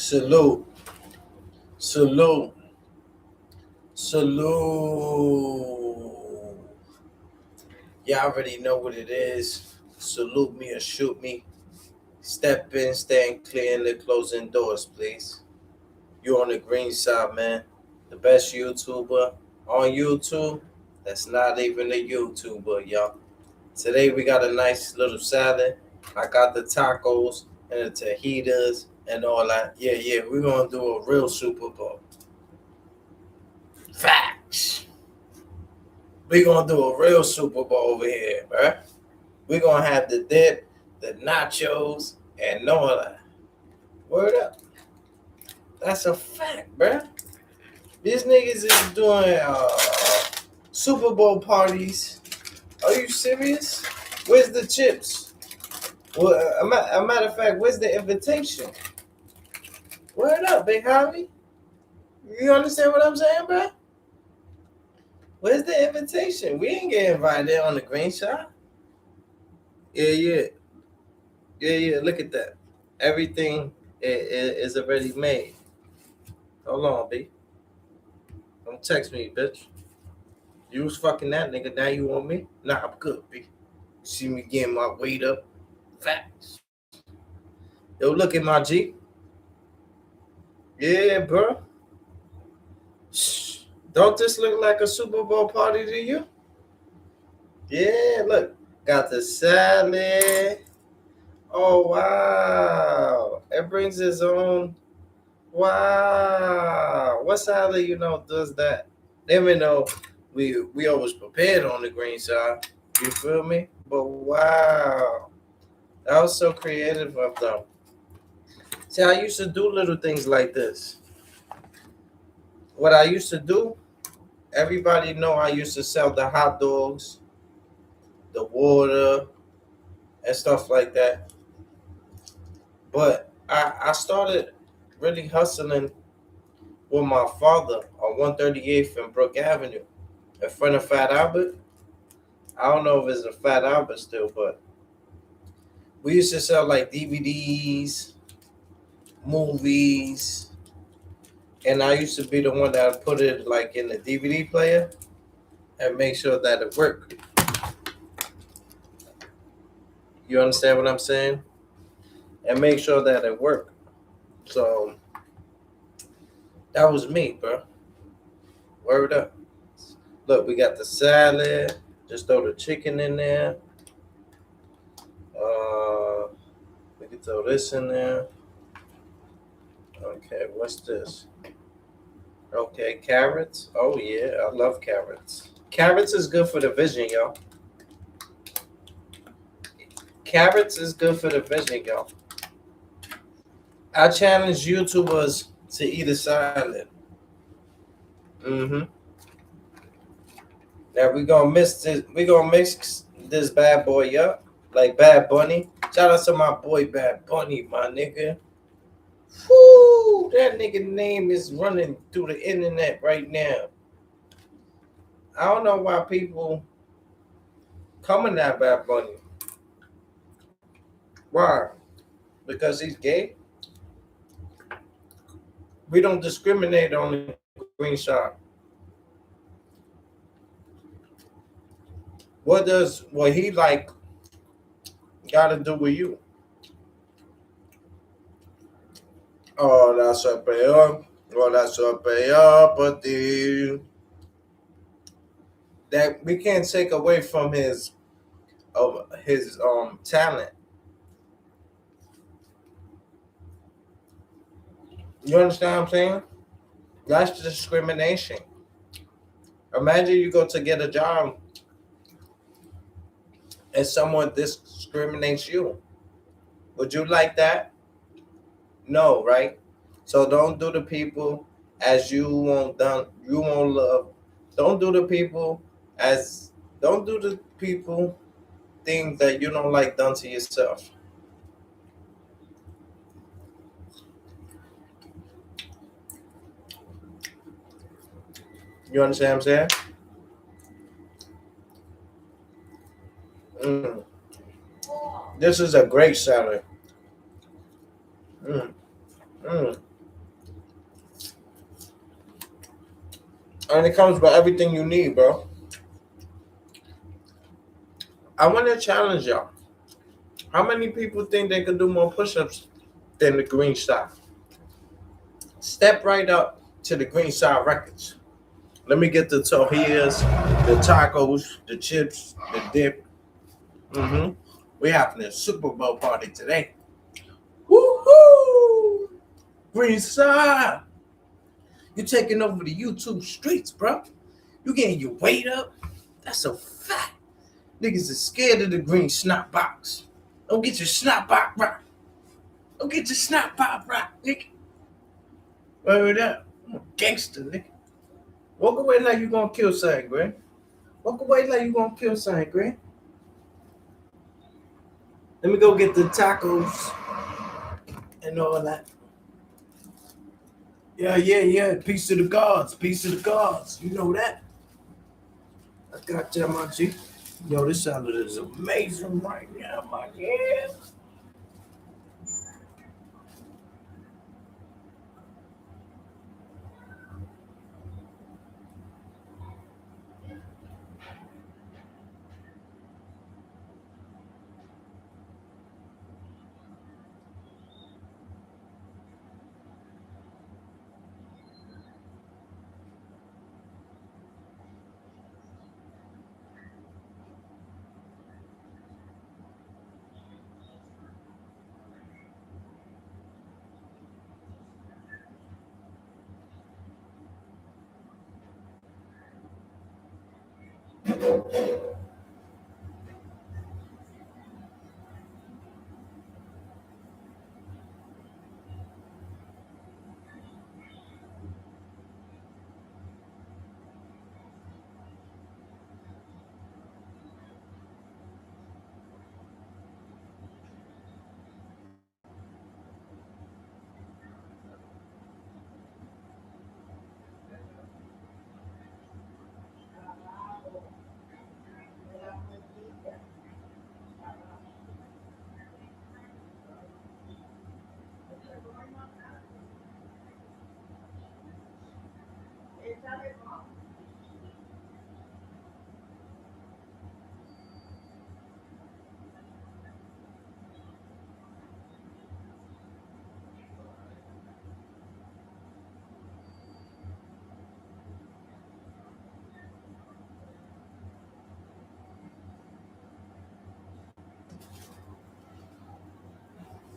Salute, salute, salute. Y'all already know what it is. Salute me or shoot me. Step in, stand clear, and the closing doors, please. You on the green side, man. The best YouTuber on YouTube. That's not even a YouTuber, y'all. Today we got a nice little salad. I got the tacos and the tajitas and all that. Yeah, we're gonna do a real Super Bowl. Facts. We gonna do a real Super Bowl over here, bruh. We gonna have the dip, the nachos, and all that. Word up. That's a fact, bruh. These niggas is doing Super Bowl parties. Are you serious? Where's the chips? Well, a matter of fact, where's the invitation? Word up, Big Javi. You understand what I'm saying, bruh? Where's the invitation? We ain't get invited on the green shot. Yeah. Look at that. Everything is already made. Hold on, B. Don't text me, bitch. You was fucking that nigga. Now you want me? Nah, I'm good, B. You see me getting my weight up. Facts. Yo, look at my G. Yeah, bro. Shh. Don't this look like a Super Bowl party to you? Yeah, look. Got the salad. Oh, wow. It brings its own. Wow. What salad, does that? Even though we always prepared on the green side. You feel me? But wow. That was so creative of them. See, I used to do little things like this. What I used to do, everybody know I used to sell the hot dogs, the water, and stuff like that. But I started really hustling with my father on 138th and Brook Avenue in front of Fat Albert. I don't know if it's a Fat Albert still, but we used to sell like DVDs, movies, and I used to be the one that would put it like in the DVD player and make sure that it worked. You understand what I'm saying? And make sure that it worked. So that was me, bro. Word up. Look, we got the salad. Just throw the chicken in there. We can throw this in there. Okay, what's this? Okay, carrots. Oh yeah, I love carrots. Carrots is good for the vision, y'all. Carrots is good for the vision, y'all. I challenge YouTubers to eat a salad. Mm-hmm. Now we gonna mix this. We gonna mix this bad boy up like Bad Bunny. Shout out to my boy Bad Bunny, my nigga. Whoo, that nigga name is running through the internet right now. I don't know why people coming at Bad Bunny. Why? Because he's gay? We don't discriminate on the green side. What he like gotta do with you? Oh, that's a peor. Oh, that's a peor, but that we can't take away from his talent. You understand what I'm saying? That's discrimination. Imagine you go to get a job and someone discriminates you. Would you like that? No, right? So don't do the people as you won't done you won't love. Don't do the people as don't do the people things that you don't like done to yourself. You understand what I'm saying? Mm. This is a great salad. Mm. Mm. And it comes with everything you need, bro. I want to challenge y'all. How many people think they could do more push-ups than the Green Star? Step right up to the Green Star Records. Let me get the tortillas, the tacos, the chips, the dip. Mm-hmm. We having a Super Bowl party today. Woohoo! Green Star. You taking over the YouTube streets, bro. You getting your weight up. That's a fact. Niggas is scared of the green snot box. Don't get your snot box right. Don't get your snot box right, nigga. Word up. I'm a gangster, nigga. Walk away like you gonna kill something, Greg. Walk away like you gonna kill something, Greg. Let me go get the tacos and all that. Yeah. Peace to the gods. Peace to the gods. You know that. I got that, my G. Yo, this salad is amazing right now, my yeah.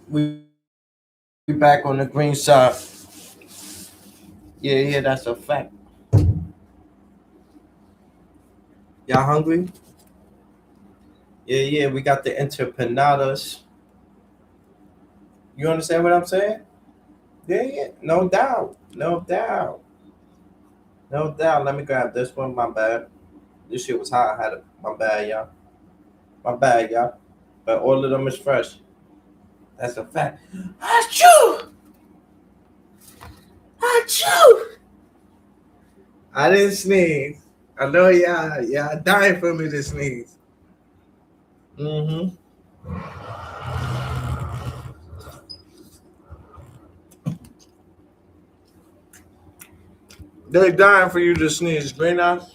We back on the green side. Yeah, that's a fact. Y'all hungry? Yeah, we got the entrepreneurs. You understand what I'm saying? Yeah, no doubt. No doubt. No doubt. Let me grab this one. My bad. This shit was hot. I had it. My bad, y'all. My bad, y'all. But all of them is fresh. That's a fact. Achoo! Achoo! I didn't sneeze. I know y'all dying for me to sneeze. Mm-hmm. They're dying for you to sneeze. Green eyes.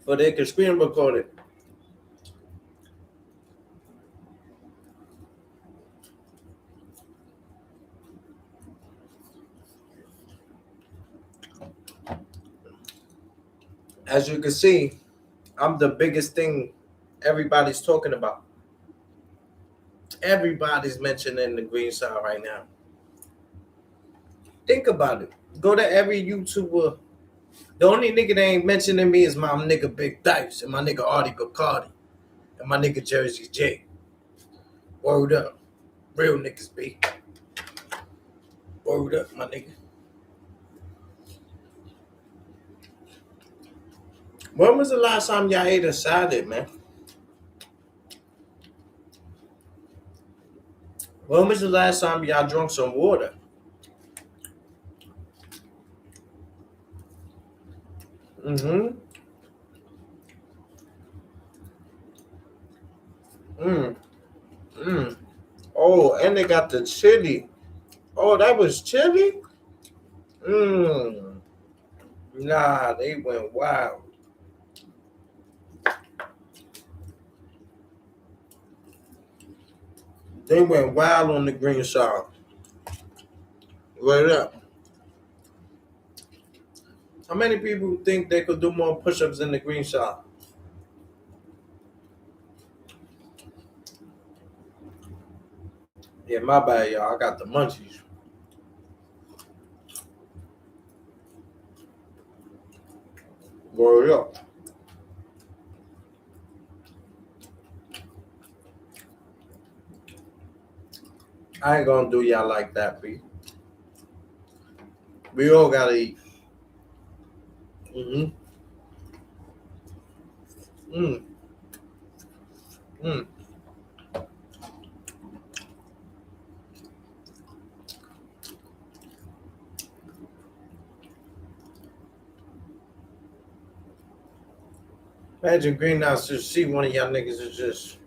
So they can screen record it. As you can see, I'm the biggest thing everybody's talking about. Everybody's mentioning the green side right now. Think about it. Go to every YouTuber. The only nigga that ain't mentioning me is my nigga Big Dice and my nigga Artie Bacardi and my nigga Jersey J. Word up. Real niggas be. Word up, my nigga. When was the last time y'all ate a salad, man? When was the last time y'all drank some water? Mm-hmm. Mm. Mm. Oh, and they got the chili. Oh, that was chili? Mmm. Nah, they went wild. They went wild on the green side. Right up. How many people think they could do more push-ups in the green side? Yeah, my bad, y'all. I got the munchies. Word up. I ain't gonna do y'all like that, B. We all gotta eat. Mm-hmm. Mm. Mm. Imagine greenhouse just see one of y'all niggas is just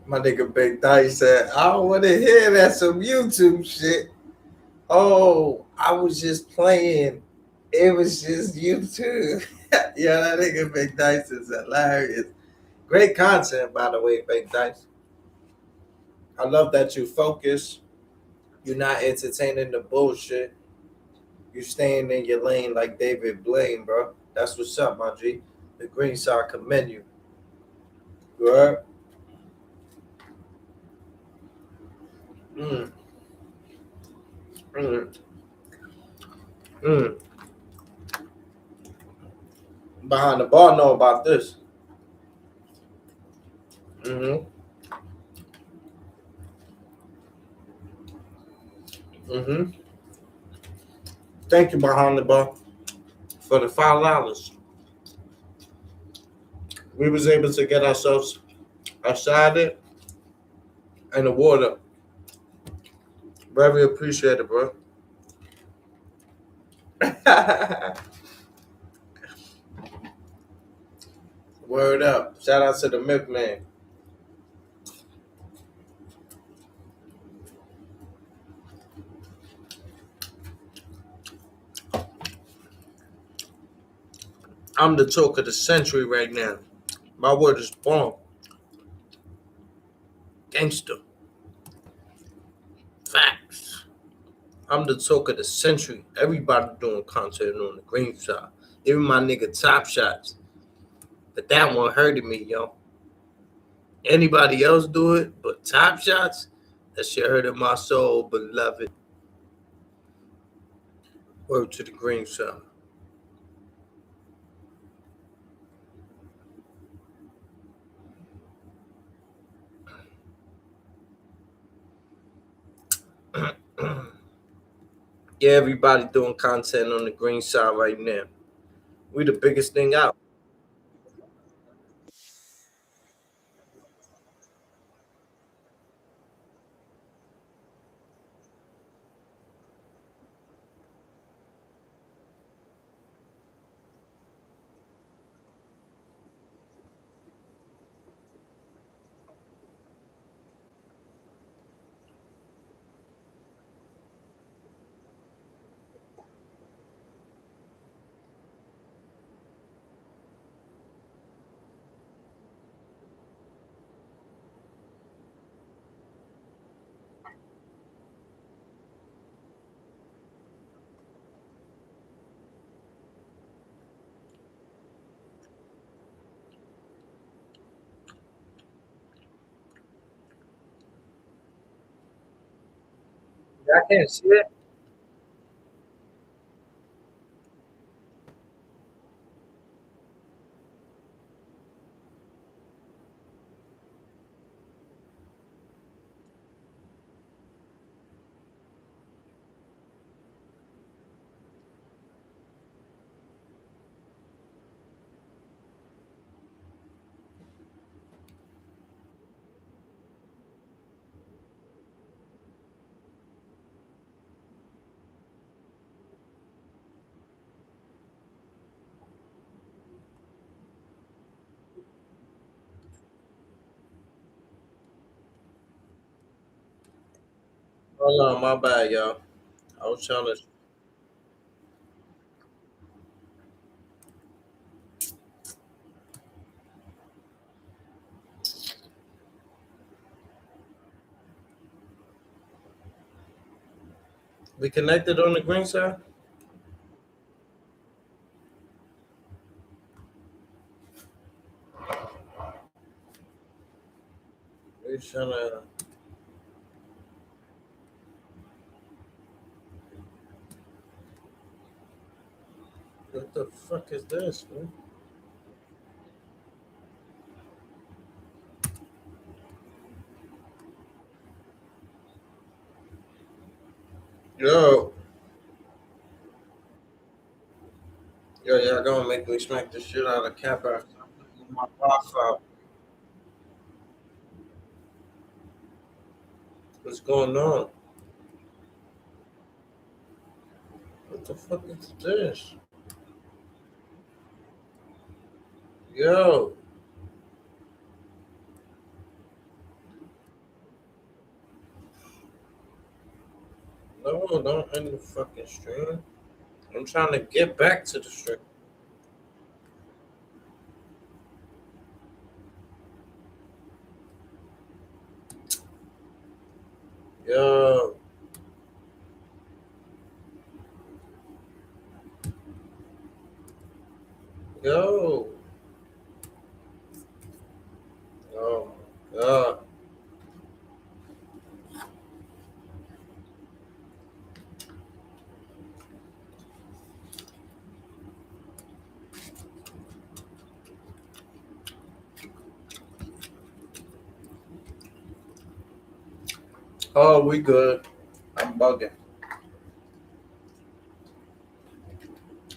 my nigga Big Dice said, I don't wanna hear that some YouTube shit. Oh, I was just playing. It was just YouTube. Yeah, that nigga Big Dice is hilarious. Great content, by the way, Big Dice. I love that you focus. You're not entertaining the bullshit. You staying in your lane like David Blaine, bro. That's what's up, my G. The green side commend you. You heard? Mm, mm, mm. Behind the bar know about this. Mm-hmm. Mm-hmm. Thank you, behind the bar, for the $5. We was able to get ourselves outside it and the water. Very appreciated, bro. Word up. Shout out to the milkman. I'm the talk of the century right now. My word is bomb. Gangster. Facts. I'm the talk of the century. Everybody doing content on the green side. Even my nigga Top Shots. But that one hurted me, yo. Anybody else do it, but Top Shots, that shit hurted my soul, beloved. Word to the green side. Yeah, everybody doing content on the green side right now. We the biggest thing out. I can't see it. Hold on, my bad, y'all. I was trying to. We connected on the green side. We trying to. What the fuck is this, man? Yo, y'all gonna make me smack the shit out of Cap after my profile. What's going on? What the fuck is this? Yo, no, don't end the fucking stream. I'm trying to get back to the stream. Yo, yo. Oh my god. Oh, we good. I'm bugging.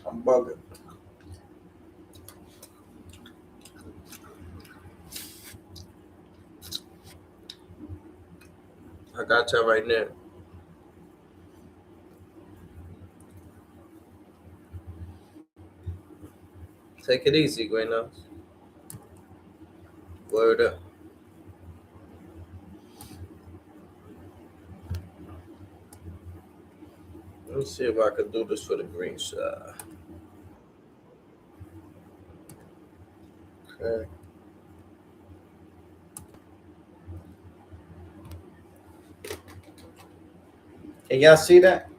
I'm bugging. I got you right now. Take it easy, Greenhouse. Word up. Let me see if I can do this for the green side. Okay. Can y'all see that?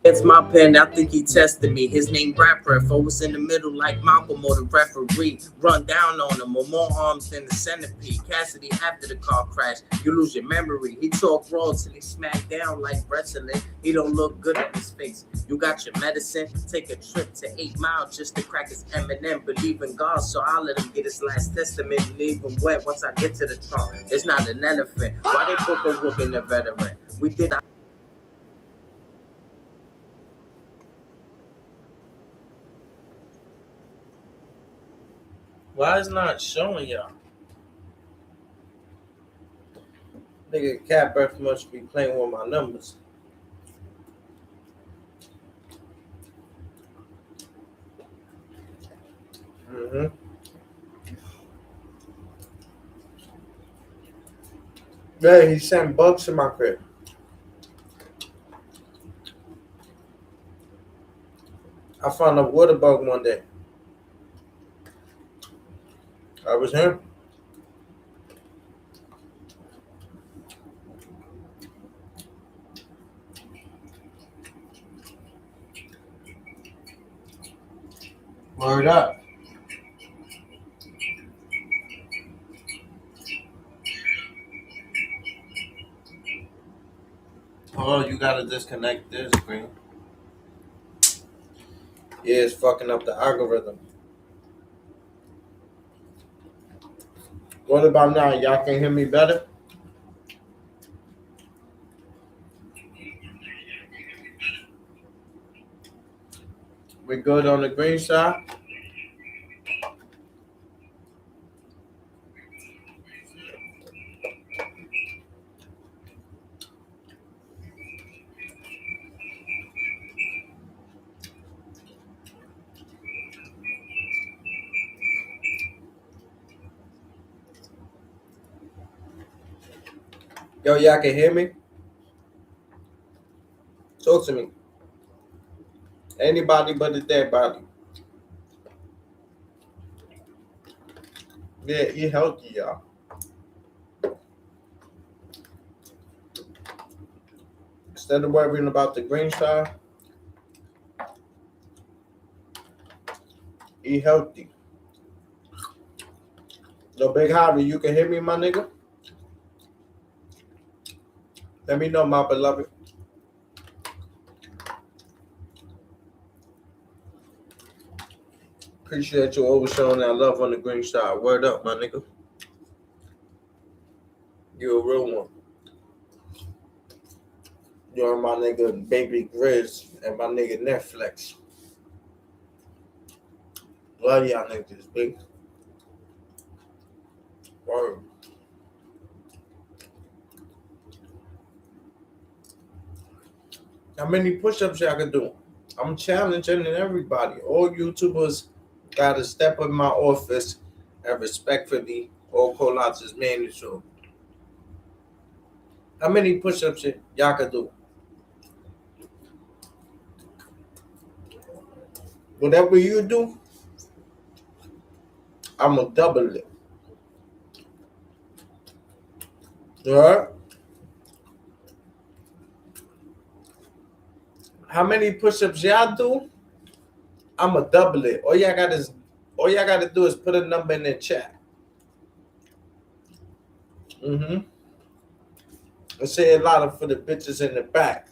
It's my pen, I think he tested me. His name Rapper. If I was in the middle like Malcolm or the referee, run down on him with more arms than the centipede. Cassidy after the car crash, you lose your memory. He talk raw till he smack down like wrestling. He don't look good on his face. You got your medicine, take a trip to 8 Mile just to crack his Eminem. Believe in God, so I'll let him get his last testament and leave him wet once I get to the trunk. It's not an elephant. Why they put the whoop in the veteran? We did. Why is not showing y'all? Nigga, Cat Breath must be playing with my numbers. Mm-hmm. Yeah, he sent bugs to my crib. I found a water bug one day. I was him. Word up. Oh, you gotta disconnect this screen. Yeah, it's fucking up the algorithm. What about now? Y'all can hear me better? We good on the green side? Yo, y'all can hear me? Talk to me. Anybody but the dead body. Yeah, eat healthy, y'all. Instead of worrying about the green side, eat healthy. Yo, Big Harvey, you can hear me, my nigga? Let me know, my beloved. Appreciate you always showing that love on the green side. Word up, my nigga. You a real one. You're my nigga Baby Grizz and my nigga Netflix. Love y'all niggas, big. Word. How many push-ups y'all can do? I'm challenging everybody. All YouTubers gotta step in my office and respectfully all call out this man show. How many push-ups y'all can do? Whatever you do, I'ma double it. Alright? How many push-ups y'all do? I'ma double it. All y'all gotta do is put a number in the chat. Mm-hmm. I say a lot of for the bitches in the back.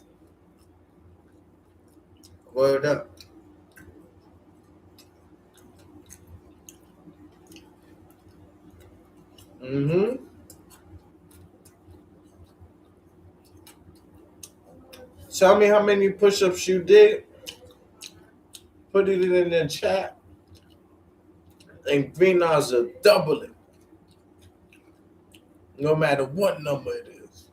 Word up. Mm-hmm. Tell me how many push-ups you did. Put it in the chat. And Green Eyes will double it. No matter what number it is.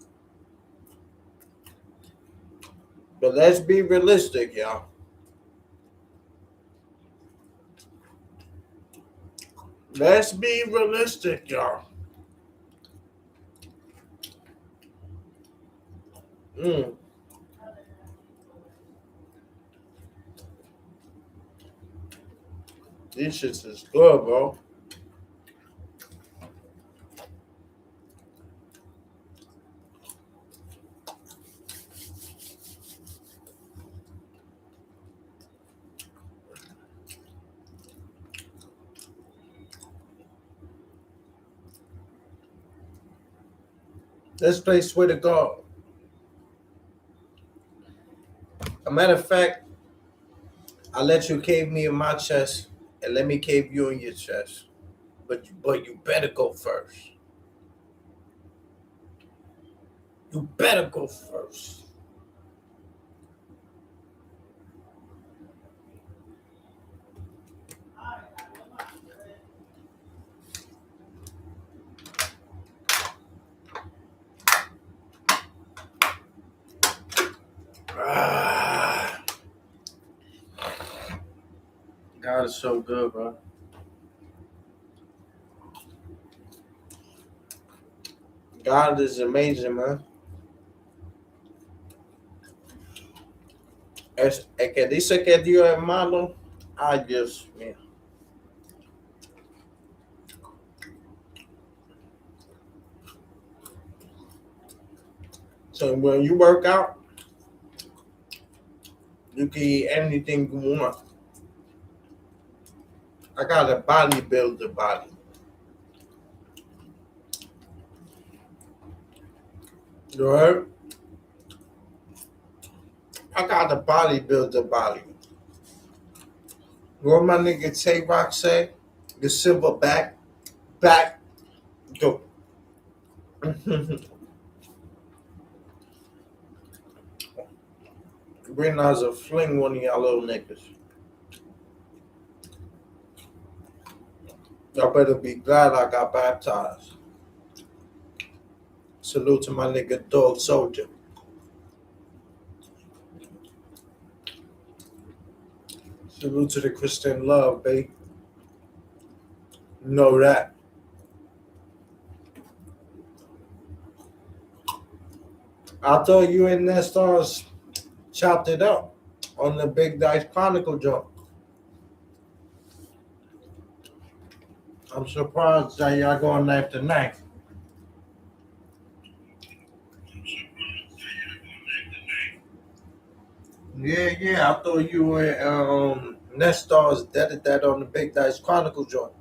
But let's be realistic, y'all. Let's be realistic, y'all. Mm. These shits is good, bro. Let's play Swear to God. A matter of fact, I let you cave me in my chest and let me cave you in your chest. But you better go first. You better go first. Ah, God is so good, bro. God is amazing, man. Es que dice que Dios es malo. Ay, Dios mío. So when you work out, you can eat anything you want. I got a bodybuilder body. You heard? I got a bodybuilder body. What my nigga Tay Rock say? The silverback, back, go. Green Eyes will fling one of y'all little niggas. Y'all better be glad I got baptized. Salute to my nigga Dog Soldier. Salute to the Christian love, babe. Know that. I thought you and that stars chopped it up on the Big Dice Chronicle joint. I'm surprised that y'all going knife to knife. Yeah, yeah. I thought you and Stars did that on the Big Dice Chronicle joint.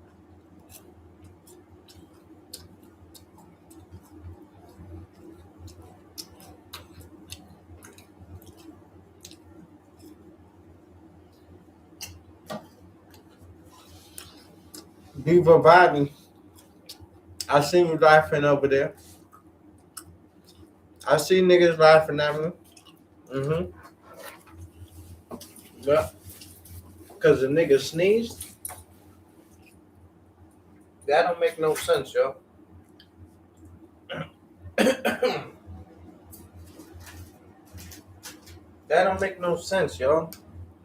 Beaver Bobby, I seen you laughing over there. I see niggas laughing at me. Mm-hmm. Yeah. Cause the nigga sneezed. That don't make no sense, yo. That don't make no sense, yo.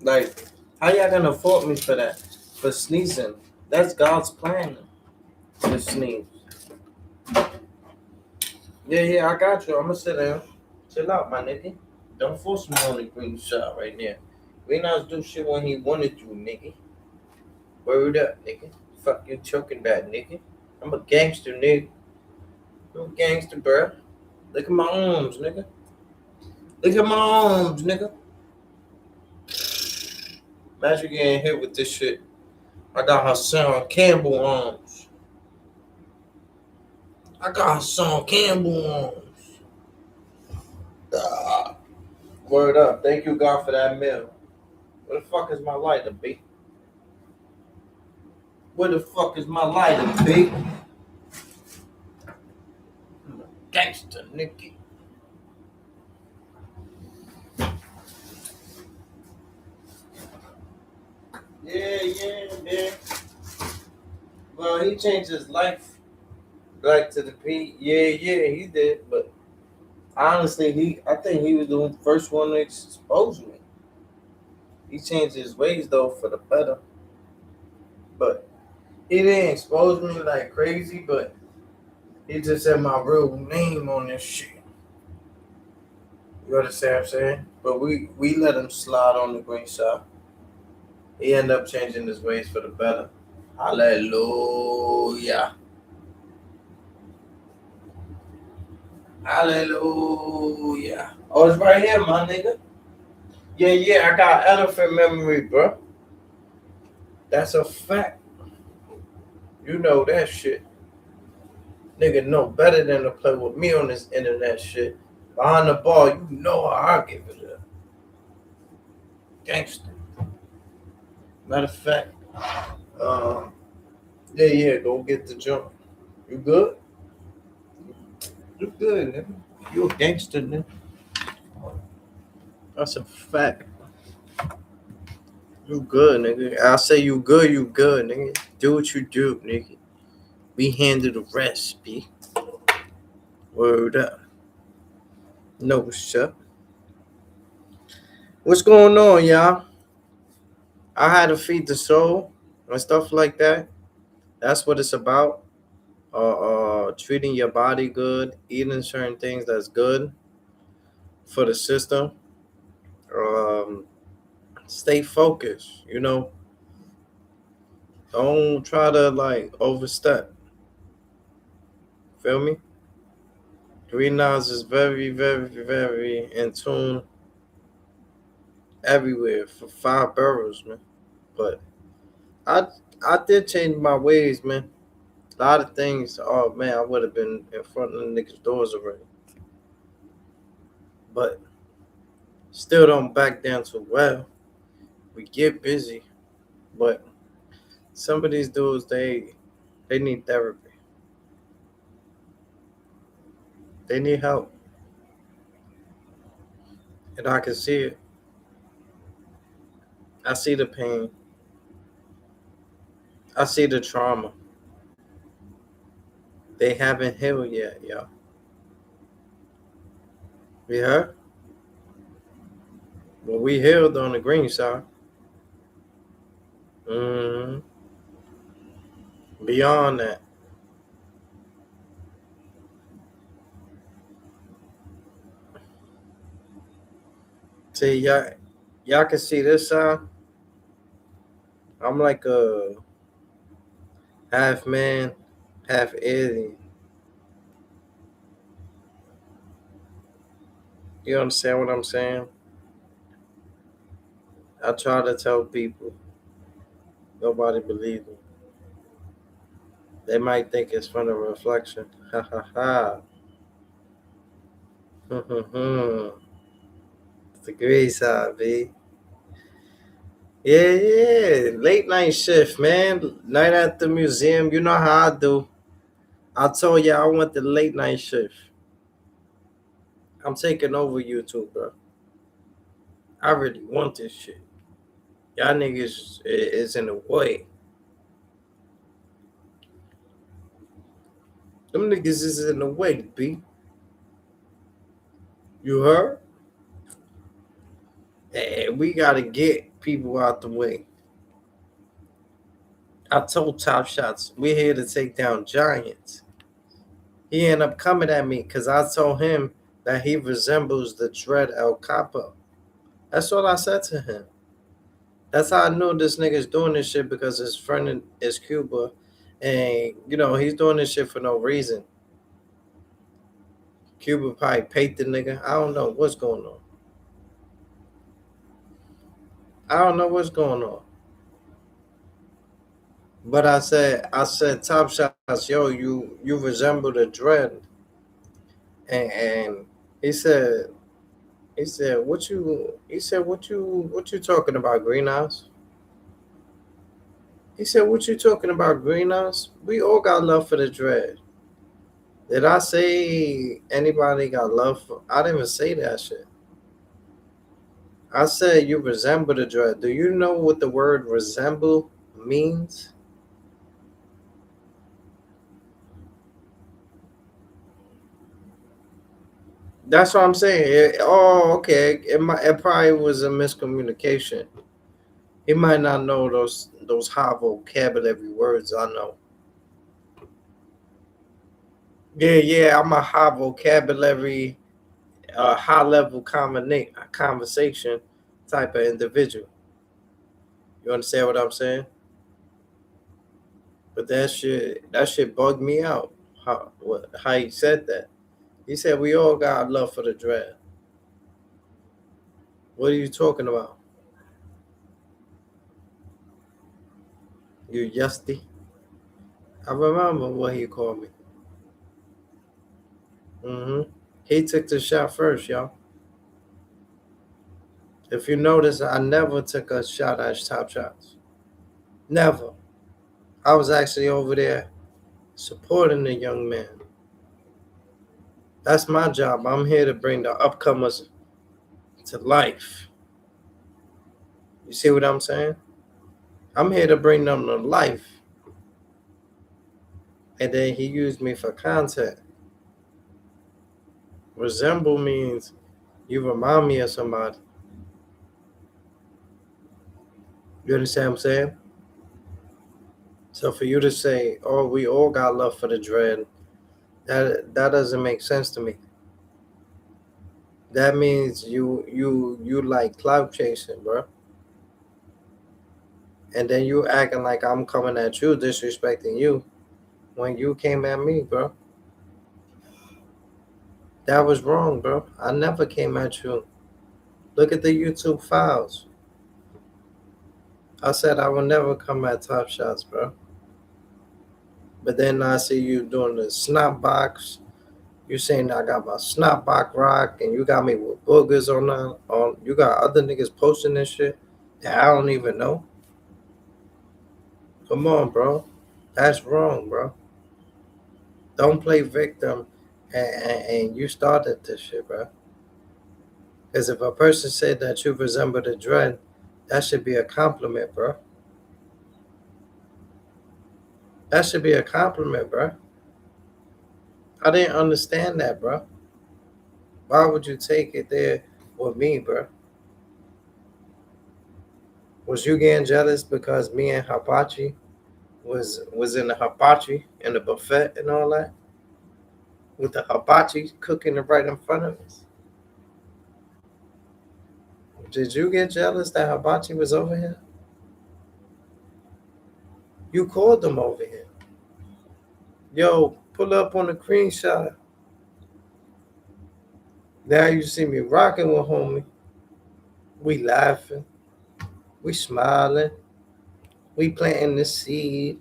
Like, how y'all gonna fault me for that? For sneezing. That's God's plan to sneeze. Yeah, yeah, I got you. I'm gonna sit down. Chill out, my nigga. Don't force me on the green shot right now. We not do shit when he wanted to, nigga. Word up, nigga. Fuck you choking that, nigga. I'm a gangster, nigga. I'm a gangster, bruh. Look at my arms, nigga. Look at my arms, nigga. Imagine getting hit with this shit. I got Hassan Campbell arms. I got Hassan Campbell arms. Ah, word up. Thank you, God, for that meal. Where the fuck is my lighter, B? Where the fuck is my lighter, B? I'm a gangster, nigga. Yeah, yeah, man. Well, he changed his life back to the P. Yeah, yeah, he did. But honestly, I think he was the first one to expose me. He changed his ways though for the better. But he didn't expose me like crazy, but he just said my real name on this shit. You understand what I'm saying? But we let him slide on the green side. He ended up changing his ways for the better. Hallelujah. Hallelujah. Oh, it's right here, my nigga. Yeah, yeah, I got elephant memory, bro. That's a fact. You know that shit. Nigga know better than to play with me on this internet shit. Behind the ball, you know how I give it up. Gangster. Matter of fact, um, yeah, yeah, go get the jump. You good? You good, nigga. You a gangster, nigga. That's a fact. You good, nigga. I say you good, nigga. Do what you do, nigga. We handle the rest, B. Word up. No, what's up? What's going on, y'all? I had to feed the soul and stuff like that. That's what it's about. Treating your body good, eating certain things that's good for the system. Um, Stay focused. Don't try to like overstep. Feel me? Green Nas is very, very, very in tune everywhere for 5 boroughs, man. But I I did change my ways, man. A lot of things. Oh man, I would have been in front of the niggas' doors already. But still don't back down too well. We get busy, but some of these dudes they need therapy. They need help, and I can see it. I see the pain. I see the trauma. They haven't healed yet, y'all. We heard, but we healed on the green side. hmm Beyond that, See, y'all can see this side. I'm like a half man, half alien. You understand what I'm saying? I try to tell people, nobody believes me. They might think it's from a reflection. Ha ha ha. It's the gray side, B. Yeah, yeah. Late night shift, man. Night at the museum. You know how I do. I told you I want the late night shift. I'm taking over YouTube, bro. I really want this shit. Y'all niggas is in the way. Them niggas is in the way, B. You heard? Hey, we gotta get people out the way. I told Top Shots, we're here to take down giants. He ended up coming at me because I told him that he resembles the Dread El Capo. That's what I said to him. That's how I knew this nigga's doing this shit because his friend is Cuba. And, he's doing this shit for no reason. Cuba probably paid the nigga. I don't know what's going on. I don't know what's going on. But I said, Top Shots, yo, you resemble the Dread. And he said, what you talking about, Greenhouse? He said, what you talking about, Greenhouse? We all got love for the Dread. Did I say anybody got love for? I didn't even say that shit. I said you resemble the Dread. Do you know what the word resemble means? That's what I'm saying. Okay. It probably was a miscommunication. He might not know those high vocabulary words I know. Yeah, yeah, I'm a high vocabulary, high level conversation type of individual. You understand what I'm saying? But that shit bugged me out. How he said that? He said we all got love for the Dread. What are you talking about? You Yusty? I remember what he called me. He took the shot first, y'all. If you notice, I never took a shot at Top Shots. Never. I was actually over there supporting the young man. That's my job. I'm here to bring the upcomers to life. You see what I'm saying? I'm here to bring them to life. And then he used me for content. Resemble means you remind me of somebody. You understand what I'm saying? So for you to say, "Oh, we all got love for the Dread," that doesn't make sense to me. That means you like clout chasing, bro. And then you acting like I'm coming at you, disrespecting you when you came at me, bro. That was wrong, bro. I never came at you. Look at the YouTube files. I said I will never come at Top Shots, bro. But then I see you doing the snap box. You saying I got my snap box rock, and you got me with boogers on. You got other niggas posting this shit that I don't even know. Come on, bro. That's wrong, bro. Don't play victim, and you started this shit, bro. Because if a person said that you resemble the Dread, that should be a compliment, bro. That should be a compliment, bro. I didn't understand that, bro. Why would you take it there with me, bro? Was you getting jealous because me and Hibachi was in the hibachi in the buffet and all that? With the hibachi cooking it right in front of us? Did you get jealous that Hibachi was over here? You called them over here. Yo, pull up on the cream shot. Now you see me rocking with homie. We laughing. We smiling. We planting the seed.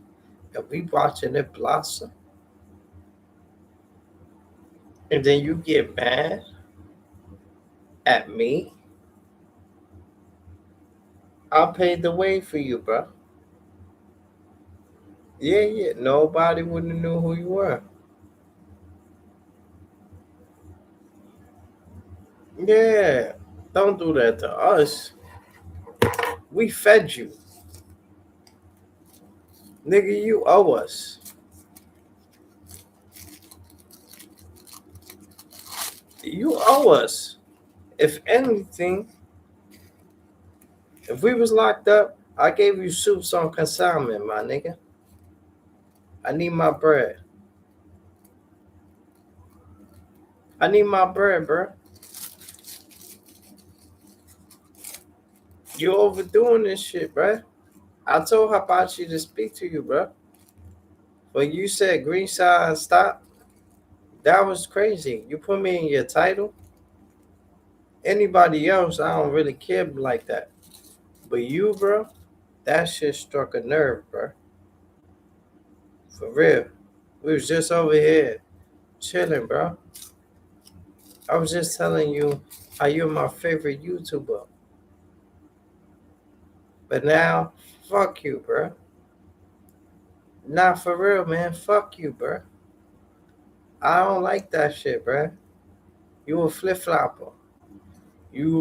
And we watching it blossom. And then you get mad at me. I paid the way for you, bro. Yeah, yeah. Nobody wouldn't have knew who you were. Yeah. Don't do that to us. We fed you. Nigga, you owe us. You owe us. If anything, if we was locked up, I gave you soups on consignment, my nigga. I need my bread. I need my bread, bro. You overdoing this shit, bro. I told Hibachi to speak to you, bro. But you said green side stop. That was crazy. You put me in your title. Anybody else, I don't really care like that. But you, bro, that shit struck a nerve, bro. For real. We was just over here chilling, bro. I was just telling you how you're my favorite YouTuber. But now, fuck you, bro. Nah, for real, man. Fuck you, bro. I don't like that shit, bro. You a flip flopper. You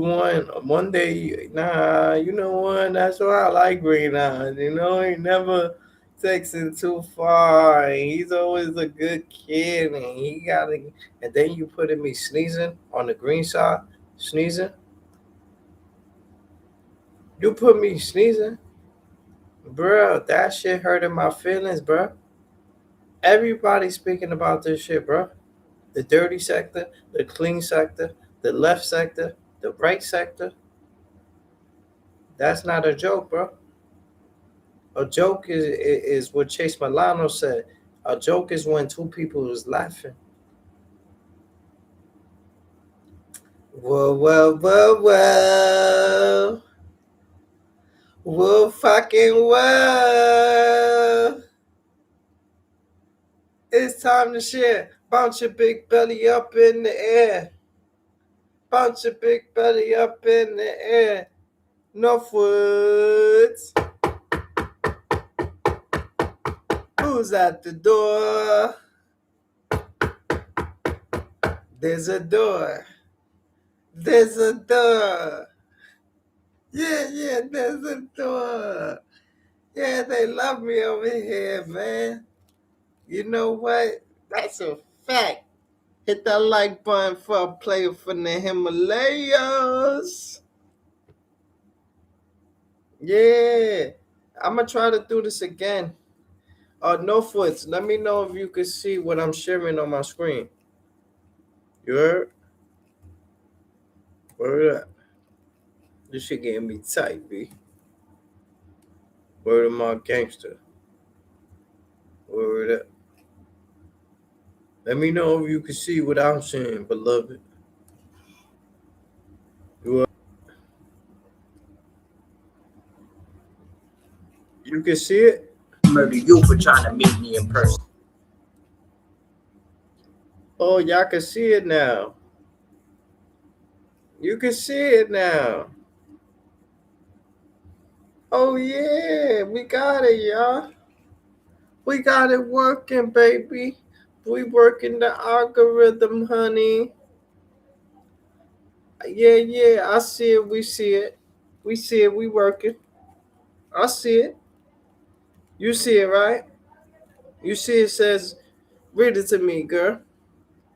one day, nah, you know what? That's why I like Green Eyes. You know, he never takes it too far. And he's always a good kid, and he got it. And then you putting me sneezing on the green side, sneezing. You put me sneezing, bro. That shit hurting my feelings, bro. Everybody speaking about this shit, bro. The dirty sector, the clean sector, the left sector, the right sector. That's not a joke, bro. A joke is what Chase Milano said. A joke is when two people is laughing. Whoa, whoa, whoa, whoa. Whoa, fucking whoa. It's time to share. Bounce your big belly up in the air. Bounce your big belly up in the air. Northwoods. Who's at the door? There's a door. There's a door. Yeah, yeah, there's a door. Yeah, they love me over here, man. You know what? That's a fact. Hit that like button for a player from the Himalayas. Yeah. I'm going to try to do this again. No foots. Let me know if you can see what I'm sharing on my screen. You heard? Word up. This shit getting me tight, B. Word of my gangster. Word up. Let me know if you can see what I'm saying, beloved. You can see it? Murder you for trying to meet me in person. Oh, y'all can see it now. You can see it now. Oh, yeah. We got it, y'all. We got it working, baby. We working the algorithm, honey. Yeah, yeah. I see it. We see it. We see it. We working. I see it. You see it, right? You see it says, read it to me, girl.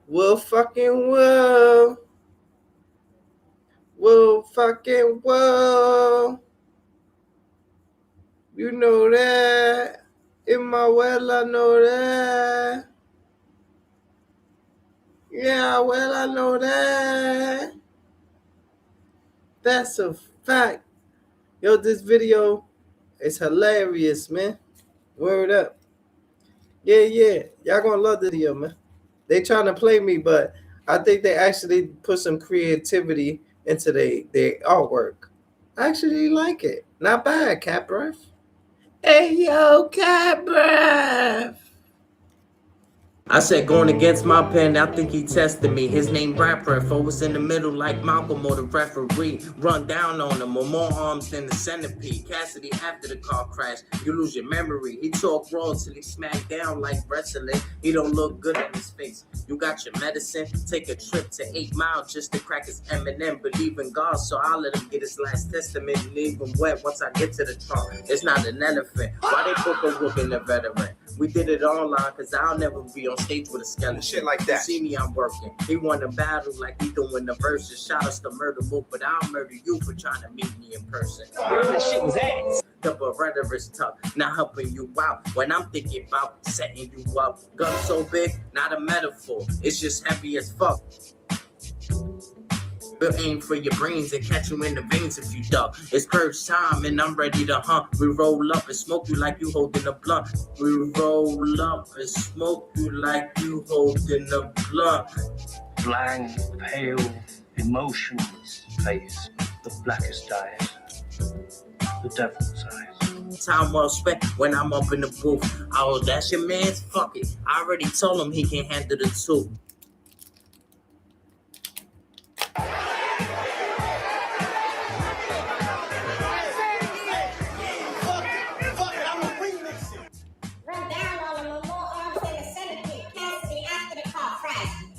Well, fucking well. Well, fucking well. You know that. In my well, I know that. Yeah, well, I know that. That's a fact. Yo, this video is hilarious, man. Word up. Yeah. Y'all gonna love the video, man. They trying to play me, but I think they actually put some creativity into their artwork. I actually like it. Not bad, Cat Breath. Hey, yo, Cat Breath. I said going against my pen, I think he tested me. His name Rapper, if I was in the middle like Malcolm or the referee. Run down on him, with more arms than the centipede. Cassidy after the car crash, you lose your memory. He talk raw till he smacked down like wrestling. He don't look good in his face. You got your medicine, take a trip to 8 Mile just to crack his Eminem. Believe in God, so I'll let him get his last testament and leave him wet once I get to the trunk. It's not an elephant. Why they book a rook in the veteran? We did it online, cause I'll never be on stage with a skeleton. Shit like that. You see me, I'm working. He won a battle like he doing the verses. Shout us to murder book, but I'll murder you for trying to meet me in person. That shit was ass. The Beretta is tough, not helping you out. When I'm thinking about setting you up. Gun so big, not a metaphor. It's just heavy as fuck. We'll aim for your brains and catch you in the veins if you duck. It's purge time and I'm ready to hunt. We roll up and smoke you like you holding a blunt. We roll up and smoke you like you holding a blunt. Blank, pale, emotionless face. The blackest eyes. The devil's eyes. Time well spent when I'm up in the booth. Oh, that's your man's? Fuck it. I already told him he can handle the two.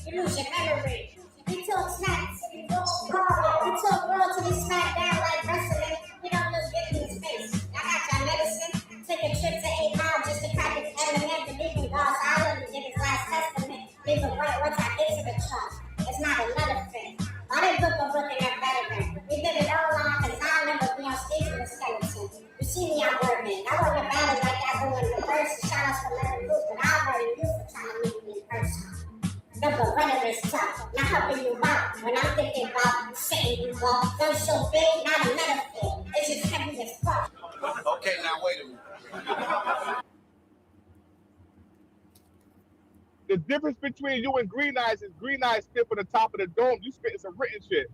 You lose your memory. He took snaps. He took world till he smacked down like wrestling. He don't look good in his face. I got your medicine. Take a trip to 8 Mile just to crack his Eminem. Believe in God's island and give his last testament. Leave him right once I get to the trunk. It's not another thing. I didn't book a book in that veteran. We did it all on because I'll never be on stage with a skeleton. You see me, I'm working. I won a battle like I do in the verse. Shout outs for Murder Book, but I'll murder you for trying to meet me in person. The Beretta is tough, not helping you out. When I'm thinking about setting you up, gun so big, not a metaphor. It's just heavy as fuck. Okay, now wait a minute. The difference between you and Green Eyes is Green Eyes spit from the top of the dome. You spitting some written shit.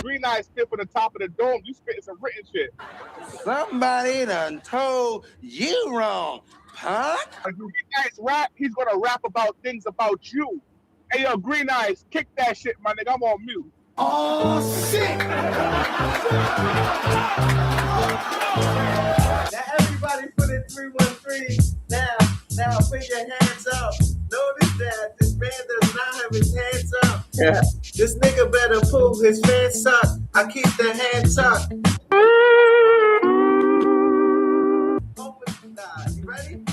Green Eyes spit from the top of the dome. You spitting some written shit. Somebody done told you wrong, punk. When Green Eyes rap, he's gonna rap about things about you. Hey yo, Green Eyes, kick that shit, my nigga. I'm on mute. Oh shit! Now everybody put in 313. Now put your hands up. Notice that this man does not have his hands up. Yeah. This nigga better pull his hands up. I keep the hands up. You ready?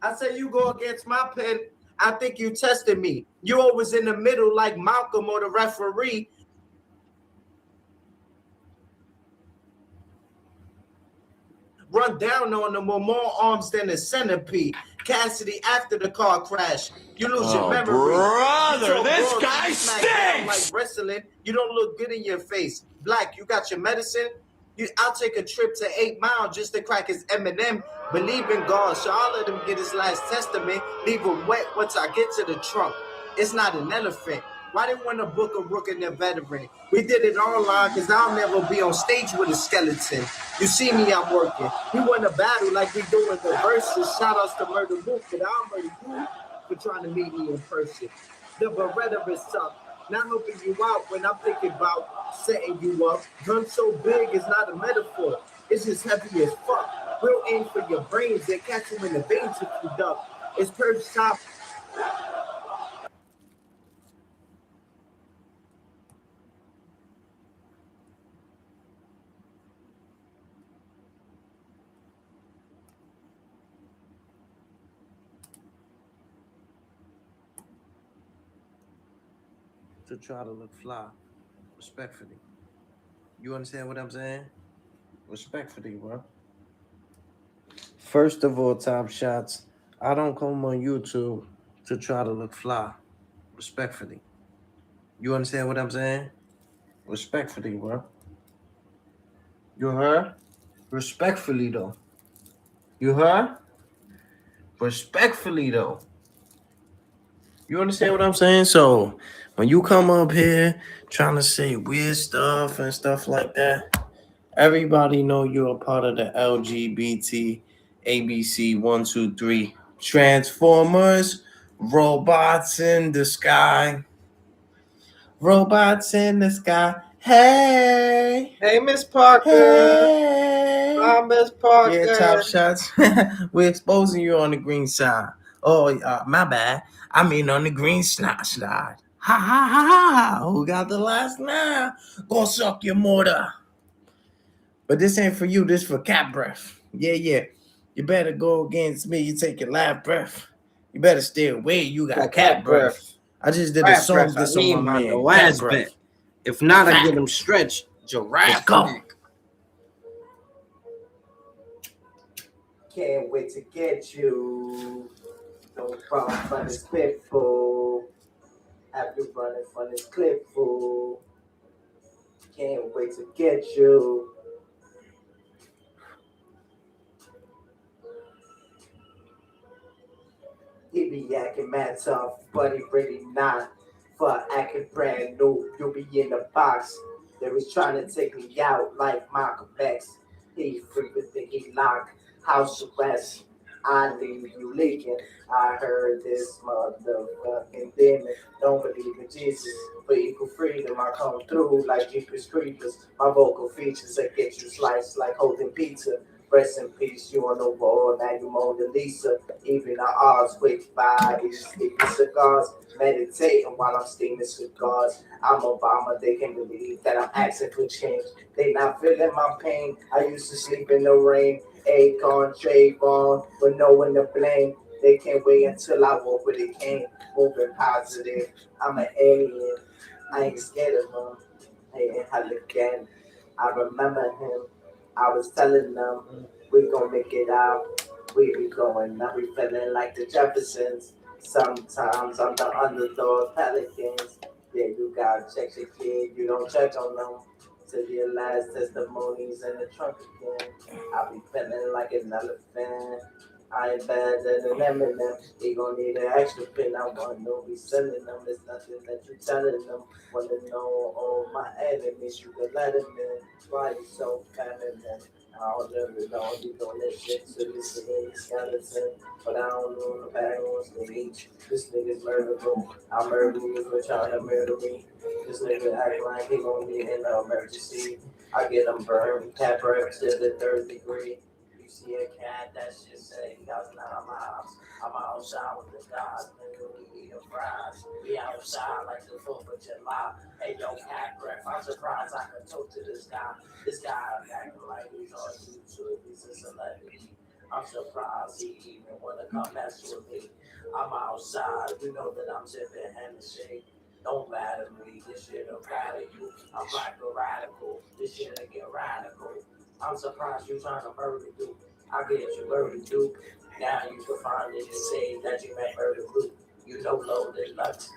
I said you go against my pen. I think you tested me. You always in the middle like Malcolm or the referee. Run down on them with more arms than a centipede. Cassidy after the car crash. You lose your memory. Brother, this guy stinks! Like wrestling, you don't look good in your face. Black, you got your medicine? I'll take a trip to 8 Mile just to crack his Eminem. Believe in God, so I'll let him get his last testament. Leave him wet once I get to the trunk. It's not an elephant. Why didn't want to book a rook and a veteran? We did it online because I'll never be on stage with a skeleton. You see me, I'm working. We won a battle like we do in the verses. Shout outs to Murder Book, but I'll murder you for trying to meet me in person. The Beretta is tough, not helping you out when I'm thinking about setting you up. Gun so big is not a metaphor. It's just heavy as fuck. We'll aim for your brains and catch you in the veins if you duck. It's purge time. To try to look fly, respectfully. You understand what I'm saying? Respectfully, bro. First of all, Top Shots, I don't come on YouTube to try to look fly, respectfully. You understand what I'm saying? Respectfully, bro. You heard? Respectfully, though. You heard? Respectfully, though. You understand what I'm saying? So when you come up here trying to say weird stuff and stuff like that, everybody know you're a part of the LGBT ABC 123 Transformers, robots in the sky, robots in the sky. Hey, Hey, Miss Parker. hey. Hi, Miss Parker. Yeah, top shots. We're exposing you on the green side. Oh, my bad. I mean on the green side. Ha ha ha ha. Who got the last now? Go suck your motor. But this ain't for you. This for cat breath. Yeah, yeah. You better go against me. You take your last breath. You better stay away. You got cat breath. I just did a Cat song breath. I this on need my my man. no Cat ass breath. bit. If not, I Fact. get him stretched. Giraffe. Let's go. neck. Can't wait to get you. Don't run from this clip, fool. Have you running from this clip, fool. Can't wait to get you. He be acting mad tough, but he really not. For acting brand new, you'll be in the box. They was trying to take me out like Malcolm X. He frequently he locked house arrest. I leave you leaking. I heard this motherfucking demon. Don't believe in Jesus. For equal freedom, I come through like Jeepers Creepers. My vocal features that get you sliced like holding pizza. Rest in peace, you on the wall, now you Mona Lisa. Even our odds with bodies, sleeping cigars, meditating while I'm steaming cigars. I'm Obama, they can't believe that I'm asking for change. They not feeling my pain. I used to sleep in the rain. Akon, Trayvon, with no one to blame. They can't wait until I walk with a cane. Moving positive, I'm an alien. I ain't scared of him. Hey, hell again. I remember him. I was telling them we gon' make it out. We be going up, we feeling like the Jeffersons. Sometimes I'm the underdog Pelicans. Yeah, you gotta check your kid, you don't check on them. To your last testimonies in the trunk again. I be feeling like an elephant. I ain't better than Eminem. He gon' need an extra pin. I wanna know we selling them. There's nothing that you telling them. Wanna know all my enemies. You can let them in. Why you so feminine? I don't ever know you doing this shit to this nigga skeleton. But I don't know the bad ones to eat. This nigga's murderable. I murder you for trying to murder me. This nigga act like he gon' be in an emergency. I get him burned, cat breath to the third degree. You see a cat, that shit say 1,000 miles. I'm outside with the guys, nigga, we eating fries. We outside like the 4th of July. Hey, yo, cat breath, I'm surprised I can talk to this guy. This guy acting like he's on YouTube, he's a celebrity. I'm surprised he even wanna come mess with me. I'm outside, you know that I'm sipping Hennessy. Don't matter me, this shit will rattle you. I'm like a radical, this shit'll get radical. I'm surprised you trying to murder Duke. I get you murder Duke. Now you can find it and say that you may murder Duke. You know loaded nuts.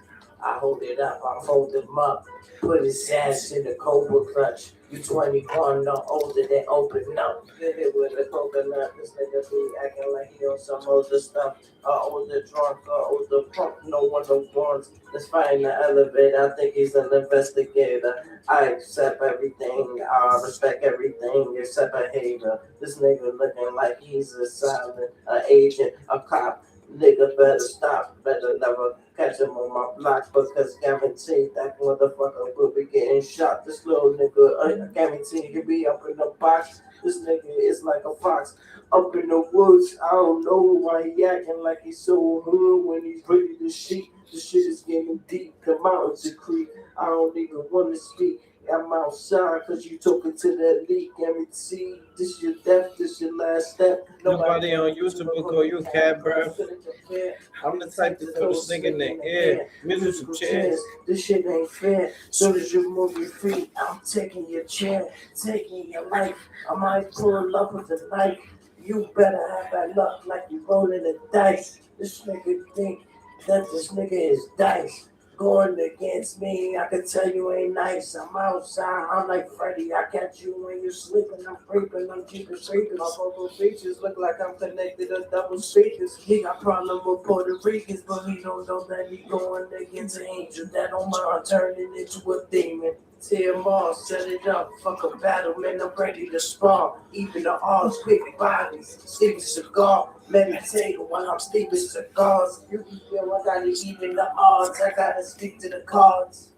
I hold it up, I fold him up. Put his ass in the cobra clutch. You 21, no older than open up. Hit it with a coconut. This nigga be acting like he on some older stuff. Older drunk, older punk, no one of ones. Let's fight in the elevator. I think he's an investigator. I accept everything. I respect everything except behavior. This nigga looking like he's a silent, agent, a cop. Nigga better stop, better never catch him on my block because guaranteed that motherfucker will be getting shot. This little nigga, I guarantee he'll be up in the box. This nigga is like a fox up in the woods. I don't know why he acting like he's so hood when he's ready to shoot. This shit is getting deep. The mountains are creep. I don't even want to speak. I'm outside cause you talking to that leak. Guarantee this your death, this your last step. Nobody on YouTube will call you cat breath. I'm the type to throw this nigga in the air. Musical chairs. This shit ain't fair. So as you move your feet, I'm taking your chair, taking your life. I might pull up with the knife. You better have that luck like you rolling the dice. This nigga think that this nigga is dice. going against me. I can tell you ain't nice. I'm outside. I'm like Freddy. I catch you when you're sleeping. I'm creeping. I'm keeping creeping. My vocal features look like I'm connected to double speakers. He got problem with Puerto Ricans, but he don't know that he going against an angel. That on mind turning into a demon. TMR, set it up, fuck a battle, man, I'm ready to spar. Even the odds, quick bodies, sleep a cigar, meditate while I'm sleeping cigars. You can feel I gotta even the odds, I gotta stick to the cards.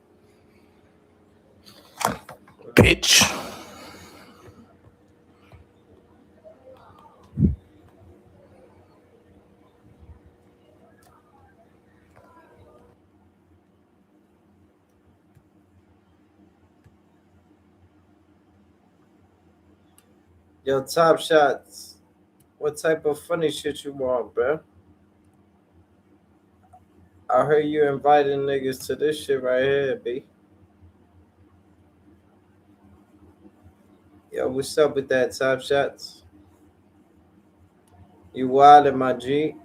Bitch. Yo, Top Shots. What type of funny shit you want, bro? I heard you inviting niggas to this shit right here, B. Yo, what's up with that, Top Shots? You wildin', my G.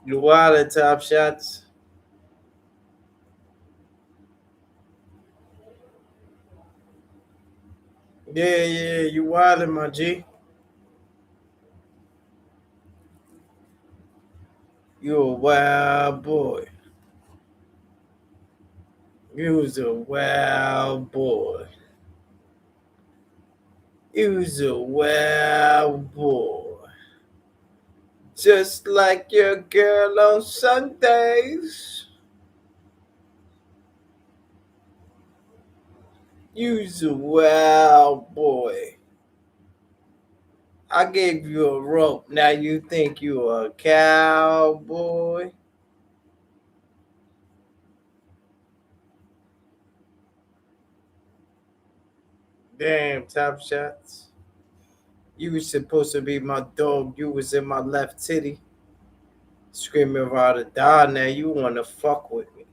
You wildin', Top Shots. Yeah, you wildin', my G. You a wild boy. You's a wild boy. You's a wild boy. Just like your girl on Sundays. You's a wild boy. I gave you a rope. Now you think you a cowboy? Damn, Top Shots. You was supposed to be my dog. You was in my left titty. Screaming about to die. Now you want to fuck with me.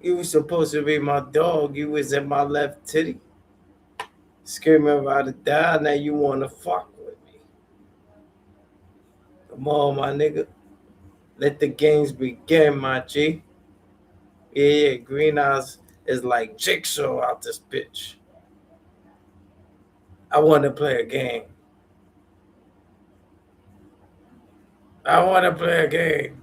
You was supposed to be my dog. You was in my left titty. Screaming about to die. Now you want to fuck with me. Come on, my nigga. Let the games begin, my G. Yeah, Green Eyes is like Jigsaw out this bitch. I want to play a game. I want to play a game.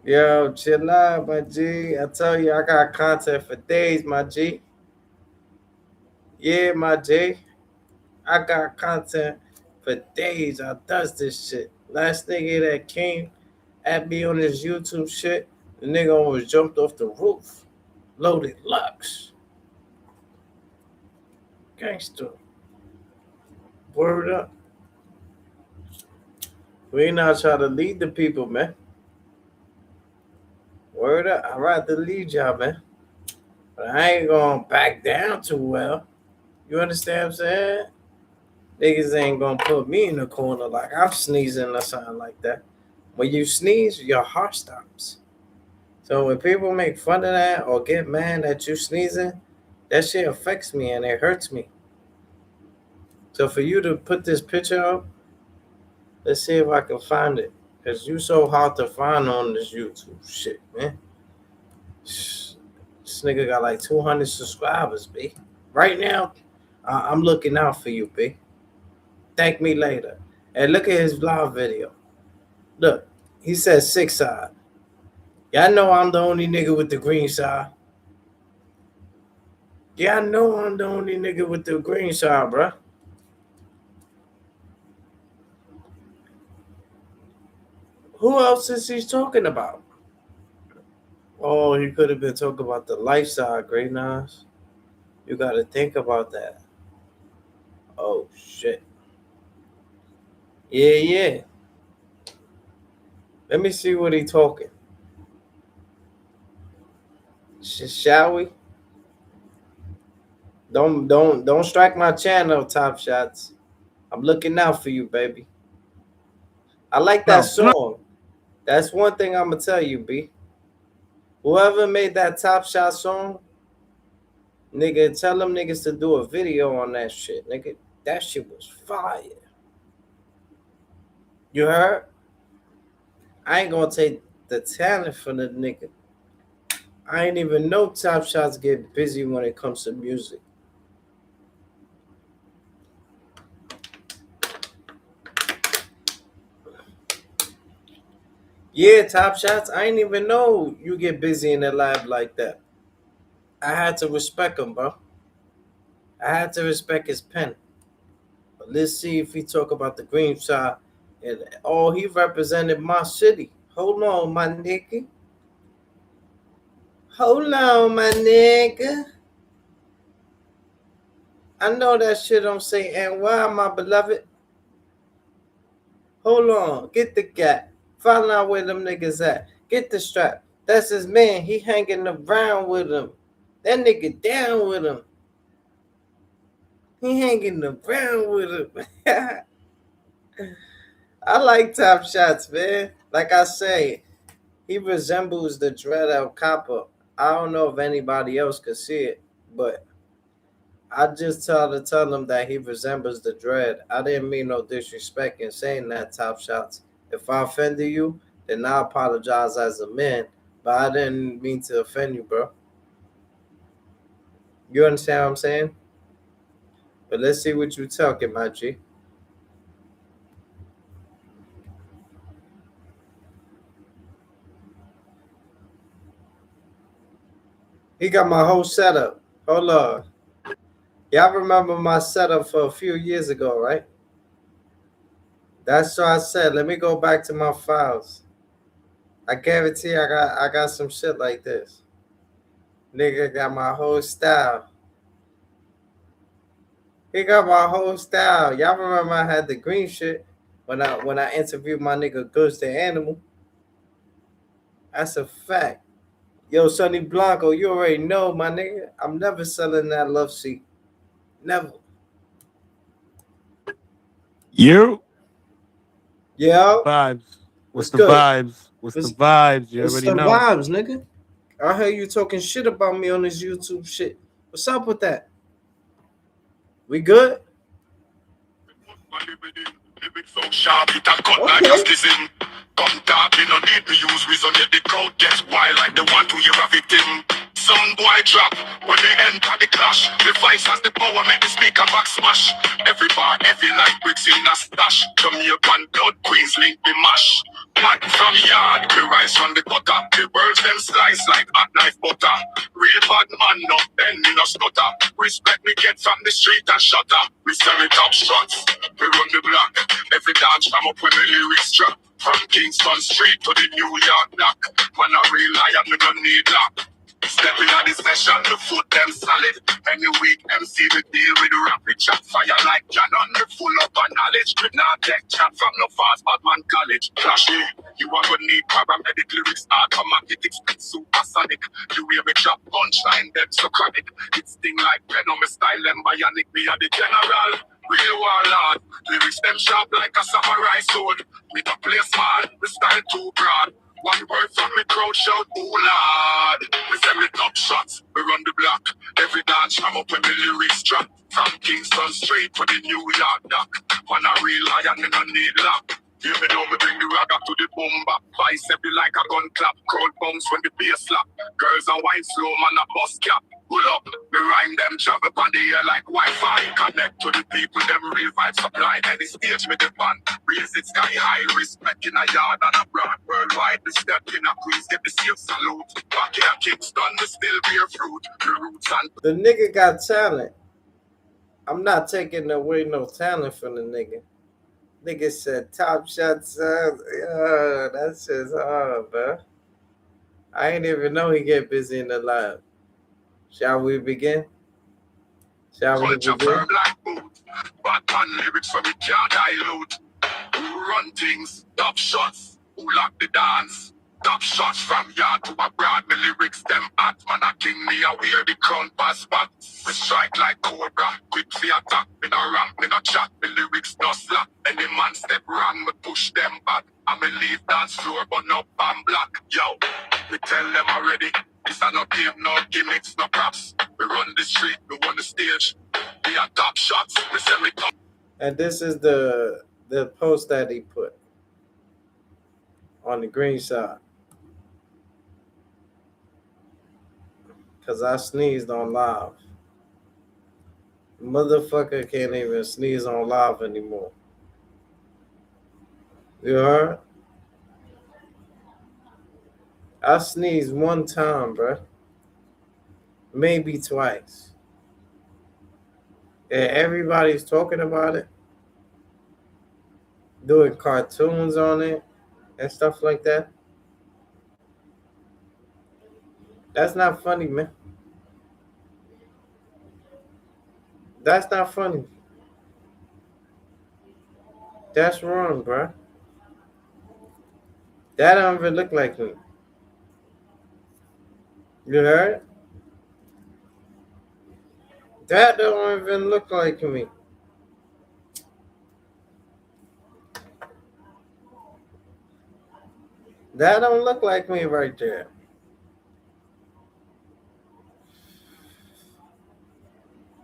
Yo, chill out, my G. I tell you, I got content for days, my G. Yeah, my G. I got content for days. I does this shit. Last nigga that came at me on this YouTube shit, the nigga almost jumped off the roof. Loaded Lux. Gangster. Word up. We not trying to lead the people, man. Word up. I'd rather lead y'all, man. But I ain't gonna back down too well. You understand what I'm saying? Niggas ain't gonna put me in the corner like I'm sneezing or something like that. When you sneeze, your heart stops. So when people make fun of that or get mad at you sneezing, that shit affects me and it hurts me. So for you to put this picture up, let's see if I can find it. Cause you so hard to find on this YouTube shit, man. This nigga got like 200 subscribers, B. Right now, I'm looking out for you, B. Thank me later. And look at his vlog video. Look, he says 6 side. Y'all know I'm the only nigga with the green side. Yeah, I know I'm the only nigga with the green side, bruh. Who else is he talking about? Oh, he could have been talking about the life side, Great Nas. You got to think about that. Oh, shit. Yeah. Let me see what he talking. Shall we? Don't strike my channel, Top Shots. I'm looking out for you, baby. I like that song. That's one thing I'm gonna tell you, B. Whoever made that Top Shot song, Nigga, tell them niggas to do a video on that shit, nigga. That shit was fire. You heard? I ain't gonna take the talent from the nigga. I ain't even know Top Shots get busy when it comes to music. Yeah, Top Shots, I ain't even know you get busy in the lab like that. I had to respect him, bro. I had to respect his pen. But let's see if he talk about the green side. And oh, he represented my city. Hold on, my nigga. Hold on, my nigga. I know that shit don't say NY, my beloved. Hold on. Get the gap. Find out where them niggas at. Get the strap. That's his man. He hanging around with him. That nigga down with him. He hanging around with him. I like Top Shots, man. Like I say, he resembles the Dread El Capo. I don't know if anybody else could see it, but I just tell him that he resembles the Dread. I didn't mean no disrespect in saying that, Top Shots. If I offended you, then I apologize as a man, but I didn't mean to offend you, bro. You understand what I'm saying? But let's see what you talking, my G. He got my whole setup. Hold on. Y'all remember my setup for a few years ago, right? That's what I said. Let me go back to my files. I guarantee I got some shit like this. Nigga got my whole style. He got my whole style. Y'all remember I had the green shit when I interviewed my nigga Goods the Animal. That's a fact. Yo, Sonny Blanco, you already know, my nigga. I'm never selling that love seat. Never. You Yo, vibes. what's What's the good? vibes? What's the vibes? You What's already the know. vibes, nigga? I heard you talking shit about me on this YouTube shit. What's up with that? We good? So sharp, it a cut like justice. Come talk, me no need to use reason, yet the crowd gets wild like the one to hear a victim. Some boy drop when they enter the clash. The voice has the power, make the speaker back smash. Every bar, every light bricks in a stash. Jamaican blood queens link the mash. Man from yard, we rise from the gutter. The birds them slice like hot knife butter. Real bad man, no bend me no stutter. Respect me get from the street and shutter. We sell it up shots, we run the block. Every dance from up with me lyrics drop. From Kingston Street to the New York block. Man a real lion, me don't need lock. Stepping out the session, the foot them solid. Any week MC we deal with rapid chat. Fire like cannon, me full up of knowledge. We not take chat from no fast bad man college. Flashy, you are gonna need paramedic lyrics, automatic, speed supersonic. The way me drop punchline, them so chronic. It's thing like pen on me style, them bionic. Me are the general, real warlord. Lyrics them sharp like a samurai sword. We don't play small, the style too broad. One word from me crowd shout, oh lord. We send me top shots, we run the block. Every dance from up when me lyrics drop. From Kingston Street to the New York dock. When I real lion, me no need lock. You me know me bring the ragga to the boom bap. Bicep be like a gun clap. Crowd bounce when the bass slap. Girls and wine slow, man a bus cap. Pull up, me rhyme them travel on the air like Wi-Fi. Connect to the people, them real vibes supply. Any stage me the band, raise it sky high. Respect in a yard and abroad. Worldwide, the step in a Queens, get the safe salute. Back here, Kingston, the still bear fruit. The roots and The nigga got talent. I'm not taking away no talent from the nigga. Nigga said Top Shots. That's just hard, bro. I ain't even know he get busy in the lab. Shall we begin? Shall we culture begin? firm like boot. Bad man lyrics from it can't dilute. Who run things, top shots, who lock the dance. Top shots from yard to abroad, my lyrics them hot. Man a king, me a wear the crown pass back. We strike like cobra, quick for attack. Me no ramp, me no chat, my lyrics no slack. Any man step wrong, me push them back. I me leave dance floor, but no pan black. Yo, me tell them already. This are no game, no gimmicks, no props. We run the street, we run the stage. We are top shots, we say we come. And this is the post that he put on the green side. Cause I sneezed on live. Motherfucker can't even sneeze on live anymore. You heard? I sneezed one time, bruh. Maybe twice. And everybody's talking about it. Doing cartoons on it and stuff like that. That's not funny, man. That's not funny. That's wrong, bruh. That don't even look like me. You heard? That don't even look like me. That don't look like me right there.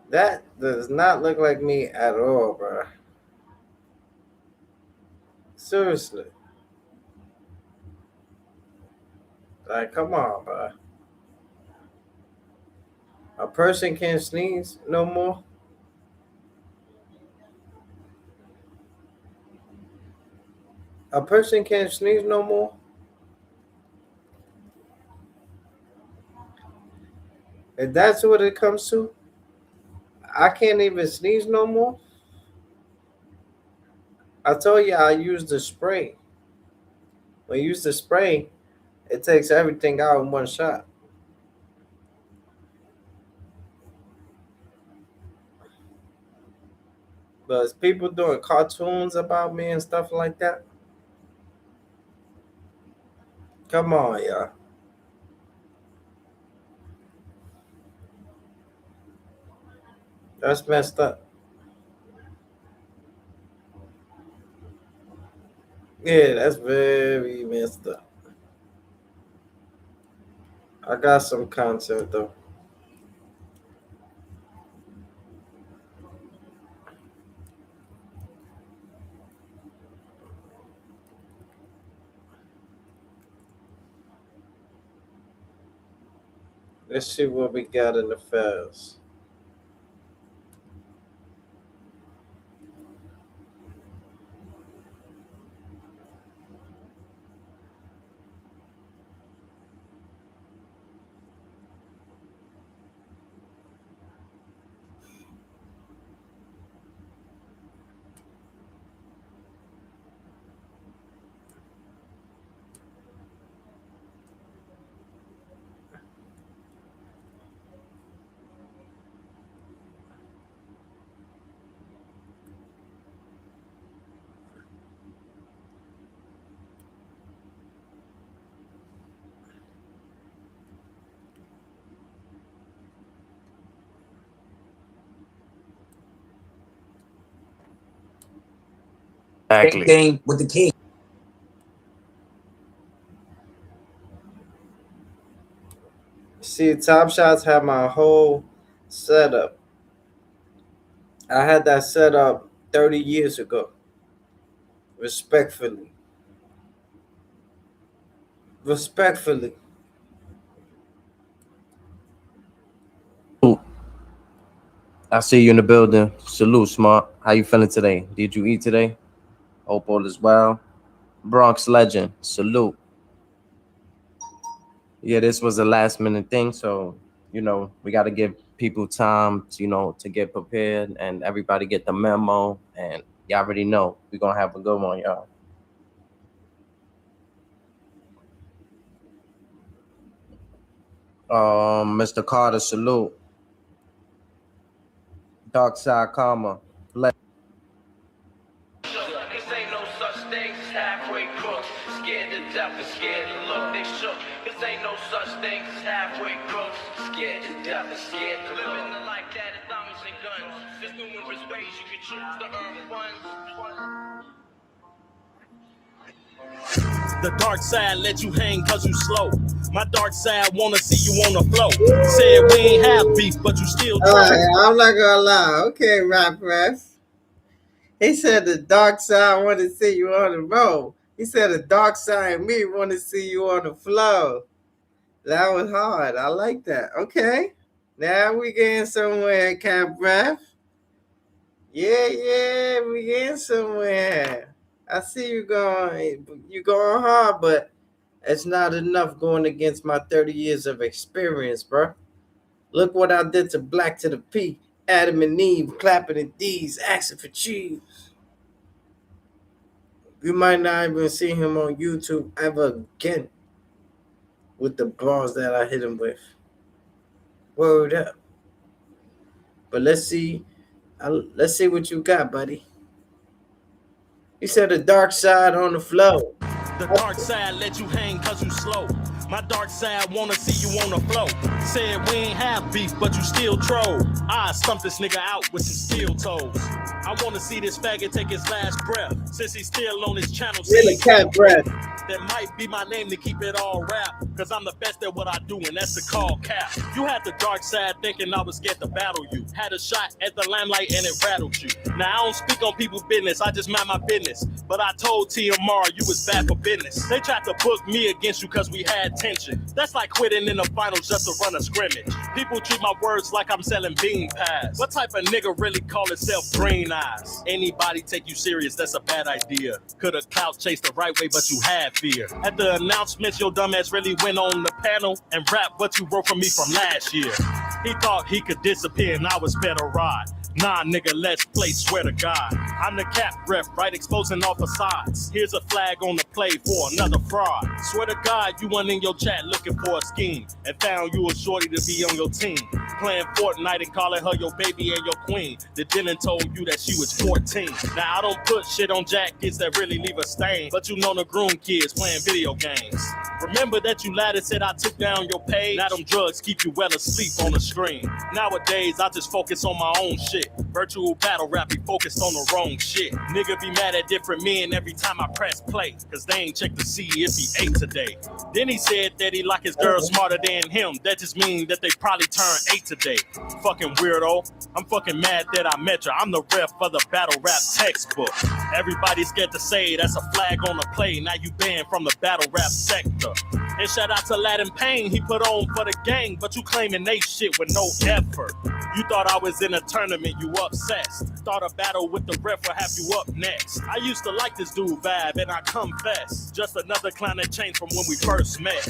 That does not look like me at all, bro. Seriously. Like, come on, bro. A person can't sneeze no more. A person can't sneeze no more. If that's what it comes to, I can't even sneeze no more. I told you I use the spray. When you use the spray, it takes everything out in one shot. But it's people doing cartoons about me and stuff like that. Come on, y'all. That's messed up. Yeah, that's very messed up. I got some content though. Let's see what we got in the files. Exactly. Game with the king. See, Top Shots had my whole setup. I had that set up 30 years ago. Respectfully. Respectfully. I see you in the building. Salute, Smart. How you feeling today? Did you eat today? Hope all is well. Bronx legend. Salute. Yeah, this was a last minute thing, so we got to give people time to get prepared and everybody get the memo, and y'all already know we're gonna have a good one, y'all. Mr. Carter, salute. Dark Side Karma. Cause ain't no such thing as halfway crooks. Scared to death and scared to look, they shook. Cause ain't no such thing as halfway crooks. Scared to death and scared to look. Living the life that is diamonds and guns. There's numerous ways you can choose to earn funds. The dark side let you hang cause you slow. My dark side wanna see you on the flow. Said we ain't have beef, but you still All troll. right, I'm not gonna lie. Okay, Rap Ref. He said the dark side want to see you on the road. He said the dark side of me want to see you on the flow. That was hard. I like that. Okay. Now we getting somewhere, Cap Ref. Yeah, we getting somewhere. I see you going. You going hard, but it's not enough going against my 30 years of experience, bro. Look what I did to Black to the P, Adam and Eve, clapping the D's, asking for cheese. You might not even see him on YouTube ever again with the bars that I hit him with. Word up. But let's see what you got, buddy. You said the dark side on the flow. The dark side let you hang cause you slow. My dark side wanna see you on the flow. Said we ain't have beef, but you still troll. I stump this nigga out with some steel toes. I wanna see this faggot take his last breath. Since he's still on his channel, Really, Cap Breath. that might be my name to keep it all rap. Cause I'm the best at what I do, and that's the call cap. You had the dark side thinking I was scared to battle you. Had a shot at the limelight and it rattled you. Now I don't speak on people's business, I just mind my business. But I told TMR you was bad for business. They tried to book me against you cause we had tension. That's like quitting in the finals just to run a scrimmage. People treat my words like I'm selling bean pies. What type of nigga really call himself green eyes? Anybody take you serious, that's a bad idea. Coulda clout chased the right way, but you had fear. At the announcements, your dumbass really went on the panel and rap what you wrote for me from last year. He thought he could disappear and I was better ride. Nah, nigga, let's play, swear to God. I'm the cap rep, right, exposing all facades. Here's a flag on the play for another fraud. Swear to God, you went in your chat looking for a scheme and found you a shorty to be on your team. Playing Fortnite and calling her your baby and your queen. The Dylan told you that she was 14. Now, I don't put shit on jackets that really leave a stain, but you know the groom kids playing video games. Remember that you lied and said I took down your page? Now them drugs keep you well asleep on the screen. Nowadays, I just focus on my own shit. Virtual battle rap, be focused on the wrong shit. Nigga be mad at different men every time I press play, cause they ain't check to see if he ate today. Then he said that he like his girl smarter than him. That just means that they probably turned 8 today. Fucking weirdo. I'm fucking mad that I met you. I'm the ref for the battle rap textbook. Everybody scared to say that's a flag on the play. Now you banned from the battle rap sector. And shout out to Latin Payne, he put on for the gang, but you claiming they shit with no effort. You thought I was in a tournament, you obsessed. Thought a battle with the ref will have you up next. I used to like this dude vibe, and I confess, just another clown that changed from when we first met.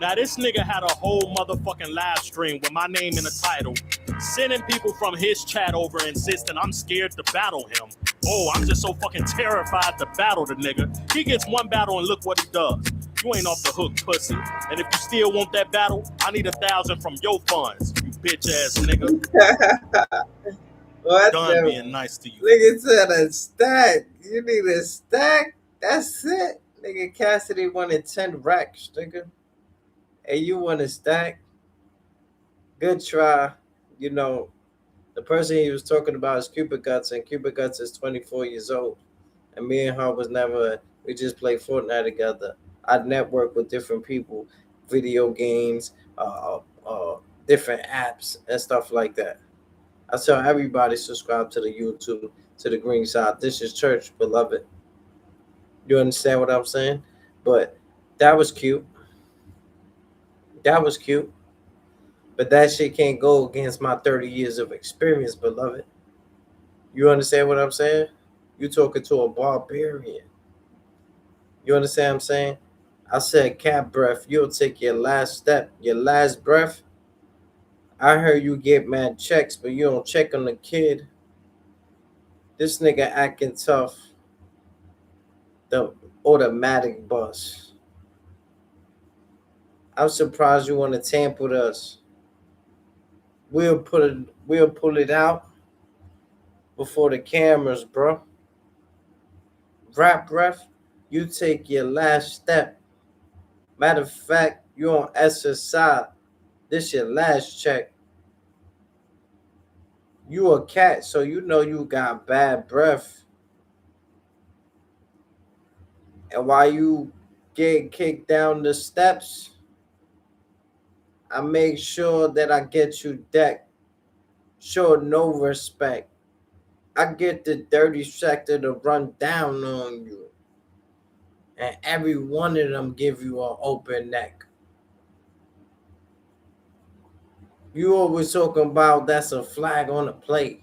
Now this nigga had a whole motherfucking live stream with my name in the title, sending people from his chat over insisting I'm scared to battle him. Oh, I'm just so fucking terrified to battle the nigga. He gets one battle and look what he does. You ain't off the hook, pussy. And if you still want that battle, I need 1,000 from your funds, you bitch ass nigga. What Done the being nice to you. nigga said a stack? You need a stack? That's it. Nigga Cassidy wanted 10 racks, nigga. Hey, you want a stack? Good try. You know, the person he was talking about is Cupid Guts, and Cupid Guts is 24 years old. And me and her was never, we just played Fortnite together. I'd network with different people, video games, different apps, and stuff like that. I tell everybody subscribe to the YouTube, to the green side. This is church, beloved. You understand what I'm saying? But that was cute. That was cute. But that shit can't go against my 30 years of experience, beloved. You understand what I'm saying? You talking to a barbarian. You understand what I'm saying? I said, cat breath, you'll take your last step, your last breath. I heard you get mad checks, but you don't check on the kid. This nigga acting tough. The automatic bus. I'm surprised you want to tamper with us. We'll pull it out before the cameras, bro. Rap breath, you take your last step. Matter of fact, you on SSI. This your last check. You a cat, so you know you got bad breath. And while you get kicked down the steps, I make sure that I get you decked. Show no respect. I get the dirty sector to run down on you. And every one of them give you an open neck. You always talking about that's a flag on the plate.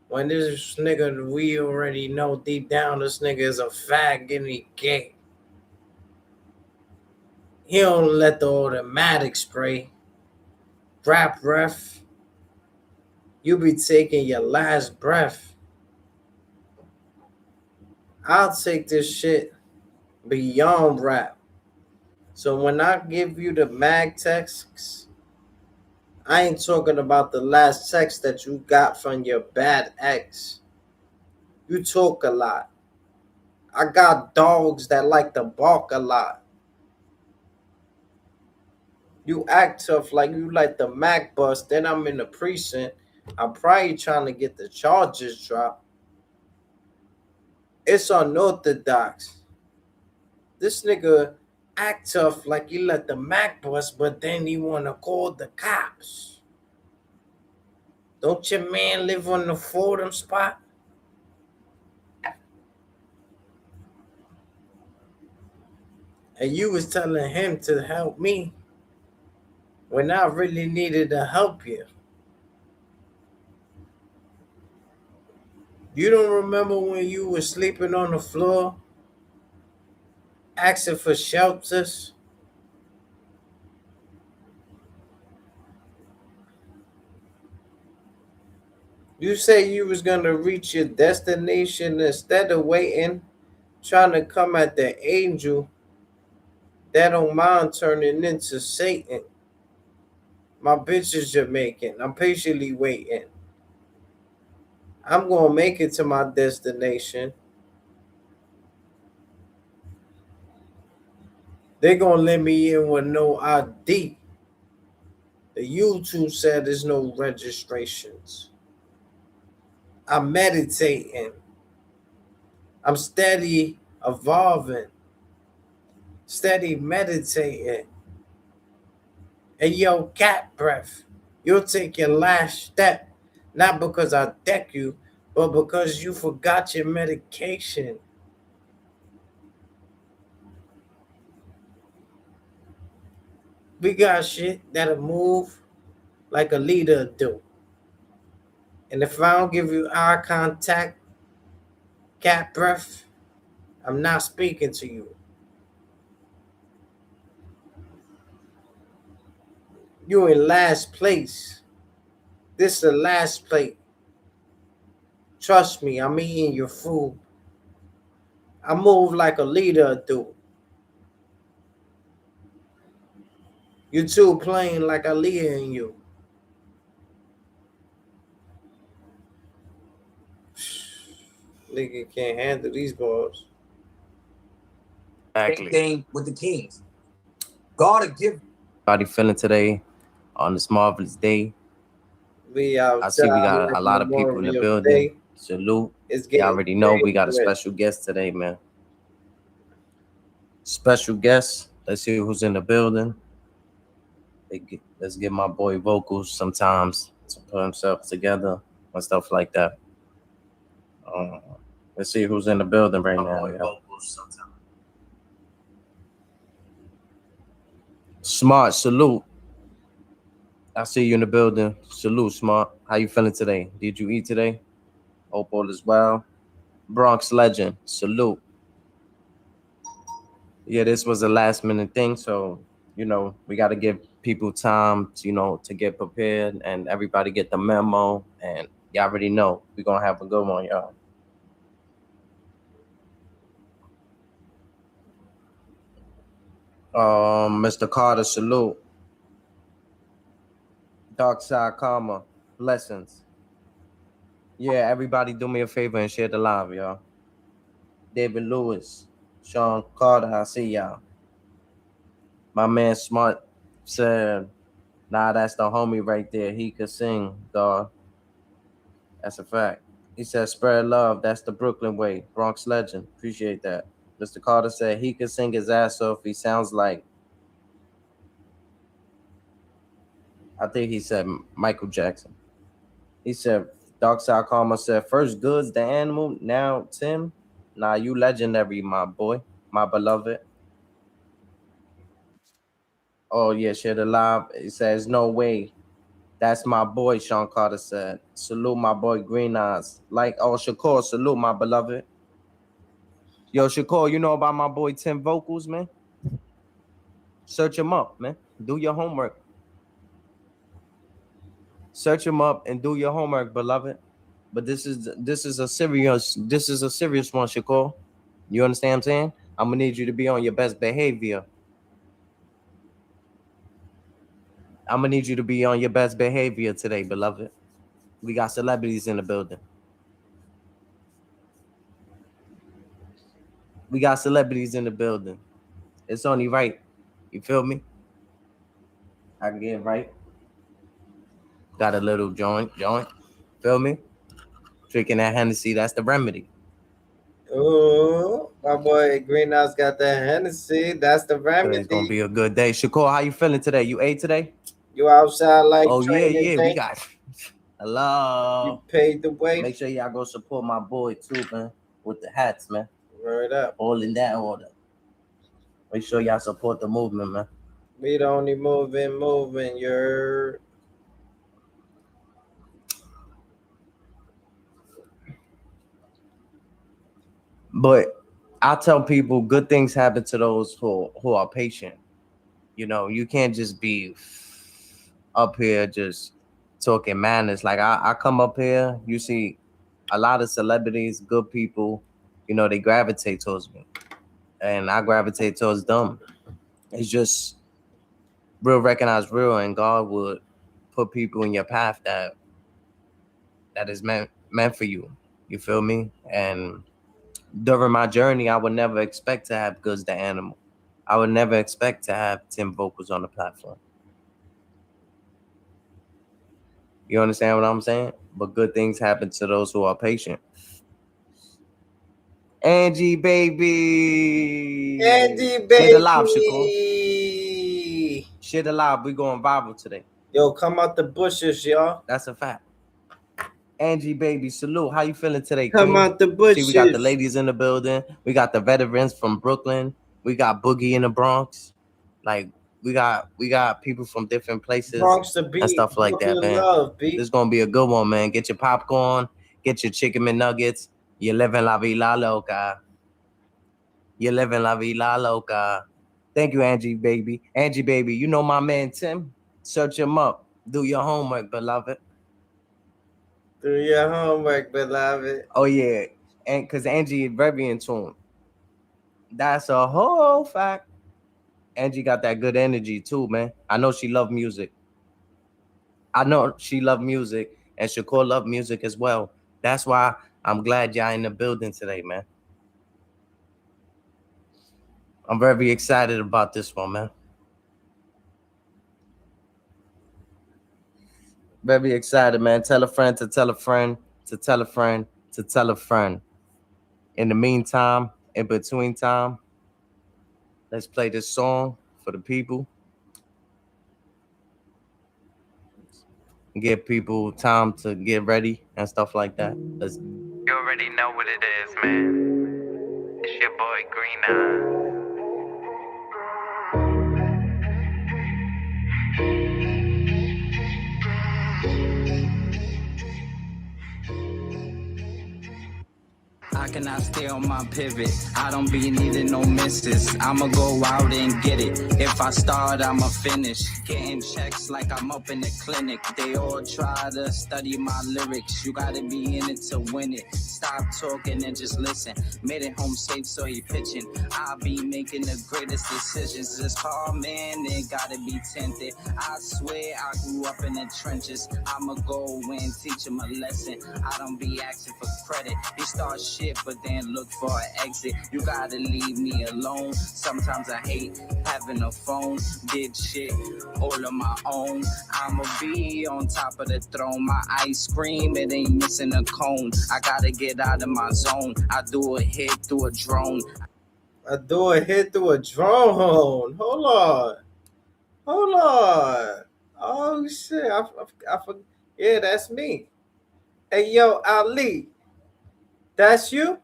When this nigga, we already know deep down this nigga is a fag and he gay. He don't let the automatic spray. Rap ref, you be taking your last breath. I'll take this shit beyond rap. So when I give you the mag texts, I ain't talking about the last text that you got from your bad ex. You talk a lot. I got dogs that like to bark a lot. You act tough like you like the Mac bus, then I'm in the precinct. I'm probably trying to get the charges dropped. It's unorthodox. This nigga act tough like he let the Mac bus, but then he wanna call the cops. Don't your man live on the Fordham spot? And you was telling him to help me when I really needed to help you. You don't remember when you were sleeping on the floor, asking for shelters? You say you was gonna reach your destination instead of waiting, trying to come at the angel that don't mind turning into Satan. My bitch is Jamaican. I'm patiently waiting. I'm gonna make it to my destination. They gonna let me in with no ID. The YouTube said there's no registrations. I'm meditating. I'm steady evolving. Steady meditating. And yo, cat breath. You'll take your last step, not because I deck you, but because you forgot your medication. We got shit that'll move like a leader do. And if I don't give you eye contact, cat breath, I'm not speaking to you. You in last place. This is the last plate. Trust me, I'm eating your food. I move like a leader do. You two playing like a leader in you. Nigga can't handle these balls. Exactly. Thing with the Kings. God will give. Everybody feeling today on this marvelous day. I see we got a lot of people in the building. Salute. You already know we got a special guest today, man. Special guest. Let's see who's in the building. Let's give my boy vocals sometimes to put himself together and stuff like that. Let's see who's in the building right now. Smart, salute. I see you in the building. Salute, Smart. How you feeling today? Did you eat today? Hope all is well. Bronx legend, salute. Yeah, this was a last minute thing, so we got to give people time, to get prepared and everybody get the memo. And y'all already know we're gonna have a good one, y'all. Mr. Carter, salute. Dark Side Karma, blessings. Yeah, everybody do me a favor and share the live, y'all. David Lewis, Sean Carter, I see y'all. My man Smart said, nah, that's the homie right there. He could sing, dog. That's a fact. He said, spread love. That's the Brooklyn way. Bronx legend. Appreciate that. Mr. Carter said he could sing his ass off. He sounds like, I think he said Michael Jackson. He said, Dark Side Karma said, first Goods, the animal, now Tim. Nah, you legendary, my boy, my beloved. Oh, yeah, share the live. He says, no way. That's my boy, Sean Carter said. Salute my boy, Green Eyes. Like, oh, Shakur, salute my beloved. Yo, Shakur, you know about my boy Tim Vocals, man? Search him up, man. Do your homework. Search him up and do your homework, beloved. But this is a serious one, Shakur. You understand what I'm saying? I'm gonna need you to be on your best behavior. I'm gonna need you to be on your best behavior today, beloved. We got celebrities in the building. We got celebrities in the building. It's only right. You feel me? I can get right. Got a little joint. Feel me? Drinking that Hennessy, that's the remedy. Oh, my boy Green Eyes got that Hennessy. That's the remedy. It's gonna be a good day. Shakur, how you feeling today? You ate today? You outside like oh training yeah, day? we got hello. You paid the way. Make sure y'all go support my boy too, man. With the hats, man. Word up. All in that order. Make sure y'all support the movement, man. We the only moving, you're. But I tell people good things happen to those who are patient. You know, you can't just be up here just talking madness. Like I come up here, you see a lot of celebrities, good people, you know, they gravitate towards me. And I gravitate towards them. It's just real recognize real, and God would put people in your path that is meant for you. You feel me? And during my journey, I would never expect to have Goods the Animal. I would never expect to have Tim Vocals on the platform. You understand what I'm saying? But good things happen to those who are patient. Angie, baby. Angie, baby. Share the live, Shakur. Share the live. We going viral today. Yo, come out the bushes, y'all. That's a fact. Angie, baby, salute. How you feeling today, Come Queen? out the bushes. See, we got the ladies in the building. We got the veterans from Brooklyn. We got Boogie in the Bronx. Like, we got people from different places Bronx to beat, and stuff like that, man. Love, this is gonna be a good one, man. Get your popcorn, get your chicken McNuggets. You're living la vida loca. You're living la vida loca. Thank you, Angie, baby. Angie, baby, you know my man Tim. Search him up. Do your homework, beloved. Do your homework, beloved. Oh yeah, and because Angie is very in tune. That's a whole fact. Angie got that good energy too, man. I know she love music. And Shakur love music as well. That's why I'm glad y'all in the building today, man. I'm very excited about this one, man. Very excited, man. Tell a friend to tell a friend to tell a friend to tell a friend. In the meantime, in between time, let's play this song for the people. Give people time to get ready and stuff like that. You already know what it is, man. It's your boy Green Eye. I cannot stay on my pivot. I don't be needing no misses. I'ma go out and get it. If I start, I'ma finish. Getting checks like I'm up in the clinic. They all try to study my lyrics. You gotta be in it to win it. Stop talking and just listen. Made it home safe, so he pitching. I be making the greatest decisions. This car, man, they gotta be tinted. I swear I grew up in the trenches. I'ma go and teach him a lesson. I don't be asking for credit. He starts shit, but then look for an exit. You gotta leave me alone. Sometimes I hate having a phone. Did shit all on my own. I'ma be on top of the throne. My ice cream, it ain't missing a cone. I gotta get out of my zone. I do a hit through a drone. I do a hit through a drone. Hold on. Hold on. Oh shit. Yeah, that's me. Hey yo, Ali. That's you?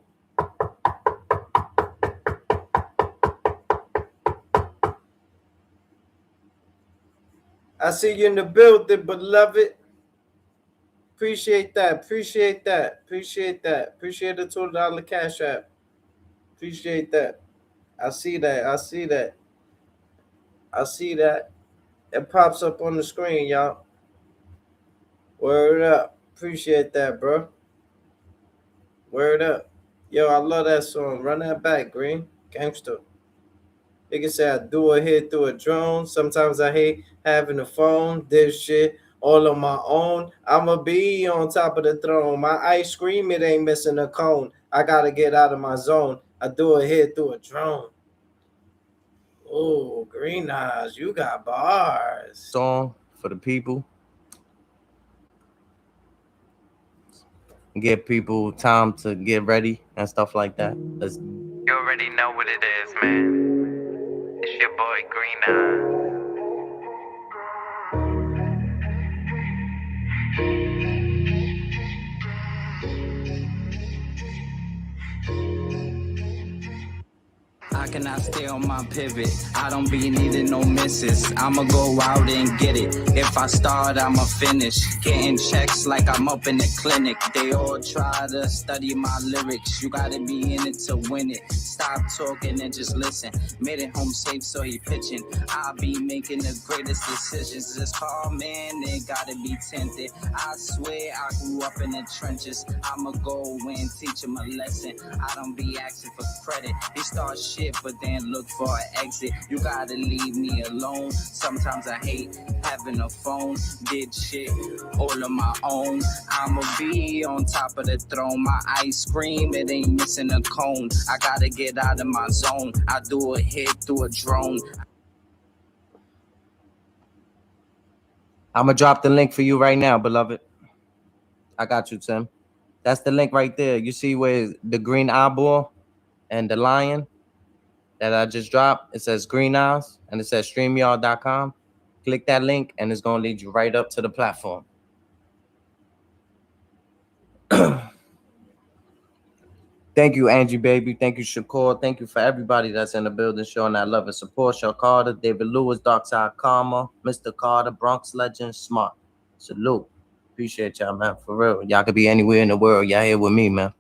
I see you in the building, beloved. Appreciate that. Appreciate that. Appreciate that. Appreciate the $2 cash app. Appreciate that. I see that. I see that. I see that. It pops up on the screen, y'all. Word up. Appreciate that, bro. Word up. Yo, I love that song. Run that back, Green. Gangster. They can say I do a hit through a drone. Sometimes I hate having a phone. This shit all on my own. I'ma be on top of the throne. My ice cream, it ain't missing a cone. I gotta get out of my zone. I do a hit through a drone. Oh, Green Eyes, you got bars. Song for the people. Give people time to get ready and stuff like that. You already know what it is, man. It's your boy Green Eye. I cannot stay on my pivot. I don't be needing no misses. I'ma go out and get it. If I start, I'ma finish. Getting checks like I'm up in the clinic. They all try to study my lyrics. You gotta be in it to win it. Stop talking and just listen. Made it home safe, so he pitching. I be making the greatest decisions. This car, man, they gotta be tinted. I swear I grew up in the trenches. I'ma go and teach him a lesson. I don't be asking for credit. He starts shit, but then look for an exit. You gotta leave me alone. Sometimes I hate having a phone. Did shit all on my own. I'ma be on top of the throne. My ice cream, it ain't missing a cone. I gotta get out of my zone. I do a hit through a drone. I'ma drop the link for you right now, beloved. I got you, Tim. That's the link right there. You see where the green eyeball and the lion that I just dropped? It says Green Eyes and it says StreamYard.com. Click that link and it's gonna lead you right up to the platform. Thank you, Angie, baby. Thank you, Shakur. Thank you for everybody that's in the building showing that love and support. Shaw Carter, David Lewis, Darkside Karma, Mr. Carter, Bronx Legend, Smart. Salute. Appreciate y'all, man. For real. Y'all could be anywhere in the world. Y'all here with me, man.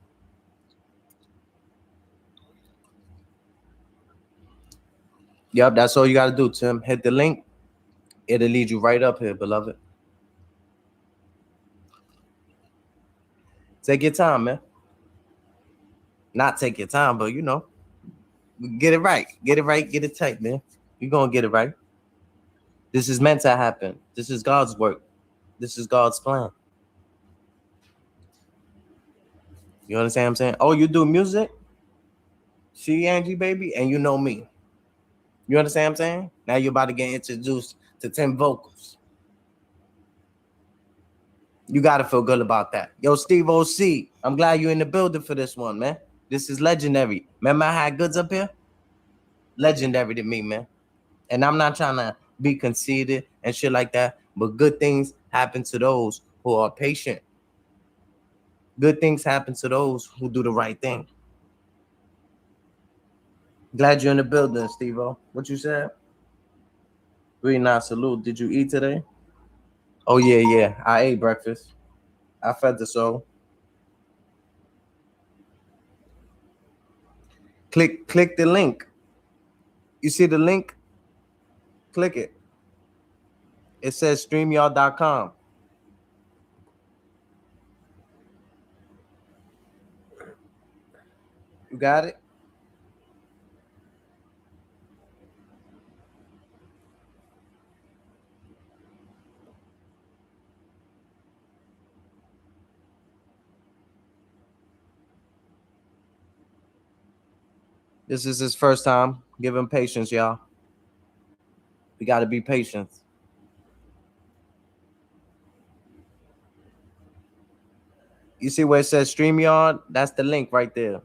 Yep, that's all you got to do, Tim. Hit the link. It'll lead you right up here, beloved. Take your time, man. Not take your time, but you know, get it right. Get it right. Get it tight, man. You're going to get it right. This is meant to happen. This is God's work. This is God's plan. You understand what I'm saying? Oh, you do music? See, Angie, baby? And you know me. You understand what I'm saying? Now you're about to get introduced to 10 vocals. You got to feel good about that. Yo, Steve OC, I'm glad you're in the building for this one, man. This is legendary. Remember I had goods up here? Legendary to me, man. And I'm not trying to be conceited and shit like that, but good things happen to those who are patient. Good things happen to those who do the right thing. Glad you're in the building, Steve-O. What you said? Really nice. Salute. Did you eat today? Oh, yeah. I ate breakfast. I fed the soul. Click the link. You see the link? Click it. It says StreamYard.com. You got it? This is his first time. Give him patience, y'all. We got to be patient. You see where it says StreamYard? That's the link right there.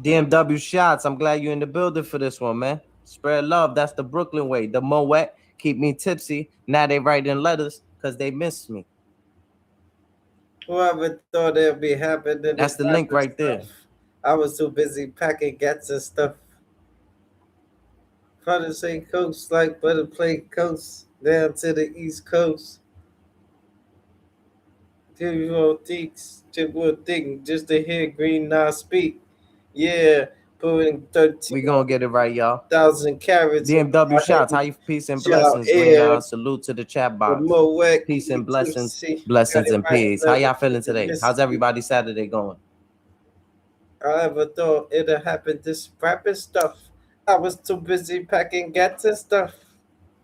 DMW shots. I'm glad you're in the building for this one, man. Spread love. That's the Brooklyn way. The Moet keep me tipsy. Now they writing letters because they miss me. Whoever thought it'd be happening? That's the link right there. I was too busy packing gats and stuff. From the same coast, like butter plate coast, down to the East Coast. Till you all think, just to hear Green Now speak. Yeah, putting 13,000 We gonna get it right, y'all. carats. DMW shots. How you peace and Shout blessings. air. Green Now. Salute to the chat The box. Moet, Peace and blessings. tipsy. Blessings and Everybody peace. How y'all love feeling it. today? Miss How's you. everybody Saturday going? I ever thought it'd happen, this rapping stuff. I was too busy packing gats and stuff.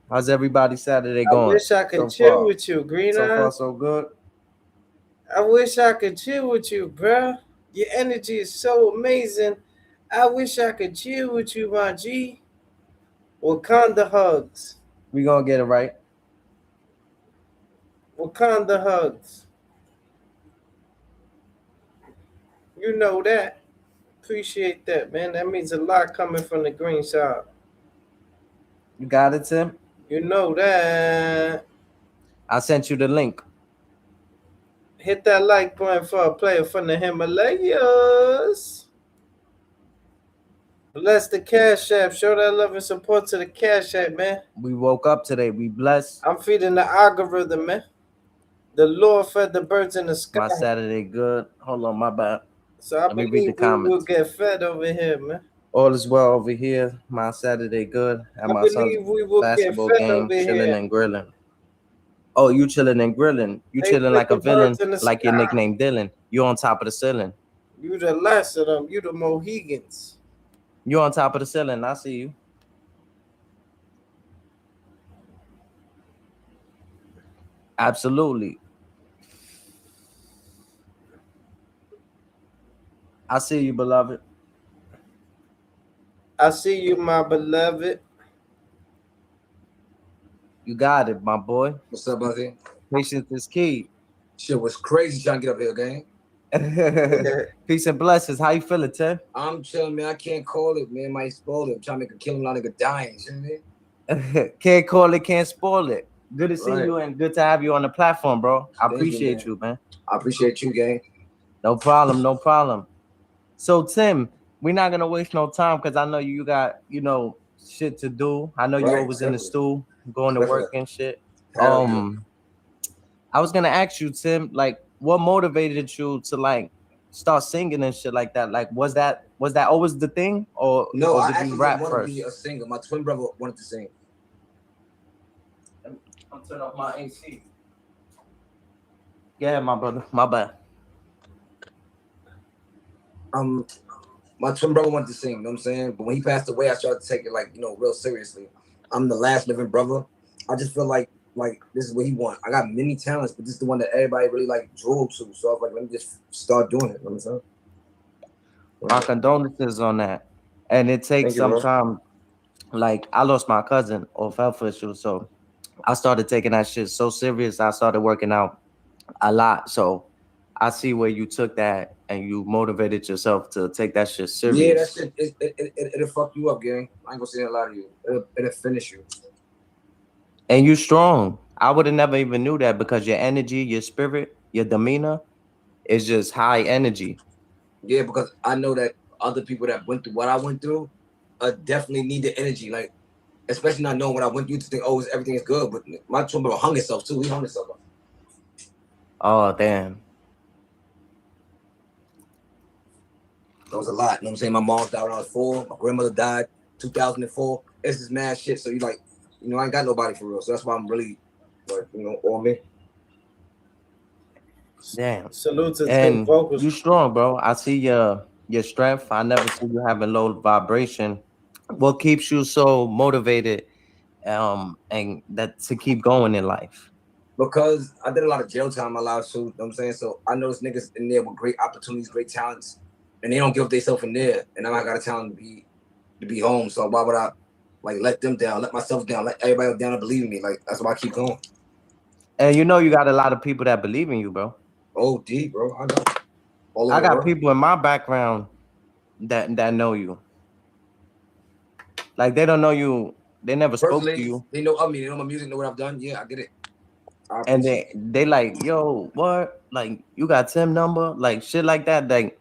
How's everybody Saturday I going? wish I could so chill far? with you, Green So far, Eye. so good. I wish I could chill with you, bruh. Your energy is so amazing. I wish I could chill with you, my G. Wakanda hugs. We gonna get it right. Wakanda hugs. You know that. Appreciate that, man. That means a lot coming from the green side. You got it, Tim? You know that. I sent you the link. Hit that like button for a player from the Himalayas. Bless the Cash App. Show that love and support to the Cash App, man. We woke up today. We blessed. I'm feeding the algorithm, man. The Lord fed the birds in the sky. My Saturday good. Hold on, my bad. So I Let me read believe the we comments. will get fed over here, man. All is well over here. My Saturday good. At I my son's believe we will get basketball fed game, over chilling here. and grilling. Oh, you chilling and grilling. You They chilling put like a the villain, birds in the like your sky. nickname Dylan. You on top of the ceiling. You the last of them. You the Mohegans. You on top of the ceiling. I see you. Absolutely. I see you, beloved. I see you, my beloved. You got it, my boy. What's up, buddy? Patience is key. Shit was crazy trying to get up here, gang. Peace and blessings. How you feeling, Tim? I'm chilling, man. I can't call it, man. Might spoil it. I'm trying to make a killing, a lot of nigga dying. You know what I mean? Can't call it, can't spoil it. Good to see Right. you and good to have you on the platform, bro. I Thank appreciate you, you, man. I appreciate you, gang. No problem, no problem. So, Tim, we're not gonna waste no time because I know you got, shit to do. I know you Right, always in the definitely. stool, going to Definitely. work and shit. Hell yeah. I was gonna ask you, Tim, like, what motivated you to like start singing and shit like that? Like, was that always the thing, or No, or I did actually you rap didn't want to first? be a singer. My twin brother wanted to sing. I'm turning off my AC. Yeah, my brother, my bad. My twin brother wanted to sing, you know what I'm saying? But when he passed away, I started to take it like, real seriously. I'm the last living brother. I just feel like this is what he want. I got many talents, but this is the one that everybody really like drew to. So I was like, let me just start doing it. You know what I'm saying? My condolences on that. And it takes Thank you, some bro. time. Like, I lost my cousin off health issues, so I started taking that shit so serious. I started working out a lot. So I see where you took that and you motivated yourself to take that shit serious. Yeah, that shit, it'll fuck you up, gang. I ain't gonna say a lot of you. It'll finish you. And you strong. I would have never even knew that because your energy, your spirit, your demeanor is just high energy. Yeah, because I know that other people that went through what I went through definitely need the energy. Like, especially not knowing what I went through to think, oh, everything is good. But my twin brother hung himself too. He hung himself up. Oh, damn. That was a lot. You know what I'm saying? My mom died when I was 4. My grandmother died 2004. It's just mad shit. So you like, I ain't got nobody for real. So that's why I'm really, like, on me. Damn. Salute to And vocals. you strong, bro. I see your strength. I never see you having low vibration. What keeps you so motivated and that to keep going in life? Because I did a lot of jail time in my life too. You know what I'm saying? So I know there's niggas in there with great opportunities, great talents, and they don't give up themselves in there. And I got a talent to be home. So why would I let them down, let myself down, let everybody else down and believe in me? Like, that's why I keep going. And you got a lot of people that believe in you, bro. Oh, deep, bro. I know. I got people in my background that know you. Like they don't know you. They never spoke to Personally, you, they know of me. They know my music, know what I've done. Yeah, I get it. I and appreciate it. they like, yo, what? Like you got Tim number, like shit like that. Like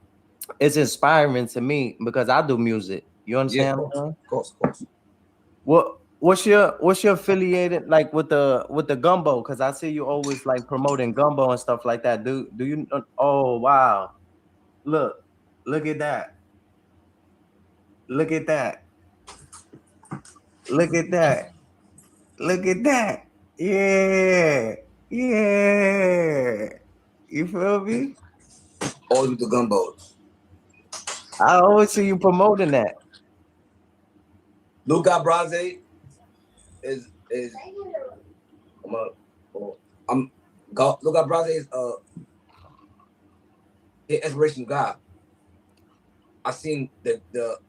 it's inspiring to me because I do music. You Yeah, understand? What I'm saying? of course. What's your affiliated like with the gumbo? Because I see you always like promoting gumbo and stuff like that. Do you? Oh wow! Look, look at that! Look at that! Look at that! Look at that! Yeah, yeah. You feel me? Always with the gumbos. I always see you promoting that. Luca Brasi is I'm a, oh, I'm Luca Brasi is the inspiration guy. I seen the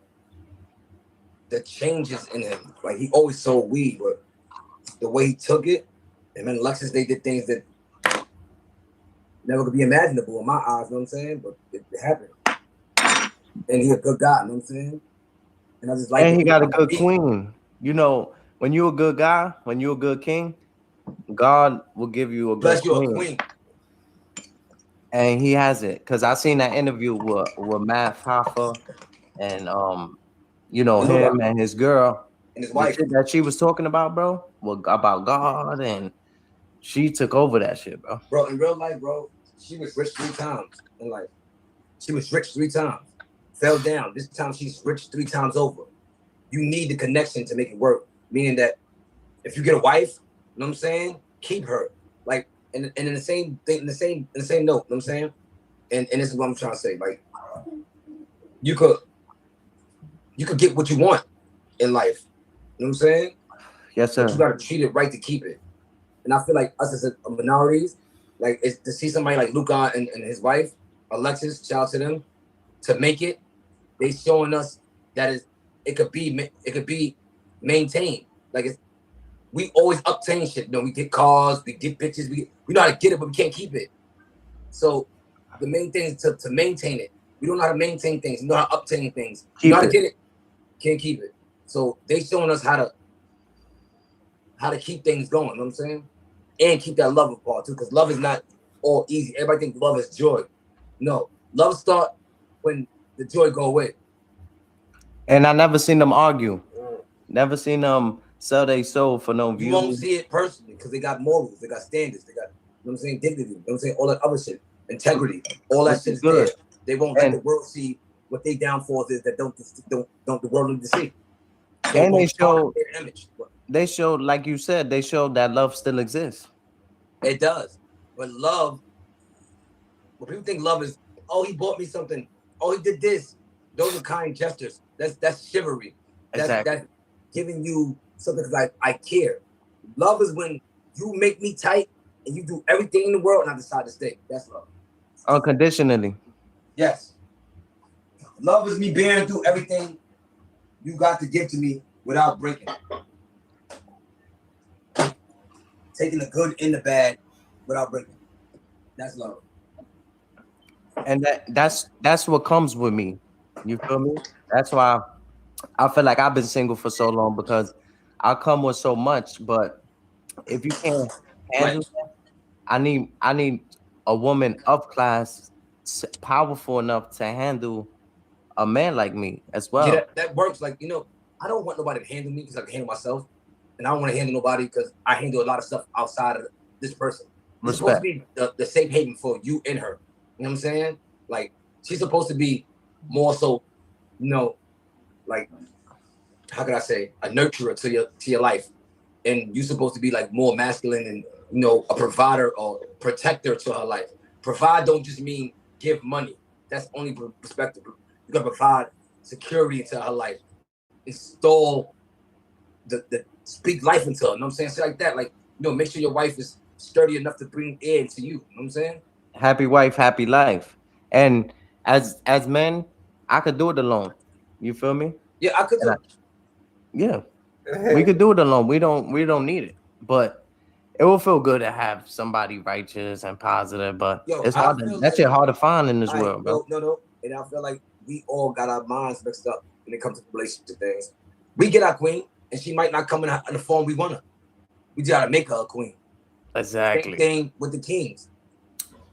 changes in him. Like he always sold weed, but the way he took it, and then Lexus, they did things that never could be imaginable in my eyes, you know what I'm saying? But it happened. And he a good guy, you know what I'm saying? And I just like And the he way got a he good beat. queen. You know, when you're a good guy, when you're a good king, God will give you a good Plus, you're a queen. queen. And he has it. Cause I seen that interview with Matt Hoffa and you know, And Luca him and his girl. and his The wife. shit that she was talking about, bro, was about God, and she took over that shit, bro. Bro, in real life, bro, she was rich 3 times in life. She was rich 3 times. Fell down. This time she's rich 3 times over. You need the connection to make it work. Meaning that if you get a wife, you know what I'm saying, keep her. Like, and in the same thing, in the same note, you know what I'm saying? And this is what I'm trying to say. Like, you could get what you want in life. You know what I'm saying? Yes, But you sir. gotta treat it right to keep it. And I feel like us as a minorities, like it's to see somebody like Luca and his wife, Alexis, shout out to them, to make it, they showing us that it could be maintained. Like we always obtain shit. You know, we get cars, we get bitches, we know how to get it, but we can't keep it. So the main thing is to maintain it. We don't know how to maintain things. We know how to obtain things. We know Keep how to it. get it, can't keep it. So they showing us how to keep things going. You know what I'm saying? And keep that love apart too, because love is not all easy. Everybody thinks love is joy. No, love start when the joy go away. And I never seen them argue. Never seen them sell their soul for no You won't views. see it personally because they got morals, they got standards, they got, you know what I'm saying, dignity, you know what I'm saying, all that other shit, integrity, all that Which shit is is there. good. They won't let And the world see what they downfalls is that don't the world need to see. So it and won't tarnish their image. they showed, like you said, they showed that love still exists. It does. But love, when people think love is, oh, he bought me something, oh, he did this. Those are kind gestures. That's chivalry. Exactly. That's giving you something because I care. Love is when you make me tight and you do everything in the world and I decide to stay. That's love. Unconditionally. Yes. Love is me bearing through everything you got to give to me without breaking. Taking the good and the bad without breaking. That's love. And that's what comes with me. You feel me? That's why I feel like I've been single for so long because I come with so much. But if you can't handle Right. that, I need a woman of class, powerful enough to handle a man like me as Yeah, well. that works. Like, I don't want nobody to handle me because I can handle myself. And I don't want to handle nobody because I handle a lot of stuff outside of this person. It's supposed to Respect. be the safe haven for you and her. You know what I'm saying? Like, she's supposed to be more so, like, how can I say, a nurturer to your life. And you're supposed to be like more masculine and, a provider or protector to her life. Provide don't just mean give money. That's only perspective. You gotta provide security into her life. Install the speak life into her. You know what I'm saying? Shit like that. Like, make sure your wife is sturdy enough to bring air into you. You know what I'm saying? Happy wife, happy life. And as men, I could do it alone. You feel me? Yeah, I could And too. yeah, we could do it alone. We don't need it. But it will feel good to have somebody righteous and positive. But Yo, it's I hard. feel That like, shit hard to find in this all right, world, bro. no. And I feel like we all got our minds mixed up when it comes to relationship things. We get our queen, and she might not come in the form we want her. We just gotta make her a queen. Exactly. Same thing with the kings.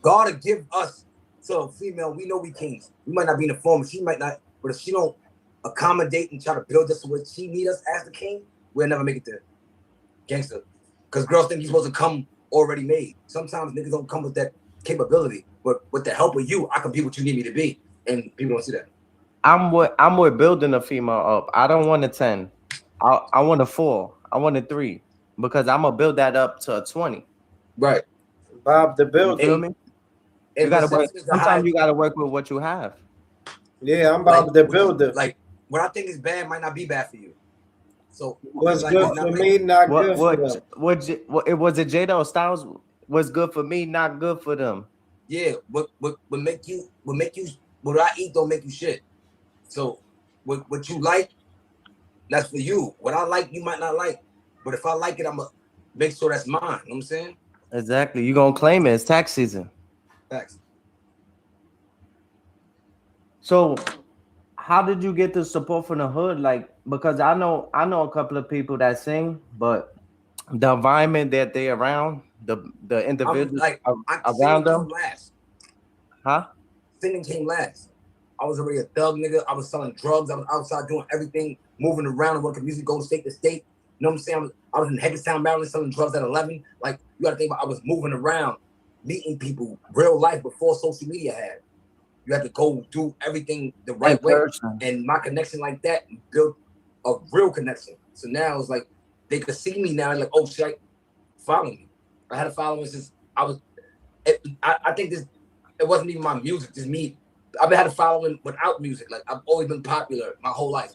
God will give us to a female. We know we kings. We might not be in the form. She might not. But if she don't accommodate and try to build us to what she need us as the king, we'll never make it there. Gangster. Because girls think you're supposed to come already made. Sometimes niggas don't come with that capability. But with the help of you, I can be what you need me to be. And people don't see that. I'm with building a female up. I don't want a 10. I want a 4. I want a 3. Because I'm gonna build that up to a 20. Right. Bob the You Builder. feel me? You gotta work. Sometimes you gotta work with what you have. Yeah, I'm Bob the Builder. Like what I think is bad might not be bad for you. So what's good for me, not good for them. Was it Jada or Styles? What's good for me, not good for them. Yeah, what I eat don't make you shit. So what you like, that's for you. What I like, you might not like. But if I like it, I'm gonna make sure that's mine. You know what I'm saying? Exactly. You gonna claim it. It's tax season. Facts. So how did you get the support from the hood? Like, because I know a couple of people that sing, but the environment that they around, the individuals around them. Last. Huh? Singing came last. I was already a thug nigga. I was selling drugs. I was outside doing everything, moving around and working music, going state to state. You know what I'm saying? I was in Hagerstown, Maryland, selling drugs at 11. Like, you got to think about, I was moving around, meeting people, real life before social media had. You had to go do everything the right way. And my connection like that built a real connection. So now it's like, they could see me now and like, oh shit, follow me. I had a following since I was, I think this, it wasn't even my music, just me. I've had a following without music. Like, I've always been popular my whole life.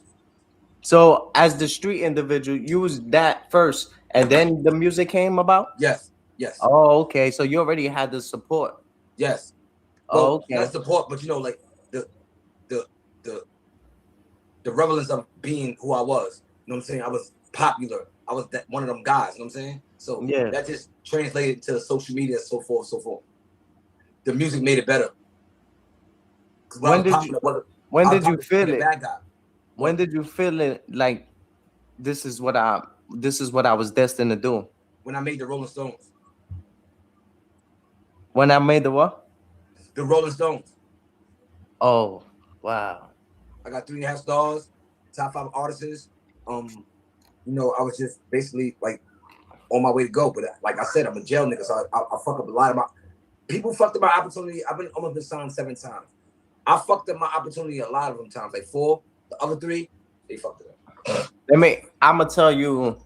So as the street individual, you was that first, and then the music came about? Yes, yes. Oh, okay. So you already had the support. Yes. Well, okay. Not support, but you know, like the relevance of being who I was. You know what I'm saying? I was popular. I was that one of them guys. You know what I'm saying? So yeah, that just translated to social media, so forth, so forth. The music made it better. When did you feel it? Bad guy. When did you feel it? Like this is what I was destined to do. When I made the Rolling Stones. When I made the what? The Rolling Stones. Oh wow! I got 3.5 stars, top 5 artists. You know, I was just basically like on my way to go. But like I said, I'm a jail nigga, so I fuck up a lot of my people. Fucked up my opportunity. I've almost been signed 7 times. I fucked up my opportunity a lot of them times, like 4. The other 3, they fucked it up. I'm gonna tell you,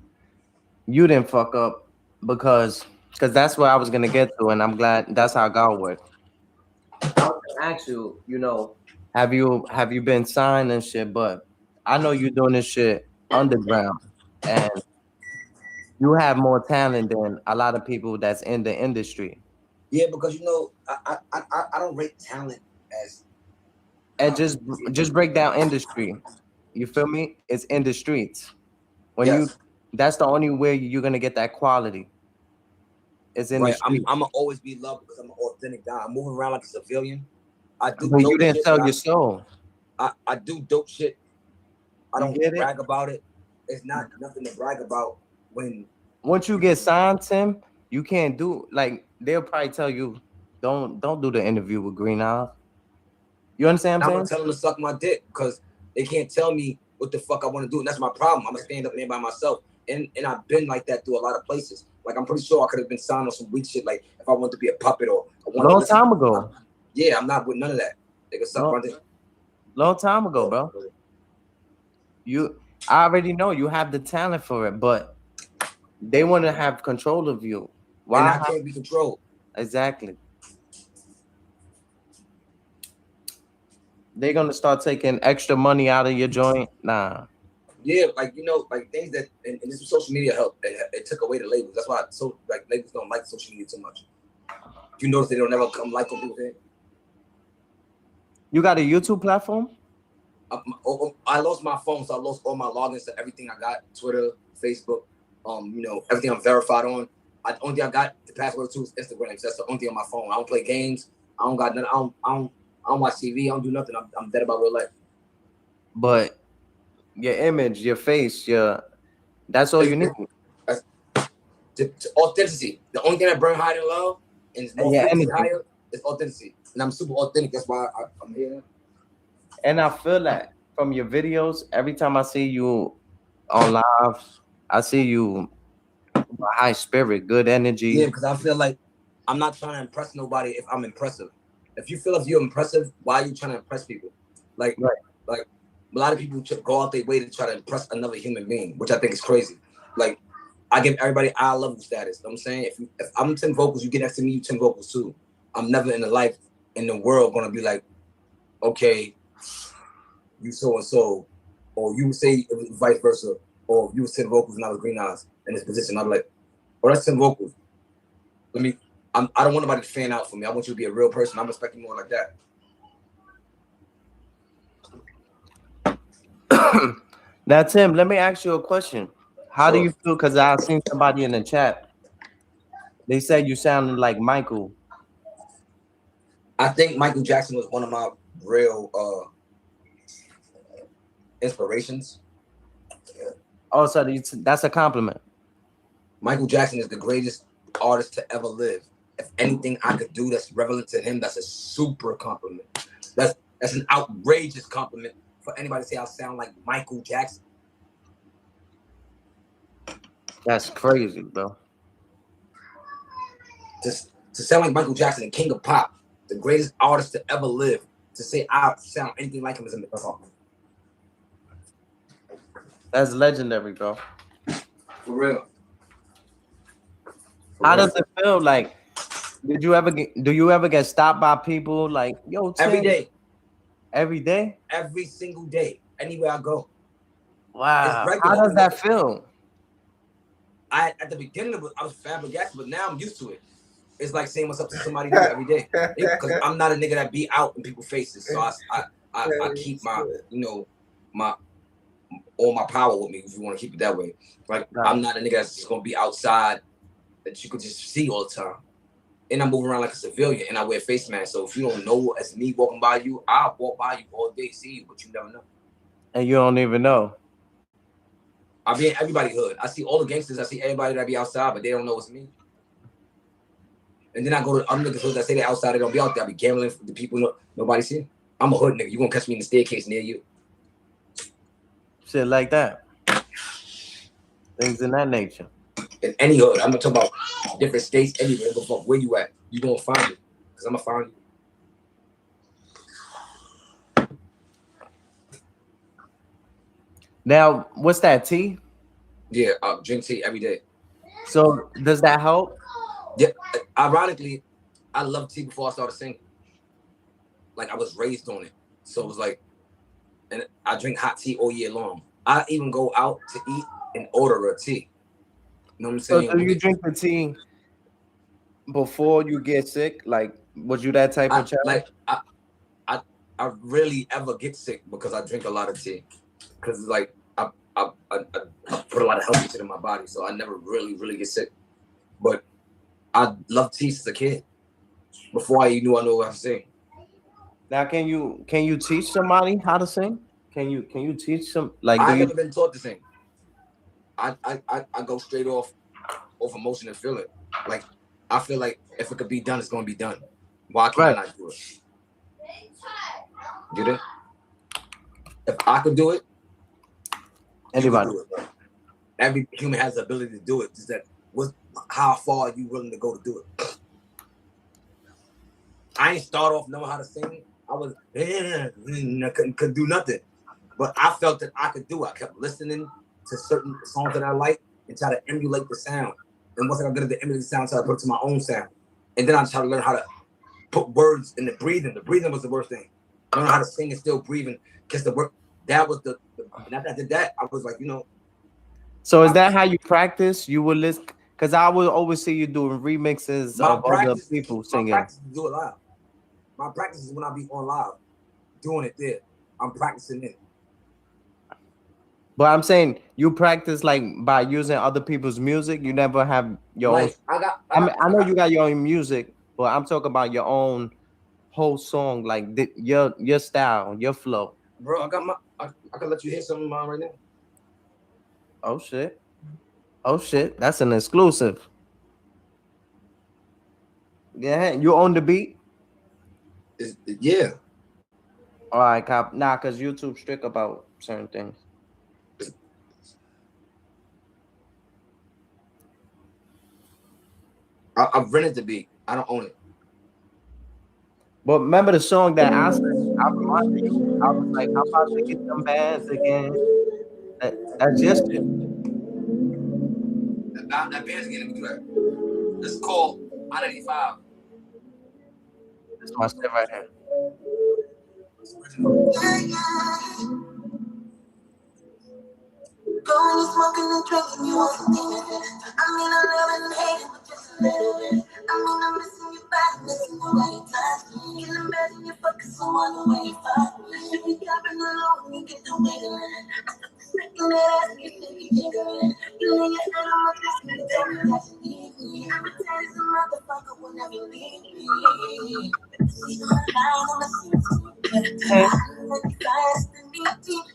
you didn't fuck up because that's where I was gonna get to, and I'm glad that's how God worked. I was gonna ask you, you know, have you been signed and shit? But I know you're doing this shit underground, and you have more talent than a lot of people that's in the industry. Yeah, because you know, I don't rate talent as. And just break down industry. You feel me? It's in the streets. That's the only way you're gonna get that quality. It's in the streets. I'm gonna always be loved because I'm an authentic guy. I'm moving around like a civilian. I do. But you didn't sell your soul. I do dope shit. I don't get brag about it. It's not nothing to brag about. Once you get signed, Tim, you can't do like they'll probably tell you, don't do the interview with Green Eyes. You understand what I'm saying? I'm gonna tell them to suck my dick because they can't tell me what the fuck I want to do, and that's my problem. I'm a stand-up man by myself, and I've been like that through a lot of places. Like I'm pretty sure I could have been signed on some weak shit, like if I wanted to be a puppet or long time ago. Yeah, I'm not with none of that. They can suck my dick. Long time ago, bro. I already know you have the talent for it, but they want to have control of you. Why? And I can't be controlled. Exactly. They're gonna start taking extra money out of your joint. Nah. Yeah, like you know, like things that and this social media helped. It took away the labels. That's why labels don't like social media too much. You notice they don't never come like what people say. You got a YouTube platform? I lost my phone, so I lost all my logins to everything I got. Twitter, Facebook, you know, everything I'm verified on. The only thing I got the password to is Instagram. So that's the only thing on my phone. I don't play games. I don't got nothing. I I don't watch TV. I don't do nothing. I'm dead about real life. But your image, your face, that's all you need. Authenticity. The only thing that burn higher than love and is more frequency higher is authenticity. And I'm super authentic. That's why I'm here. And I feel that from your videos. Every time I see you on live, I see you high spirit, good energy. Yeah, because I feel like I'm not trying to impress nobody if I'm impressive. If you feel if you're impressive, why are you trying to impress people? Like a lot of people go out their way to try to impress another human being, which I think is crazy. Like, I give everybody eye level status. You know what I'm saying? If I'm 10 vocals, you get next to me, you 10 vocals too. I'm never in the world gonna be like, okay, you so and so, or you say vice versa, or you was 10 vocals and I was Green Eyes in this position. I'm like, oh, that's 10 vocals. I don't want nobody to fan out for me. I want you to be a real person. I'm respecting more like that. Now, Tim, let me ask you a question. How do you feel? Because I've seen somebody in the chat. They said you sounded like Michael. I think Michael Jackson was one of my real inspirations. Oh, so that's a compliment. Michael Jackson is the greatest artist to ever live. If anything I could do that's relevant to him, that's a super compliment. That's an outrageous compliment for anybody to say I sound like Michael Jackson. That's crazy, bro. To sound like Michael Jackson, the king of pop, the greatest artist to ever live, to say I sound anything like him is a compliment. That's legendary, bro. For real. How does it feel? Like, do you ever get stopped by people like, yo, Tim? Every day. Every day? Every single day. Anywhere I go. Wow. How does that feel? At the beginning of it, I was flabbergasted, but now I'm used to it. It's like saying what's up to somebody new every day. Because I'm not a nigga that be out in people's faces. So I keep my, all my power with me, if you want to keep it that way. Like, I'm not a nigga that's just gonna be outside that you could just see all the time. And I move around like a civilian and I wear face masks. So if you don't know it's me walking by you, I'll walk by you all day, see you, but you never know. And you don't even know. I be in everybody's hood. I see all the gangsters, I see everybody that be outside, but they don't know it's me. And then I go to other niggas hoods that say they outside, they don't be out there. I be gambling for the people nobody see. I'm a hood nigga. You gonna catch me in the staircase near you. Shit like that. Things in that nature. In any hood. I'm gonna talk about different states, anywhere. Go fuck where you at. You gonna find me. Cause I'm gonna find you. Now, what's that, tea? Yeah, drink tea every day. So does that help? Yeah. Ironically, I loved tea before I started singing. Like I was raised on it. So it was like, and I drink hot tea all year long. I even go out to eat and order a tea. You know what I'm saying? So you drink the tea before you get sick? Like, was you that type of child? Like, I rarely ever get sick because I drink a lot of tea. Because like I put a lot of healthy shit in my body, so I never really get sick. But I loved tea since a kid. Before I knew I know what I'm saying. Now, can you teach somebody how to sing? Can you teach some? Like, I've never been taught to sing. I go straight off emotion and feel it. Like I feel like if it could be done, it's gonna be done. Why can't I do it? Get it? If I could do it, anybody. Do it, every human has the ability to do it. Just that, how far are you willing to go to do it? I ain't start off knowing how to sing. I was I couldn't do nothing, but I felt that I could do it. I kept listening to certain songs that I like and try to emulate the sound. And once I got good at the emulating sound, so I put it to my own sound. And then I tried to learn how to put words in the breathing. The breathing was the worst thing. Learn how to sing and still breathing. Because the word that was the and after I did that, I was like, So is that how you practice? You would listen, because I would always see you doing remixes of other people singing. My practice is to do it live. My practice is when I be on live, doing it there. I'm practicing it. But I'm saying you practice like by using other people's music. You never have your own. I know you got your own music, but I'm talking about your own whole song, like your style, your flow. Bro, I can let you hear some of mine right now. Oh shit. Oh shit. That's an exclusive. Yeah, you own the beat? Yeah. All right, cop. Nah, cause YouTube strict about certain things. I've rented the beat. I don't own it. But remember the song that I said, I reminded you, I was like, I'm about to get them bands again. That's just it. That band's getting me that. It's called I-95. That's my shit right here. Going and smoking and drinking, you want something. I mean, I love and hate it, but just a little bit. I mean, I'm missing your body, missing the way you touch me. Can imagine you fucking someone the way you fuck me. If you dropping alone, you get the wiggling. Making that ass, you think you jiggling. You lay your head on my chest, and you tell me that you need me. I'm a talented motherfucker, will never leave me. She's on the line, on the scene. I'm like fast and deep, deep.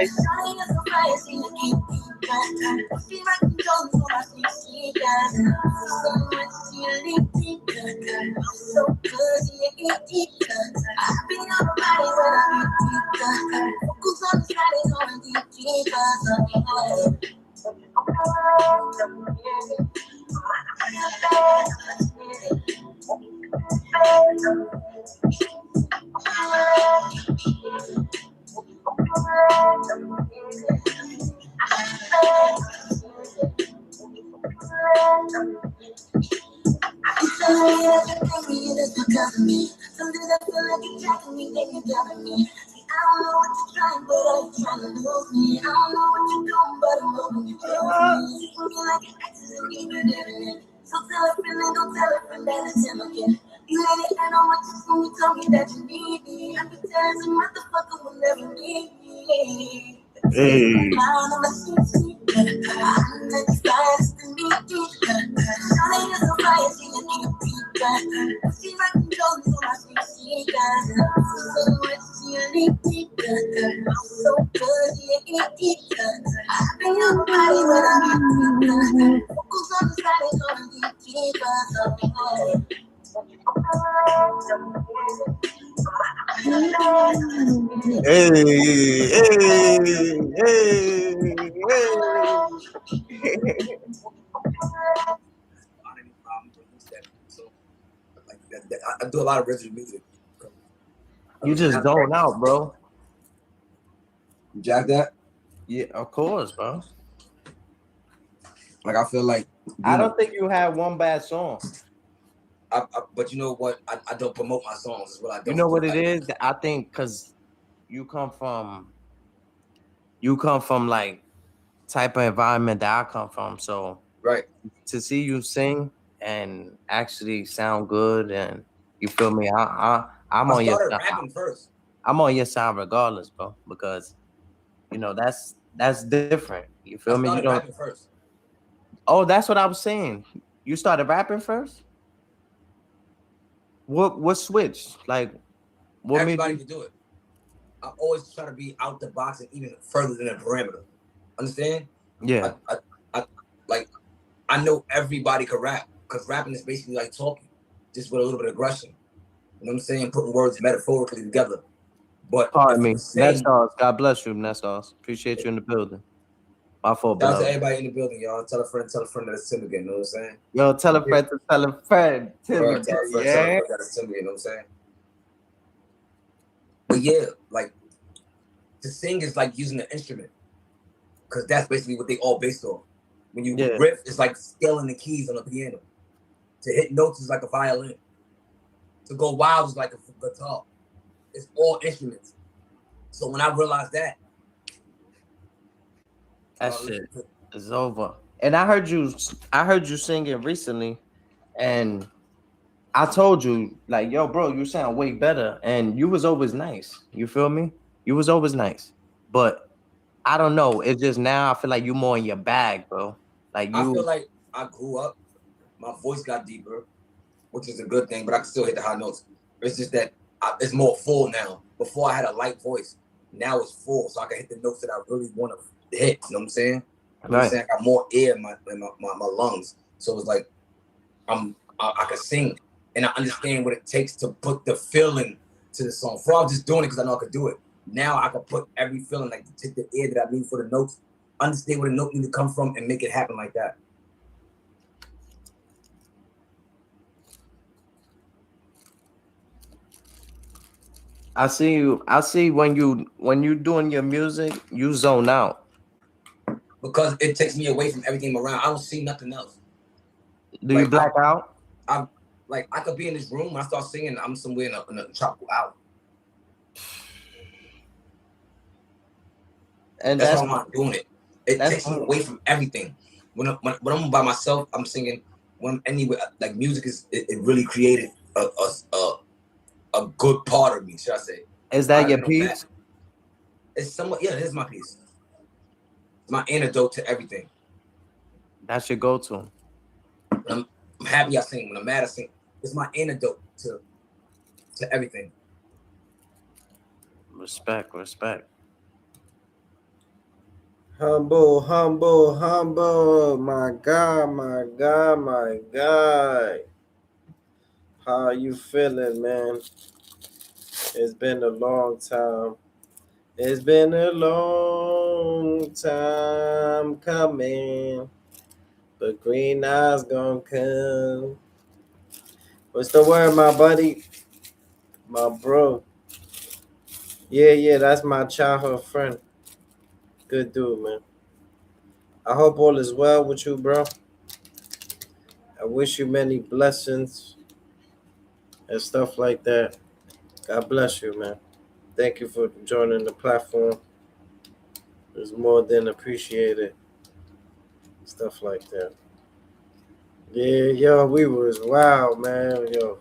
Shawty is so fire, she a keep deep. She rock and roll, so I see that. So much she a deep, deep. So good, she a deep, deep. I be on the body when I get deep. Focus on the side, it's on deep, deep. Sometimes I feel like you're tracking me, then you're driving me. See, I don't know what you're trying, but I'm trying to lose me. I don't know what you're doing, but I'm hoping you choose me. You me like an accident, you've been living it. So tell a friend and go tell a friend that it's him again. You ain't it, I don't want you when you told me that you need me. I can tell this motherfucker will never leave me. Hey. I do a lot of original music. You just going out, bro. You jack that? Yeah, of course, bro. Like I feel like I don't think you had one bad song. But you know what? I don't promote my songs. Is what I don't. You know what it is? I think because you come from like type of environment that I come from. So right, to see you sing and actually sound good, and you feel me? I'm on your side. Rapping first. I'm on your side regardless, bro, because you know that's different. You feel me? You don't. Rapping first. Oh, that's what I was saying. You started rapping first. What switched? Like, what Everybody made can do it. I always try to be out the box and even further than the parameter. Understand? Yeah. I know everybody can rap because rapping is basically like talking, just with a little bit of aggression. You know what I'm saying? Putting words metaphorically together. But pardon me. Nestos, God bless you, Nestos. Appreciate you in the building. My fault, shout out beloved. to everybody in the building, y'all. Tell a friend that it's Tim again. You know what I'm saying? Yo, tell a friend to tell a friend. Tell a friend that it's Tim again. You know what I'm saying? But yeah, like to sing is like using an instrument because that's basically what they all based on. When you riff, it's like scaling the keys on a piano. To hit notes is like a violin. To go wild is like a guitar. It's all instruments. So when I realized that shit is over. And I heard you singing recently, and I told you, like, yo, bro, you sound way better. And you was always nice. You feel me? You was always nice. But I don't know. It's just now I feel like you more in your bag, bro. Like I feel like I grew up, my voice got deeper, which is a good thing, but I can still hit the high notes. It's just that it's more full now. Before I had a light voice. Now it's full, so I can hit the notes that I really want to hit. You know what I'm saying? You know what I'm saying? I got more air in my lungs, so it's like I can sing, and I understand what it takes to put the feeling to the song. Before I was just doing it because I know I could do it. Now I can put every feeling, like to take the air that I need for the notes, understand where the note needs to come from, and make it happen like that. I see you. I see when you doing your music, you zone out. Because it takes me away from everything around. I don't see nothing else. Do you black out? I could be in this room when I start singing. I'm somewhere in a tropical island. And that's why I'm not doing it. It takes me away from everything. When I'm by myself, I'm singing. When I'm anywhere, like music it really created a good part of me. Should I say? Is that your piece? It's somewhat. Yeah, it is my piece. It's my antidote to everything. That's your go-to. When I'm happy, I sing. When I'm mad, I sing. It's my antidote to everything. Respect. Humble. My God. How you feeling, man? It's been a long time. It's been a long time coming, but Green Eyes gonna come. What's the word, my buddy? My bro. Yeah, that's my childhood friend. Good dude, man. I hope all is well with you, bro. I wish you many blessings and stuff like that. God bless you, man. Thank you for joining the platform. It's more than appreciated. Stuff like that. Yeah, yo, we was wow, man. Yo,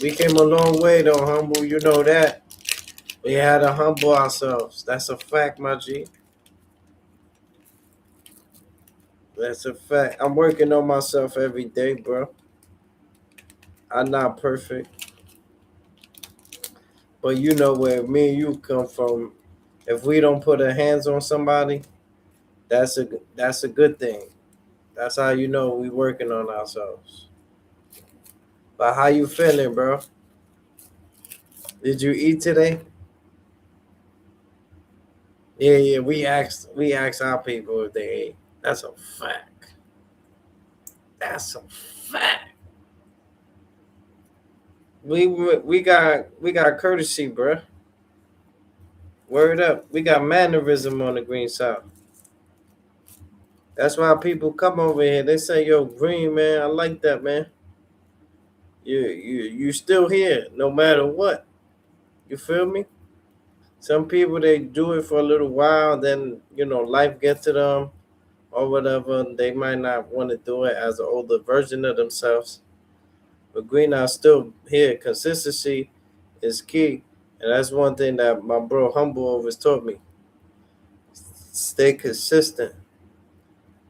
we came a long way though, humble. You know that. We had to humble ourselves. That's a fact, my G. That's a fact. I'm working on myself every day, bro. I'm not perfect. But you know where me and you come from. If we don't put our hands on somebody, that's a good thing. That's how you know we working on ourselves. But how you feeling, bro? Did you eat today? Yeah. We asked our people if they ate. That's a fact. That's a fact. We got courtesy, bro. Word up. We got mannerism on the Green South. That's why people come over here. They say, "Yo, Green man, I like that, man. You still here, no matter what. You feel me? Some people they do it for a little while, then life gets to them or whatever. They might not want to do it as an older version of themselves. But Green Eye still here. Consistency is key, and that's one thing that my bro Humble always taught me. Stay consistent.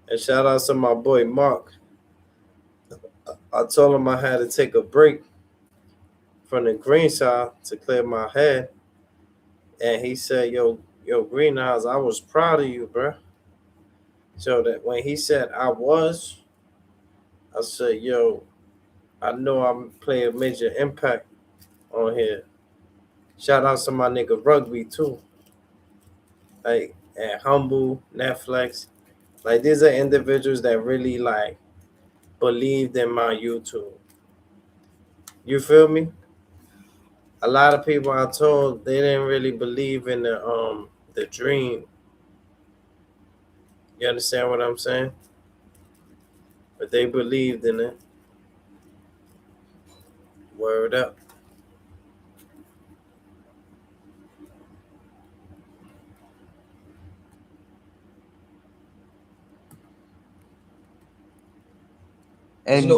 And shout out to my boy Mark. I told him I had to take a break from the green side to clear my head. And he said, yo, Green Eyes, I was proud of you, bro. So that when he said I said, yo, I know I'm playing a major impact on here. Shout out to my nigga Rugby too. Like and Humble, Netflix. Like these are individuals that really like believed in my YouTube. You feel me? A lot of people I told they didn't really believe in the dream. You understand what I'm saying? But they believed in it. Word up. And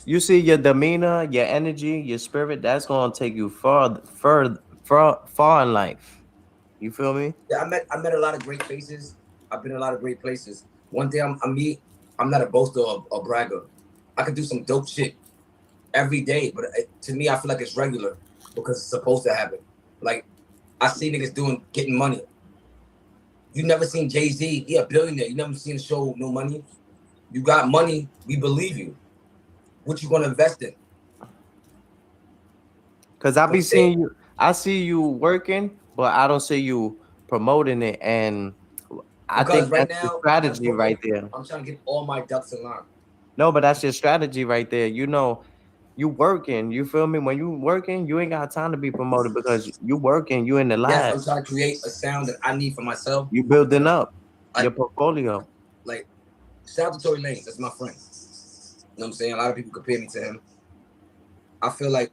you see your demeanor, your energy, your spirit, that's gonna take you far in life. You feel me? Yeah, I met a lot of great faces. I've been in a lot of great places. One day I'm not a boaster or bragger. I could do some dope shit every day, but to me, I feel like it's regular. because it's supposed to happen. Like I see niggas getting money. You never seen Jay-Z, he a billionaire. You never seen a show with no money. You got money, we believe you. What you gonna invest in? Cause I be seeing you, I see you working, but I don't see you promoting it. And I Because think right that's the now, strategy right there. I'm trying to get all my ducks in line. No, but that's your strategy right there. You know, you working, you feel me? When you working, you ain't got time to be promoted because you working, you in the Yes, lab. I'm trying to create a sound that I need for myself. You building up your portfolio. Like, shout out to Tory Lanez, that's my friend. You know what I'm saying? A lot of people compare me to him. I feel like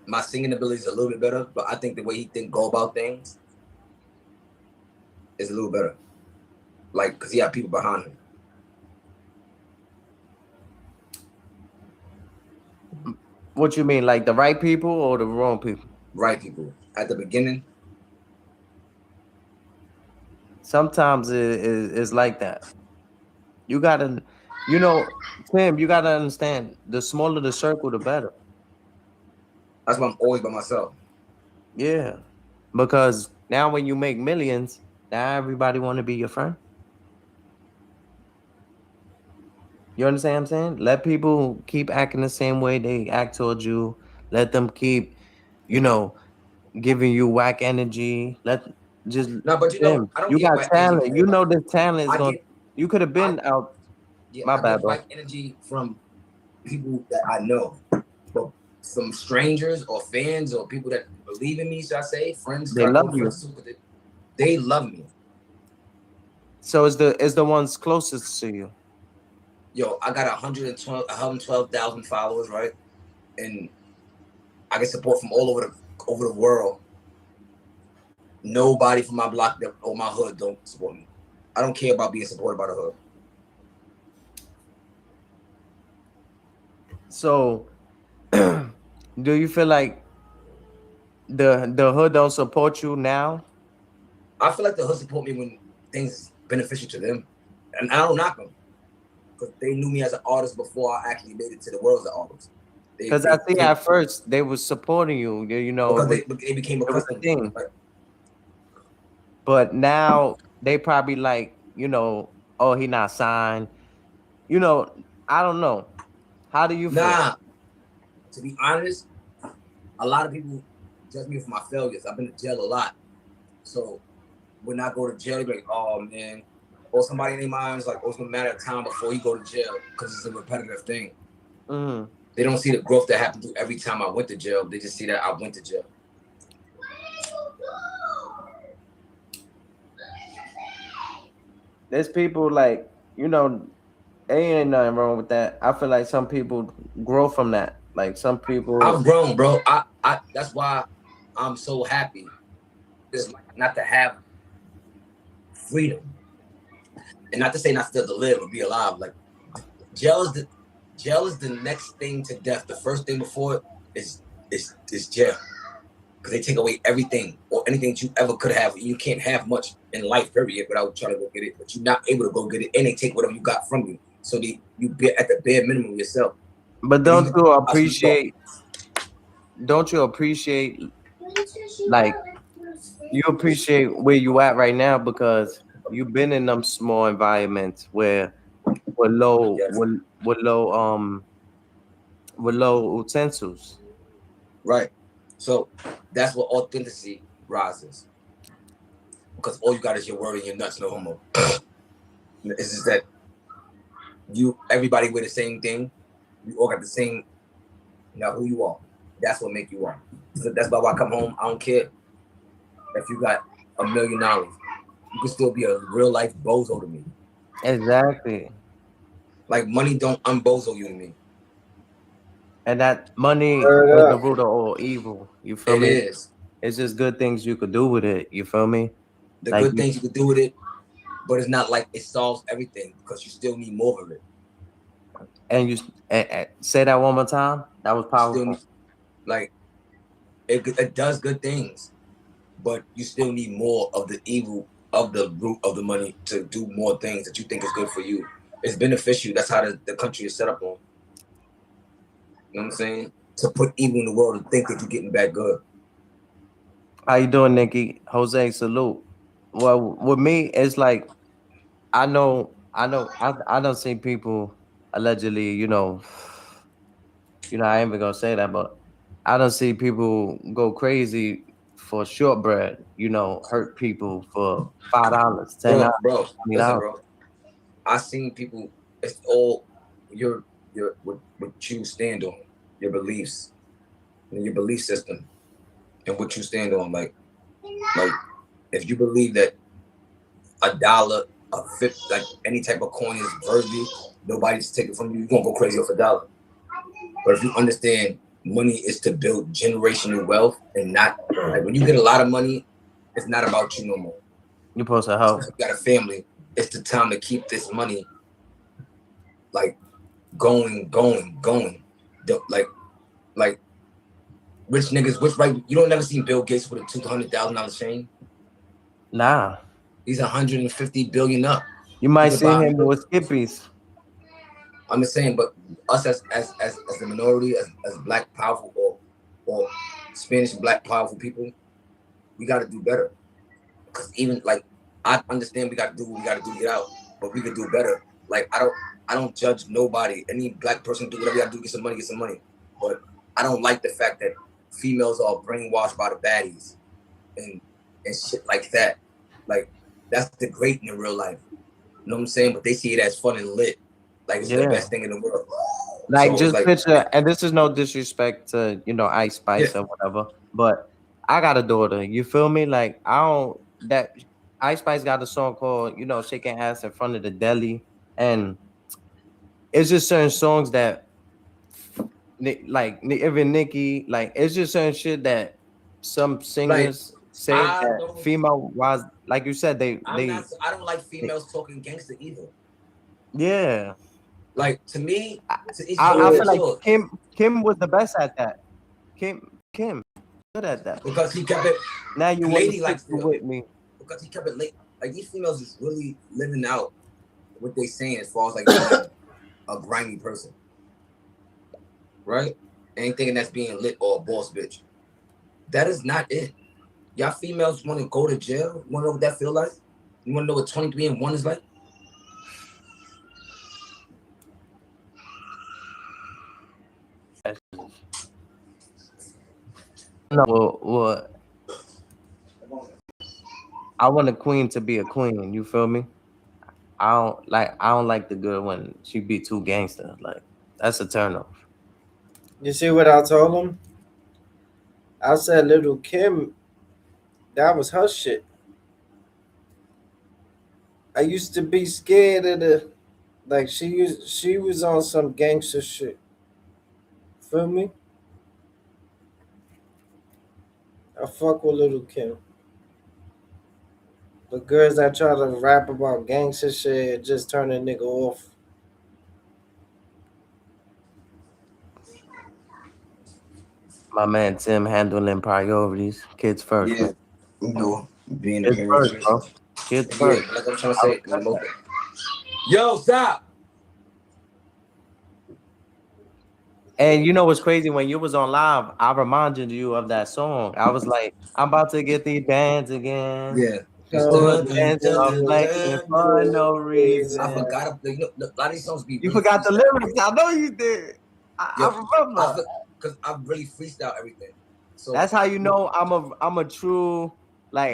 my singing ability is a little bit better, but I think the way he go about things is a little better. Like, because he had people behind him. What you mean, like the right people or the wrong people? Right people. At the beginning. Sometimes it's like that. You gotta, you know, Tim, you gotta understand, the smaller the circle, the better. That's why I'm always by myself. Yeah. Because now when you make millions, now everybody want to be your friend. You understand what I'm saying? Let people keep acting the same way they act towards you. Let them keep, you know, giving you whack energy. Just no, but them. I don't You get got whack talent. energy. You know this talent is going. You could have been out. Yeah, My I bad, get bro. whack energy from people that I know, but some strangers or fans or people that believe in me, should I say, friends, They love you. They love me. So it's the ones closest to you. Yo, I got 112,000 followers, right? And I get support from all over the world. Nobody from my block or my hood don't support me. I don't care about being supported by the hood. So, do you feel like the hood don't support you now? I feel like the hood support me when things beneficial to them, and I don't knock them because they knew me as an artist before I actually made it to the world as an artist. Because I think at first they was supporting you, you know, because they became accustomed to it. Like, but now they probably like, you know, oh, he not signed. You know, I don't know. How do you feel? Nah, to be honest, a lot of people judge me for my failures. I've been to jail a lot. So when I go to jail, they be like, oh man. Or somebody in their minds like, oh, it's gonna matter of time before you go to jail because it's a repetitive thing. Mm. They don't see the growth that happened through every time I went to jail. They just see that I went to jail. There's people like, you know, there ain't nothing wrong with that. I feel like some people grow from that. Like some people, I've grown, bro. I that's why I'm so happy. It's like not to have freedom, and not to say not still to live or be alive. Like jail is the next thing to death. The first thing before it is jail, because they take away everything or anything that you ever could have. You can't have much in life, period, without trying to go get it. But you're not able to go get it, and they take whatever you got from you. So you be at the bare minimum yourself. but don't you appreciate? Don't you appreciate? Like you appreciate where you at right now because you've been in them small environments where with low with low utensils. Right. So that's what authenticity rises. Because all you got is your word and your nuts, no homo. It's just that everybody wear the same thing. You all got the same, who you are. That's what make you are. So that's why when I come home, I don't care if you got $1 million. You can still be a real life bozo to me. Exactly. Like money don't unbozo you to me. And that money is the root of all evil. You feel me? It is. It's just good things you could do with it. You feel me? The like good things you could do with it, but it's not like it solves everything because you still need more of it. And you say that one more time. That was powerful. Like it does good things, but you still need more of the evil of the root of the money to do more things that you think is good for you. It's beneficial. That's how the country is set up on. You know what I'm saying? to put evil in the world and think that you're getting back good. How you doing, Nikki? Jose, salute. Well, with me, it's like I don't see people allegedly, I ain't even gonna say that, but I don't see people go crazy for shortbread, hurt people for $5, $10, Bro, listen, $20. bro. I seen people. It's all your what you stand on, your beliefs, and your belief system, and what you stand on. Like if you believe that $1, a fifth, like any type of coin is worthy, nobody's taking from you. You're gonna go crazy off $1. But if you understand, money is to build generational wealth, and not like when you get a lot of money, it's not about you no more. You're supposed to help. If you got a family, it's the time to keep this money like going. Like rich niggas, you don't never see Bill Gates with a $200,000 chain. Nah. He's 150 billion up. You might see him with Skippies. I'm just saying, but us as the minority, as black powerful or Spanish black powerful people, we gotta do better. Cause even like I understand we gotta do what we gotta do to get out, but we could do better. Like I don't judge nobody. Any black person do whatever you gotta do, get some money. But I don't like the fact that females are brainwashed by the baddies and shit like that. Like that's degrading in real life. You know what I'm saying? But they see it as fun and lit. Like it's the best thing in the world. Like So, just picture, and this is no disrespect to Ice Spice or whatever, but I got a daughter. You feel me? Like that Ice Spice got a song called "Shaking Ass in Front of the Deli," and it's just certain songs that, like even Nicki, like it's just certain shit that some singers say that female wise, like you said, I don't like females talking gangster either. Yeah. Like to me, I feel like Kim was the best at that. Kim, good at that. Because he kept it. Now you want to stick with me. Because he kept it late. Like these females is really living out what they saying as far as like a grimy person, right? Ain't thinking that's being lit or a boss bitch. That is not it. Y'all females want to go to jail. You want to know what that feel like? You want to know what 23 and 1 is like? No, well, I want a queen to be a queen. You feel me? I don't like the good when she be too gangster. Like that's a turn off. You see what I told him? I said, Little Kim, that was her shit. I used to be scared of like she was on some gangster shit. Feel me? I fuck with Little Kim. The girls that try to rap about gangster shit just turn a nigga off. My man Tim handling priorities. Kids first. Yeah, being kids first, bro. Kids first. Like I'm trying to say. Yo, stop. And you know what's crazy? When you was on live, I reminded you of that song. I was like, I'm about to get these bands again. Yeah. I'm flexing for no reason. I forgot. A lot of these songs be. You forgot the lyrics. I know you did. I remember. Because I really freestyle everything. So that's how you know I'm a true I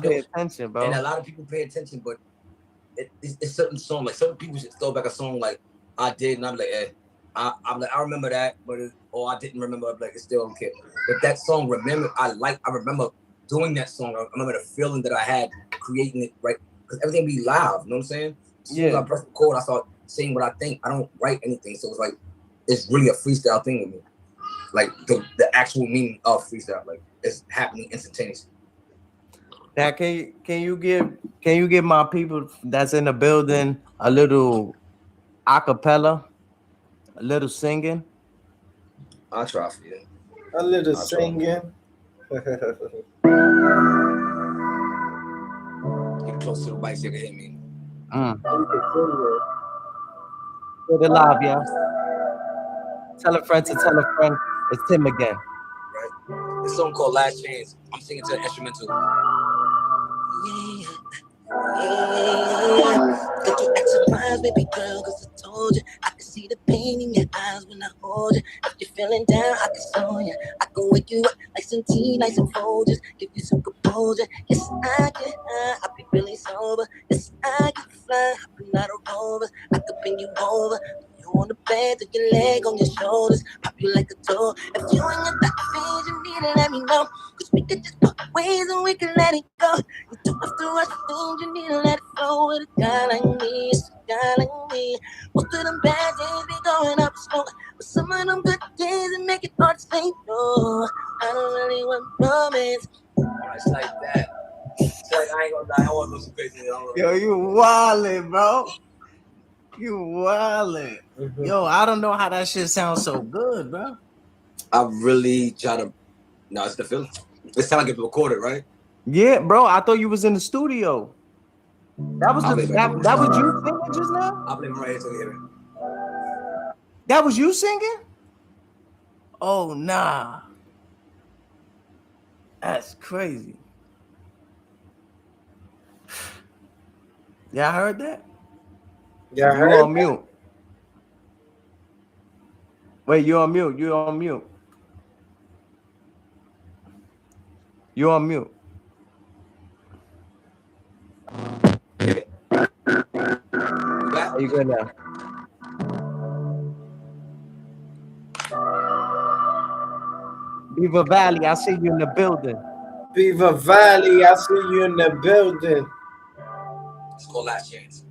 pay attention, bro. And a lot of people pay attention, but it's certain songs. Like some people should throw back a song like I did, and I'm like, I'm like I remember that, but I didn't remember. I'm like, it's still okay. But that song, I remember doing that song. I remember the feeling that I had creating it, right? Because everything be live. You know what I'm saying? As soon as I press record, I start saying what I think. I don't write anything, so it's like it's really a freestyle thing with me. Like the actual meaning of freestyle, like it's happening instantaneously. Now, can you give my people that's in the building a little acapella, a little singing? I'll try for you. A little singing. Get close to the mic so you can hear me. Put it live, yeah. Tell a friend to tell a friend. It's Tim again. Right? This song called Last Chance. I'm singing to the instrumental. Don't you act surprised, baby girl, cause I told you I can see the pain in your eyes when I hold you. If you're feeling down, I can show you. I can wake you up like some tea, like some Folgers, give you some composure. Yes, I get high, I be really sober. Yes, I get fly, I be not a rover. I could bring you over. You on the bed, take your leg on your shoulders, pop you like a toe. If you ain't got that feels, you need to let me know. Cause we could just part ways and we can let it go. You don't have to rush things, you need to let it flow. With a guy like me, it's a guy like me. Most of them bad days be going up slow, but some of them good days that make it hard to say no. I don't really want romance. It's like that. It's like I ain't gonna lie, I want to go some crazy. Yo, you wildin', bro. You wildin'. Yo, I don't know how that shit sounds so good, bro. I really try to. No, it's the feeling. It sounds like it's recorded, right? Yeah, bro. I thought you was in the studio. That was that was you singing just now? I'll play right here so you hear it. That was you singing? Oh nah. That's crazy. Yeah, I heard that. Yeah, you on mute. Wait, you on mute. You on mute. You on mute. Are you good now? Beaver Valley, I see you in the building. Beaver Valley, I see you in the building. It's called Last Chance.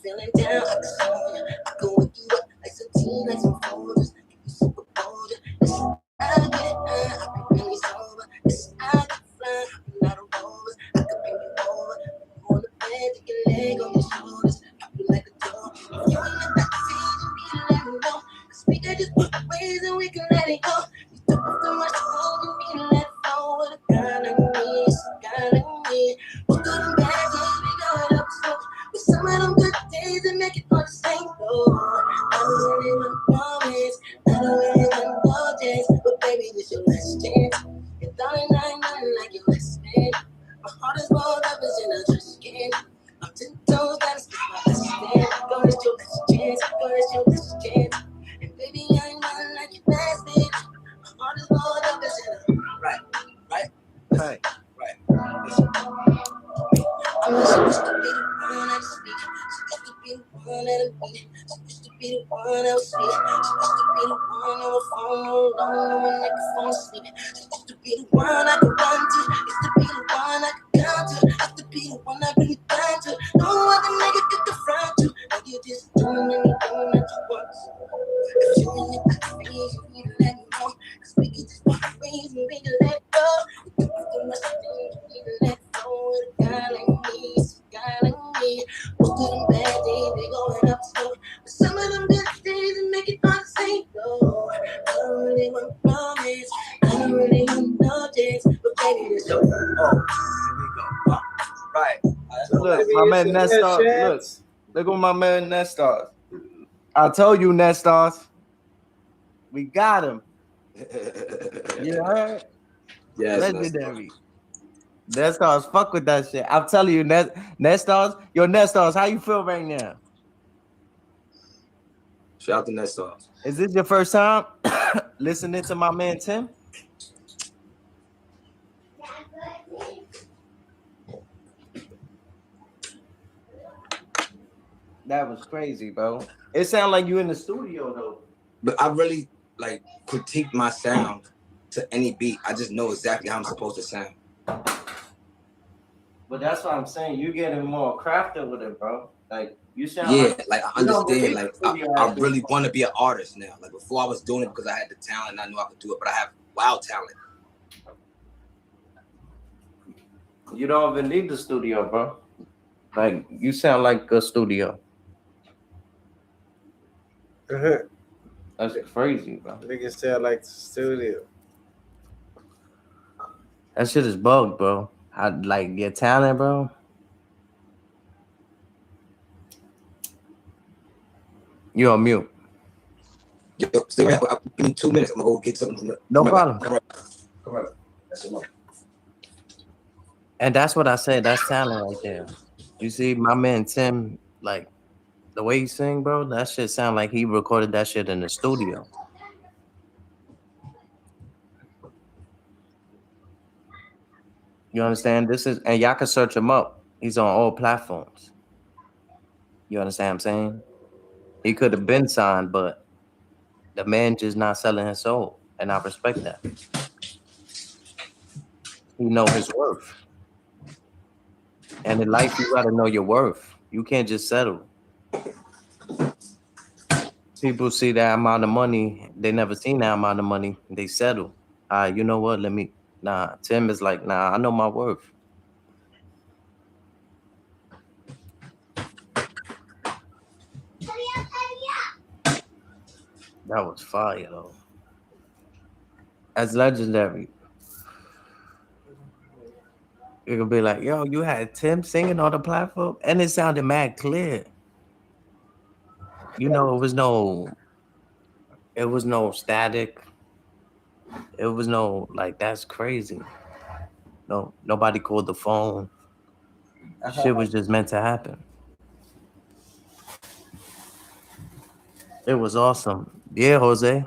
Feeling down, I can show you. I can wake you up like some tea, like some Folgers, give you some composure. Yes, I get high, I be really sober. Yes, I can fly, I be not a rover. I can bring you over. You on the bed, take your leg on your shoulders, pop you like a door. If you ain't got that feed, you need to let me know. Cause we could just put ways and we can let it go. You don't have to rush home, you need to let it go. With a guy like me, it's a guy like me. Most of them bad days, we going up slow. But some of them good days that make it hard to say no. I don't really want promise, I don't really want no days. But baby, this your last chance. And darling, I ain't nothing like your last man. My heart is rolled up, it's in a trash can. I'm 10 toes, gotta stick my last stand. Girl, it's your last chance, girl, it's your last chance. And baby, I ain't nothing like your last man. My heart is rolled up, it's in a right. Listen. I'm not supposed to be the one that speak. Supposed to be the one that beat. Supposed to be the one that was sweet. Supposed to be the one that will phone alone when I can fall asleep. Supposed to be the one I can run to. Used to be the one I could count to. Used to be the one I really down to. No other nigga could confront you. Now you just doing anything that you want. If you ain't got the face, you need to let me know. Cause we can just part ways and we can let go. You don't have to rush things, you need to let go. With a guy like me, it's a guy like me. Most of them bad days, they going up slow. But some of them good days, that make it hard to say no. I don't really want promise, I don't really want no days. But baby, this your here we go. Right. Look, my man Nestor. Look what my man Nestor. I told you, Nestor. We got him. You heard? Yes, legendary. Nestor's fuck with that shit. I'm telling you, Nestor's. Yo, Nestor's, how you feel right now? Shout out to Nestor. Is this your first time listening to my man Tim? That was crazy, bro. It sounded like you in the studio though. But I really like critique my sound to any beat. I just know exactly how I'm supposed to sound. But that's what I'm saying. You getting more crafted with it, bro. Like you sound. Yeah, like I understand. Like I really want to be an artist now. Like before, I was doing it because I had the talent. And I knew I could do it, but I have wild talent. You don't even need the studio, bro. Like you sound like a studio. That's crazy, bro. Niggas sound like the studio. That shit is bugged, bro. I like your talent, bro. You're on mute. Yo, stay right. Give me 2 minutes. I'm gonna go get something. No problem. Come right. That's enough. And that's what I said. That's talent right there. You see, my man Tim, like the way he sing, bro, that shit sound like he recorded that shit in the studio. You understand? This is, and y'all can search him up. He's on all platforms. You understand what I'm saying? He could have been signed, but the man just not selling his soul, and I respect that. He know his worth, and in life you gotta know your worth. You can't just settle. People see that amount of money, they never seen that amount of money, they settle. You know what? Nah. Tim is like, nah, I know my worth. That was fire though. That's legendary. It could be like, yo, you had Tim singing on the platform, and it sounded mad clear. You know, it was no static. It was no like that's crazy. No, nobody called the phone. Shit was just meant to happen. It was awesome. Yeah, Jose.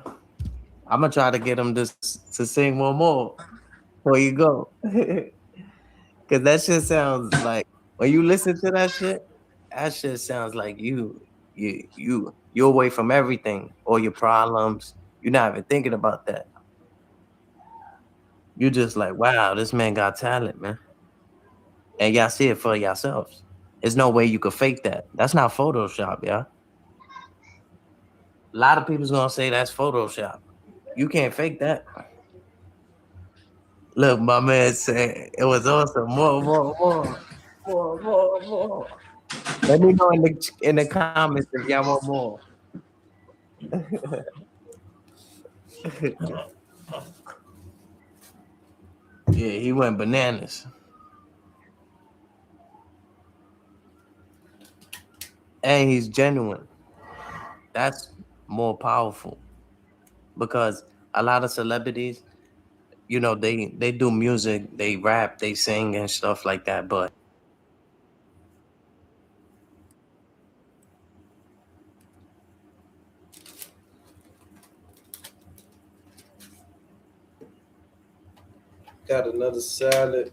I'm gonna try to get him to sing one more before you go. Cause that shit sounds like when you listen to that shit sounds like you away from everything, all your problems. You're not even thinking about that. You just like, wow, this man got talent, man. And y'all see it for yourselves. There's no way you could fake that. That's not Photoshop, yeah. A lot of people's gonna say that's Photoshop. You can't fake that. Look, my man said it was awesome. More. Let me know in the comments if y'all want more. Yeah, he went bananas. And he's genuine. That's more powerful because a lot of celebrities, you know, they do music, they rap, they sing and stuff like that, but Got another salad.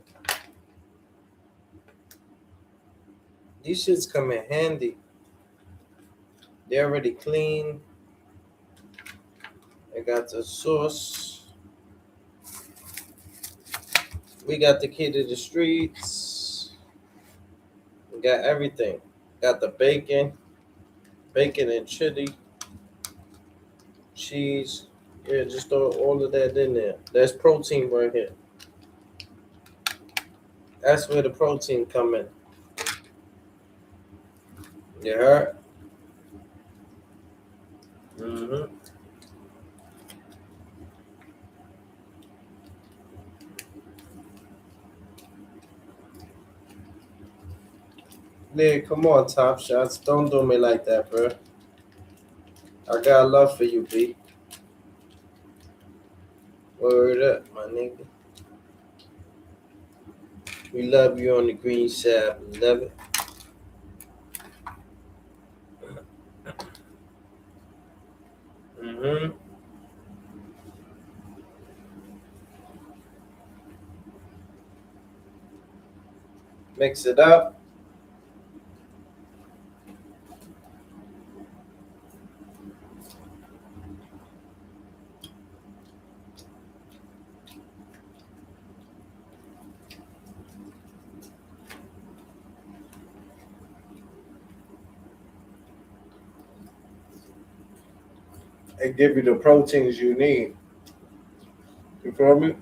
These shits come in handy. They're already clean. I got the sauce. We got the key to the streets. We got everything. Got the bacon and chili, cheese. Yeah, just throw all of that in there. There's protein right here. That's where the protein come in. You heard? Mm-hmm. Yeah, come on, Top Shots. Don't do me like that, bro. I got love for you, B. Word up, my nigga. We love you on the green side. We love it. Mm-hmm. Mix it up. And give you the proteins you need. You feel me?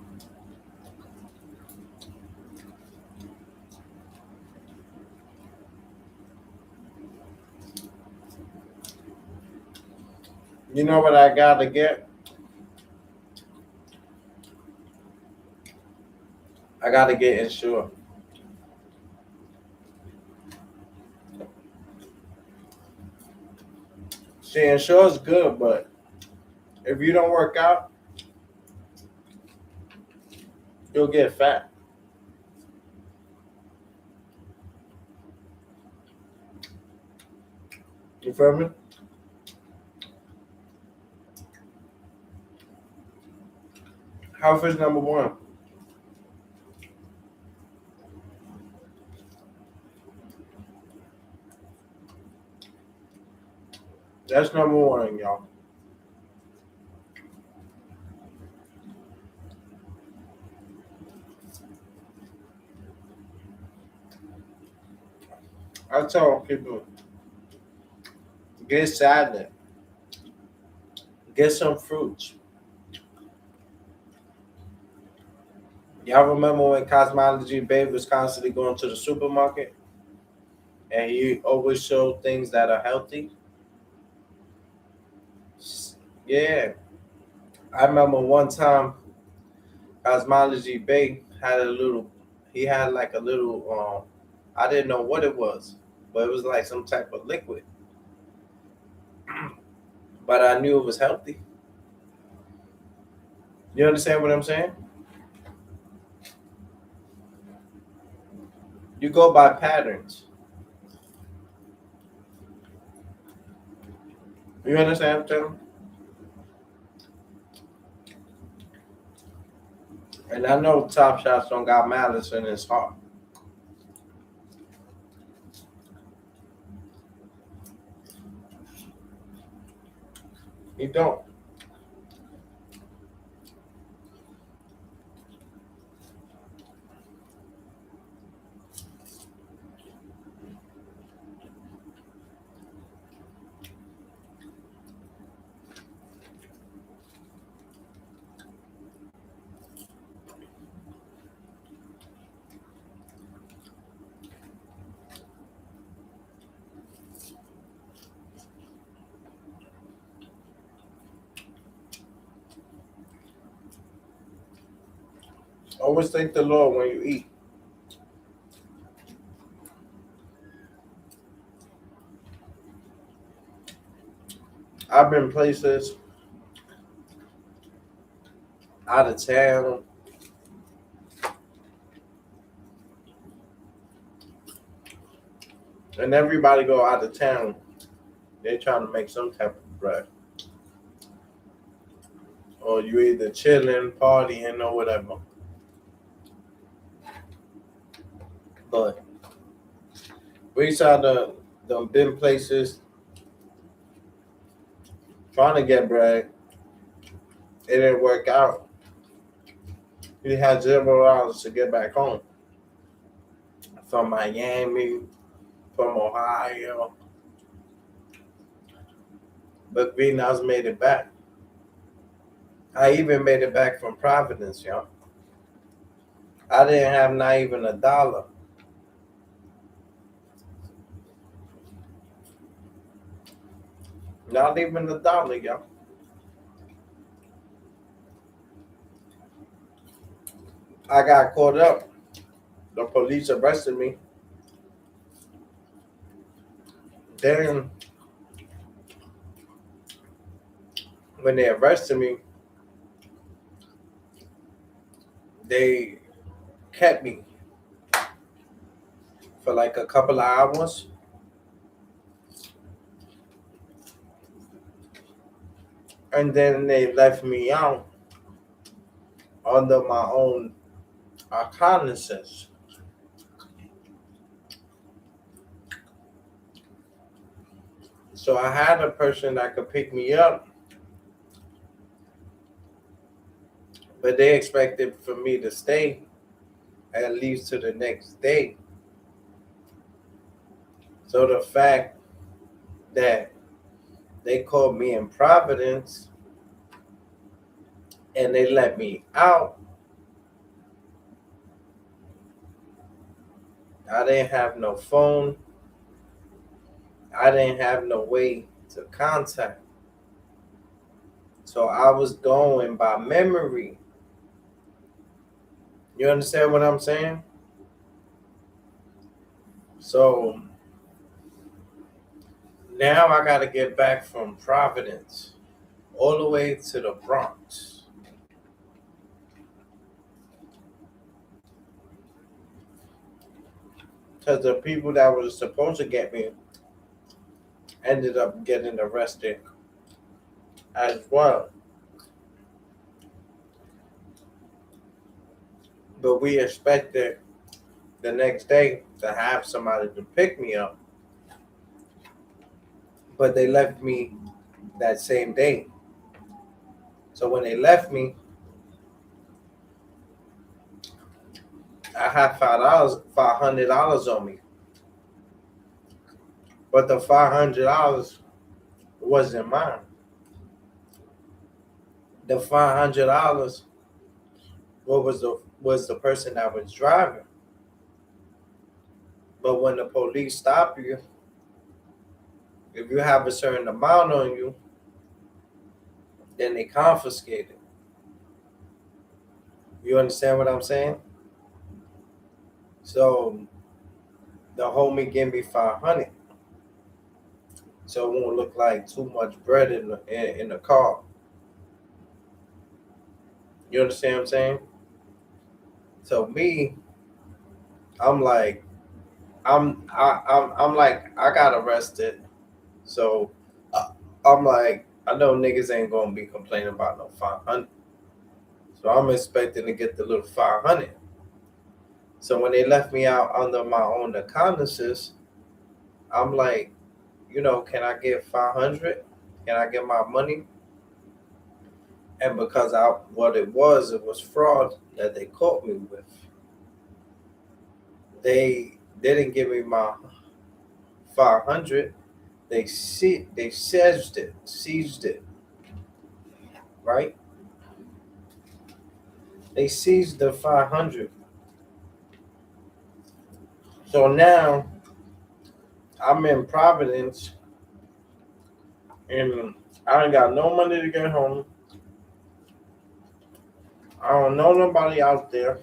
You know what I gotta get? I gotta get Ensure. See, sure is good, but if you don't work out, you'll get fat. You feel me? Health is number one. That's number one, y'all. I tell people, get salad, get some fruits. Y'all remember when Cosmology Babe was constantly going to the supermarket and he always showed things that are healthy? Yeah. I remember one time Cosmology Babe had a little, he had like a little, I didn't know what it was, but it was like some type of liquid. But I knew it was healthy. You understand what I'm saying? You go by patterns. You understand what I'm saying? And I know Top Shots don't got malice in his heart. He don't. Always thank the Lord when you eat. I've been places out of town, and everybody go out of town. They're trying to make some type of bread, or you either chilling, partying, or whatever. But we saw the been places trying to get bread. It didn't work out. We had $0 to get back home from Miami, from Ohio. But Venus made it back. I even made it back from Providence, y'all. I didn't have not even $1. Not even $1, y'all. I got caught up. The police arrested me. Then, when they arrested me, they kept me for like a couple of hours. And then they left me out under my own cognizance. So I had a person that could pick me up, but they expected for me to stay at least to the next day. So the fact that they called me in Providence and they let me out, I didn't have no phone. I didn't have no way to contact. So I was going by memory. You understand what I'm saying? So Now I gotta get back from Providence all the way to the Bronx. Because the people that were supposed to get me ended up getting arrested as well. But we expected the next day to have somebody to pick me up. But they left me that same day. So when they left me, I had $500 on me. But the $500 wasn't mine. The $500 was the person that was driving. But when the police stop you, if you have a certain amount on you, then they confiscate it. You understand what I'm saying? So the homie gave me 500, so it won't look like too much bread in the car. You understand what I'm saying? So me, I'm like, I'm like, I got arrested. So I'm like, I know niggas ain't gonna be complaining about no 500. So I'm expecting to get the little 500. So when they left me out under my own accomplices, I'm like, can I get 500? Can I get my money? And because what it was fraud that they caught me with. They didn't give me my 500. They seized it, right? They seized the 500. So now I'm in Providence, and I ain't got no money to get home. I don't know nobody out there.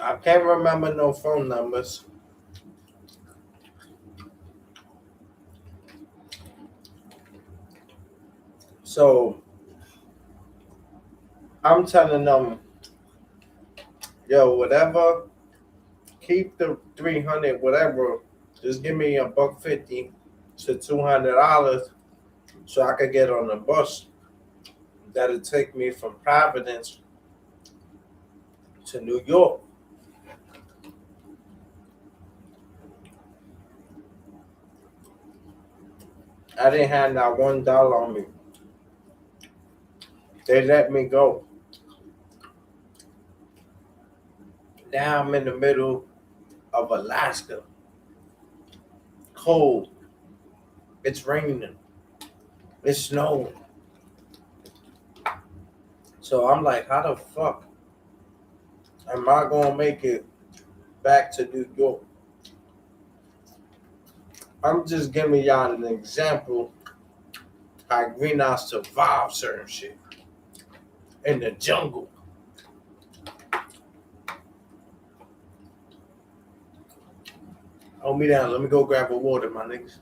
I can't remember no phone numbers. So I'm telling them, yo, whatever, keep the 300, whatever. Just give me $150 to $200 so I could get on the bus that'll take me from Providence to New York. I didn't have not $1 on me. They let me go. Now I'm in the middle of Alaska. Cold. It's raining. It's snowing. So I'm like, how the fuck am I gonna make it back to New York? I'm just giving y'all an example how Green Eye survived certain shit in the jungle. Hold me down. Let me go grab a water, my niggas.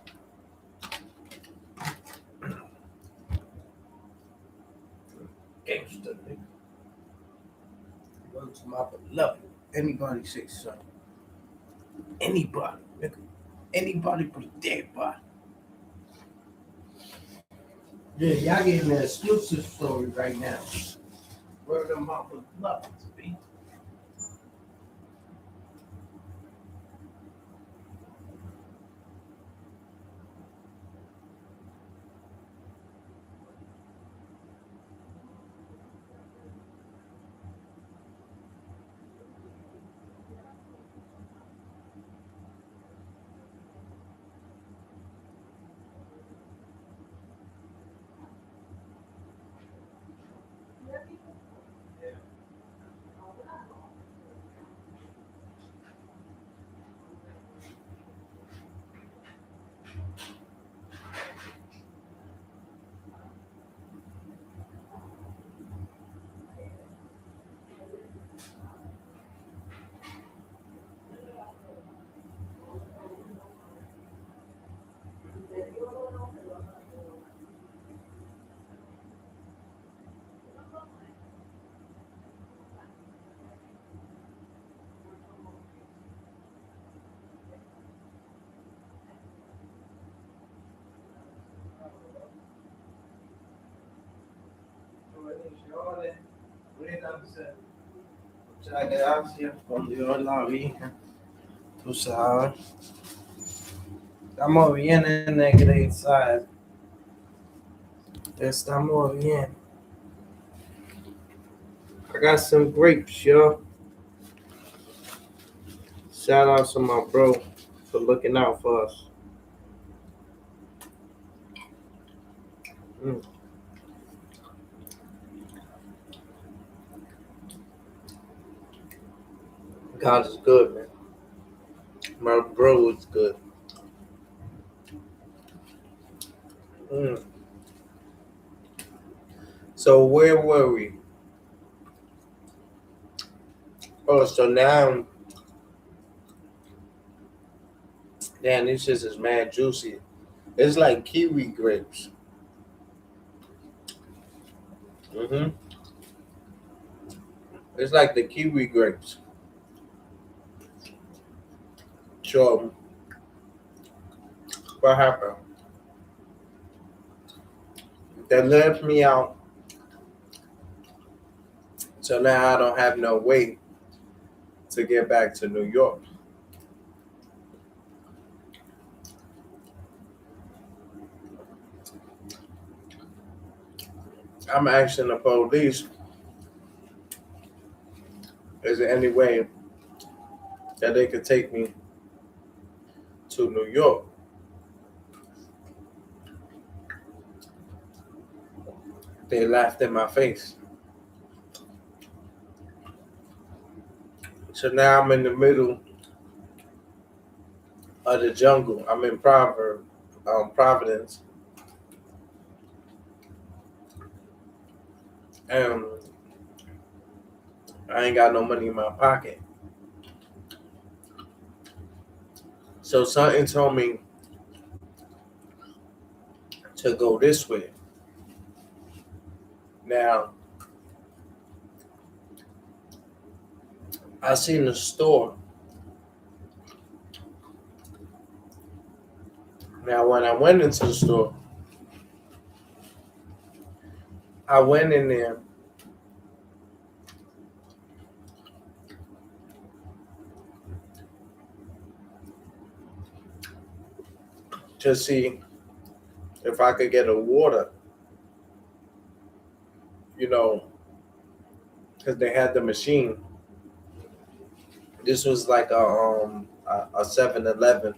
Gangster, nigga. Go to my beloved. Anybody say something. Anybody, nigga. Anybody but a dead body. Yeah, y'all getting an exclusive story right now. Word of my beloved, B. Muchas gracias por Dios la Virgen. Tú sabes. Estamos bien en the great side. Estamos bien. I got some grapes, yo. Shout out to my bro for looking out for us. God is good, man. My bro is good. So where were we? Oh, so now, damn, this shit is mad juicy. It's like kiwi grapes. It's like the kiwi grapes. So, what happened? They left me out. So now I don't have no way to get back to New York. I'm asking the police, is there any way that they could take me to New York? They laughed in my face. So now I'm in the middle of the jungle. I'm in Providence. And I ain't got no money in my pocket. So something told me to go this way. Now, I seen the store. Now, when I went into the store, I went in there to see if I could get a water, because they had the machine. This was like a 7-Eleven.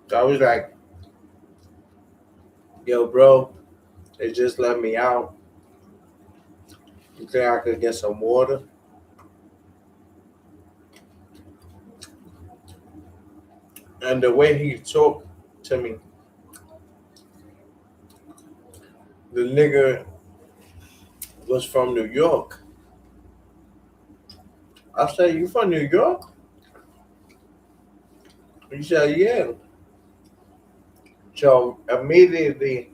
So I was like, yo, bro, they just let me out. You think I could get some water? And the way he talked to me, the nigga was from New York. I said, you from New York? He said, yeah. So immediately,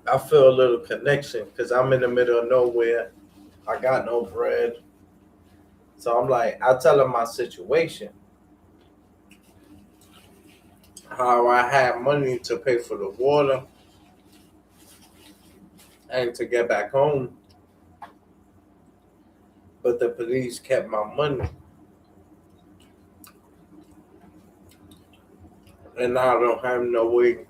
I feel a little connection because I'm in the middle of nowhere. I got no bread. So I'm like, I tell him my situation. How I had money to pay for the water and to get back home. But the police kept my money. And now I don't have no way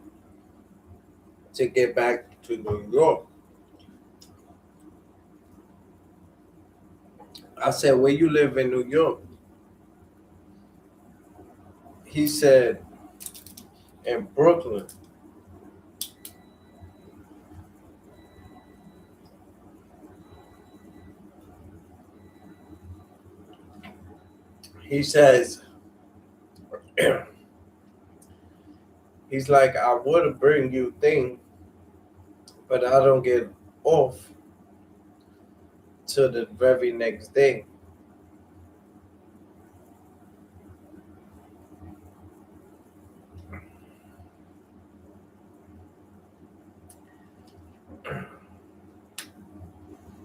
to get back to New York. I said, where you live in New York? He said, in Brooklyn. He says, he's like, I would have bring you thing, but I don't get off till the very next day.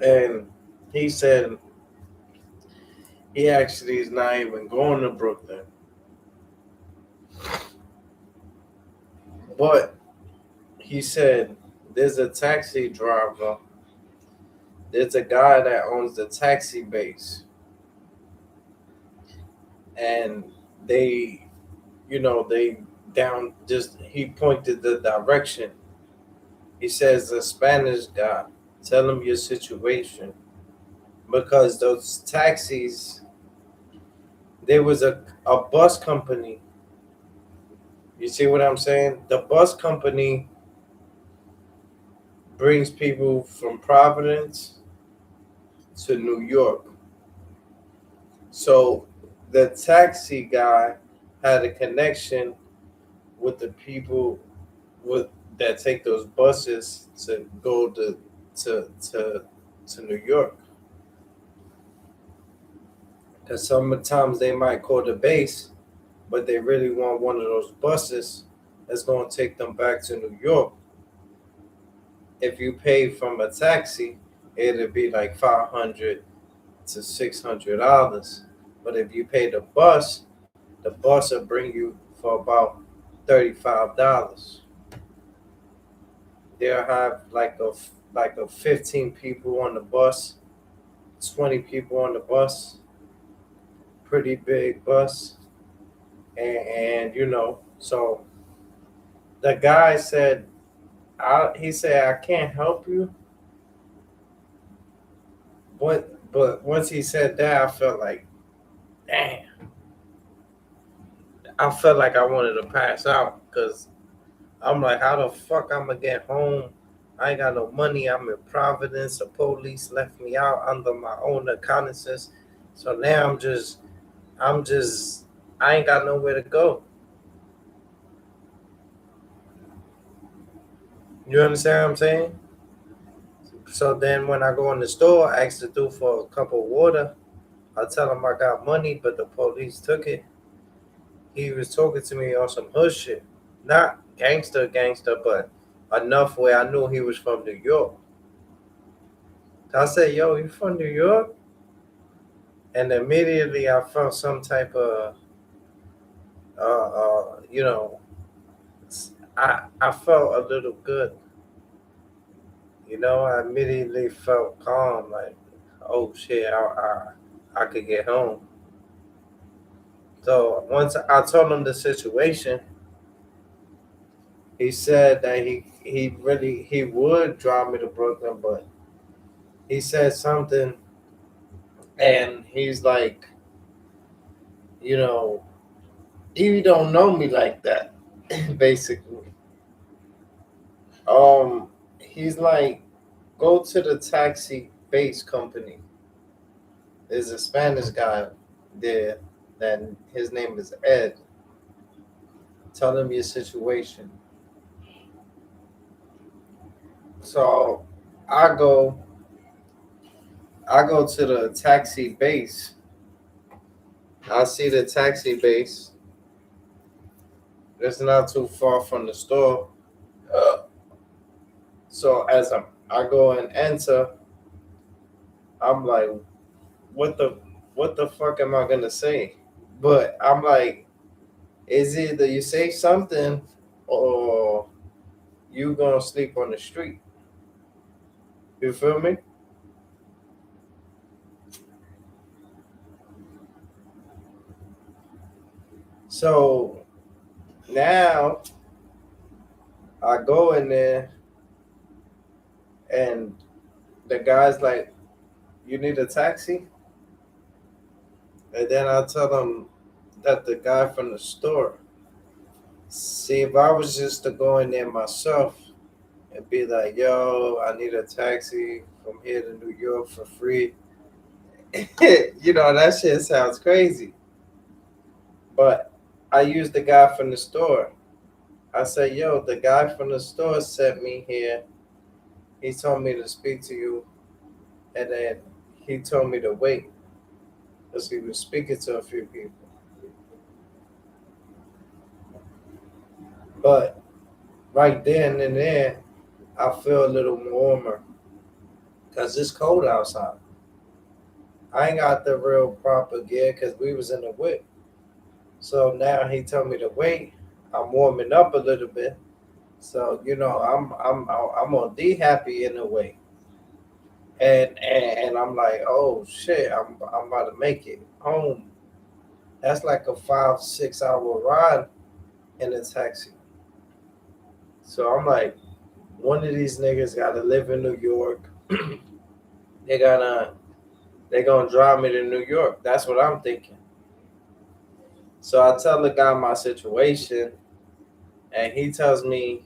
And he said he actually is not even going to Brooklyn. But he said there's a taxi driver. There's a guy that owns the taxi base, and they, they down just he pointed the direction. He says the Spanish guy, tell him your situation because those taxis. There was a bus company. You see what I'm saying? The bus company brings people from Providence to New York. So the taxi guy had a connection with the people with that take those buses to go to to to New York. Because sometimes they might call the base, but they really want one of those buses that's going to take them back to New York. If you pay from a taxi, it'll be like $500 to $600. But if you pay the bus will bring you for about $35. They'll have like a 15 people on the bus, 20 people on the bus, pretty big bus, and so the guy said, he said I can't help you. But once he said that, I felt like, damn. I felt like I wanted to pass out because I'm like, how the fuck I'm gonna get home? I ain't got no money. I'm in Providence. The police left me out under my own recognizance. So now I'm just, I ain't got nowhere to go. You understand what I'm saying? So then when I go in the store, I ask the dude for a cup of water. I tell him I got money, but the police took it. He was talking to me on some hood shit. Not gangster, but enough where I knew he was from New York. I said, yo, you from New York? And immediately I felt some type of, uh, uh, you know, I felt a little good. I immediately felt calm, like, oh shit, I could get home. So once I told him the situation, he said that he would drive me to Brooklyn, but he said something, and he's like, you know, you don't know me like that, basically. He's like, go to the taxi base company. There's a Spanish guy there, that his name is Ed. Tell him your situation. So I go, I go to the taxi base. I see the taxi base. It's not too far from the store. So as I go and enter, I'm like, what the what the fuck am I gonna say? But I'm like, is either you say something or you gonna sleep on the street. You feel me? So now I go in there and the guy's like, you need a taxi? And then I tell him that the guy from the store. See, if I was just to go in there myself and be like, yo, I need a taxi from here to New York for free, that shit sounds crazy. But I used the guy from the store. I said, yo, the guy from the store sent me here. He told me to speak to you. And then he told me to wait because he was speaking to a few people. But right then and there, I feel a little warmer because it's cold outside. I ain't got the real proper gear because we was in the whip. So now he told me to wait. I'm warming up a little bit. So I'm on D happy in a way, and I'm like, oh shit, I'm about to make it home. That's like a 5-6 hour ride in a taxi. So I'm like, one of these niggas gotta live in New York. they gonna they gonna drive me to New York. That's what I'm thinking. So I tell the guy my situation, and he tells me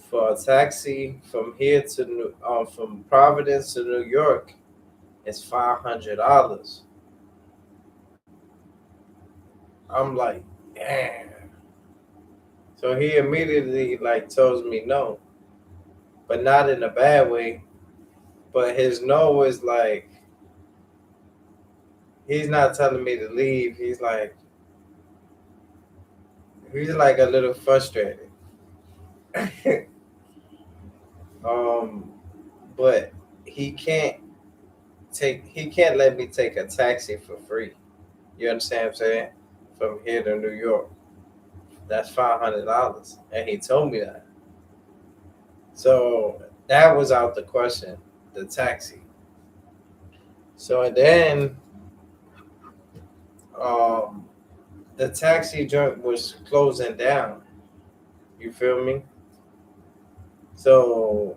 for a taxi from here to from Providence to New York, it's $500. I'm like, damn. So he immediately like tells me no, but not in a bad way. But his no is like he's not telling me to leave. He's like a little frustrated. um, but he can't he can't let me take a taxi for free. You understand what I'm saying? From here to New York, that's $500, and he told me that. So that was out the question, the taxi. So and then um, the taxi joint was closing down. You feel me? So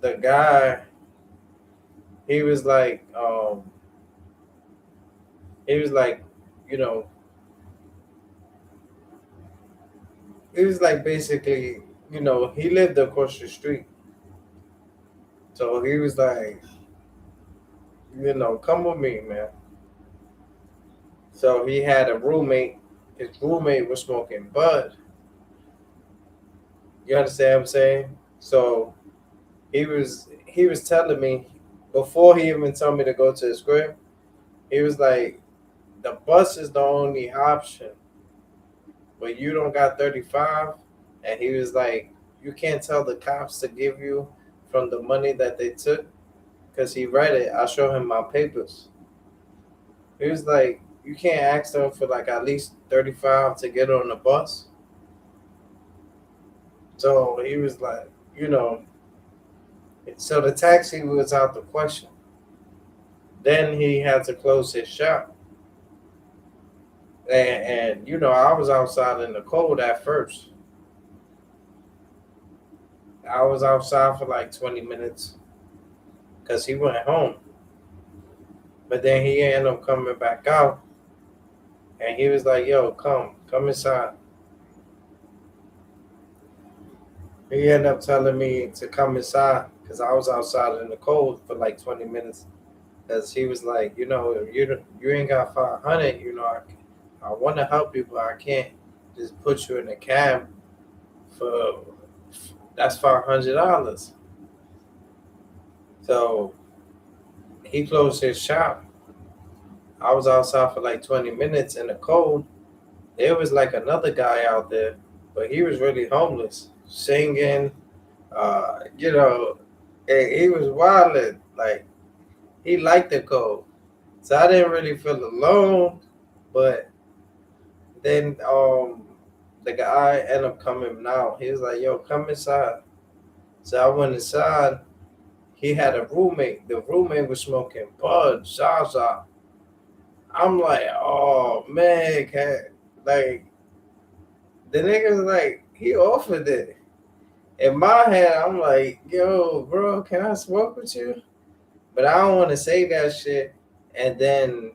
the guy, he was like, he was like, you know, he was like basically, he lived across the street. So he was like, come with me, man. So he had a roommate. His roommate was smoking bud. You understand what I'm saying? So he was telling me before he even told me to go to his crib, he was like, the bus is the only option, but you don't got 35. And he was like, you can't tell the cops to give you from the money that they took because he read it. I showed him my papers. He was like, you can't ask them for like at least 35 to get on the bus. So he was like, you know, so the taxi was out the question. Then he had to close his shop. And I was outside in the cold at first. I was outside for like 20 minutes because he went home. But then he ended up coming back out and he was like, yo, come inside. He ended up telling me to come inside because I was outside in the cold for like 20 minutes. Because he was like, you ain't got 500, I want to help you, but I can't just put you in a cab for that's $500. So he closed his shop. I was outside for like 20 minutes in the cold. There was like another guy out there, but he was really homeless, singing, and he was wilding. Like he liked the cold. So I didn't really feel alone, but then the guy ended up coming out. He was like, yo, come inside. So I went inside. He had a roommate. The roommate was smoking bud, Zaza. I'm like, oh man, like the nigga's like, he offered it. In my head, I'm like, yo, bro, can I smoke with you? But I don't want to say that shit and then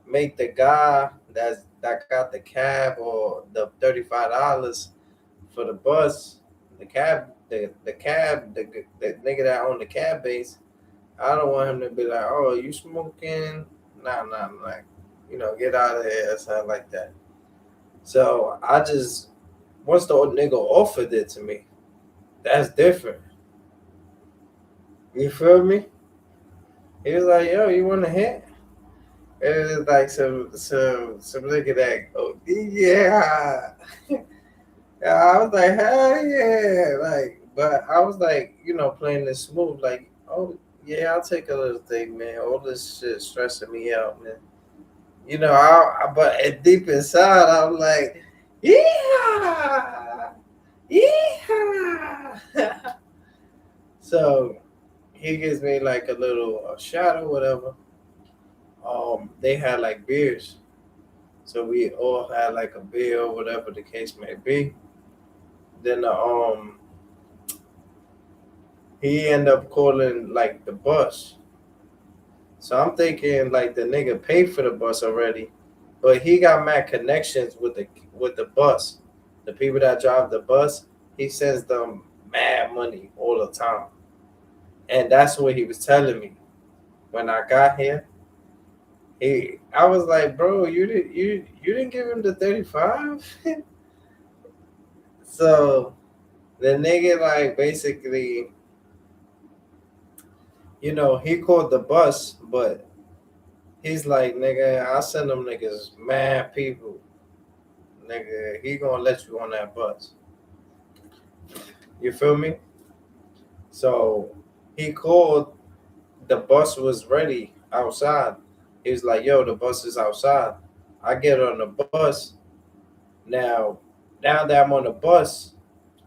make the guy that got the cab or the $35 for the bus, the nigga that owned the cab base. I don't want him to be like, oh, you smoking? Nah, like, get out of here or something like that. So I just once the old nigga offered it to me, that's different. You feel me? He was like, yo, you want to hit? It was like some nigga that yeah. Yeah, I was like, hell yeah. Like, but I was like, playing this smooth, like, oh yeah, I'll take a little thing, man. All this shit stressing me out, man. But deep inside, I'm like, yeah, yeah. So he gives me like a little shot or whatever. They had like beers, so we all had like a beer or whatever the case may be. Then he ended up calling like the bus. So I'm thinking like the nigga paid for the bus already, but he got mad connections with the bus. The people that drive the bus, he sends them mad money all the time, and that's what he was telling me when I got here. I was like, bro, you didn't give him the 35. So the nigga like basically, he called the bus, but he's like, nigga, I send them niggas mad people. Nigga, he gonna let you on that bus. You feel me? So he called, the bus was ready outside. He was like, yo, the bus is outside. I get on the bus. Now, now that I'm on the bus,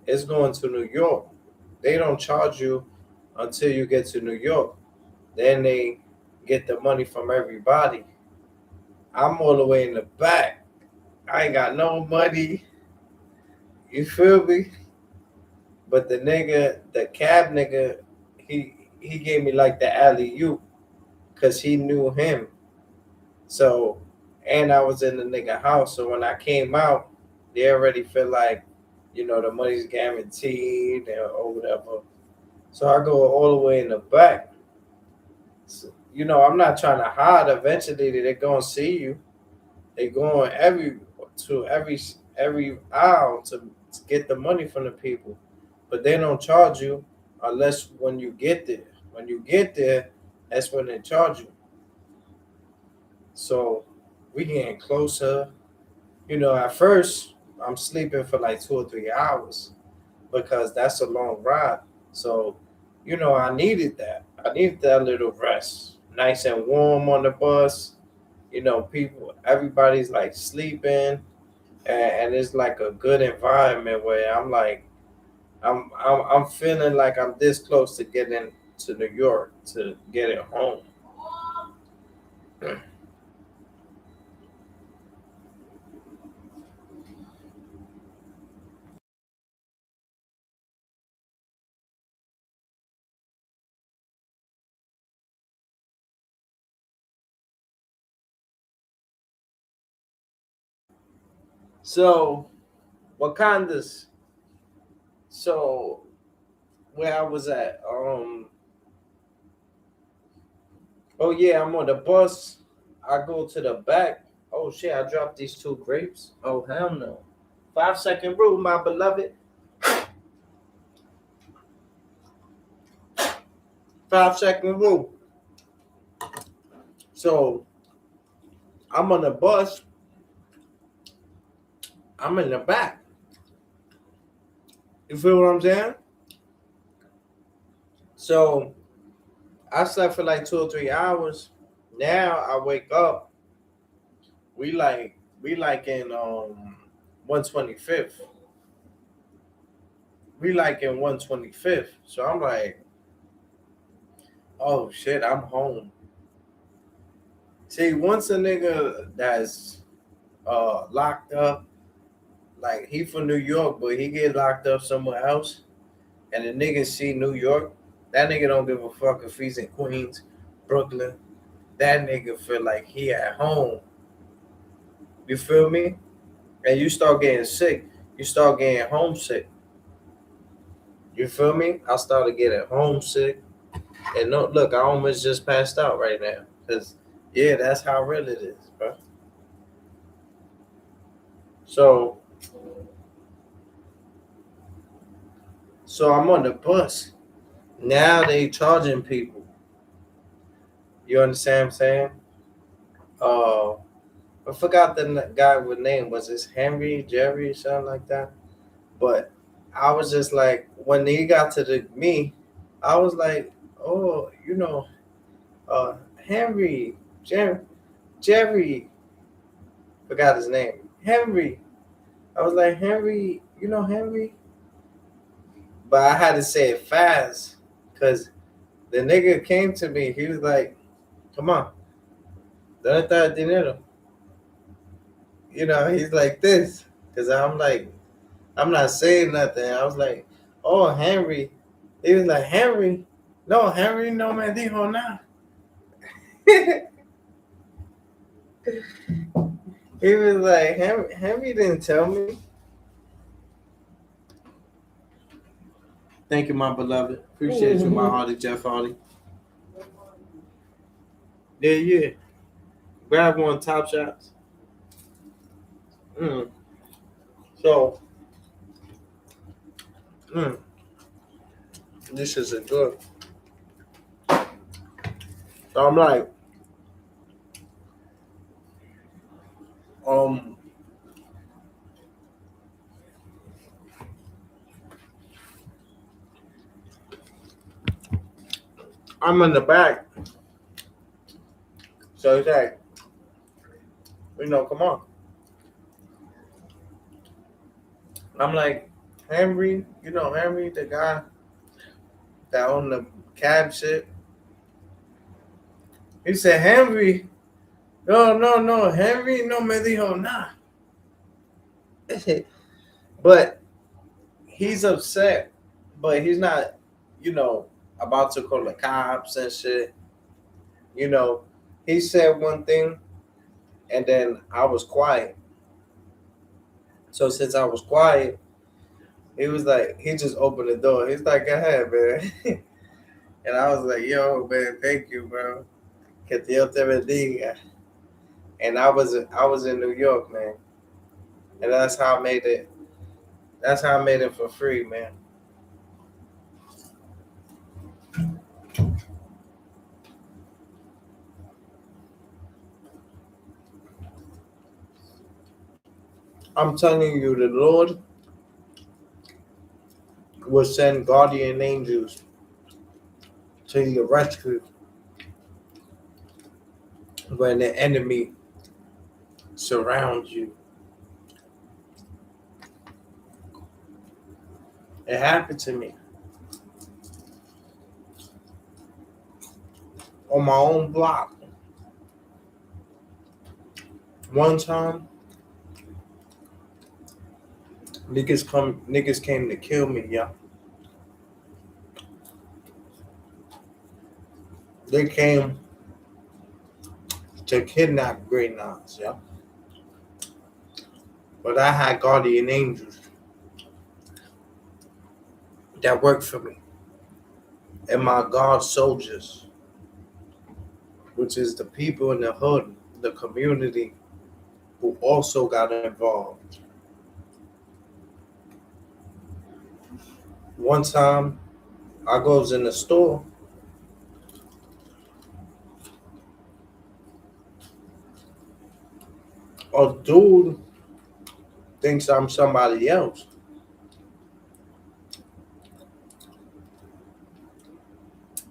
it's going to New York. They don't charge you until you get to New York. Then they get the money from everybody. I'm all the way in the back. I ain't got no money. You feel me? But the nigga, the cab nigga, he gave me like the alley-oop because he knew him. So, and I was in the nigga house. So when I came out, they already feel like, the money's guaranteed or whatever. So I go all the way in the back. So, I'm not trying to hide. Eventually, they're gonna see you. They going every aisle to get the money from the people, but they don't charge you unless when you get there. When you get there, that's when they charge you. So we getting closer. At first I'm sleeping for like 2 or 3 hours because that's a long ride. So, I needed that. I needed that little rest. Nice and warm on the bus. Everybody's like sleeping, and it's like a good environment where I'm like, I'm feeling like I'm this close to getting to New York to get it home. So Wakanda's. So where I was at, oh yeah, I'm on the bus. I go to the back. Oh shit, I dropped these two grapes. Oh hell no. 5 second rule, my beloved. 5 second rule. So I'm on the bus. I'm in the back. You feel what I'm saying? So I slept for like 2 or 3 hours. Now I wake up. We like in 125th. We like in 125th. So I'm like, oh shit, I'm home. See, once a nigga that's locked up, like he from New York, but he get locked up somewhere else, and the nigga see New York, that nigga don't give a fuck if he's in Queens, Brooklyn. That nigga feel like he at home. You feel me? And you start getting sick. You start getting homesick. You feel me? I started getting homesick. And no, look, I almost just passed out right now. Cause yeah, that's how real it is, bro. So so I'm on the bus. Now they charging people. You understand what I'm saying? Uh I forgot the guy with name. Was this Henry, Jerry, something like that? But I was just like, when he got to me, I was like, oh, Henry, Jerry, forgot his name, Henry. I was like, Henry, Henry, but I had to say it fast Cause the nigga came to me. He was like, "Come on, ¿dónde está el dinero?" He's like this. Cause I'm like, I'm not saying nothing. I was like, "Oh, Henry." He was like, "Henry, no, Henry, no me dijo nada." He was like, Henry didn't tell me. Thank you, my beloved. Appreciate you, my Hardy Jeff Hardy. Yeah. Grab one, Top Shots. So, this is a good. So I'm like, I'm in the back. So he's like, come on. I'm like, Henry, Henry, the guy that owned the cab shit. He said, Henry, no, Henry no me dijo nada. But he's upset, but he's not, about to call the cops and shit. He said one thing, and then I was quiet. So since I was quiet, he was like, he just opened the door. He's like, go ahead, man. And I was like, yo, man, thank you, bro. Que Dios te bendiga. And I was in New York, man. And that's how I made it. That's how I made it for free, man. I'm telling you, the Lord will send guardian angels to your rescue when the enemy surrounds you. It happened to me on my own block. One time, niggas came to kill me, yeah. They came to kidnap Green Eyes, yeah. But I had guardian angels that worked for me. And my God soldiers, which is the people in the hood, the community, who also got involved. One time, I goes in the store. A dude thinks I'm somebody else.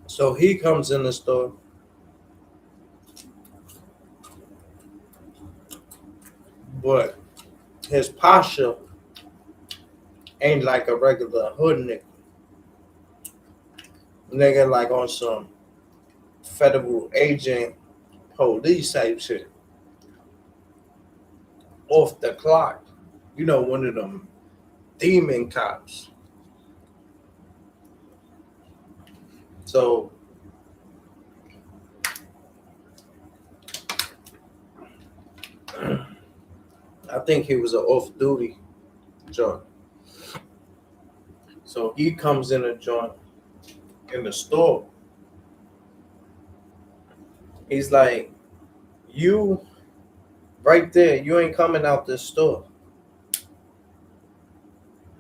So he comes in the store. But his posture ain't like a regular hood nigga. Nigga like on some federal agent police type shit. Off the clock. One of them demon cops. So I think he was an off-duty joint. So he comes in a joint in the store. He's like, you right there, you ain't coming out this store.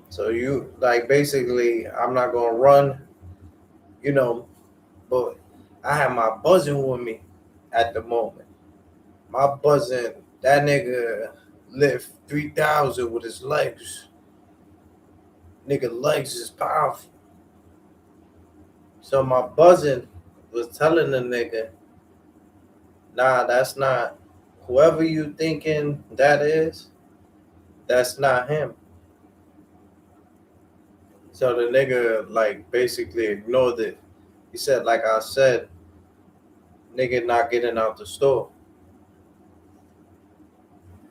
So you like basically I'm not gonna run, but I have my buzzing with me at the moment. My buzzing, that nigga lift 3,000 with his legs. Nigga legs is powerful. So my buzzing was telling the nigga, nah, that's not whoever you thinking that is, that's not him. So the nigga like basically ignored it. He said, like I said, nigga not getting out the store.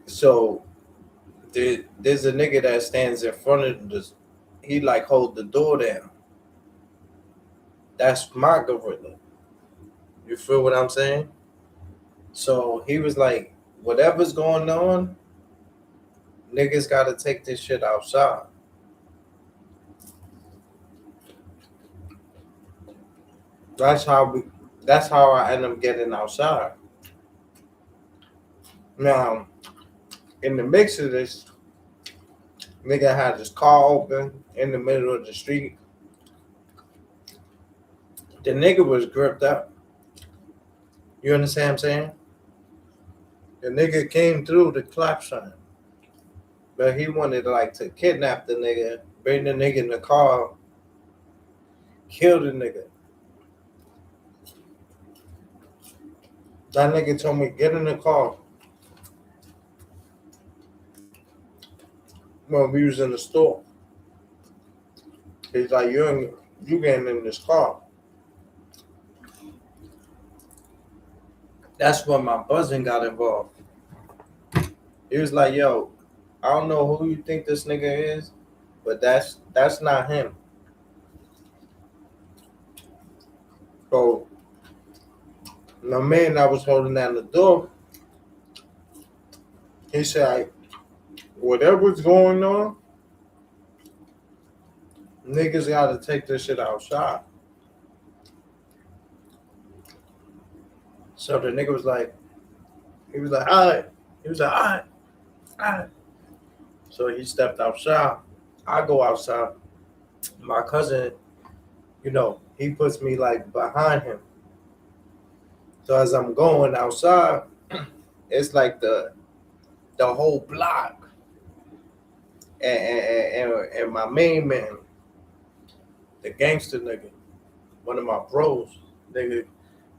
So there's a nigga that stands in front of this. He like hold the door down. That's my gorilla. You feel what I'm saying? So he was like, whatever's going on, niggas gotta take this shit outside. That's how we. That's how I end up getting outside. Now, in the mix of this, nigga had his car open in the middle of the street. The nigga was gripped up. You understand what I'm saying? The nigga came through the clap sign, but he wanted like to kidnap the nigga, bring the nigga in the car, kill the nigga. That nigga told me, get in the car. When we was in the store, he's like, you getting in this car. That's when my buzzing got involved. He was like, yo, I don't know who you think this nigga is, but that's not him. So my man that was holding down the door, he said, whatever's going on, niggas gotta take this shit outside. So the nigga was like, all right. He was like, all right. So he stepped outside. I go outside. My cousin, he puts me like behind him. So as I'm going outside, it's like the whole block. And my main man, the gangster nigga, one of my bros, nigga,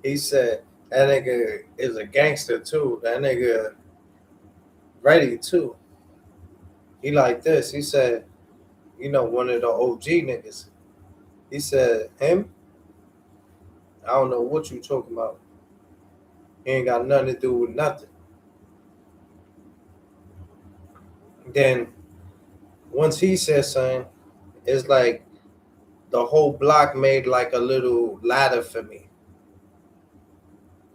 he said that nigga is a gangster too. That nigga ready too. He like this. He said, one of the OG niggas. He said, him? I don't know what you talking about. He ain't got nothing to do with nothing. Then once he said something, it's like the whole block made like a little ladder for me.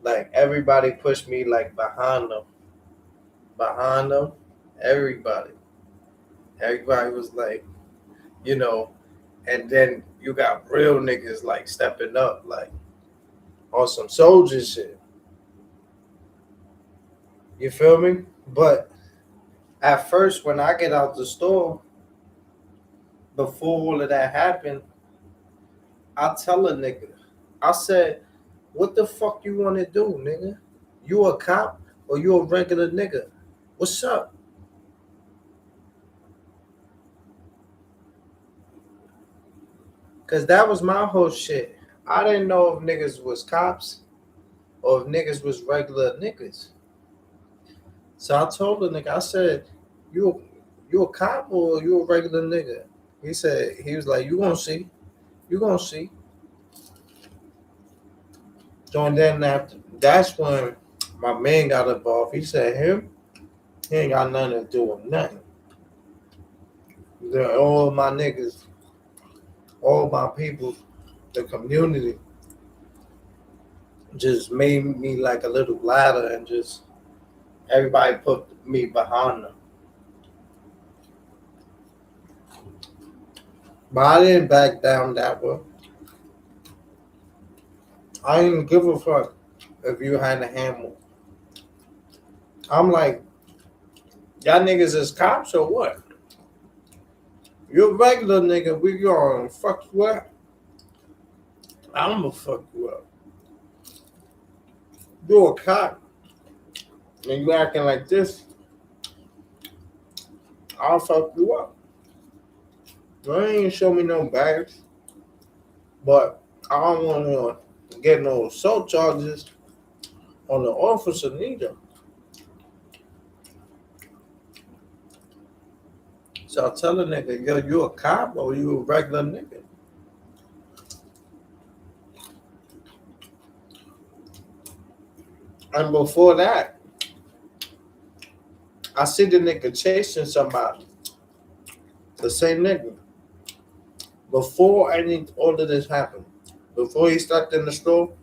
Like everybody pushed me like behind them. Everybody was like, and then you got real niggas like stepping up like on some soldier shit. You feel me? But at first when I get out the store, before all of that happened, I tell a nigga, I said, what the fuck you want to do, nigga? You a cop or you a regular nigga? What's up? Because that was my whole shit. I didn't know if niggas was cops or if niggas was regular niggas. So I told the nigga, I said, you a cop or you a regular nigga? He was like, you gonna see. So and then that's when my man got involved. He said, him, he ain't got nothing to do with nothing. All my niggas, all my people, the community, just made me like a little ladder and just everybody put me behind them. But I didn't back down that way. I didn't give a fuck if you had a handle. I'm like, y'all niggas is cops or what? You're a regular nigga, we gonna fuck you up. I'm gonna fuck you up. You're a cop and you acting like this, I'll fuck you up. You ain't show me no bags, but I don't want to get no assault charges on the officer neither. So I tell the nigga, yo, you a cop or you a regular nigga? And before that, I see the nigga chasing somebody. The same nigga. Before all of this happened, before he stepped in the store,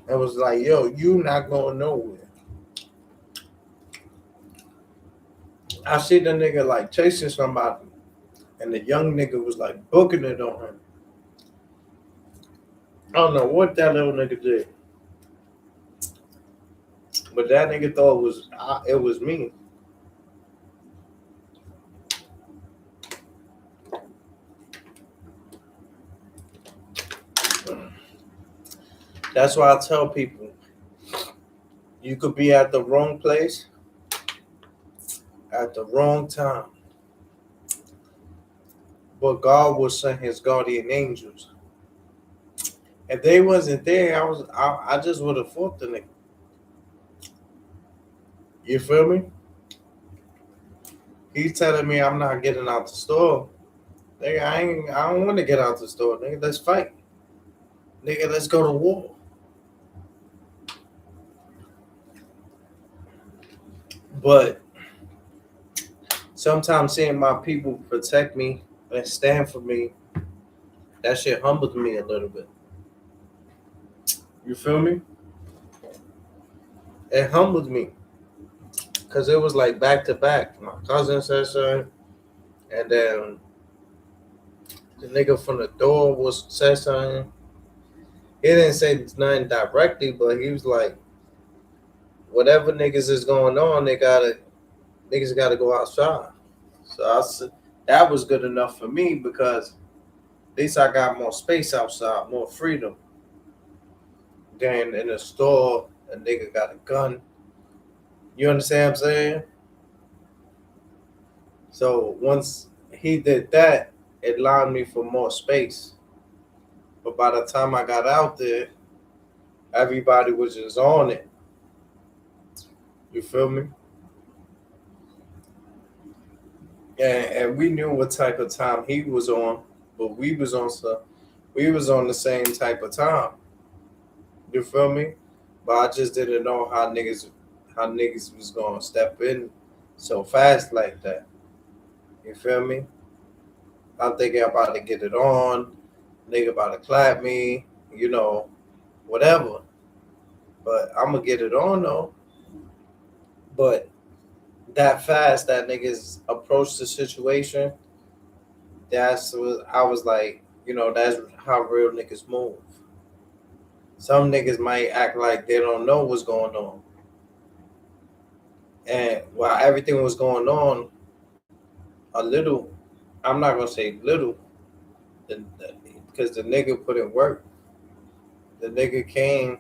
and was like, "Yo, you not going nowhere." I see the nigga like chasing somebody, and the young nigga was like booking it on him. I don't know what that little nigga did, but that nigga thought it was me. That's why I tell people, you could be at the wrong place at the wrong time, but God will send His guardian angels. If they wasn't there, I just would have fought the nigga. You feel me? He's telling me I'm not getting out the store. Nigga, I don't want to get out the store. Nigga, let's fight. Nigga, let's go to war. But sometimes seeing my people protect me and stand for me, that shit humbled me a little bit. You feel me? It humbled me. Because it was like back to back. My cousin said something, and then the nigga from the door said something. He didn't say nothing directly, but he was like, whatever niggas is going on, niggas gotta go outside. So I said that was good enough for me because at least I got more space outside, more freedom. Then in the store, a nigga got a gun. You understand what I'm saying? So once he did that, it allowed me for more space. But by the time I got out there, everybody was just on it. You feel me? And we knew what type of time he was on, but we was on the same type of time. You feel me? But I just didn't know how niggas was gonna step in so fast like that. You feel me? I'm thinking about to get it on, nigga about to clap me, whatever. But I'm gonna get it on though. But that fast that niggas approached the situation, that's what I was like, that's how real niggas move. Some niggas might act like they don't know what's going on. And while everything was going on, a little, I'm not gonna say little, because the nigga put in work. The nigga came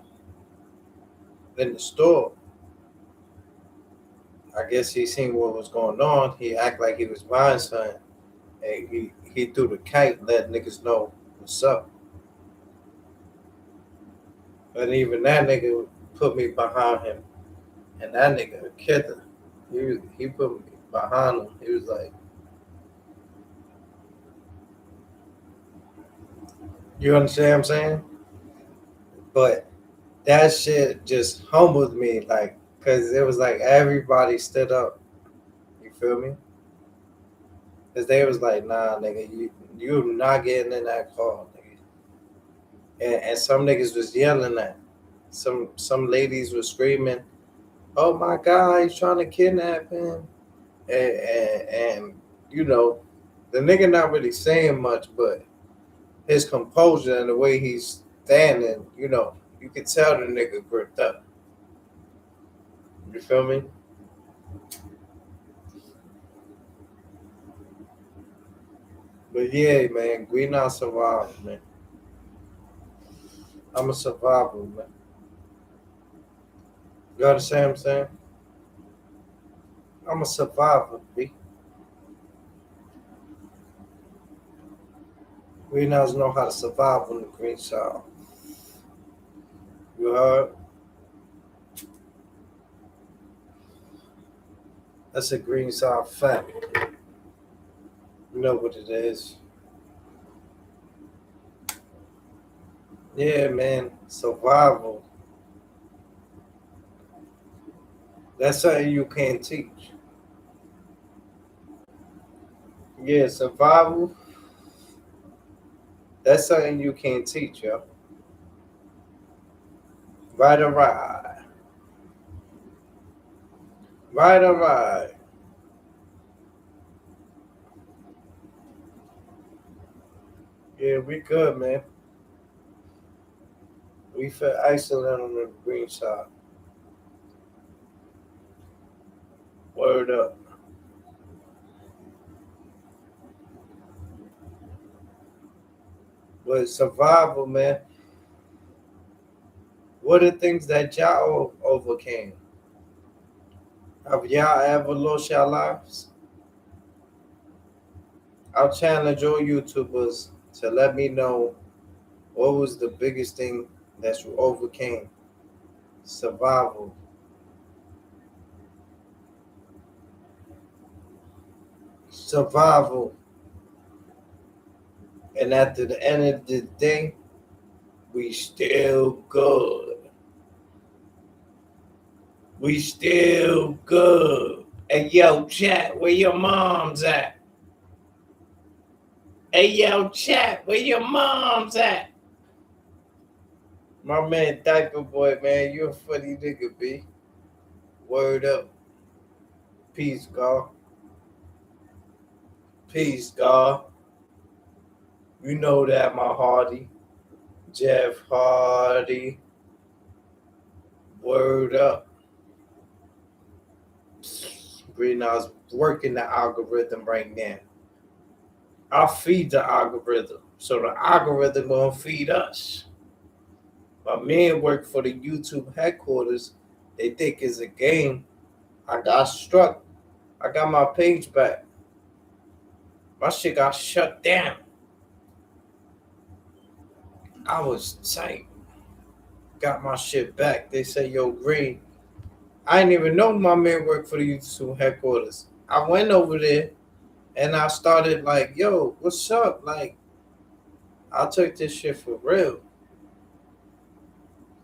in the store. I guess he seen what was going on. He act like he was buying something. And he threw the kite, let niggas know what's up. But even that nigga put me behind him. And that nigga a killer. He put me behind him. He was like, you understand what I'm saying? But that shit just humbled me, like, cause it was like everybody stood up. You feel me? Cause they was like, nah, nigga, you're not getting in that car, nigga. And some niggas was yelling at. Some ladies were screaming, "Oh my God, he's trying to kidnap him!" And the nigga not really saying much, but his composure and the way he's standing, you could tell the nigga gripped up. You feel me? But yeah, man, we not survivors, man. I'm a survivor, man. You understand what I'm saying? I'm a survivor, B. We not know how to survive on the green side. You heard? That's a green side fact. You know what it is. Yeah, man. Survival. That's something you can't teach. Yeah, survival. That's something you can't teach, yo. Right or right. Right or right. Yeah, we good, man. We feel excellent on the green side. Word up. But survival, man. What are things that y'all overcame? Have y'all ever lost your lives? I'll challenge all YouTubers to let me know what was the biggest thing that you overcame. Survival. Survival. And at the end of the day, we still good. We still good. Hey, yo, chat, where your mom's at? Hey, yo, chat, where your mom's at? My man, Diaper Boy, man, you a funny nigga, B. Word up. Peace, God. Peace, God. You know that, my Hardy. Jeff Hardy. Word up. Green, I was working the algorithm right now. I'll feed the algorithm. So the algorithm gonna feed us. My man worked for the YouTube headquarters. They think it's a game. I got struck. I got my page back. My shit got shut down. I was tight. Got my shit back. They say, yo, Green. I didn't even know my man worked for the YouTube headquarters. I went over there and I started like, yo, what's up? Like, I took this shit for real.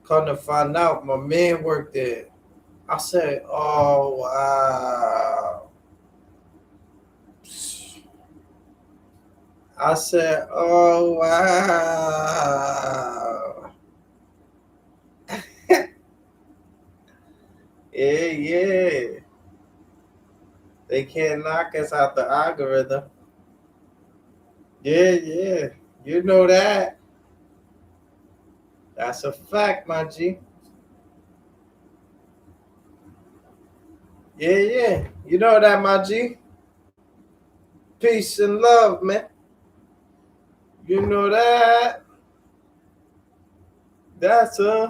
Come to find out, my man worked there. I said, oh, wow. I said, oh, wow. Yeah. They can't knock us out the algorithm. Yeah. You know that. That's a fact, my G. Yeah. You know that, my G. Peace and love, man. You know that. That's a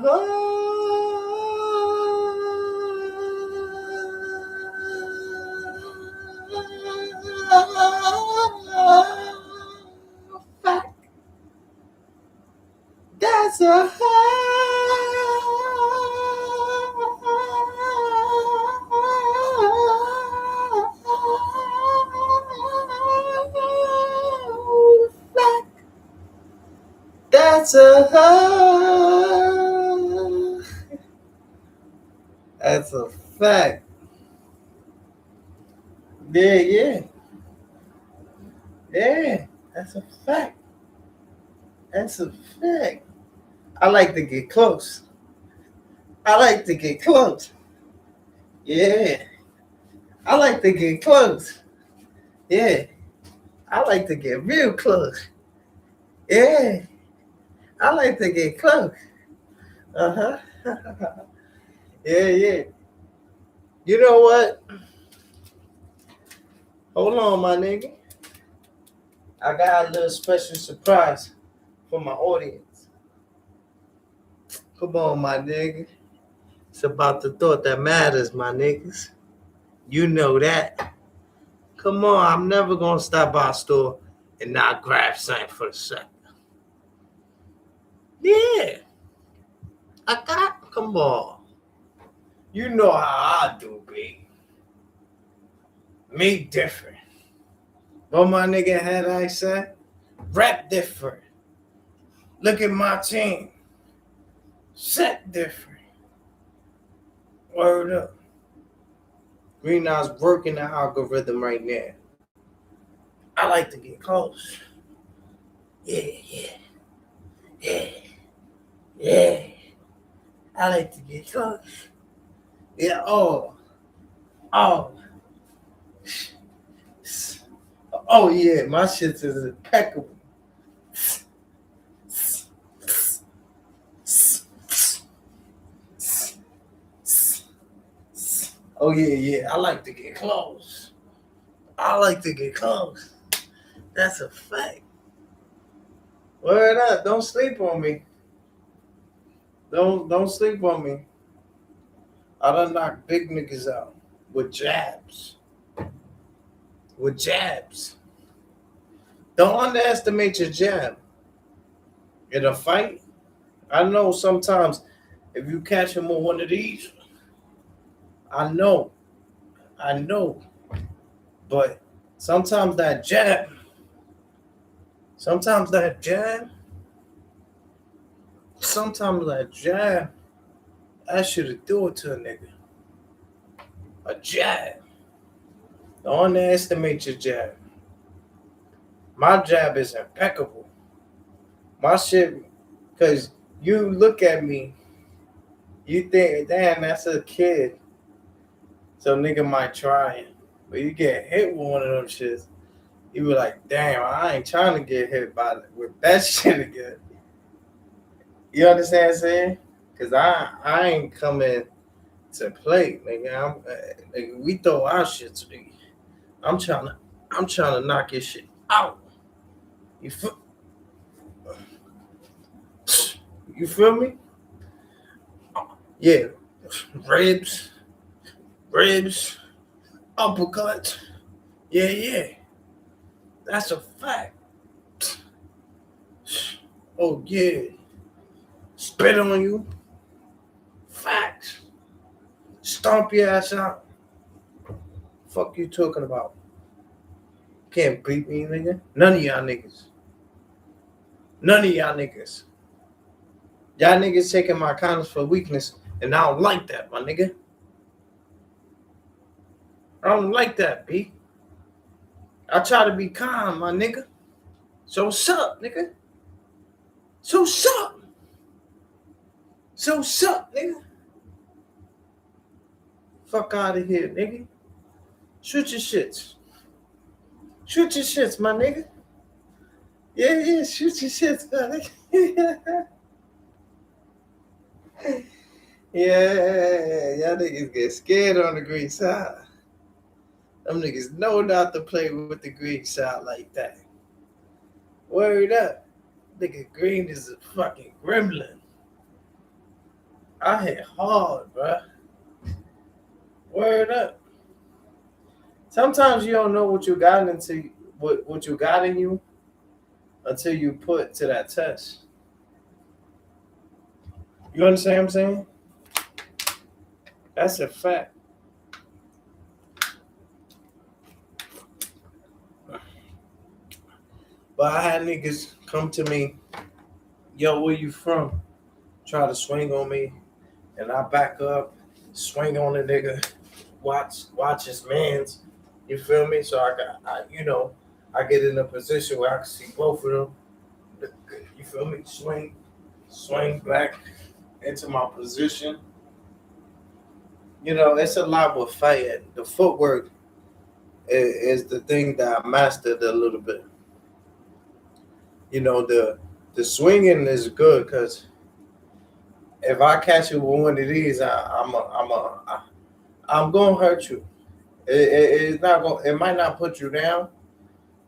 fact. That's a fact. That's a fact. Yeah. That's a fact. That's a fact. I like to get close. Yeah. I like to get close. Yeah. I like to get real close. Yeah. I like to get close. Uh-huh. Yeah. You know what? Hold on, my nigga. I got a little special surprise for my audience. Come on, my nigga. It's about the thought that matters, my niggas. You know that. Come on, I'm never gonna stop by a store and not grab something for the second. Yeah. Come on. You know how I do, B. Me different. What my nigga had I said? Rap different. Look at my team. Set different. Word up. Green Eyes working the algorithm right now. I like to get close. Yeah, yeah, yeah, yeah. I like to get close. Yeah, oh, oh yeah, my shit is impeccable. Oh yeah, yeah. I like to get close. I like to get close. That's a fact. Word up. Don't sleep on me. Don't sleep on me. I done knock big niggas out with jabs. With jabs. Don't underestimate your jab. In a fight, I know sometimes if you catch him on one of these, I know, I know. But sometimes that jab, sometimes that jab, sometimes that jab, I should have do it to a nigga. A jab. Don't underestimate your jab. My jab is impeccable. My shit, because you look at me, you think, damn, that's a kid. So nigga might try it. But you get hit with one of them shits, you be like, damn, I ain't trying to get hit with that shit again. You understand what I'm saying? Because I ain't coming to play, nigga. Nigga, we throw our shit to nigga. I'm trying to knock your shit out. You feel, you feel me? Yeah. Ribs, uppercut. Yeah, yeah. That's a fact. Oh yeah. Spit on you. Facts. Stomp your ass out. Fuck you talking about? Can't beat me, nigga. None of y'all niggas. None of y'all niggas. Y'all niggas taking my kindness for weakness, and I don't like that, my nigga. I don't like that, B. I try to be calm, my nigga. So what's up, nigga? So what's up? So what's up, nigga? Fuck out of here, nigga. Shoot your shits. Shoot your shits, my nigga. Yeah, yeah, shoot your shits, my nigga. Yeah, y'all niggas get scared on the green side. Them niggas know not to play with the green side like that. Word up. Nigga Green is a fucking gremlin. I hit hard, bruh. Word up. Sometimes you don't know what you got into what you got in you until you put to that test. You understand what I'm saying? That's a fact. But I had niggas come to me, yo, where you from? Try to swing on me, and I back up, swing on the nigga, watch his man's. You feel me? So I get in a position where I can see both of them. You feel me? Swing back into my position. You know, it's a lot with fighting. The footwork is the thing that I mastered a little bit. You know, the swinging is good because if I catch you with one of these, I'm gonna hurt you. It's not going. It might not put you down,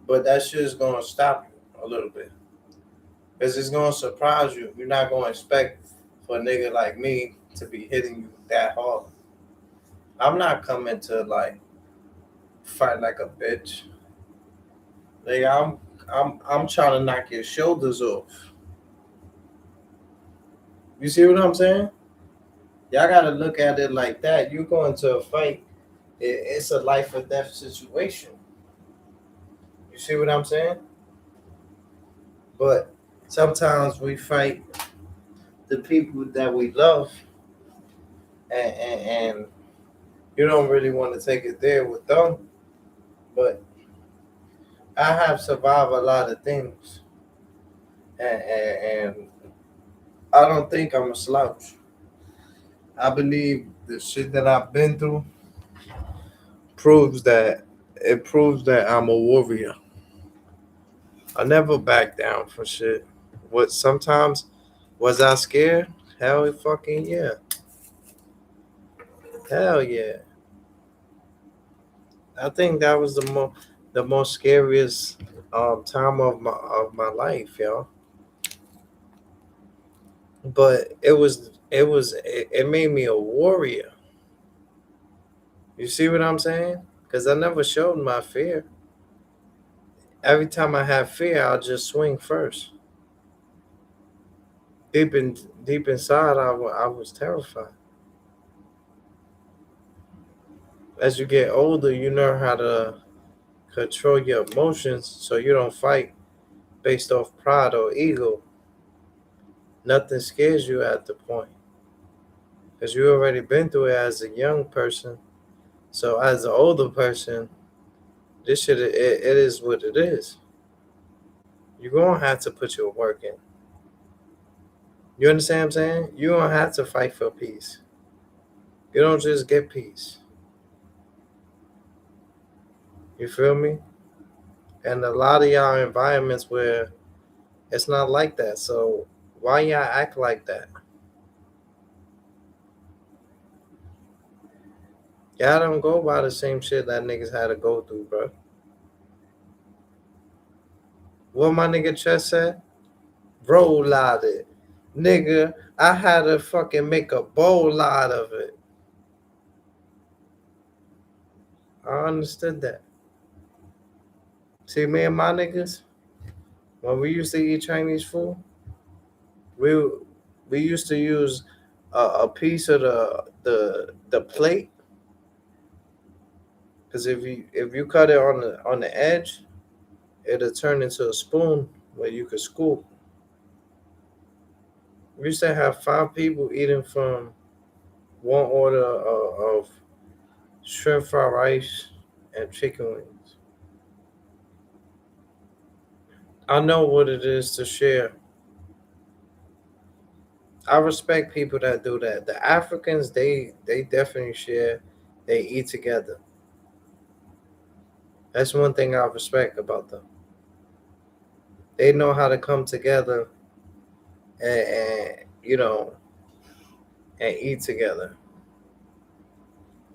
but that shit is gonna stop you a little bit. Cause it's gonna surprise you. You're not gonna expect for a nigga like me to be hitting you that hard. I'm not coming to like fight like a bitch. Like I'm trying to knock your shoulders off. You see what I'm saying? Y'all gotta look at it like that. You go into a fight, it's a life or death situation. You see what I'm saying? But sometimes we fight the people that we love, and You don't really want to take it there with them, but I have survived a lot of things, and I don't think I'm a slouch. I believe the shit that I've been through proves that proves that I'm a warrior. I never back down for shit. What sometimes was I scared? Hell fucking yeah. Hell yeah. I think that was the most scariest time of my life, yo. But it made me a warrior. You see what I'm saying? Because I never showed my fear. Every time I have fear, I'll just swing first. Deep in deep inside, I was terrified. As you get older, you learn how to control your emotions so you don't fight based off pride or ego. Nothing scares you at the point because you already been through it as a young person. So as an older person, this shit it is what it is. You're gonna have to put your work in. You understand what I'm saying? You're gonna have to fight for peace. You don't just get peace. You feel me? And a lot of y'all environments where it's not like that. So why y'all act like that? Y'all don't go by the same shit that niggas had to go through, bro. What my nigga Chess said? Roll out it. Nigga, I had to fucking make a bowl out of it. I understood that. See, me and my niggas, when we used to eat Chinese food, we we used to use a piece of the plate, because if you cut it on the edge, it'll turn into a spoon where you could scoop. We used to have 5 people eating from one order of shrimp fried rice and chicken wings. I know what it is to share. I respect people that do that. The Africans, they definitely share. They eat together. That's one thing I respect about them. They know how to come together and and eat together.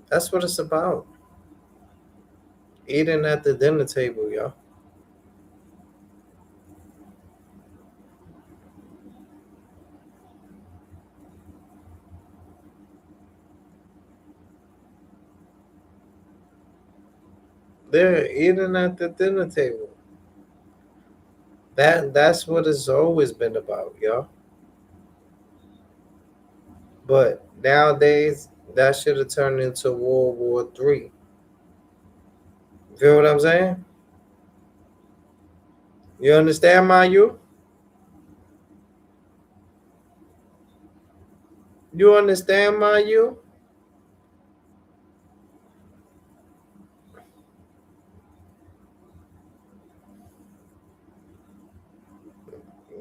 That's what it's about. Eating at the dinner table, y'all. They're eating at the dinner table. That's what it's always been about, y'all. But nowadays, that should have turned into World War III. Feel what I'm saying? You understand, my you? You understand, my you?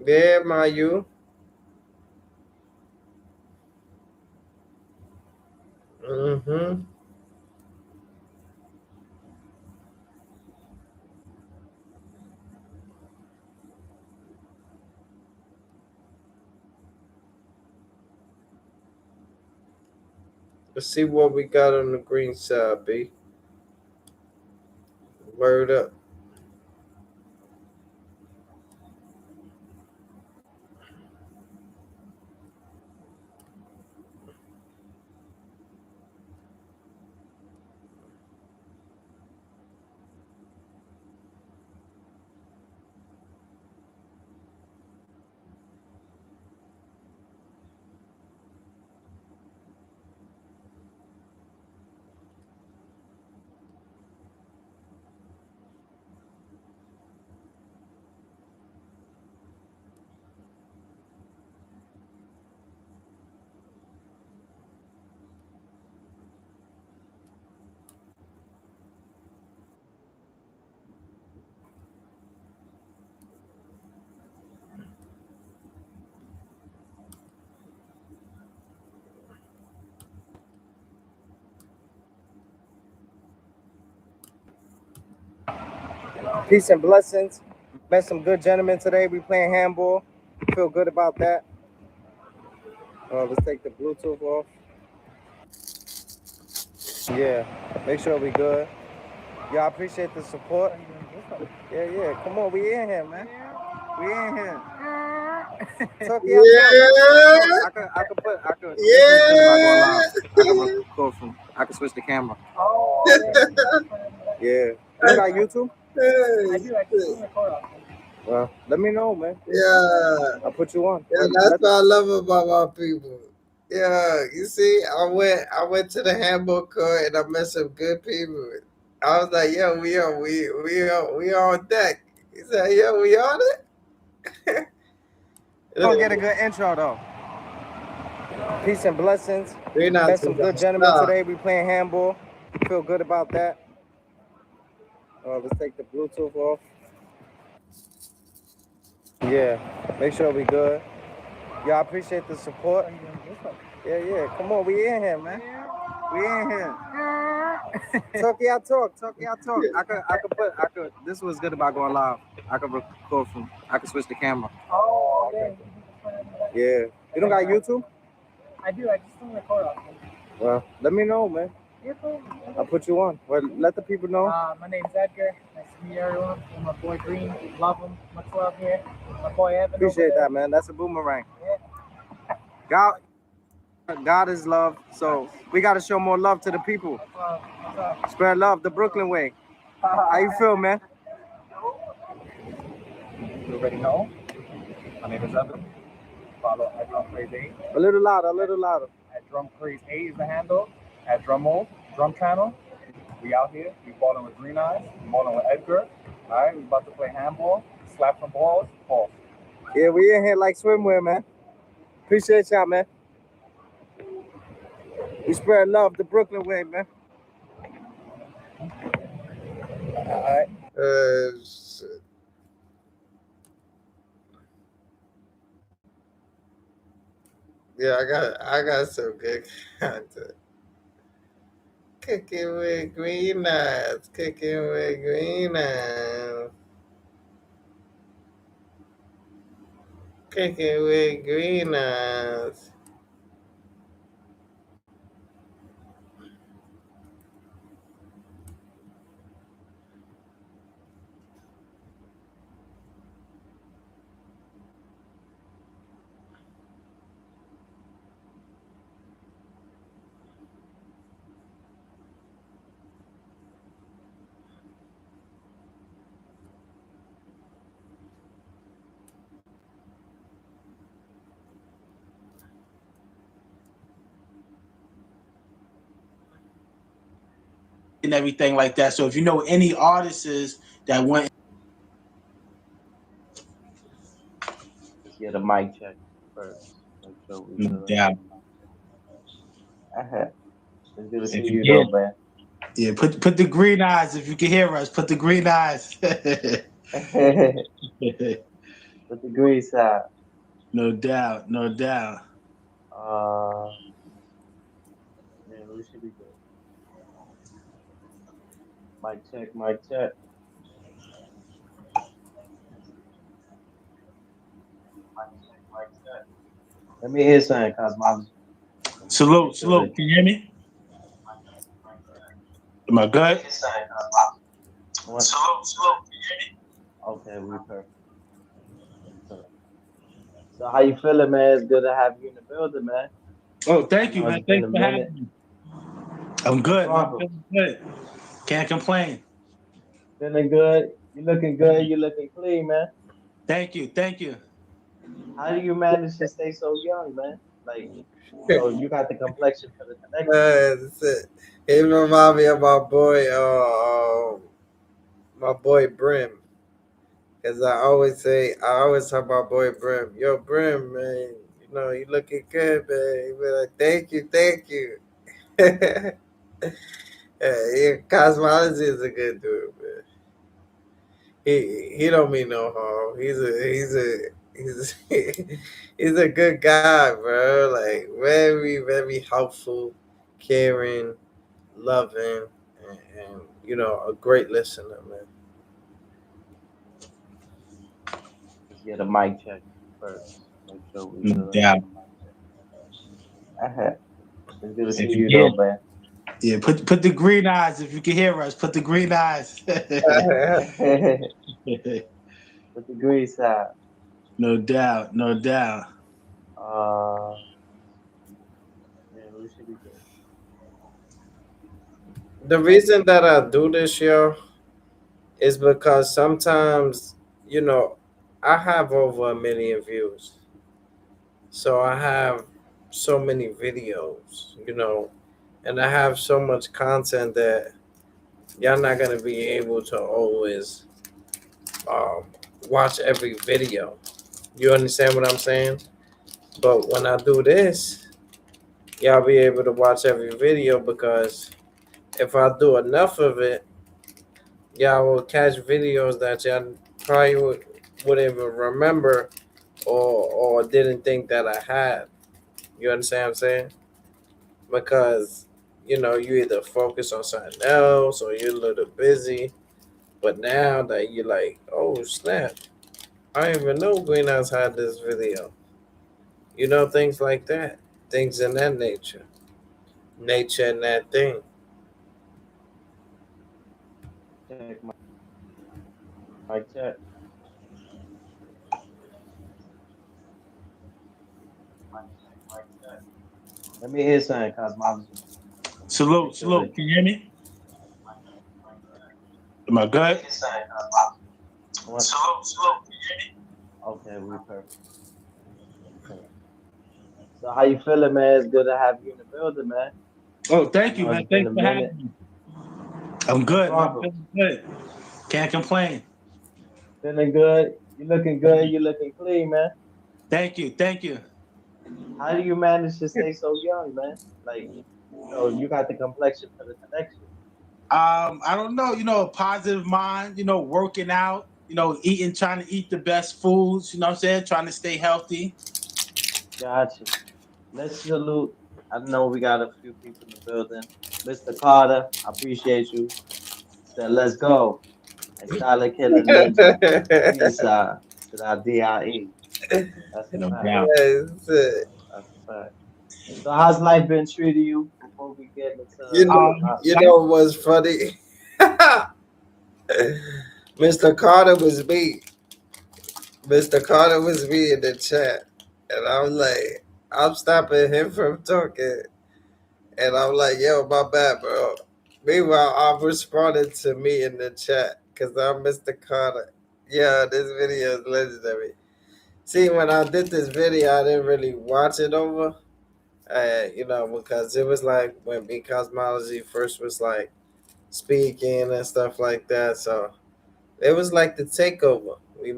Yeah, my you. Mm-hmm. Let's see what we got on the green side, B. Word up. Peace and blessings. Met some good gentlemen today. We playing handball. Feel good about that. Let's take the Bluetooth off. Yeah, make sure we good. Y'all appreciate the support. Yeah. Come on, we in here, man. We in here. Talk, y'all talk. I could. This was good about going live. I could record from. I could switch the camera. Yeah. You got YouTube? I do. I just record. Well, let me know, man. Yeah. I'll put you on. Yeah, that's what I love about my people. Yeah, you see, I went to the handball court and I met some good people. I was like, yo, we on deck. He said, yo, we on it. Gonna get a good intro though. Peace and blessings. We're not Met some too good gentlemen today. We playing handball. Feel good about that. Let's take the Bluetooth off. Yeah, make sure we good. Y'all appreciate the support. Yeah. Come on, we in here, man. We in here. Talk. I could. This was good about going live. I could record from. I could switch the camera. Oh, okay. Yeah. You don't got YouTube? I do. I just don't record often. Well, let me know, man. I'll put you on. Well, let the people know. My name's Edgar. Nice to meet everyone. And my boy Green. Love him. Much love here. My boy Evan. Appreciate that, man. That's a boomerang. Yeah. God is love. So we got to show more love to the people. Spread love the Brooklyn way. How you feel, man? You already know. My name is Evan. Follow at Drum Craze 8. A little louder. At Drum Craze 8 is the handle. At Drum Channel. We out here. We balling with Green Eyes. We balling with Edgar. All right, we about to play handball. Slap some balls. Pause. Yeah, we in here like swimwear, man. Appreciate y'all, man. We spread love the Brooklyn way, man. All right. Shit. Yeah, I got some good content. Cooking with green eyes. Cooking with green eyes. Cooking with green eyes. And everything like that. So if you know any artists that went, Let's get a mic check first. Make sure we good. yeah, It's good to see you, though, man. Yeah, put the green eyes if you can hear us. Put the green eyes. Put the green side. No doubt. Yeah, we should be good. Mic check. Let me hear something, Cosmology. Salute. Can you hear me? Am I good? What? Salute. Can you hear me? Okay, we perfect. So how you feeling, man? It's good to have you in the building, man. Oh, thank you, man. Thanks for having me. I'm good. No I'm feeling good. Can't complain. Feeling good. You looking good. You looking clean, man. Thank you. How do you manage to stay so young, man? Like, you got the complexion for the connection. That's it. He remind me of my boy Brim. Cause I always talk about boy Brim. Yo, Brim, man, you looking good, man. He be like, thank you. Yeah, Cosmology is a good dude, man. He don't mean no harm. He's a good guy, bro. Like very, very helpful, caring, loving, and a great listener, man. get a mic check first. Make sure we No good doubt. on the mic check. It's good to see If you you hear, though, man. yeah, put the green eyes if you can hear us. Put the green eyes. With the green side. No doubt, no doubt. Uh, yeah, we should be good. The reason that I do this, yo, is because sometimes, you know, I have over 1 million views. So I have so many videos, and I have so much content that y'all not gonna be able to always um, watch every video. You understand what I'm saying? But when I do this, y'all be able to watch every video because if I do enough of it, y'all will catch videos that y'all probably wouldn't even remember or didn't think that I had. You understand what I'm saying? Because you either focus on something else or you're a little busy. But now that you're like, oh snap, I didn't even know Greenhouse had this video. Things like that, things in that nature and that thing. Check mic check. Mic check. Mic check. Let me hear something, cosmology. Make Salute, sure that. salute. Can you hear me? Am I good? What? Salute, salute. Can you hear me? Okay, we perfect. Okay. So how you feeling, man? It's good to have you in the building, man. Oh, I thank you, know man. it's been Thanks a for having minute. me. I'm No good, man. problem. Feeling good. Can't complain. Feeling good. You looking good. You looking clean, man. Thank you, thank you. How do you manage to stay so young, man? Like, you got the complexion for the connection. I don't know, a positive mind, working out, eating, trying to eat the best foods, you know what I'm saying? Trying to stay healthy. Gotcha. Let's salute. I know we got a few people in the building. Mr. Carter, I appreciate you. Said, let's go. And Silent Killer Ninja. Peace out to that DIE. That's a No fact. doubt. Yes. That's a fact. So how's life been treating you before we get into You know, you Like, know what's funny? Mr. Carter was me. Mr. Carter was me in the chat, and I'm like, I'm stopping him from talking, and I'm like, yo, my bad, bro. Meanwhile, I'm responding to me in the chat because I'm Mr. Carter. Yeah, this video is legendary. See, when I did this video, I didn't really watch it over, because it was like when B Cosmology first was like speaking and stuff like that. So it was like the takeover. We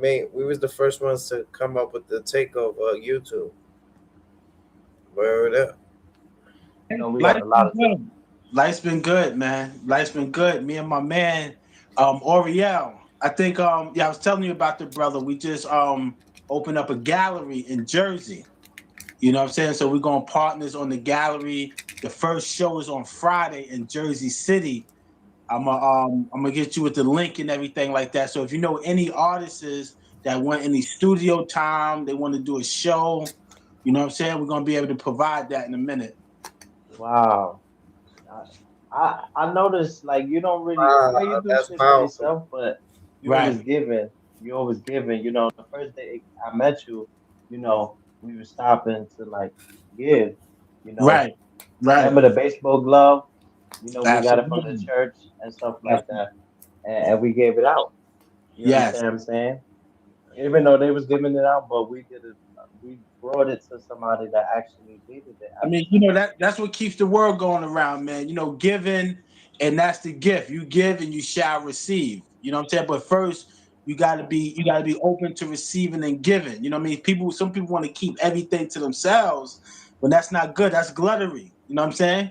was the first ones to come up with the takeover of YouTube. Word up. we got life's a been lot of good. Life's been good, man. Life's been good. Me and my man, Oriel. I think I was telling you about the brother. We just opened up a gallery in Jersey. You know what I'm saying? So we're going partners on the gallery. The first show is on Friday in Jersey City. I'm gonna get you with the link and everything like that. So if you know any artists that want any studio time, they want to do a show, you know what I'm saying? We're gonna be able to provide that in a minute. Wow. I noticed like you don't really you do That's shit for powerful. yourself, but you always Right, giving. You always giving. The first day I met you, we were stopping to like give. You know, right, right. remember the baseball glove? We got it from the Absolutely. church and stuff like Absolutely. that, and we gave it out. You Yes. understand what I'm saying? Even though they was giving it out, but we did it. We brought it to somebody that actually needed it I at mean, the time. that's what keeps the world going around, man. Giving, and that's the gift. You give and you shall receive. You know what I'm saying? But first, you gotta be open to receiving and giving. You know what I mean? Some people want to keep everything to themselves, but that's not good. That's gluttony. You know what I'm saying?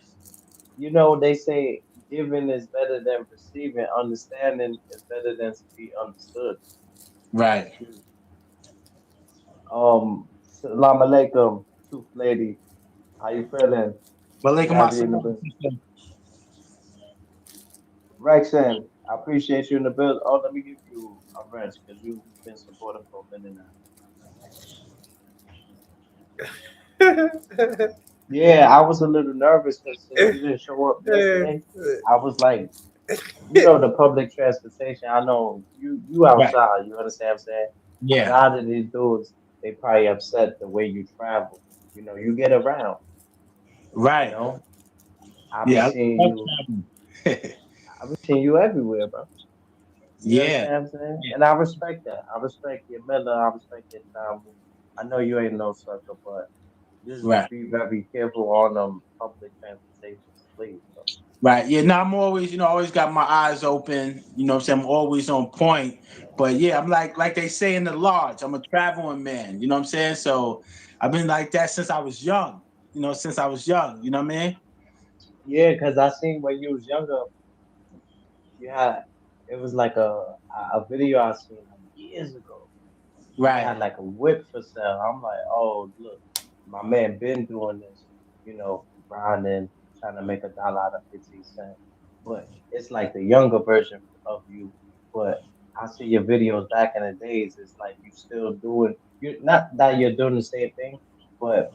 They say giving is better than receiving. Understanding is better than to be understood. Right. True. Salam alaikum, truth lady. How you feeling? Good to Walaikum have you in the assalam. building. Rexon, I appreciate you in the building. Oh, let me give you a wrench because you've been supporting for a minute now. Yeah, I was a little nervous because since you didn't show up yesterday, I was like, you know, the public transportation. I know you Right. outside. You understand what I'm saying? A Yeah. lot of these dudes, they probably upset the way you travel. You know, you get around. You Right. know, I be Yeah. seeing I love you. traveling. I be seeing you everywhere, bro. You Yeah. understand what I'm saying? And I respect that. I respect your mellow. I respect your time. I know you ain't no sucker, but just Right. be very careful on public transportations, please, bro. Right. Yeah. No, I'm always, always got my eyes open. You know what I'm saying? I'm always on point. But yeah, I'm like they say in the lodge, I'm a traveling man. You know what I'm saying? So I've been like that since I was young. Since I was young. You know what I mean? Yeah, because I seen when you was younger, you had it was like a video I seen like years ago. You Right. had like a whip for sale. I'm like, oh look, my man been doing this, grinding, trying to make $1 out of 50 cents. But it's like the younger version of you. But I see your videos back in the days. It's like you still doing. You not that you're doing the same thing, but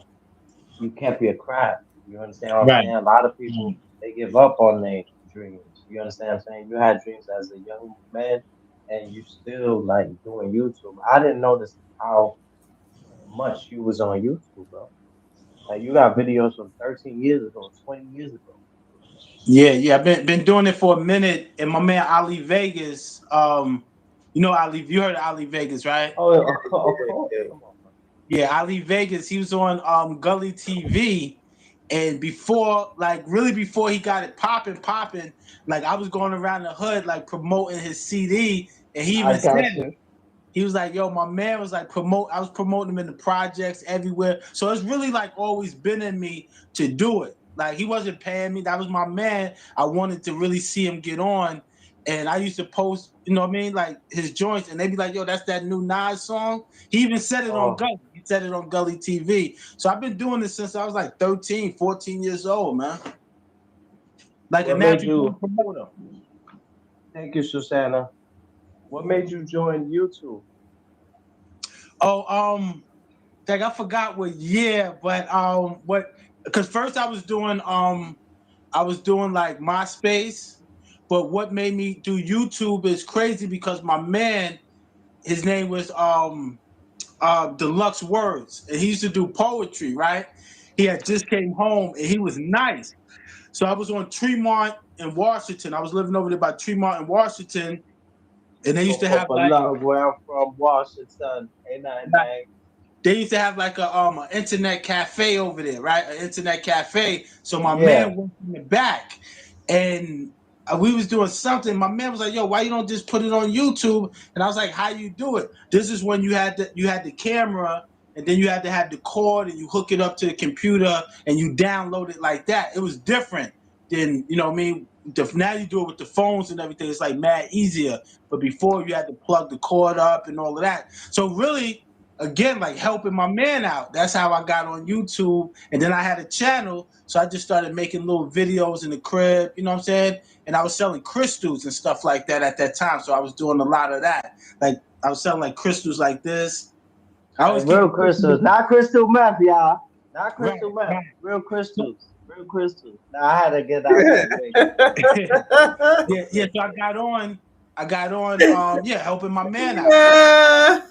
you kept your craft. You understand what I'm Right. saying? A lot of people they give up on their dreams. You understand what I'm saying? You had dreams as a young man and you still like doing YouTube. I didn't notice how much you was on YouTube, bro. Like you got videos from 13 years ago, 20 years ago. Yeah, yeah. I've been doing it for a minute. And my man Ali Vegas, Ali, you heard of Ali Vegas, right? Oh, of course. Come on, bro. Yeah, Ali Vegas, he was on Gully TV. And really before he got it popping, like I was going around the hood like promoting his CD, and he I even said got it. you. He was like, yo, my man was like I was promoting him in the projects everywhere. So it's really like always been in me to do it. Like he wasn't paying me. That was my man. I wanted to really see him get on. And I used to post, you know what I mean, like his joints, and they'd be like, yo, that's that new Nas song. He even said it on Oh, Gully. He said it on Gully TV. So I've been doing this since I was like 13, 14 years old, man. Like a what made natural you? promoter. Thank you, Susanna. What made you join YouTube? Oh, like I forgot what year, but what because first I was doing like MySpace, but what made me do YouTube is crazy because my man, his name was Deluxe Words, and he used to do poetry, right? He had just came home and he was nice. So I was on Tremont in Washington. I was living over there by Tremont in Washington, and they used to have For like love, where I'm from, Washington. Ain't nothing, man. they used to have like a an internet cafe over there, right? An internet cafe. So my Yeah. man went in the back, and we was doing something. My man was like, "Yo, why you don't just put it on YouTube?" And I was like, "How you do it? This is when you had the camera, and then you had to have the cord, and you hook it up to the computer, and you download it like that. It was different than what I mean. Now you do it with the phones and everything. It's like mad easier. But before you had to plug the cord up and all of that. So really again, like helping my man out. That's how I got on YouTube. And then I had a channel. So I just started making little videos in the crib, you know what I'm saying? And I was selling crystals and stuff like that at that time. So I was doing a lot of that. Like I was selling like crystals like this. I always Like keep real crystals, not crystal meth, y'all. Not right, crystal meth. right. Real crystals. Real crystals. Now I had to get out that way. yeah. So I got on helping my man out. Yeah.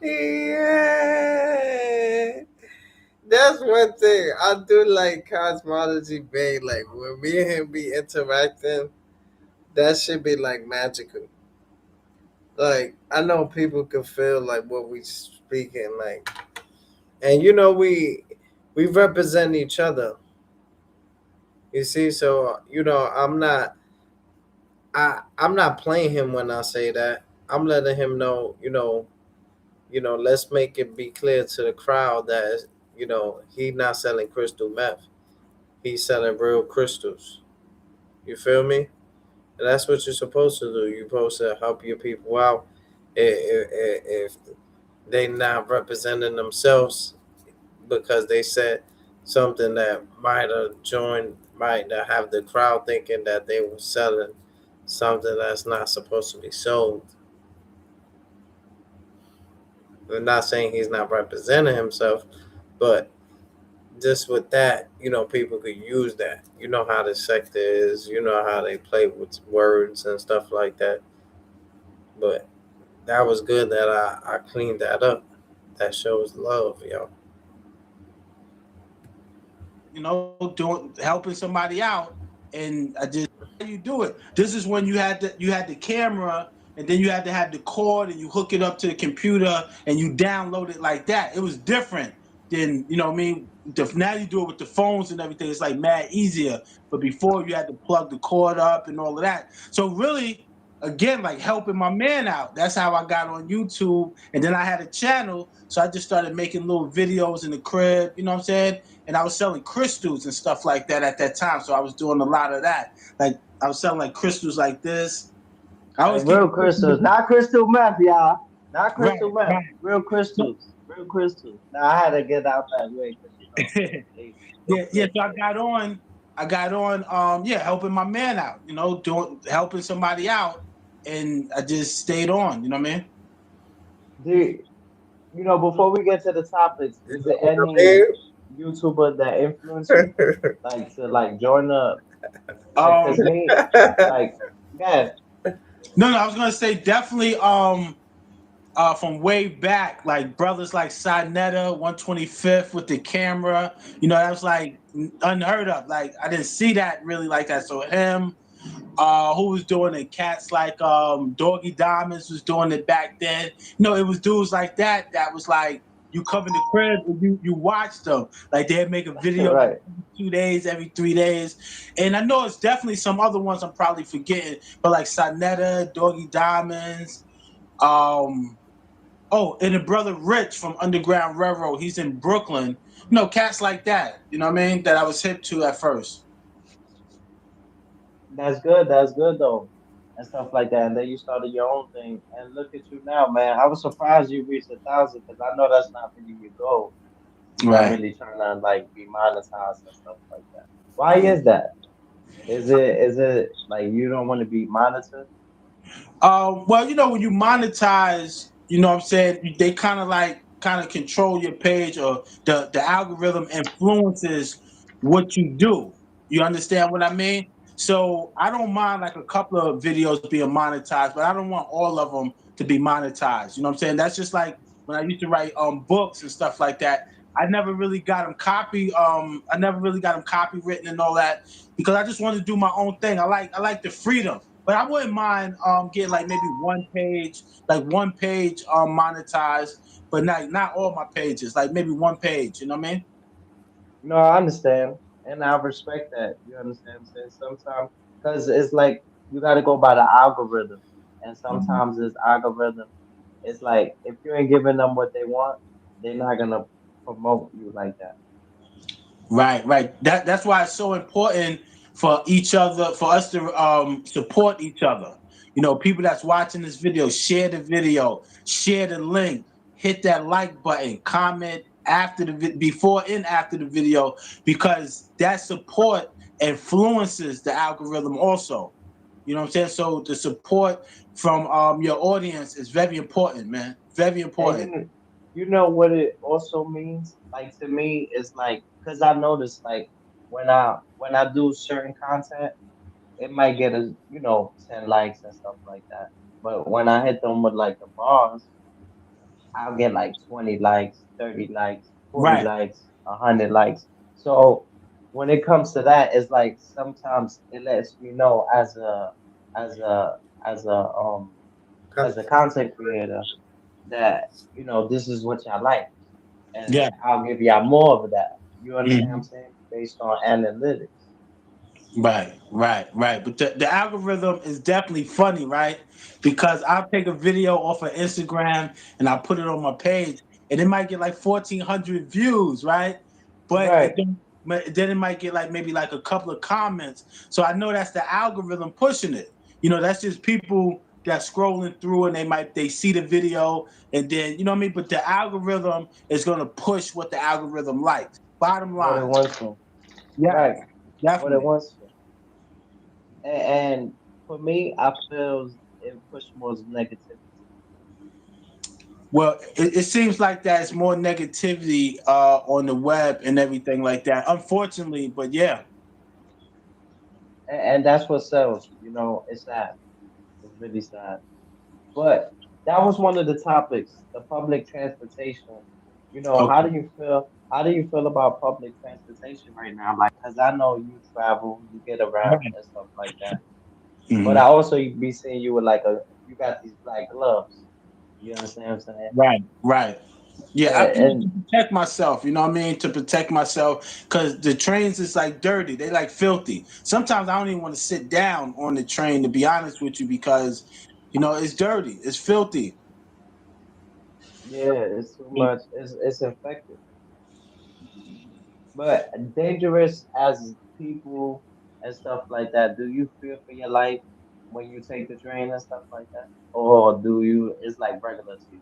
Yeah. That's one thing. I do like Cosmology Bay. Like when me and him be interacting, that should be like magical. Like I know people can feel like what we speaking like, and we represent each other. You see, so I'm not playing him when I say that. I'm letting him know, let's make it be clear to the crowd that he not selling crystal meth. He's selling real crystals. You feel me? And that's what you're supposed to do. You're supposed to help your people out. If they not representing themselves because they said something that might have the crowd thinking that they were selling something that's not supposed to be sold. I'm not saying he's not representing himself, but just with that, people could use that. You know how the sector is, you know how they play with words and stuff like that. But that was good that I cleaned that up. That shows love, yo. Doing helping somebody out, and I just how you do it. This is when you had the camera, and then you had to have the cord, and you hook it up to the computer, and you download it like that. It was different than what I mean. Now you do it with the phones and everything. It's like mad easier. But before you had to plug the cord up and all of that. So really, again, like helping my man out. That's how I got on YouTube, and then I had a channel, so I just started making little videos in the crib. You know what I'm saying? And I was selling crystals and stuff like that at that time. So I was doing a lot of that. Like I was selling like crystals like this. I always Like real crystals, not crystal meth, y'all. Not right, crystal meth. right. Real crystals. Real crystals. Now I had to get out that way because they yeah. So I got on, helping my man out. Helping somebody out, and I just stayed on. You know what I mean? Do before we get to the topics, is there any YouTuber that influenced you, like to like join the cause me, like yeah. No, I was gonna say definitely. From way back, like brothers like Sinetta, 125th with the camera, that was like unheard of. Like I didn't see that really like that. So him, who was doing it? Cats like Doggy Diamonds was doing it back then. It was dudes like that was like you come in the crib and you watch them. Like they'd make a video Right. every 2 days, every 3 days. And I know it's definitely some other ones I'm probably forgetting, but like Sinetta, Doggy Diamonds, and the brother Rich from Underground Railroad, he's in Brooklyn. Cats like that, you know what I mean? That I was hip to at first. That's good. That's good though, and stuff like that. And then you started your own thing, and look at you now, man. I was surprised you reached 1,000 because I know that's not really your goal. You're not Right. really trying to like be monetized and stuff like that. Why is that? Is it like you don't want to be monitored? Well, when you monetize, you know what I'm saying, they kind of control your page, or the algorithm influences what you do. You understand what I mean? So I don't mind like a couple of videos being monetized, but I don't want all of them to be monetized. You know what I'm saying? That's just like when I used to write books and stuff like that. I never really got them copywritten and all that because I just wanted to do my own thing. I like the freedom. But I wouldn't mind getting like maybe one page monetized, but not all my pages, like maybe one page. You know what I mean? No, I understand, and I respect that. You understand what I'm saying? Sometimes, because it's like you got to go by the algorithm, and sometimes this algorithm, it's like if you ain't giving them what they want, they're not gonna promote you like that. Right, right. That's why it's so important for each other, for us to support each other. People that's watching this video, share the video, share the link, hit that like button, comment after before and after the video, because that support influences the algorithm also. You know what I'm saying? So the support from your audience is very important, man. Very And important. you know what it also means? Like to me, it's like because I noticed like when I do certain content, it might get a 10 likes and stuff like that. But when I hit them with like the bars, I'll get like 20 likes, 30 likes, 40 Right. likes, 100 likes. So when it comes to that, it's like sometimes it lets me know as a as a as a content creator that this is what y'all like, and Yeah. I'll give y'all more of that. You understand what I'm Mhm. saying? Based on analytics. Right. But the algorithm is definitely funny, right? Because I'll take a video off of Instagram and I put it on my page, and it might get like 1,400 views, right? But Right. then it might get like maybe like a couple of comments. So I know that's the algorithm pushing it. That's just people that's scrolling through, and they see the video, and then you know what I mean. But the algorithm is going to push what the algorithm likes. Bottom What it line, wants to. yeah, Right. What it definitely. wants to. And for me, I feel it push more negativity. Well, it seems like there's more negativity on the web and everything like that. Unfortunately, but yeah. And that's what sells. You know, it's sad. It's really sad. But that was one of the topics, the public transportation. You know, how Okay. do you feel? How do you feel about public transportation right now? Like, cause I know you travel, you get around Right. and stuff like that. But Hmm. I also be seeing you with like you got these black gloves. You understand what I'm saying? Right. Right. Yeah, I feel And to protect myself. You know what I mean? To protect myself, because the trains is like dirty. They like filthy. Sometimes I don't even want to sit down on the train, to be honest with you, because it's dirty. It's filthy. yeah, it's too much. It's infected. But dangerous as people and stuff like that. Do you fear for your life when you take the train and stuff like that, or do you? It's like regular to you.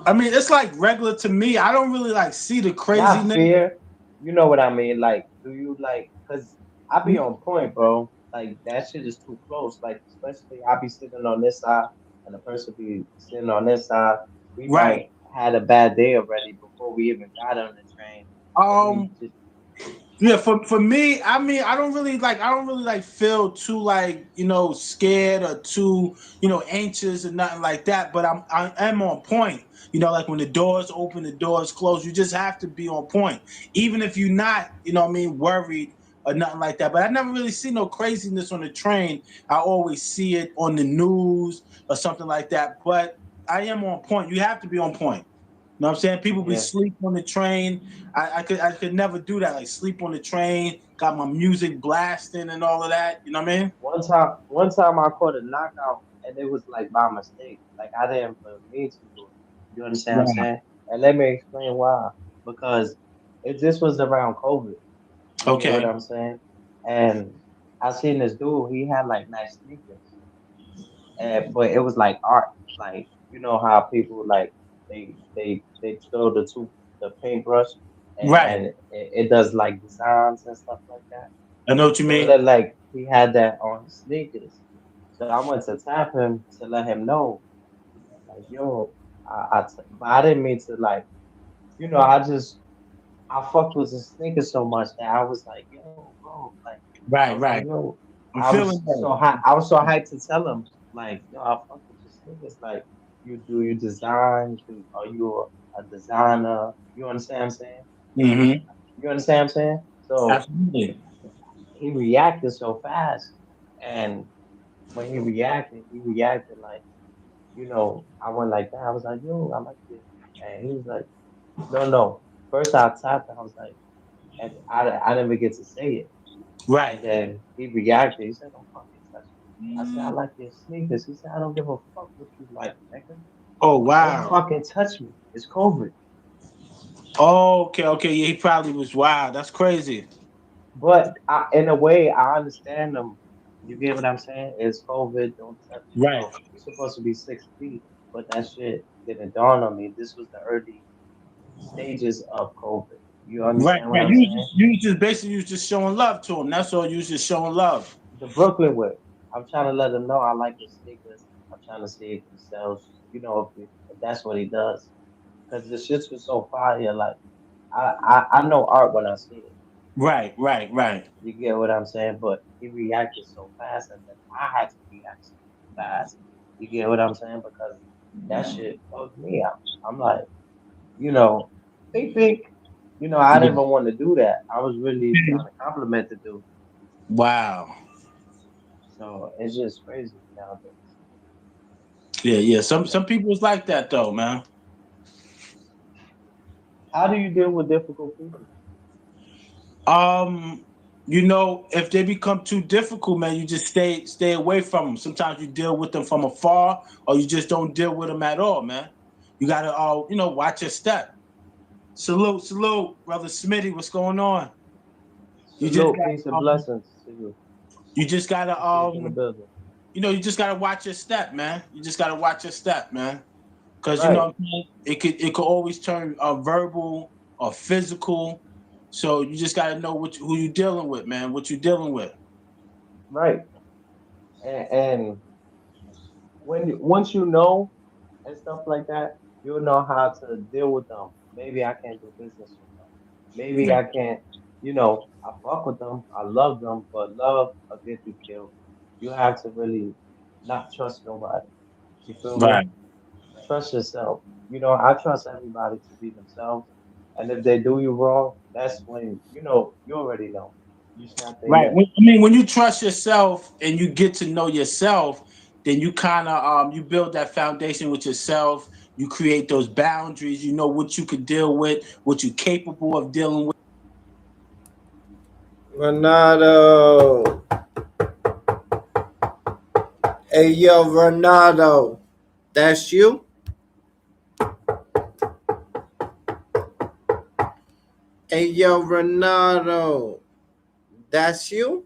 I mean, it's like regular to me. I don't really like see the Not craziness. fear. You know what I mean? Like, do you like? Cause I be on point, bro. Like that shit is too close. Like, especially I be sitting on this side, and the person be sitting on this side. We Right. might had a bad day already before we even got on the train, and we Um. just Yeah, for me, I mean, I don't really like feel too like scared or too anxious or nothing like that. But I am on point. Like when the doors open, the doors close. You just have to be on point, even if you're not, what I mean, worried or nothing like that. But I never really see no craziness on the train. I always see it on the news or something like that. But I am on point. You have to be on point. You know what I'm saying? People be yeah. sleep on the train. I could never do that. Like sleep on the train, got my music blasting and all of that. You know what I mean? One time I caught a knockout, and it was like by mistake. Like I didn't mean to do it. You understand what I'm Right. saying? And let me explain why. Because this was around COVID. You get what Okay. I'm saying? And I seen this dude. He had like nice sneakers, and but it was like art. Like you know how people like they throw the paintbrush, Right. and it does like designs and stuff like that. I know what you So it mean. looked like he had that on his sneakers. So I went to tap him to let him know, like, yo, but I didn't mean to, like, I fucked with his sneakers so much that I was like, yo, bro, like, I Right. was like, Right. yo, I'm feeling that. I was so hyped to tell him, like, yo, I fuck with your sneakers. Like, you design? Are you a designer? You understand what I'm saying? Mm-hmm. You understand what I'm saying? So Absolutely. he reacted so fast, and when he reacted like, I went like that. I was like, yo, I like it. And he was like, no, no. First I tapped and I was like, and I didn't even get to say it. Right. And then he reacted. He said, don't fucking touch me. I said, I like your sneakers. He said, I don't give a fuck what you like, nigga. Oh Don't wow. fucking touch me. It's COVID. Oh, okay. Okay. Yeah, he probably was wild. That's crazy. But in a way, I understand them. You get what I'm saying? It's COVID. Don't touch. Right. We're supposed to be 6 feet, but that shit didn't dawn on me. This was the early stages of COVID. You Right. understand what Right. I'm saying? You was just showing love to him. That's all. You was just showing love. The Brooklyn way. I'm trying to let him know I like his sneakers. I'm trying to see if he sells. If that's what he does. Because the shits was so fire. Like I know art when I see it. Right. Right. Right. You get what I'm saying? But he reacted so fast, and then I had to react so fast. You get what I'm saying? Because that shit fucked me up. I'm like, you know, think. I didn't even want to do that. I was really trying to compliment the dude. Wow. So it's just crazy nowadays. Yeah. Yeah. Some people is like that though, man. How do you deal with difficult people? Um, if they become too difficult, man, you just stay away from them. Sometimes you deal with them from afar, or you just don't deal with them at all, man. You gotta, watch your step. Salute, brother Smitty. What's going on? You just Salute, peace, and blessings to you. you just gotta, I see you in the building. you just gotta watch your step, man. You just gotta watch your step, man. Because Right, what I'm saying? It could always turn verbal or physical. So you just gotta know who you dealing with, man. What you dealing with. right. And once you know and stuff like that, you'll know how to deal with them. Maybe I can't do business with them. Maybe I can't, I fuck with them. I love them, but love will get you killed. You have to really not trust nobody. You feel me? Right. Trust yourself. I trust everybody to be themselves. And if they do you wrong, that's when, you already know. You snap their Right. neck. When you trust yourself and you get to know yourself, then you kind of you build that foundation with yourself. You create those boundaries. You know what you could deal with, what you're capable of dealing with. Ronaldo. Hey yo, Ronaldo. That's you? Hey yo, Ronaldo. That's you?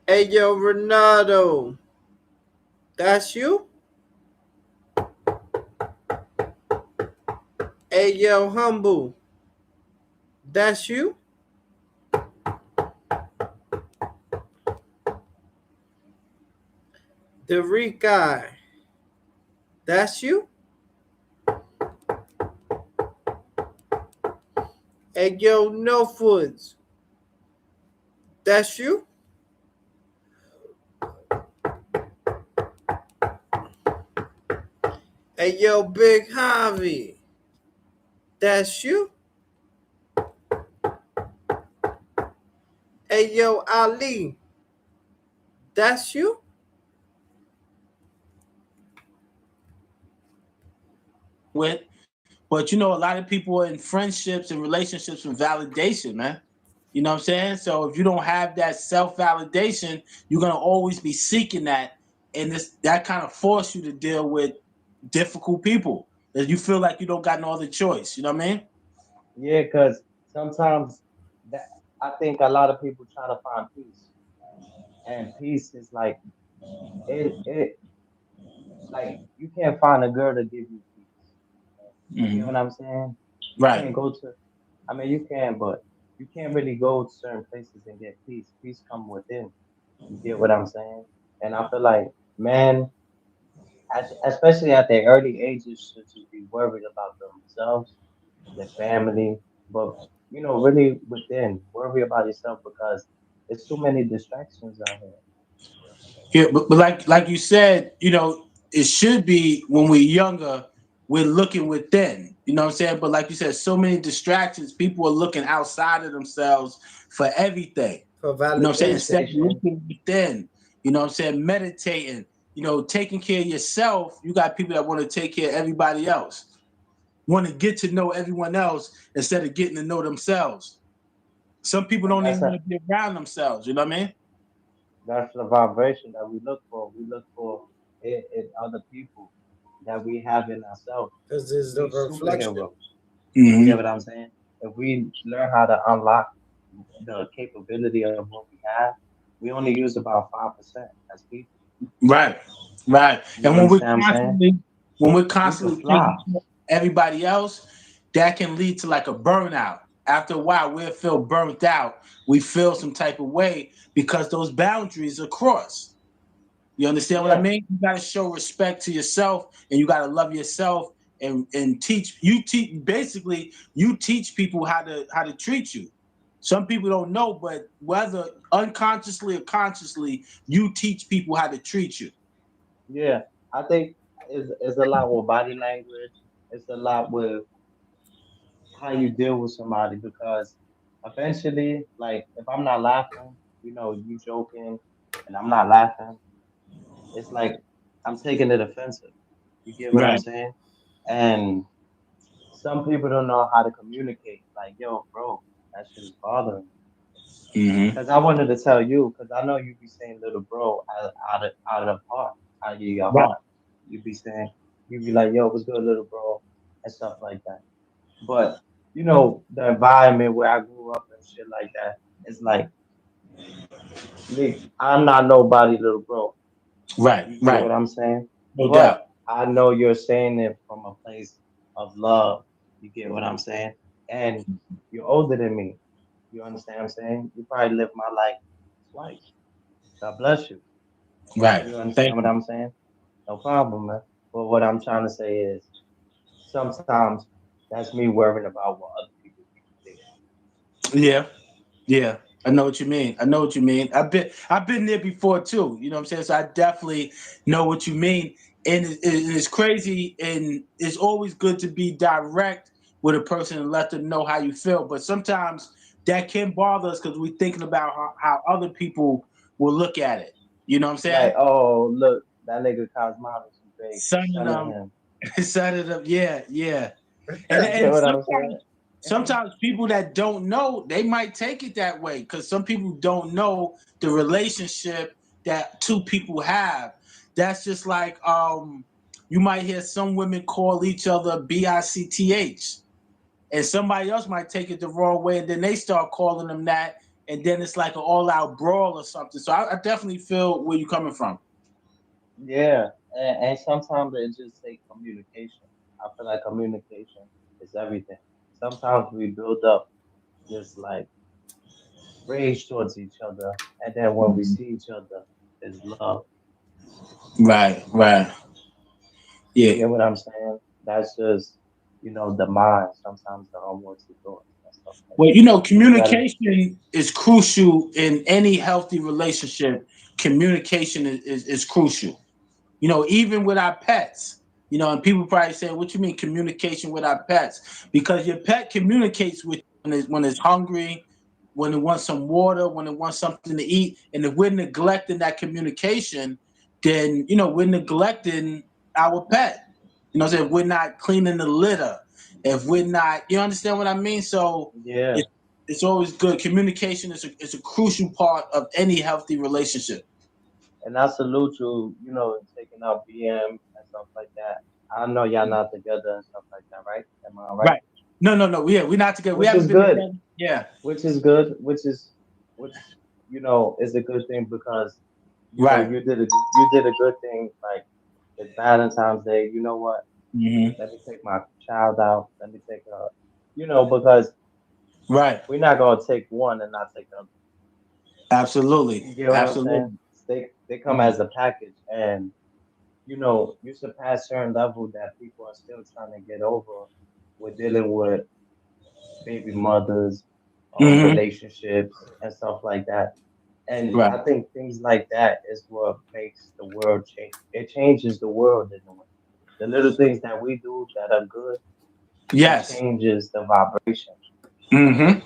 Hey yo, Ronaldo. That's you? Hey yo, Humble. That's you? The Rikai. That's you? Hey yo, No Foods. That's you? Hey yo, Big Javi. That's you? Hey yo, Ali. That's you? With, but a lot of people are in friendships and relationships with validation, man. You know what I'm saying? So if you don't have that self validation, you're gonna always be seeking that, and that kind of force you to deal with difficult people that you feel like you don't got no other choice. You know what I mean? Yeah, because sometimes that I think a lot of people try to find peace. And peace is like it like you can't find a girl to give you peace. You get what Hmm. I'm saying? You Right. can't go to I mean you can, but you can't really go to certain places and get peace. Peace come within. You get what I'm saying? And I feel like men, especially at their early ages, should just be worried about themselves, their family, but really within, worry about yourself because there's too many distractions out here. Yeah, but like you said, it should be when we're younger, we're looking within. You know what I'm saying? But like you said, so many distractions. People are looking outside of themselves for everything. For You know what I'm saying? Instead of Validation. looking within, you know what I'm saying, meditating, taking care of yourself, you got people that want to take care of everybody else. Want to get to know everyone else instead of getting to know themselves. Some people And don't that's even a want to be around themselves, you know what I mean? that's the vibration that we look for. We look for it in other people that we have in ourselves. because it's the We reflection. superheroes. You get Mm-hmm. what I'm saying? If we learn how to unlock the capability of what we have, we only use about 5% as people. Right, right. You And understand what I'm saying? when we're We could constantly fly. taking care of everybody else, that can lead to like a burnout. After a while, we'll feel burnt out. We feel some type of way because those boundaries are crossed. You understand what I Yeah, mean? You got to show respect to yourself, and you got to love yourself, and teach. You teach basically. You teach people how to treat you. Some people don't know, but whether unconsciously or consciously, you teach people how to treat you. yeah. I think it's a lot with body language. It's a lot with how you deal with somebody because eventually, like if I'm not laughing, you joking and I'm not laughing, it's like I'm taking it offensive. You get what I'm Right. saying? And some people don't know how to communicate. Like, yo, bro, that shit is bothering me. Hmm. Because I wanted to tell you, because I know you be saying little bro out of the heart, out of your Right. heart. You be saying, you be like, yo, what's good, little bro, and stuff like that. But the environment where I grew up and shit like that, it's like, I'm not nobody, little bro. Right. You get Right. what I'm saying? No But doubt. I know you're saying it from a place of love. You get what I'm saying? And you're older than me. You understand what I'm saying? You probably lived my life twice. God bless you. Right. You Thank understand what you. I'm saying? No problem, man. But what I'm trying to say is sometimes that's me worrying about what other people think. Yeah. Yeah, I know what you mean. I know what you mean. I've been there before too. You know what I'm saying? So I definitely know what you mean. And it's crazy, and it's always good to be direct with a person and let them know how you feel. But sometimes that can bother us because we're thinking about how other people will look at it. You know what I'm saying? Like, oh, look, that nigga cosmetics is big. Son of Son of them, him. son of them. Yeah, yeah. And You get and what I'm saying? sometimes people that don't know, they might take it that way because some people don't know the relationship that two people have. That's just like you might hear some women call each other BICTH, and somebody else might take it the wrong way, and then they start calling them that, and then it's like an all-out brawl or something. So I definitely feel where you're coming from. Yeah, and sometimes it just takes communication. I feel like communication is everything. Sometimes we build up this like rage towards each other, and then when we see each other, it's love. Right, right. You Yeah. get what I'm saying? That's just the mind. Sometimes the unwanted thoughts and stuff like Well, that. So you gotta, communication is crucial in any healthy relationship. Communication is crucial. Even with our pets. And people probably say, "What you mean communication with our pets?" Because your pet communicates with you when it's hungry, when it wants some water, when it wants something to eat. And if we're neglecting that communication, then we're neglecting our pet. If we're not cleaning the litter, if we're not, you understand what I mean? So yeah. it's always good. Communication is a crucial part of any healthy relationship. And I salute you, taking out BM and stuff like that. I know y'all not together and stuff like that, right? Am I right? Right. No, no, no. We're not together. We Which haven't is been good. together. Yeah. Which is good. Which is a good thing because Right. you did a good thing. Like it's Valentine's Day. You know what? Hmm. Let me take my child out. Let me take her. Because Right. we're not gonna take one and not take the other. Absolutely. You get what I'm saying? Absolutely. They come as a package, and you surpass certain level that people are still trying to get over with dealing with baby mothers, Hmm. relationships, and stuff like that. And Right. I think things like that is what makes the world change. It changes the world in a way. The little things that we do that are good, it Yes. changes the vibration. Hmm.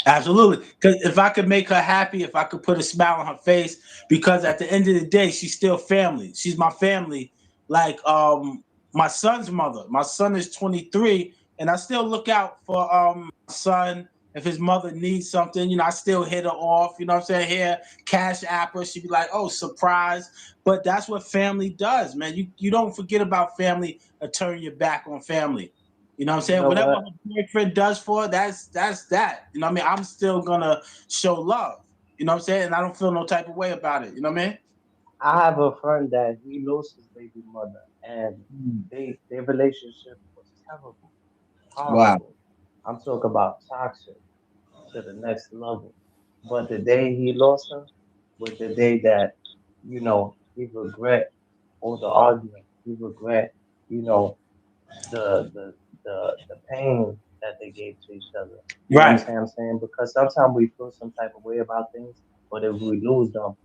Absolutely. Because if I could make her happy, if I could put a smile on her face, because at the end of the day, she's still family. She's my family. Like my son's mother. My son is 23, and I still look out for my son. If his mother needs something, I still hit her off. You know what I'm saying? Here, cash app her. She'd be like, "Oh, surprise!" But that's what family does, man. You don't forget about family or turn your back on family. You know what I'm You saying? know Whatever what? her boyfriend does for her, that's that. You know what I mean? I'm still gonna show love. You know what I'm saying? And I don't feel no type of way about it. You know what I mean? I have a friend that he lost his baby mother, and their relationship was terrible, Wow. horrible. I'm talking about toxic to the next level. But the day he lost her was the day that he regret all the arguing. He regret you know the the pain that they gave to each other. You Right. understand what I'm saying? Because sometimes we feel some type of way about things, but if we lose them,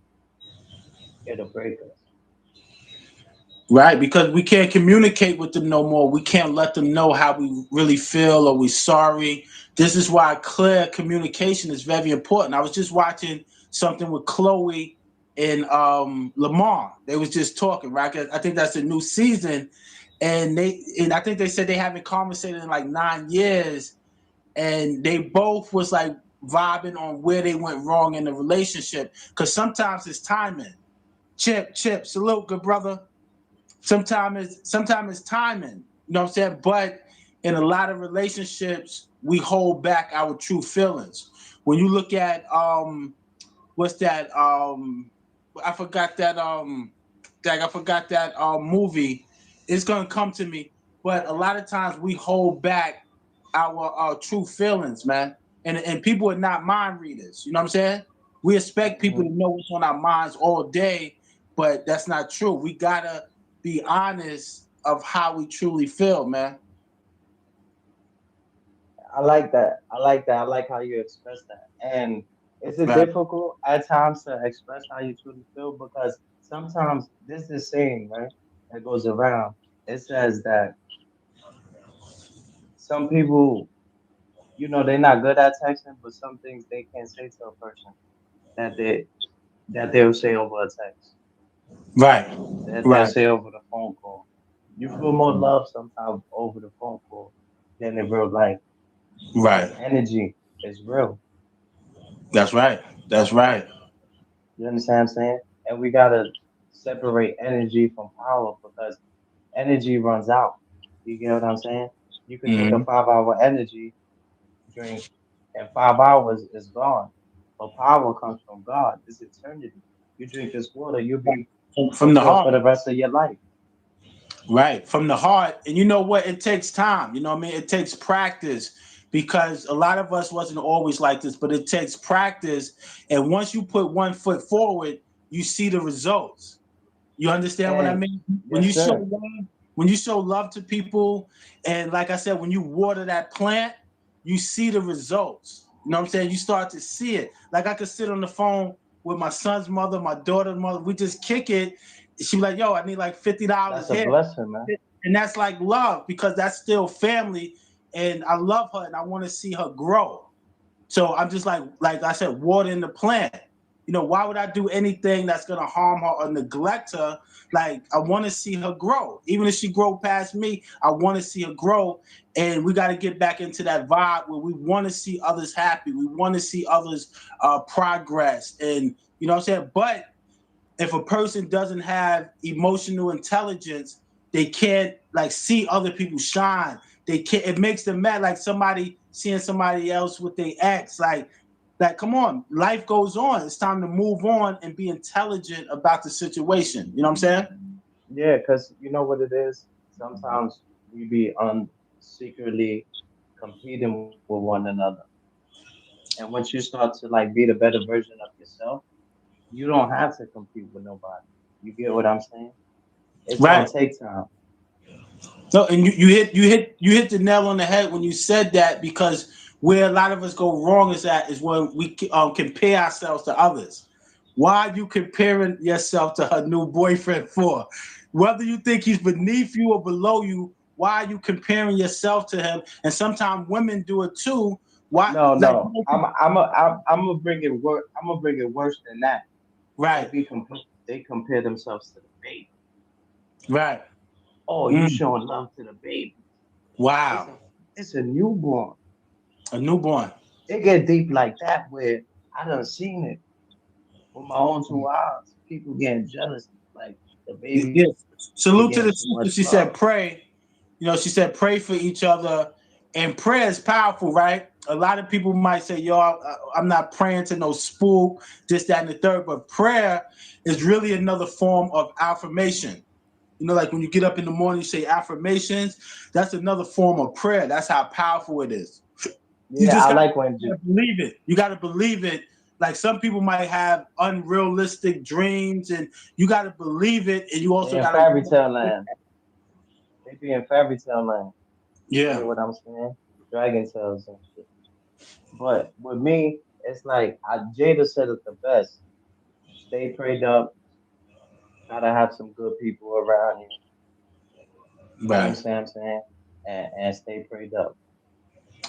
it'll break us. Right, because we can't communicate with them no more. We can't let them know how we really feel or we're sorry. This is why clear communication is very important. I was just watching something with Chloe and Lamar. They was just talking, right? I think that's a new season. And I think they said they haven't conversated in like 9 years. And they both was like vibing on where they went wrong in the relationship. Cause sometimes it's timing. Chip, salute, good brother. Sometimes it's timing. You know what I'm saying? But in a lot of relationships, we hold back our true feelings. When you look at what's that? I forgot that I forgot that movie. It's gonna come to me. But a lot of times we hold back our true feelings, man. And people are not mind readers. You know what I'm saying? We expect people Hmm. to know what's on our minds all day, but that's not true. We gotta be honest of how we truly feel, man. I like that. I like that. I like how you express that. And is it Right. difficult at times to express how you truly feel? Because sometimes this is saying, right, that goes around. It says that some people, they're not good at texting, but some things they can't say to a person that they'll say over a text, Right. that they'll Right. say over the phone call. You feel more love sometimes over the phone call than in real life because Right. energy is real. That's right. That's right. You understand what I'm saying? And we gotta separate energy from power because energy runs out. You get what I'm saying? You could take a Hmm. 5 hour energy drink and 5 hours is gone. But power comes from God. It's eternity. You drink this water, you'll be From the fulfilled heart. for the rest of your life. Right, from the heart. And you know what? It takes time. You know what I mean? It takes practice because a lot of us wasn't always like this, but it takes practice. And once you put one foot forward, you see the results. You understand what I And mean? When you yes, show sir. love, when you show love to people, and like I said, when you water that plant, you see the results. You know what I'm saying? You start to see it. Like I could sit on the phone with my son's mother, my daughter's mother. We just kick it. She be like, "Yo, I need like $50 That's a here," blessing, man. and that's like love because that's still family. And I love her, and I want to see her grow. So I'm just like I said, watering the plant. Why would I do anything that's gonna harm her or neglect her? Like I want to see her grow. Even if she grow past me, I want to see her grow. And we got to get back into that vibe where we want to see others happy. We want to see others progress. And you know what I'm saying? But if a person doesn't have emotional intelligence, they can't like see other people shine. They can't. It makes them mad. Like somebody seeing somebody else with their ex. Like, come on, life goes on. It's time to move on and be intelligent about the situation. You know what I'm saying? Yeah, because you know what it is? Sometimes we be secretly competing with one another. And once you start to like be the better version of yourself, you don't have to compete with nobody. You get what I'm saying? It's gonna Right. take time. No, and you hit the nail on the head when you said that because where a lot of us go wrong is when we compare ourselves to others. Why are you comparing yourself to her new boyfriend for? Whether you think he's beneath you or below you, why are you comparing yourself to him? And sometimes women do it too. Why? No, Like, no. I'm gonna bring it I'm gonna bring it worse than that. right, They compare themselves to the baby. right. Oh, you Mm, showing love to the baby. It's wow, a it's a newborn. a newborn. It get deep like that where I done seen it with my own 2 eyes. People getting jealous, like the baby Yes. Salute to getting the too sister. much She love. said, pray. She said, pray for each other. And prayer is powerful, right? A lot of people might say, yo, I'm not praying to no spook, this, that, and the third. But prayer is really another form of affirmation. Like when you get up in the morning, you say affirmations. That's another form of prayer. That's how powerful it is. You Yeah, just I got like when to believe it. You got to believe it. Like some people might have unrealistic dreams, and you got to believe it, and you they also in got to. fairy tale land. They be in fairy tale land. You Yeah. get what I'm saying? Dragon tales and shit. But with me, it's like Jada said it the best. Stay prayed up. Gotta have some good people around you. You Right. understand what I'm saying? And stay prayed up.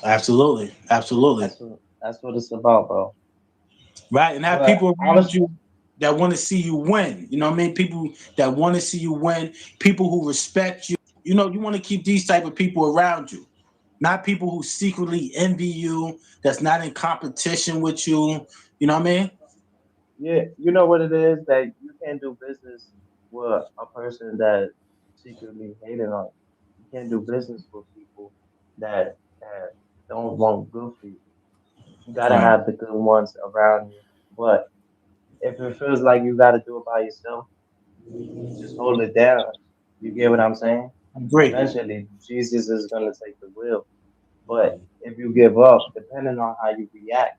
Absolutely. Absolutely. That's what it's about, bro. Right. And have But people I around was you that want to see you win. You know what I mean? People that want to see you win, people who respect you. You want to keep these type of people around you. Not people who secretly envy you, that's not in competition with you. You know what I mean? Yeah, you know what it is that you can't do business with a person that secretly hating on you. You can't do business with people that don't want good for you. You gotta Right. have the good ones around you. But if it feels like you gotta do it by yourself, just hold it down. You get what I'm saying? Great. Eventually, Jesus is gonna take the wheel. But if you give up, depending on how you react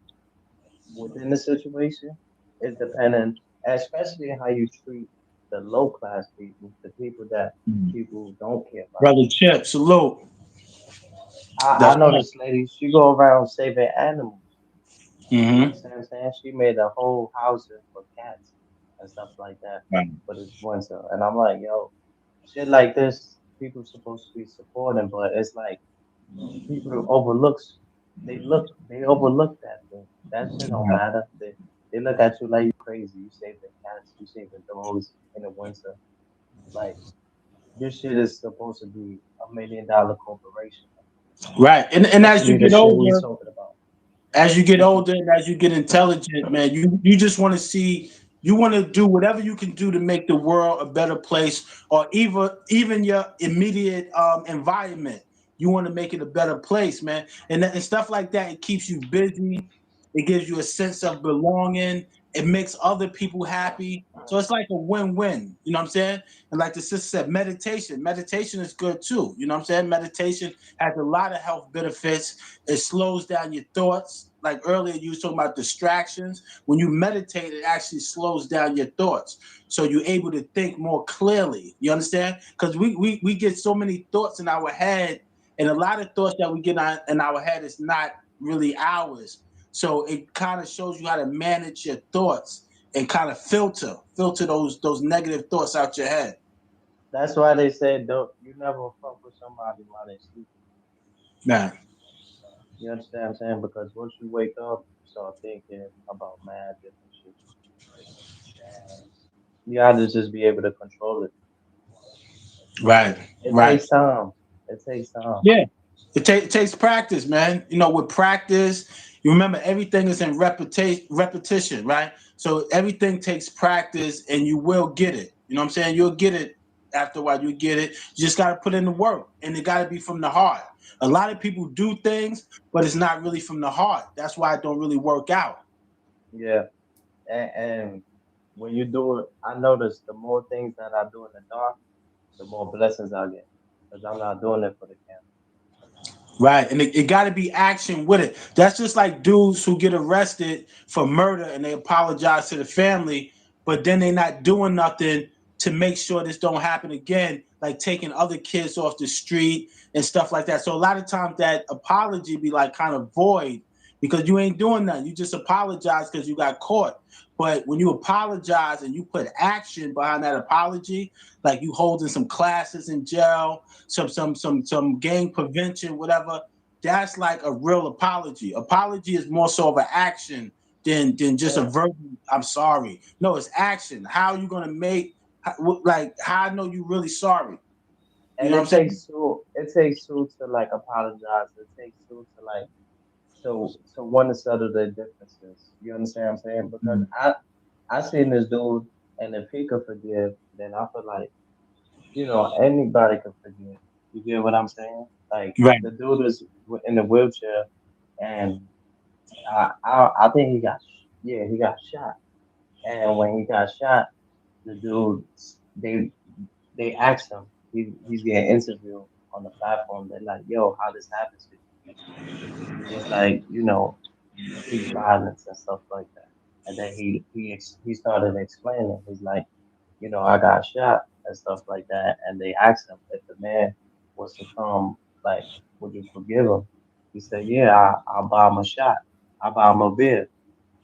within the situation, is depending, especially how you treat. the low class people, the people that people don't care about. Brother Chip, salute. I That's know right. this lady. She go around saving animals. You Mm-hmm. understand what I'm saying? She made a whole housing for cats and stuff like that Right. for this winter. And I'm like, yo, shit like this, people supposed to be supporting, but it's like people overlooks. They overlook that thing. That shit don't matter. They look at you like you crazy. You saving cats. You saving dogs in the winter. Like this shit is supposed to be $1 million corporation. Right. And That should as you be the get shit we older, talking about. as you get older and as you get intelligent, man, you just want to see, you want to do whatever you can do to make the world a better place, or even your immediate environment. You want to make it a better place, man, and stuff like that. It keeps you busy. It gives you a sense of belonging. It makes other people happy. So it's like a win-win. You know what I'm saying? And like the sister said, meditation. Meditation is good too. You know what I'm saying? Meditation has a lot of health benefits. It slows down your thoughts. Like earlier, you was talking about distractions. When you meditate, it actually slows down your thoughts. So you're able to think more clearly. You understand? Because we get so many thoughts in our head, and a lot of thoughts that we get in our head is not really ours. So it kind of shows you how to manage your thoughts and kind of filter those negative thoughts out your head. That's why they say don't you never fuck with somebody while they sleeping. Nah. You understand what I'm saying? Because once you wake up, you start thinking about mad different shit. And you have to just be able to control it. Right. It Right. takes time. It takes time. Yeah, it takes practice, man. You know, with practice, you remember everything is in repetition, right? So everything takes practice, and you will get it. You know what I'm saying? You'll get it after a while. You get it. You just got to put in the work, and it got to be from the heart. A lot of people do things, but it's not really from the heart. That's why it don't really work out. Yeah. And when you do it, I notice the more things that I do in the dark, the more blessings I get. Because I'm not doing it for the camera. Right, and it got to be action with it. That's just like dudes who get arrested for murder and they apologize to the family, but then they're not doing nothing to make sure this don't happen again, like taking other kids off the street and stuff like that. So a lot of times that apology be like kind of void because you ain't doing nothing. You just apologize because you got caught. But when you apologize and you put action behind that apology, like you holding some classes in jail, some gang prevention, whatever. That's like a real apology. Apology is more so of an action than just a verbal. I'm sorry. No, it's action. How are you gonna make like how I know you really sorry? You And know what I'm saying? it takes two to like apologize. It takes two to like to want to settle their differences. You understand what I'm saying? Because I seen this dude, and if he could forgive, then I feel like anybody could forgive. You get what I'm saying? Like Right. the dude is in the wheelchair, and I think he got shot. And when he got shot, the dude they they asked him. He's getting interviewed on the platform. They're like, "Yo, how this happened to you?" He's like, street violence and stuff like that. And then he started explaining. He's like, I got shot and stuff like that. And they asked him if the man was to come, like, would you forgive him? He said, yeah, I'll buy him a shot. I'll buy him a beer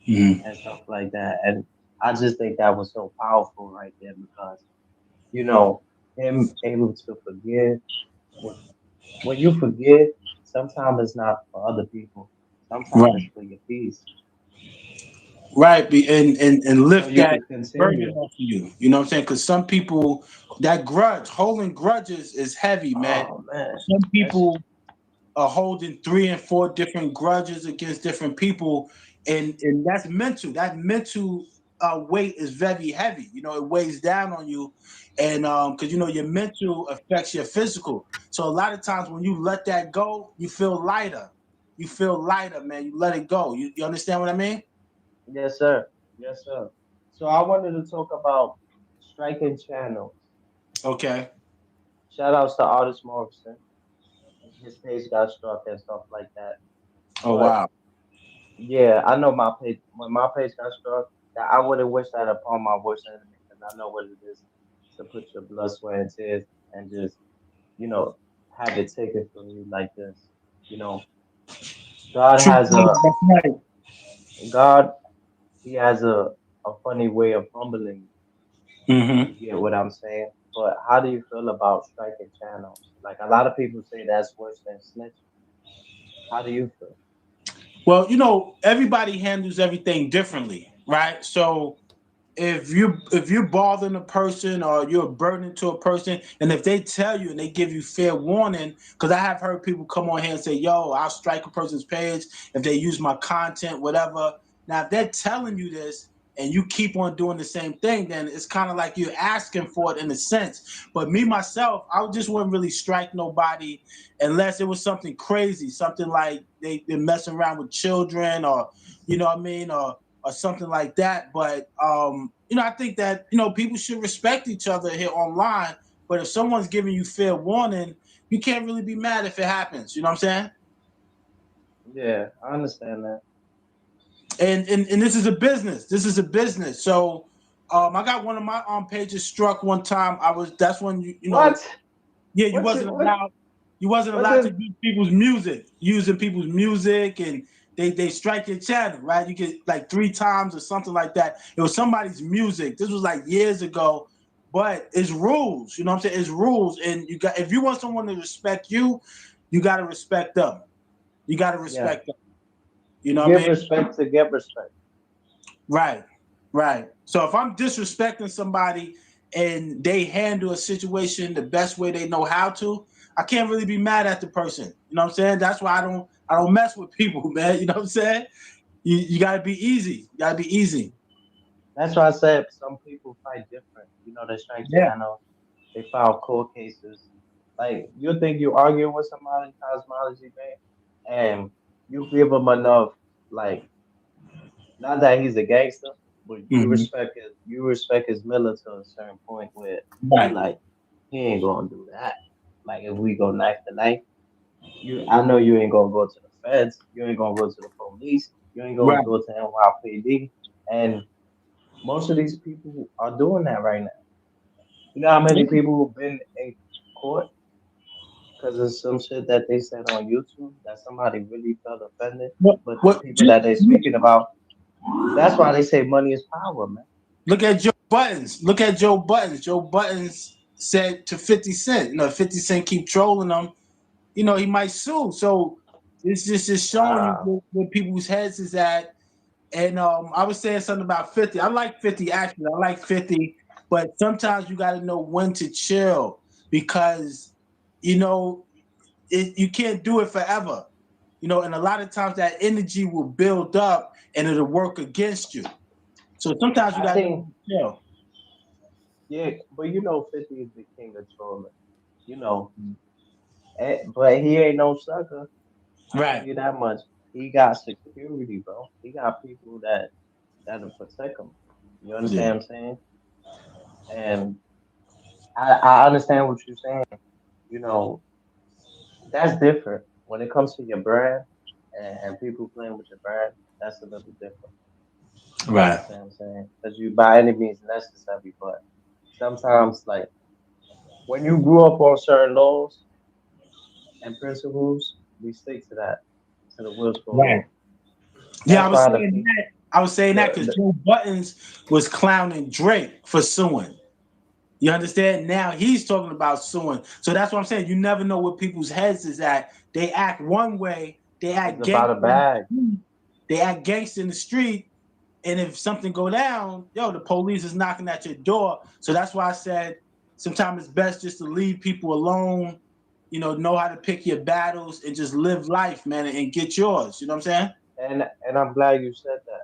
Mhm. and stuff like that. And I just think that was so powerful right there because, you know, him able to forgive. When when you forgive, sometimes it's not for other people. Sometimes it's Right. for your peace. Right. And So lift you that could burden continue. off of you. You know what I'm saying? Because some people that grudge, holding grudges is heavy, man. Oh man, Some that's people are holding 3 and 4 different grudges against different people, and that's mental. That mental weight is very heavy. It weighs down on you, and because your mental affects your physical. So a lot of times when you let that go, you feel lighter. You feel lighter, man. You let it go. You understand what I mean? yes, sir. Yes, sir. So I wanted to talk about striking channels. Okay. Shout outs to Artist Morrison. His page got struck and stuff like that. Oh But wow. yeah, I know my page when my page got struck, that I would have wished that upon my worst enemy because I know what it is. to put your blood, sweat, and tears and just, you know, have it taken from you like this. You know, God True. has That's right. God, He has a funny way of humbling Hmm. you. You get what I'm saying? But how do you feel about striking channels? Like a lot of people say that's worse than snitching. How do you feel? Well, you know, everybody handles everything differently, right? So if you're bothering a person or you're a burden to a person, and if they tell you and they give you fair warning, because I have heard people come on here and say, "Yo, I'll strike a person's page if they use my content, whatever." Now, if they're telling you this and you keep on doing the same thing, then it's kind of like you're asking for it in a sense. But me myself, I just wouldn't really strike nobody unless it was something crazy, something like they're messing around with children, or you know what I mean, or something like that. But you know, I think that people should respect each other here online. But if someone's giving you fair warning, you can't really be mad if it happens. You know what I'm saying? Yeah, I understand that. And this is a business. This is a business. So I got one of my pages struck one time. That's when you know. What? Yeah, you What wasn't you what? allowed. You wasn't What allowed to does use people's music, using people's music, and they strike your channel, right? You get like 3 times or something like that. It was somebody's music. This was like years ago, but it's rules. You know what I'm saying? It's rules, and if you want someone to respect you, you got to respect them. You got to yeah? respect them. You You know what I give mean? respect to get respect. Right, right. So if I'm disrespecting somebody and they handle a situation the best way they know how to, I can't really be mad at the person. You know what I'm saying? That's why I don't mess with people, man. You know what I'm saying? You gotta be easy. You gotta be easy. That's why I said some people fight different. You know, they strike Yeah. channels, they file court cases. Like you think you arguing with somebody cosmology, man, and you give him enough, like not that he's a gangster, but Hmm. you respect his miller to a certain point where you Right. like he ain't gonna do that. Like if we go knife to knife, I know you ain't gonna go to the feds, you ain't gonna go to the police, you ain't gonna Right. go to NYPD, and most of these people are doing that right now. You know how many people who've been in court because of some shit that they said on YouTube that somebody really felt offended, but the What? people that they're speaking about, that's why they say money is power, man. Look at Joe Buttons. Look at Joe Buttons. Joe Buttons said to 50 Cent, 50 Cent keep trolling him, he might sue. So this just is showing you Wow. where people's heads is at. And I was saying something about 50. I like 50 actually. I like 50, but sometimes you got to know when to chill because you can't do it forever. And a lot of times that energy will build up and it'll work against you. So sometimes you I got to know think, when to chill. yeah, but 50 is the king of trolling, you know, but he ain't no sucker. I tell Right. you that much. He got security, bro. He got people that'll protect him. You Yeah. understand what I'm saying? And I understand what you're saying. You know, that's different when it comes to your brand and people playing with your brand. That's a little different. You Right. understand what I'm saying? Because you by any means necessary, but sometimes like when you grew up on certain laws and principles, we stick to that to the wheels fall Right. off. Yeah, I That's was why the saying people, that. I was saying that because the Joe Buttons was clowning Drake for suing. You understand? Now he's talking about suing. So that's what I'm saying. You never know what people's heads is at. They act one way, they it's act about gangster a bag. they act gangster in the street. And if something go down, the police is knocking at your door. So that's why I said sometimes it's best just to leave people alone, know how to pick your battles and just live life, man, and get yours. You know what I'm saying? And I'm glad you said that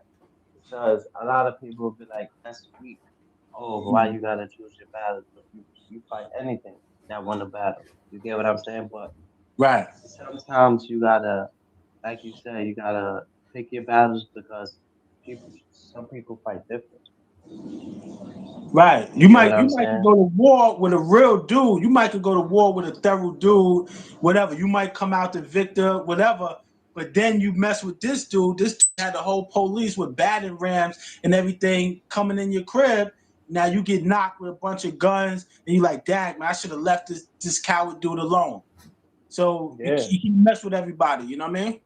because a lot of people will be like, "That's weak." Oh, why you gotta choose your battles? But you fight anything that won the battle. You get what I'm saying? But Right. sometimes you gotta, like you said, you gotta pick your battles because some people fight different. Right. You You get what might you I'm might could saying? go to war with a real dude. You might could go to war with a thorough dude, whatever. You might come out the victor, whatever. But then you mess with this dude. This dude had the whole police with batting rams and everything coming in your crib. Now you get knocked with a bunch of guns, and you like, dang, man, I should have left this coward dude alone. So Yeah. you can mess with everybody, you know what I mean?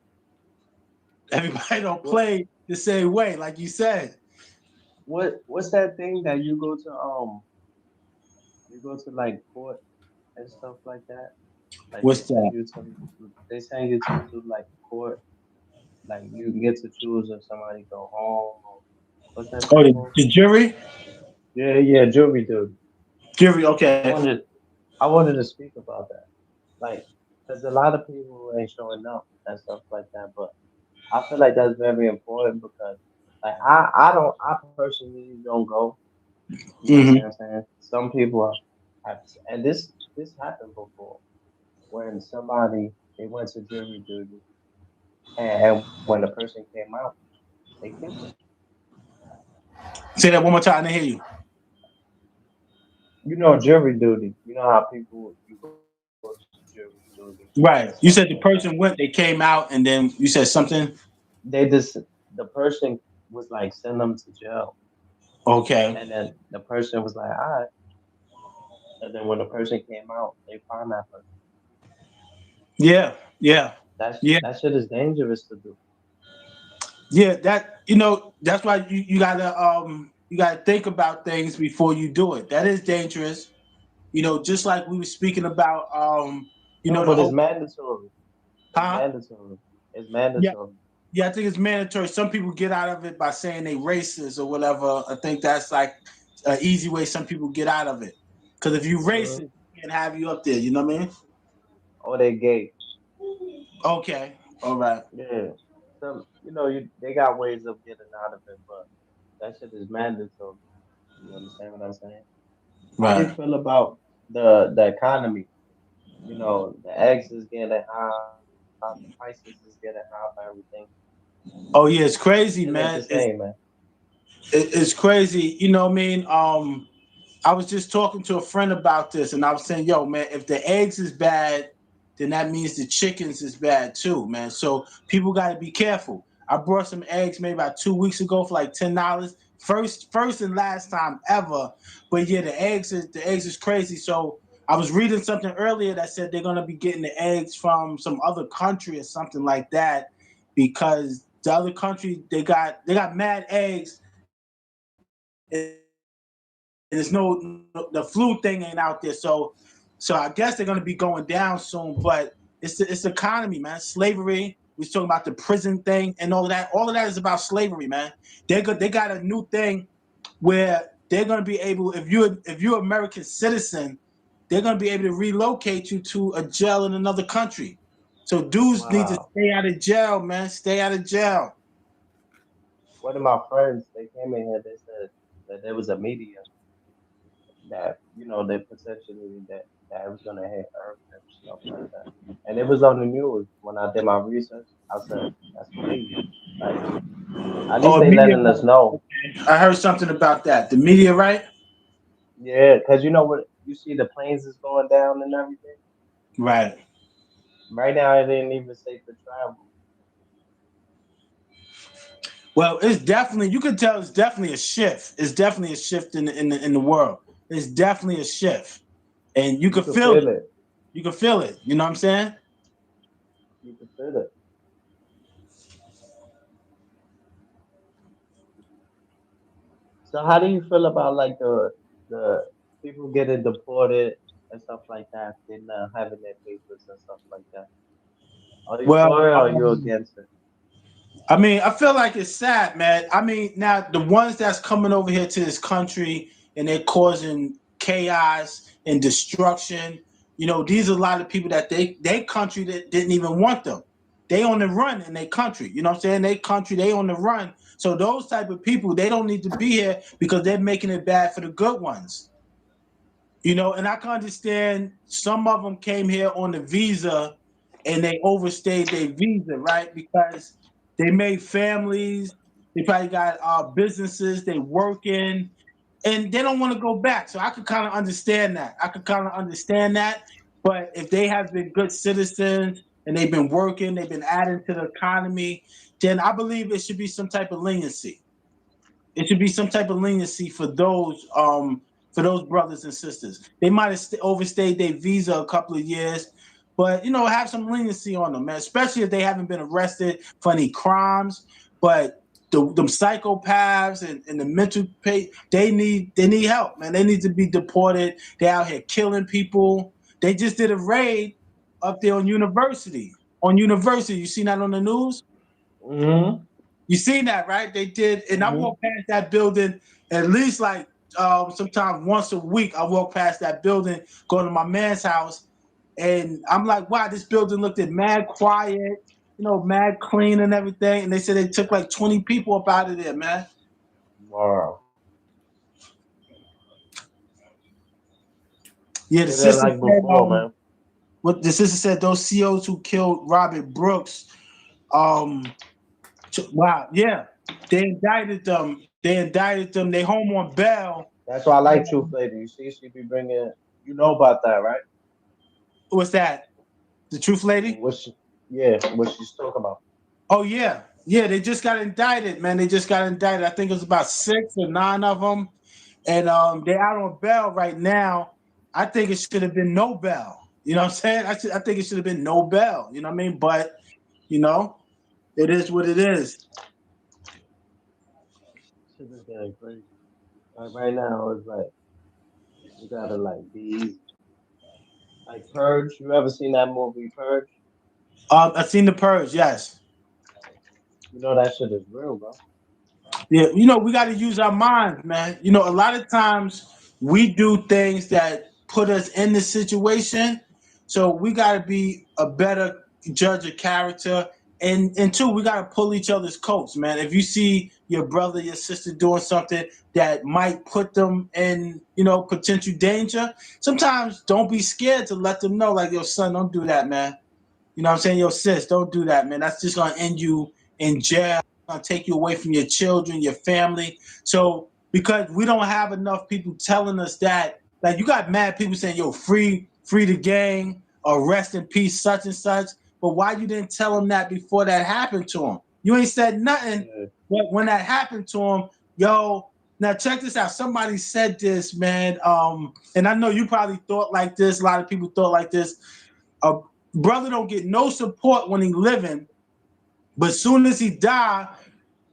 Everybody don't play the same way, like you said. What's that thing that you go to like court and stuff like that? Like What's that? they send you to like court, like you get to choose if somebody go home or what's that Oh, thing called? the jury? Yeah, jury duty. Jury, I okay. wanted to speak about that. Like, there's a lot of people who ain't showing up and stuff like that, but I feel like that's very important because like I personally don't go. You Mm-hmm. understand what I'm saying? Some people have, and this happened before when somebody they went to jury duty and when the person came out, they killed them. Say that one more time. I didn't hear you. You know jury duty. You know how people you go to jury duty and stuff like Right. that. You said the person went, they came out, and then you said something. They just the person was like send them to jail, Okay. and then the person was like, all right. And then when the person came out, they found that person. Yeah. Yeah. Yeah. That shit is dangerous to do. Yeah. That's why you gotta think about things before you do it. That is dangerous. Just like we were speaking about No, the but it's whole mandatory. It's huh? mandatory. It's Yeah. mandatory. Yeah, I think it's mandatory. Some people get out of it by saying they racist or whatever. I think that's like an easy way some people get out of it. Because if you Hmm. racist, we can't have you up there. You know what I mean? Or they gay. Okay. All right. Yeah. Some they got ways of getting out of it, but that shit is mandatory. You understand what I'm saying? How do you Right. feel about the economy? The eggs is getting high, the prices is getting high for everything. Oh yeah, it's It crazy, ain't the man. same, man. It's crazy. You know what I mean? I was just talking to a friend about this, and I was saying, "Yo, man, if the eggs is bad, then that means the chickens is bad too, man. So people got to be careful." I brought some eggs maybe about 2 weeks ago for like $10. First and last time ever. But yeah, the eggs is crazy. So I was reading something earlier that said they're gonna be getting the eggs from some other country or something like that because the other country they got mad eggs and there's no the flu thing ain't out there. So I guess they're gonna be going down soon. But it's the economy, man. Slavery. We was talking about the prison thing and all of that. All of that is about slavery, man. They got a new thing where they're gonna be able if you're an American citizen, they're gonna be able to relocate you to a jail in another country. So dudes need to Wow. stay out of jail, man. Stay out of jail. One of my friends, they came in here. They said that there was a media that they potentially that it was gonna hit Earth and stuff like that. And it was on the news when I did my research. I said that's crazy. Like at least Oh, they media. letting us know. I heard something about that. The media, right? Yeah, because you know what you see the planes is going down and everything. Right. Right now, it ain't even safe to travel. Well, it's definitely you can tell it's definitely a shift. It's definitely a shift in the world. It's definitely a shift, and you You can can feel feel it. it. You can feel it. You know what I'm saying? You can feel it. So how do you feel about like the people getting deported and stuff like that? They're not having their papers and stuff like that. Are you Well, for it or are you against it? I mean, I feel like it's sad, man. I mean, now the ones that's coming over here to this country and they're causing chaos and destruction. These are a lot of people that they country that didn't even want them. They on the run in their country. You know what I'm saying? They country, they on the run. So those type of people, they don't need to be here because they're making it bad for the good ones. And I can understand some of them came here on the visa and they overstayed their visa, right? Because they made families, they probably got businesses, they working, and they don't want to go back. So I could kind of understand that. But if they have been good citizens and they've been working, they've been adding to the economy, then I believe it should be some type of leniency. It should be some type of leniency for those brothers and sisters. They might have overstayed their visa a couple of years, but have some leniency on them, man. Especially if they haven't been arrested for any crimes. But them psychopaths and the mental they need help, man. They need to be deported. They're out here killing people. They just did a raid up there on University. You seen that on the news? Mm-hmm. You seen that, right? They did, and I walk past that building at least like sometimes once a week. I walk past that building, go to my man's house, and I'm like, wow, this building looked at mad quiet, mad clean and everything. And they said they took like 20 people up out of there, man. Wow. Yeah, the sister like before, man. What the sister said, those COs who killed Robert Brooks, wow, yeah, they indicted them. They home on bail. That's why I like Truth Lady. You see, she be bringing. You know about that, right? What's that? The Truth Lady? What she's talking about. Oh yeah. They just got indicted, man. I think it was about 6 or 9 of them, and they're out on bail right now. I think it should have been no bail. You know what I'm saying? I think it should have been no bail. You know what I mean? But it is what it is. Shit is getting crazy. Like right now, it's like you gotta like be easy. Like Purge. You ever seen that movie Purge? I've seen The Purge. Yes. You know that shit is real, bro. Yeah, we got to use our minds, man. A lot of times we do things that put us in the situation, so we got to be a better judge of character. And two, we got to pull each other's coats, man. If you see your brother, your sister doing something that might put them in, potential danger, sometimes don't be scared to let them know, like, yo, son, don't do that, man. You know what I'm saying? Yo, sis, don't do that, man. That's just going to end you in jail. Going to take you away from your children, your family. So because we don't have enough people telling us that, like, you got mad people saying, yo, free the gang, or rest in peace, such and such. But why you didn't tell them that before that happened to them? You ain't said nothing. But when that happened to them, yo, now check this out. Somebody said this, man. And I know you probably thought like this. A lot of people thought like this. A brother don't get no support when he living, but soon as he die,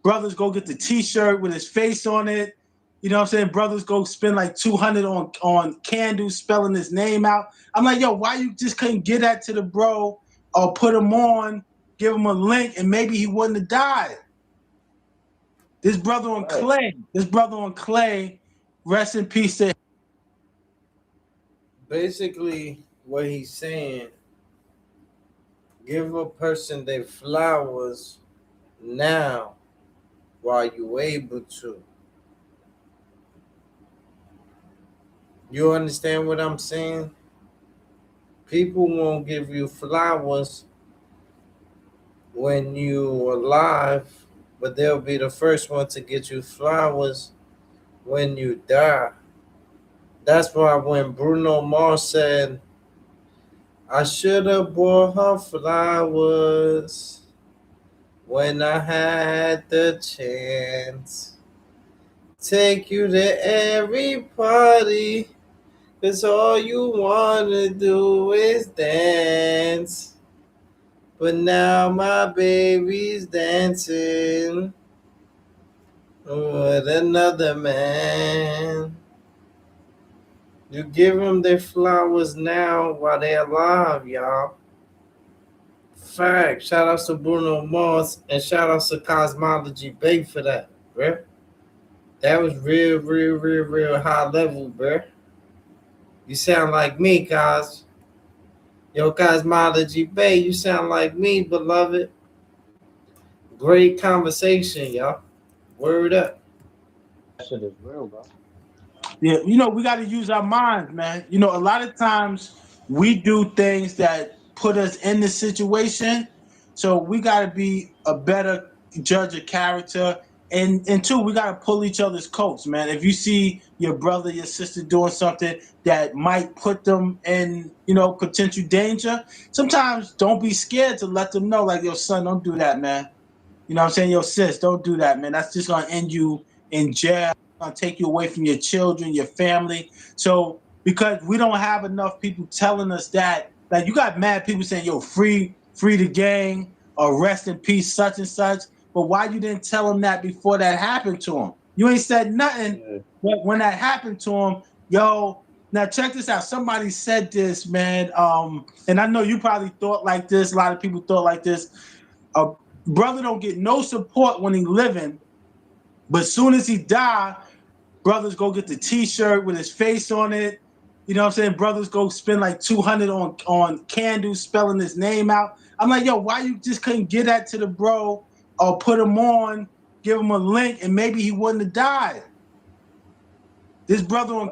brothers go get the T-shirt with his face on it. You know what I'm saying? Brothers go spend like $200 on candles spelling his name out. I'm like, yo, why you just couldn't get that to the bro or put him on, give him a link, and maybe he wouldn't have died. This brother on Clay, rest in peace to him. Basically, what he's saying, give a person their flowers now while you're able to. You understand what I'm saying? People won't give you flowers when you're alive, but they'll be the first one to get you flowers when you die. That's why when Bruno Mars said, I should have bought her flowers when I had the chance. Take you to every party, 'cause all you wanna do is dance. But now my baby's dancing with another man. You give them their flowers now while they're alive, y'all. Fact. Shout out to Bruno Mars and shout out to Cosmology Bay for that, bruh. That was real high level, bruh. You sound like me, Cos. Yo, Cosmology Bay, you sound like me, beloved. Great conversation, y'all. Word up. That shit is real, bro. Yeah, we got to use our minds, man. A lot of times we do things that put us in the situation, so we got to be a better judge of character. And two, we got to pull each other's coats, man. If you see your brother, your sister doing something that might put them in, potential danger, sometimes don't be scared to let them know, like, yo, son, don't do that, man. You know what I'm saying? Yo, sis, don't do that, man. That's just going to end you in jail, gonna take you away from your children, your family. So because we don't have enough people telling us that, like you got mad people saying, yo, free the gang, or rest in peace, such and such. But why you didn't tell them that before that happened to them? You ain't said nothing. Yeah. But when that happened to them, yo, now check this out. Somebody said this, man. And I know you probably thought like this. A lot of people thought like this. A brother don't get no support when he living, but soon as he die, brothers go get the T-shirt with his face on it. You know what I'm saying? Brothers go spend like 200 on candles spelling his name out. I'm like, yo, why you just couldn't get that to the bro or put him on, give him a link, and maybe he wouldn't have died. This brother on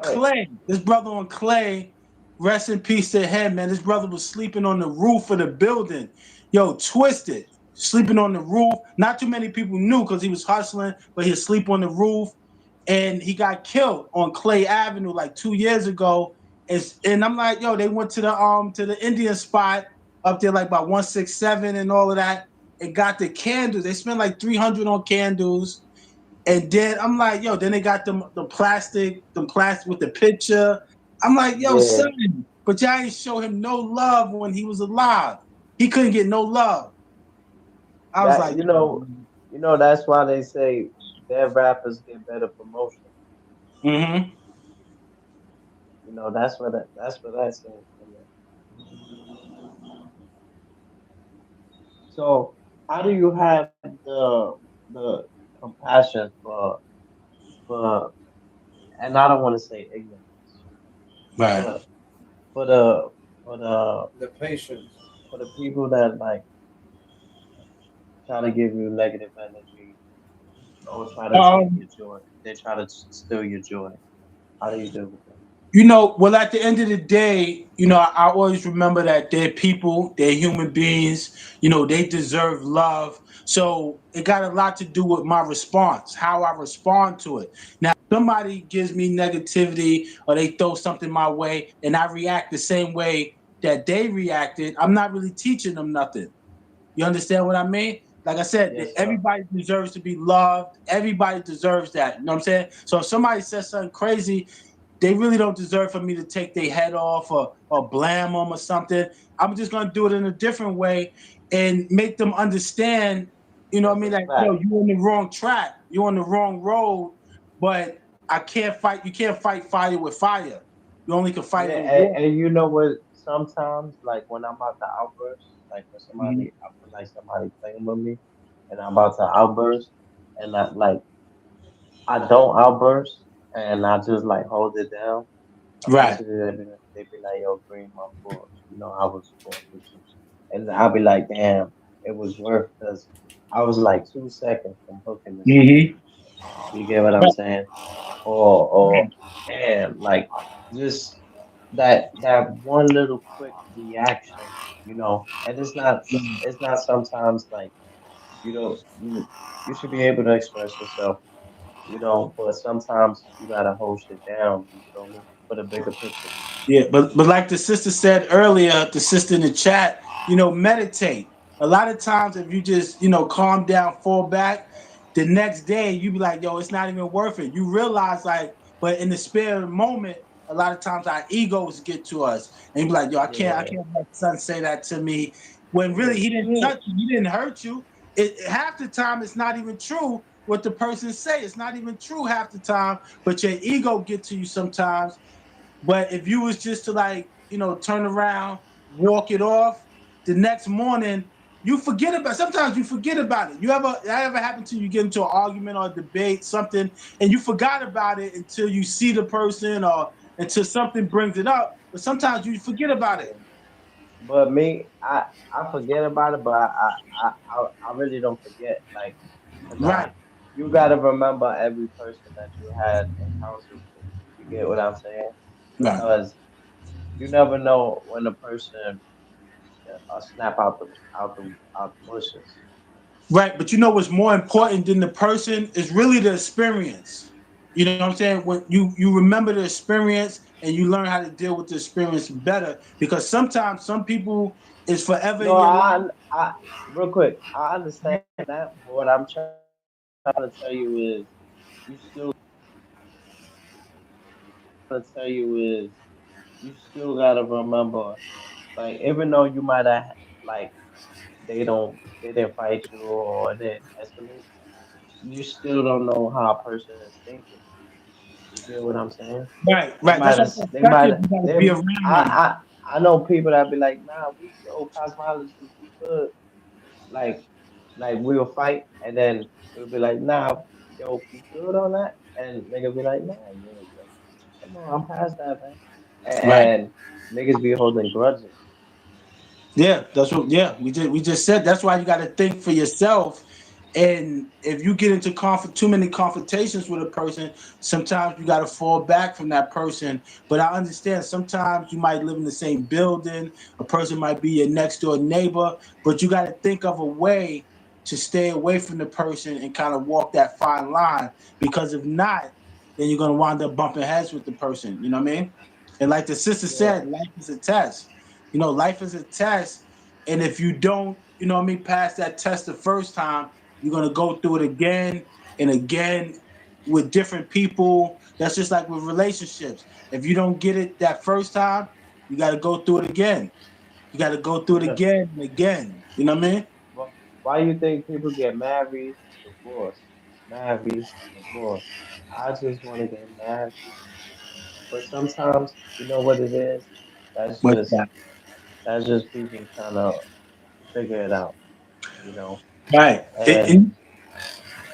Clay, rest in peace to him, man. This brother was sleeping on the roof of the building. Yo, twisted, sleeping on the roof. Not too many people knew because he was hustling, but he'd sleep on the roof. And he got killed on Clay Avenue like 2 years ago. And I'm like, yo, they went to the Indian spot up there like by 167 and all of that, and got the candles. They spent like 300 on candles. And then I'm like, yo, then they got the plastic with the picture. I'm like, yo, Yeah. son, but y'all ain't show him no love when he was alive. He couldn't get no love. I was like, you know, that's why they say dead rappers get better promotion. Mm-hmm. You know, that's what that says. So, how do you have the compassion for and I don't want to say ignorance, right, but for the The patience. for the people that like try to give you negative energy or try to take your joy? They try to steal your joy. How do you deal with that? You know, well, at the end of the day, you know, I always remember that they're people, they're human beings, you know, they deserve love. So it got a lot to do with my response, how I respond to it. Now, if somebody gives me negativity or they throw something my way and I react the same way that they reacted, I'm not really teaching them nothing. You understand what I mean? Like I said, Yes, sir. everybody deserves to be loved. Everybody deserves that. You know what I'm saying? So if somebody says something crazy, they really don't deserve for me to take their head off or blam them or something. I'm just gonna do it in a different way and make them understand, you know what I mean? Like, yo, you're on the wrong track, you're on the wrong road, but I can't fight, you can't fight fire with fire. You only can fight Yeah, it with water. and you know what? Sometimes, like when I'm about to outburst, like when Mhm. somebody, I feel like somebody playing with me, and I'm about to outburst, and I don't outburst, and I just like hold it down. Right. Eventually, they be like, "Yo, Green, my fault. You know, I was going through some shit," and I'll be like, "Damn, it was worth because I was like 2 seconds from hooking this nigga." Mm-hmm. You get what I'm saying? Or damn, like just that one little quick reaction, you know. And it's not sometimes like you know you should be able to express yourself, you know, but sometimes you gotta hold shit down, you feel me? For the bigger picture. Yeah, but like the sister said earlier, the sister in the chat, you know, meditate. A lot of times, if you just calm down, fall back, the next day you be like, yo, it's not even worth it. You realize like, but in the spare moment, a lot of times our egos get to us, and you be like, yo, I Yeah. can't let son say that to me, when really he didn't touch you, he didn't hurt you. Half the time it's not even true what the person say. It's not even true half the time, but your ego get to you sometimes. But if you was just to like, turn around, walk it off, the next morning, you forget about it. Sometimes you forget about it. That ever happened to you? You get into an argument or a debate, something, and you forgot about it until you see the person or until something brings it up. But sometimes you forget about it. But me, I forget about it, but I really don't forget, like, cause Right. you gotta remember every person that you had encounters with. You get what I'm saying? Right. Because you never know when a person snap out the bushes. Right, but you know what's more important than the person is really the experience. You know what I'm saying? When you remember the experience and you learn how to deal with the experience better, because sometimes some people is forever No, in your life. I real quick, I understand that, but what I'm trying to tell you is you still gonna tell you is you still gotta remember, like even though you might have like they didn't fight you or it didn't escalate, you still don't know how a person is thinking. You get what I'm saying? Right, They right. That's might what have, I'm saying. they might, Especially if you gotta they, be around. I know people that be like, nah, we yo, cosmologist, we could like, we'll fight, and then we'll be like, nah, yo, we good on that, and nigga be like, nah, yeah, yo, come on, I'm past that, man, Right. and niggas be holding grudges. Yeah, that's what. Yeah, we just said that's why you got to think for yourself. And if you get into too many confrontations with a person, sometimes you got to fall back from that person. But I understand sometimes you might live in the same building, a person might be your next door neighbor, but you got to think of a way to stay away from the person and kind of walk that fine line. Because if not, then you're gonna wind up bumping heads with the person. You know what I mean? And like the sister Yeah. said, life is a test. Life is a test. And if you don't, what I mean, pass that test the first time, you're gonna go through it again and again with different people. That's just like with relationships. If you don't get it that first time, you gotta go through it again. You gotta go through it Yeah. again and again. You know what I mean? Why you think people get married, divorced, married, divorced? I just want to get married, but sometimes you know what it is. That's What's just that? that's just people trying to figure it out, you know. Right. And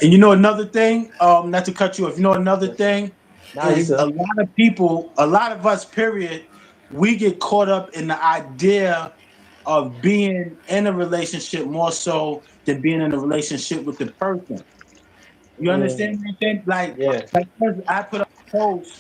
And you know another thing, not to cut you off, another yes, thing now you is a good. lot of people, a lot of us, period, we get caught up in the idea of being in a relationship more so than being in a relationship with the person. You understand Mm, what I'm saying? yeah. Like I put up a post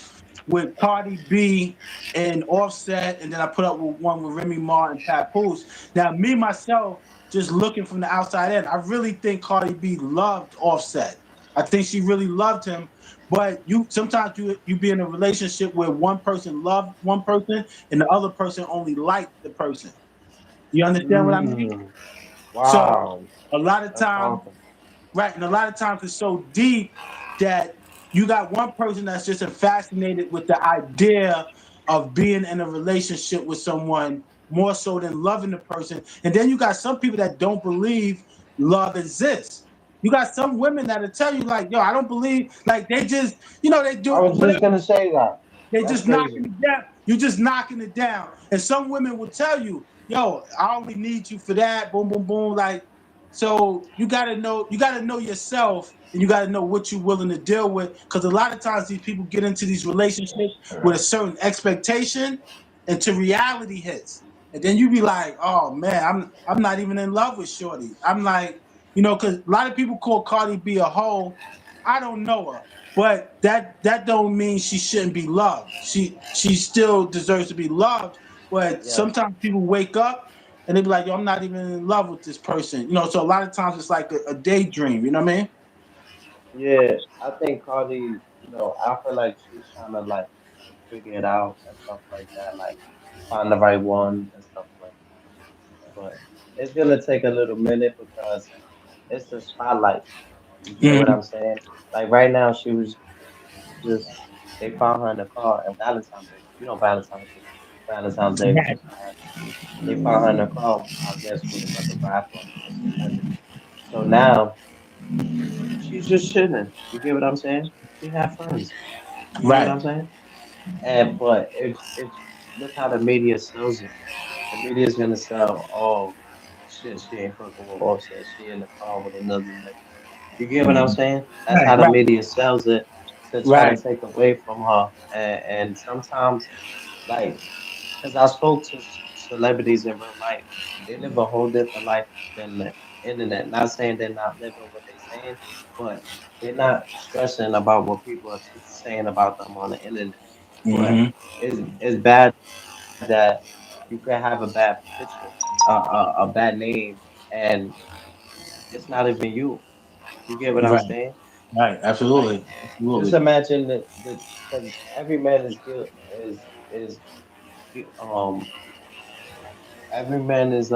with Cardi B and Offset, and then I put up with one with Remy Ma and Papoose. Now, me myself, just looking from the outside in, I really think Cardi B loved Offset. I think she really loved him. But you sometimes you be in a relationship where one person loved one person and the other person only liked the person. You understand what I mean? Mm, So wow. a lot of That's times, powerful. right, and a lot of times it's so deep that you got one person that's just fascinated with the idea of being in a relationship with someone more so than loving the person. And then you got some people that don't believe love exists. You got some women that'll tell you, like, yo, I don't believe, like, they just, they I do was just whatever. gonna say that. They That's just knocking crazy. it down. You just knocking it down. And some women will tell you, yo, I only need you for that. Boom, boom, boom. Like, so you gotta know yourself and you gotta know what you're willing to deal with. Because a lot of times these people get into these relationships with a certain expectation until reality hits. And then you be like, oh man, I'm not even in love with Shorty. I'm like, because a lot of people call Cardi B a hoe. I don't know her. But that don't mean she shouldn't be loved. She still deserves to be loved. But Yeah. sometimes people wake up and they be like, "Yo, I'm not even in love with this person." So a lot of times it's like a daydream. You know what I mean? Yeah. I think Cardi, I feel like she's trying to like figure it out and stuff like that, like find the right one and stuff like that. But it's gonna take a little minute because it's the spotlight. You get what Mhm. I'm saying? Like right now, she was just they found her in the car on Valentine's Day. Valentine's Day Right, just passed. They found her in the car, I guess, with another rapper or celebrity. So now she's just chilling. You get what I'm saying? She had friends. You get what right. I'm saying? And but it's look how the media sells it. The media is gonna sell, oh shit, she ain't fucking with Offset. She in the car with another nigga. You get what I'm saying? That's Right, how the right, media sells it to try to right. take away from her. And sometimes, like, because I spoke to celebrities in real life, they live a whole different life than the internet. Not saying they're not living what they're saying, but they're not stressing about what people are saying about them on the internet. But Hmm. it's bad that you can have a bad picture, a bad name, and it's not even you. You get what I'm Right, saying? right. Like, Absolutely, just absolutely. imagine the because every man is guilt is um every man is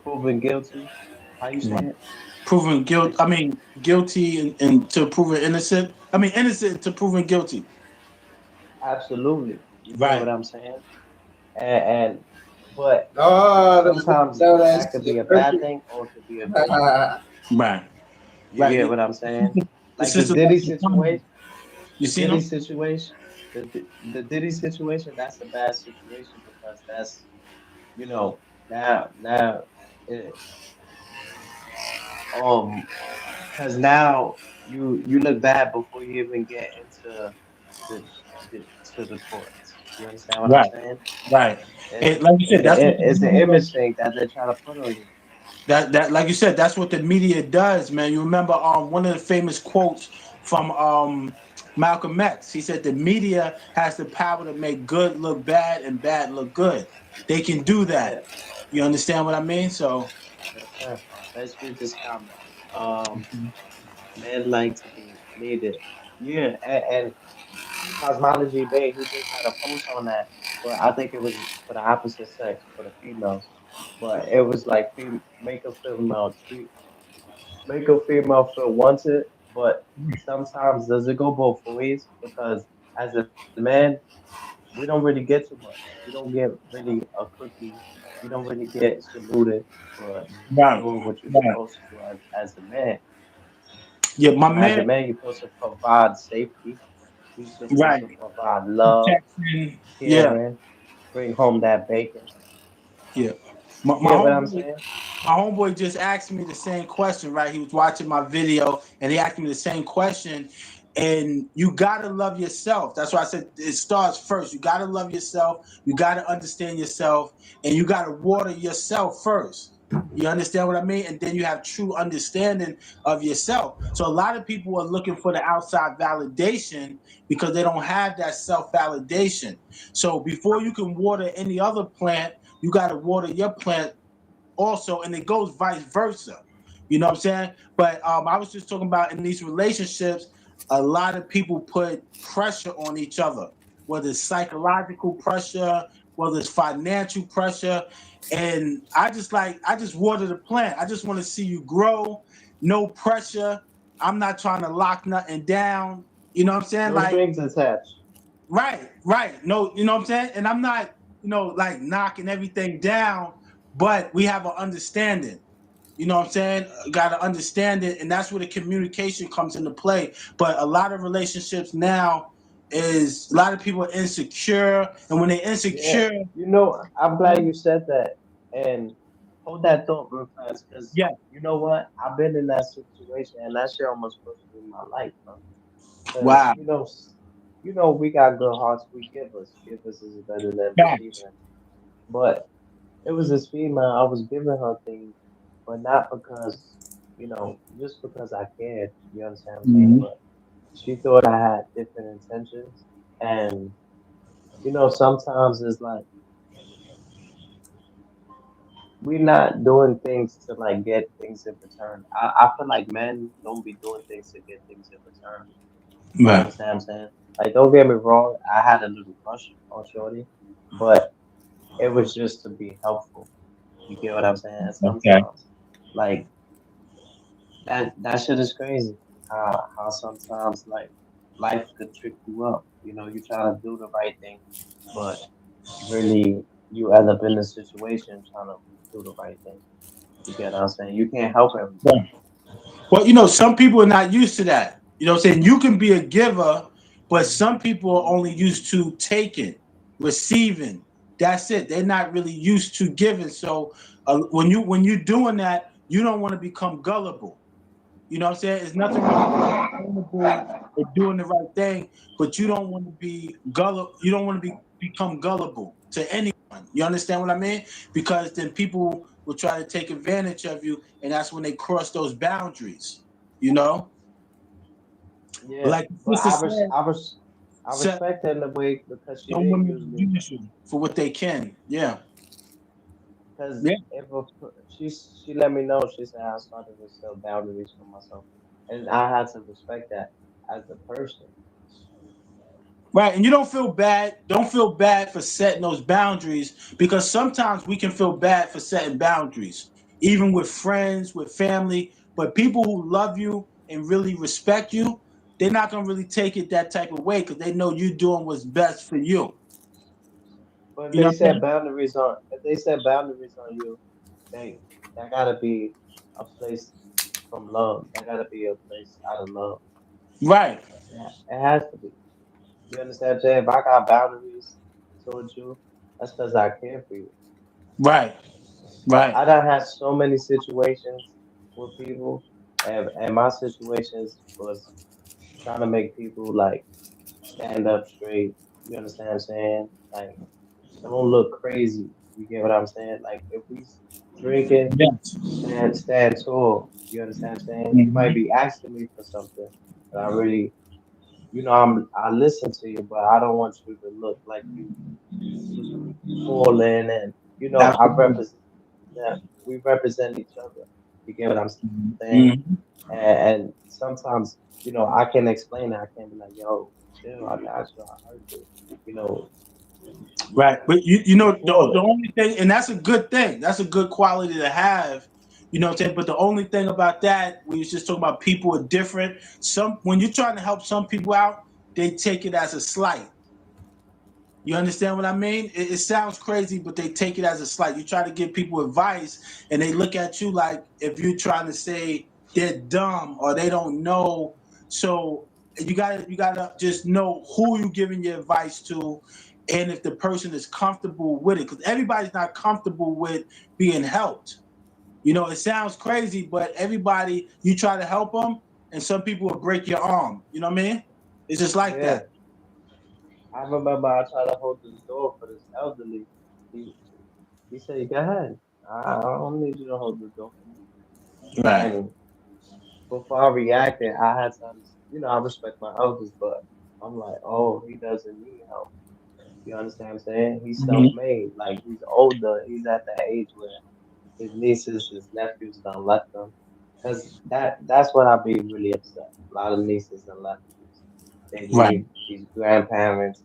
proven guilty. How you say Right. it? proven guilt. I mean, guilty and to proven innocent. I mean, innocent to proven guilty. Absolutely. You get what Right. I'm saying? And but Oh, sometimes that could be a bad thing or it could be a good thing. Right. You get Right. what I'm saying? It's Like the just Diddy about situation, you the seen Diddy them? situation, the Diddy situation, that's a bad situation because that's, now it, um because now you look bad before you even get into the, the to the courts. You understand what I'm Right. saying? Right. It's And like you it's said, that's what the it's an media, image thing that they're trying to put on you. that like you said, that's what the media does, man. You remember one of the famous quotes from Malcolm X. He said the media has the power to make good look bad and bad look good. They can do Yeah, that. You understand what I mean? So yes, sir. Let's read this comment. Men like to be needed. Yeah, and Cosmology Bay, he just had a post on that, but I think it was for the opposite sex, for the females. But it was like make a female feel wanted, but sometimes does it go both ways? Because as a man, we don't really get too much. We don't get really a cookie. You don't really get saluted for right, doing what you're right. supposed to do as a man. Yeah, my And as a man, man, you're supposed to provide safety. You're supposed right. to provide love, Protection. Yeah, caring, bring home that bacon. yeah. You My get what I'm homeboy, saying? my homeboy just asked me the same question, right? He was watching my video and he asked me the same question. And you gotta love yourself. That's why I said it starts first. You gotta love yourself. You gotta understand yourself, and you gotta water yourself first. You understand what I mean? And then you have true understanding of yourself. So a lot of people are looking for the outside validation because they don't have that self validation. So before you can water any other plant, you got to water your plant also, and it goes vice versa. You know what I'm saying? But I was just talking about in these relationships, a lot of people put pressure on each other, whether it's psychological pressure, whether it's financial pressure. And I just water the plant. I just want to see you grow, no pressure. I'm not trying to lock nothing down. You know what I'm saying? No Like, strings attached. right, right. No, you know what I'm saying? And I'm not, like knocking everything down, but we have an understanding. You know what I'm saying? Got to understand it, and that's where the communication comes into play. But a lot of relationships now is a lot of people are insecure, and when they're Yeah. insecure, I'm glad you said that. And hold that thought real fast, because yeah, you know what? I've been in that situation, and that shit almost cost me my life, bro. Because wow, we got good hearts. We give us. Give us is better than facts. receiving. But it was this female. I was giving her things, but not because, just because I cared. You understand what I'm saying? Mhm. But she thought I had different intentions, and sometimes it's like we're not doing things to like get things in return. I feel like men don't be doing things to get things in return. You Right. understand what I'm saying? Like, don't get me wrong, I had a little crush on Shorty, but it was just to be helpful. You get what I'm saying? And Okay. sometimes, like that shit is crazy. How sometimes like life could trick you up. You trying to do the right thing, but really you end up in a situation trying to do the right thing. You get what I'm saying? You can't help everybody. Right. Well, some people are not used to that. You know what I'm saying? You can be a giver, but some people are only used to taking, receiving. That's it. They're not really used to giving. So when you're doing that, you don't want to become gullible. You know what I'm saying? There's nothing wrong with being vulnerable or doing the right thing, but you don't want to be gullible. You don't want to become gullible to anyone. You understand what I mean? Because then people will try to take advantage of you, and that's when they cross those boundaries. You know, Yeah, like but the sister said, I respect her in a way because she some didn't women use me. use you for what they can. Yeah, Because yeah. she let me know, she said I started to set boundaries for myself, and I had to respect that as a person. Right, and you don't feel bad. Don't feel bad for setting those boundaries because sometimes we can feel bad for setting boundaries, even with friends, with family. But people who love you and really respect you, they're not gonna really take it that type of way because they know you're doing what's best for you. But You know they what I'm set saying? boundaries on. If they set boundaries on you, they that gotta be a place from love. That gotta be a place out of love. Right, It has to be. You understand what I'm saying? If I got boundaries towards you, that's because I care for you. right, right. I done had so many situations with people, and my situations was trying to make people like stand up straight. You understand what I'm saying? Like, don't look crazy. You get what I'm saying? Like, if we drinking, Yes. stand tall. You understand what I'm saying? You might Mhm. be asking me for something, but I really, I listen to you, but I don't want you to look like you falling, and I Absolutely. represent that we represent each other. You get what I'm saying? Mhm. And sometimes, I can explain it. I can be like, yo, chill, I got you, I heard you. You know, Right, but you you know the falling. only thing, and that's a good thing. That's a good quality to have. You know what I'm saying? But the only thing about that, we was just talking about people are different. Some when you're trying to help some people out, they take it as a slight. You understand what I mean? It sounds crazy, but they take it as a slight. You try to give people advice, and they look at you like if you're trying to say they're dumb or they don't know. So you gotta just know who you're giving your advice to, and if the person is comfortable with it, because everybody's not comfortable with being helped. It sounds crazy, but everybody you try to help them, and some people will break your arm. You know what I mean? It's just like Yeah. that. I remember I tried to hold this door for this elderly. He he said, go ahead. I don't need you to hold the door for me. Right. And before I reacted, I had to, I respect my elders, but I'm like, oh, he doesn't need help. You understand what I'm saying? He's Mhm. self-made. Like, he's older. He's at that age where his nieces, his nephews done left him. Cause that's what I'd be really upset. A lot of nieces and nephews. They Right. leave these grandparents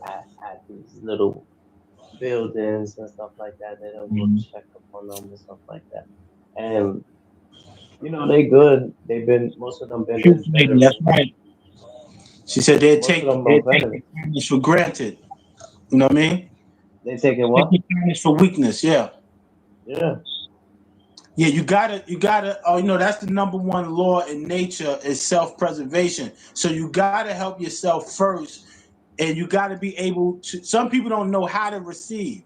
at these little buildings and stuff like that. They don't go Mhm. check up on them and stuff like that. And they good. They've been most of them been Truth lady, that's veterans. right. She said they Most of take them they are take your veterans. kindness for granted. You know what I mean? They taking Take what? your kindness for weakness. Yeah, Yeah. yeah. You gotta. Oh, that's the number one law in nature is self-preservation. So you gotta help yourself first, and you gotta be able to. Some people don't know how to receive.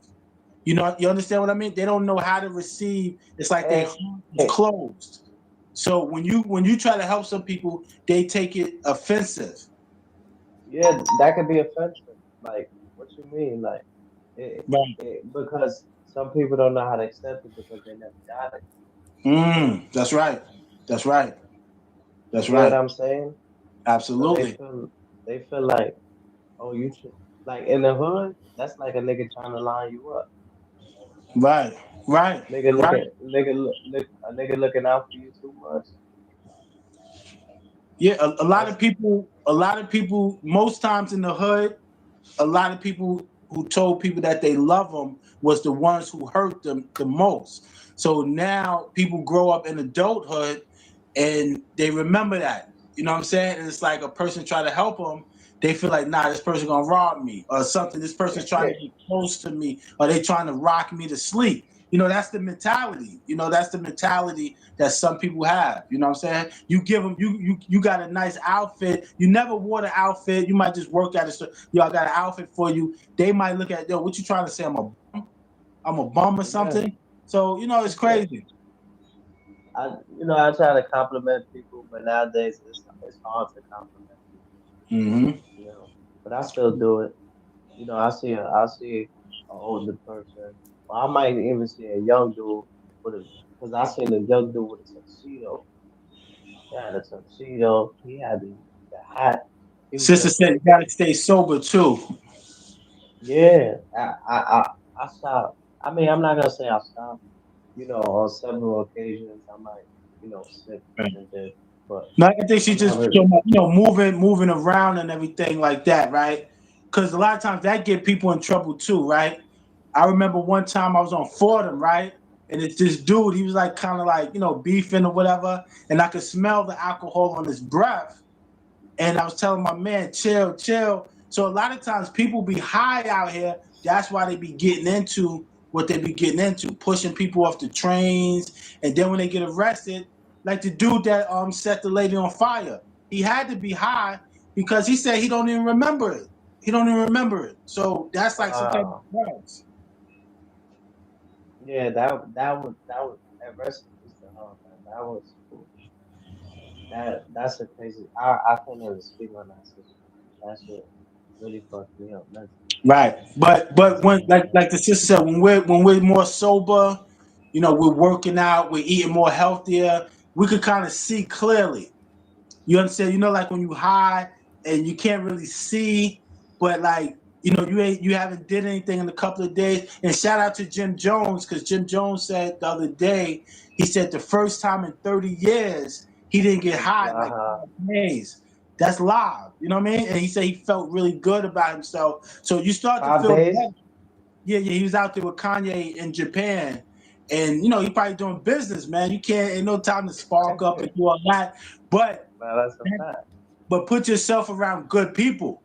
You understand what I mean? They don't know how to receive. It's like their And, heart is closed. So when you try to help some people, they take it offensive. yeah, that could be offensive. Like, what you mean? Like, Right. because some people don't know how to accept it because they never got it. That's right. That's right. You That's get what right. I'm saying? So they Absolutely. feel like, oh, you should, like, in the hood. That's like a nigga trying to line you up. Right. Right. Right. A nigga looking out for you too much. Yeah. A lot of That's people. A lot of people. Most times in the hood, a lot of people who told people that they love them was the ones who hurt them the most. So now people grow up in adulthood and they remember that. You know what I'm saying? And it's like a person try to help them. They feel like, nah, this person gonna rob me or something. This person's trying to get close to me or they trying to rock me to sleep. That's the mentality. That's the mentality that some people have. You know what I'm saying? You give them, you got a nice outfit. You never wore the outfit. You might just work at a store. Yo, I got an outfit for you. They might look at, yo, what you trying to say? I'm a bum or yeah. something. So it's crazy. I try to compliment people, but nowadays it's hard to compliment people. Mm-hmm. But I still do it. I see an older person. Or I might even see a young dude because I seen a young dude with a tuxedo. He had a tuxedo. He had the hat. He was Sister dressed said like you gotta stay sober too. yeah. I stopped. I mean, I'm not gonna say I stopped. On several occasions I might sip Right. and dip, but No, I think she I'm not just really. moving around and everything like that, right? Because a lot of times that get people in trouble too, right? I remember one time I was on Fordham, right? and it's this dude. He was like kind of like beefing or whatever, and I could smell the alcohol on his breath. And I was telling my man, chill, chill. So a lot of times people be high out here. That's why they be getting into what they be getting into, pushing people off the trains. And then when they get arrested, like the dude that set the lady on fire, he had to be high because he said he don't even remember it. He don't even remember it. So that's like some type of drugs. Yeah, that was at rest in peace to her, man. That's a crazy. I can't even speak on that situation. That shit really fucked me up mentally. Right, but when like the sister said, when we're more sober, we're working out, we're eating more healthier, we could kind of see clearly. You understand? Like when you high and you can't really see, but like you haven't did anything in a couple of days. And shout out to Jim Jones, because Jim Jones said the other day, he said the first time in 30 years he didn't get high like 5 days. That's live, you know what I mean? And he said he felt really good about himself. So you start to 5 feel days? better. Yeah, he was out there with Kanye in Japan. And he probably doing business, man. You ain't no time to spark up and do all that. But that's a fact. But put yourself around good people.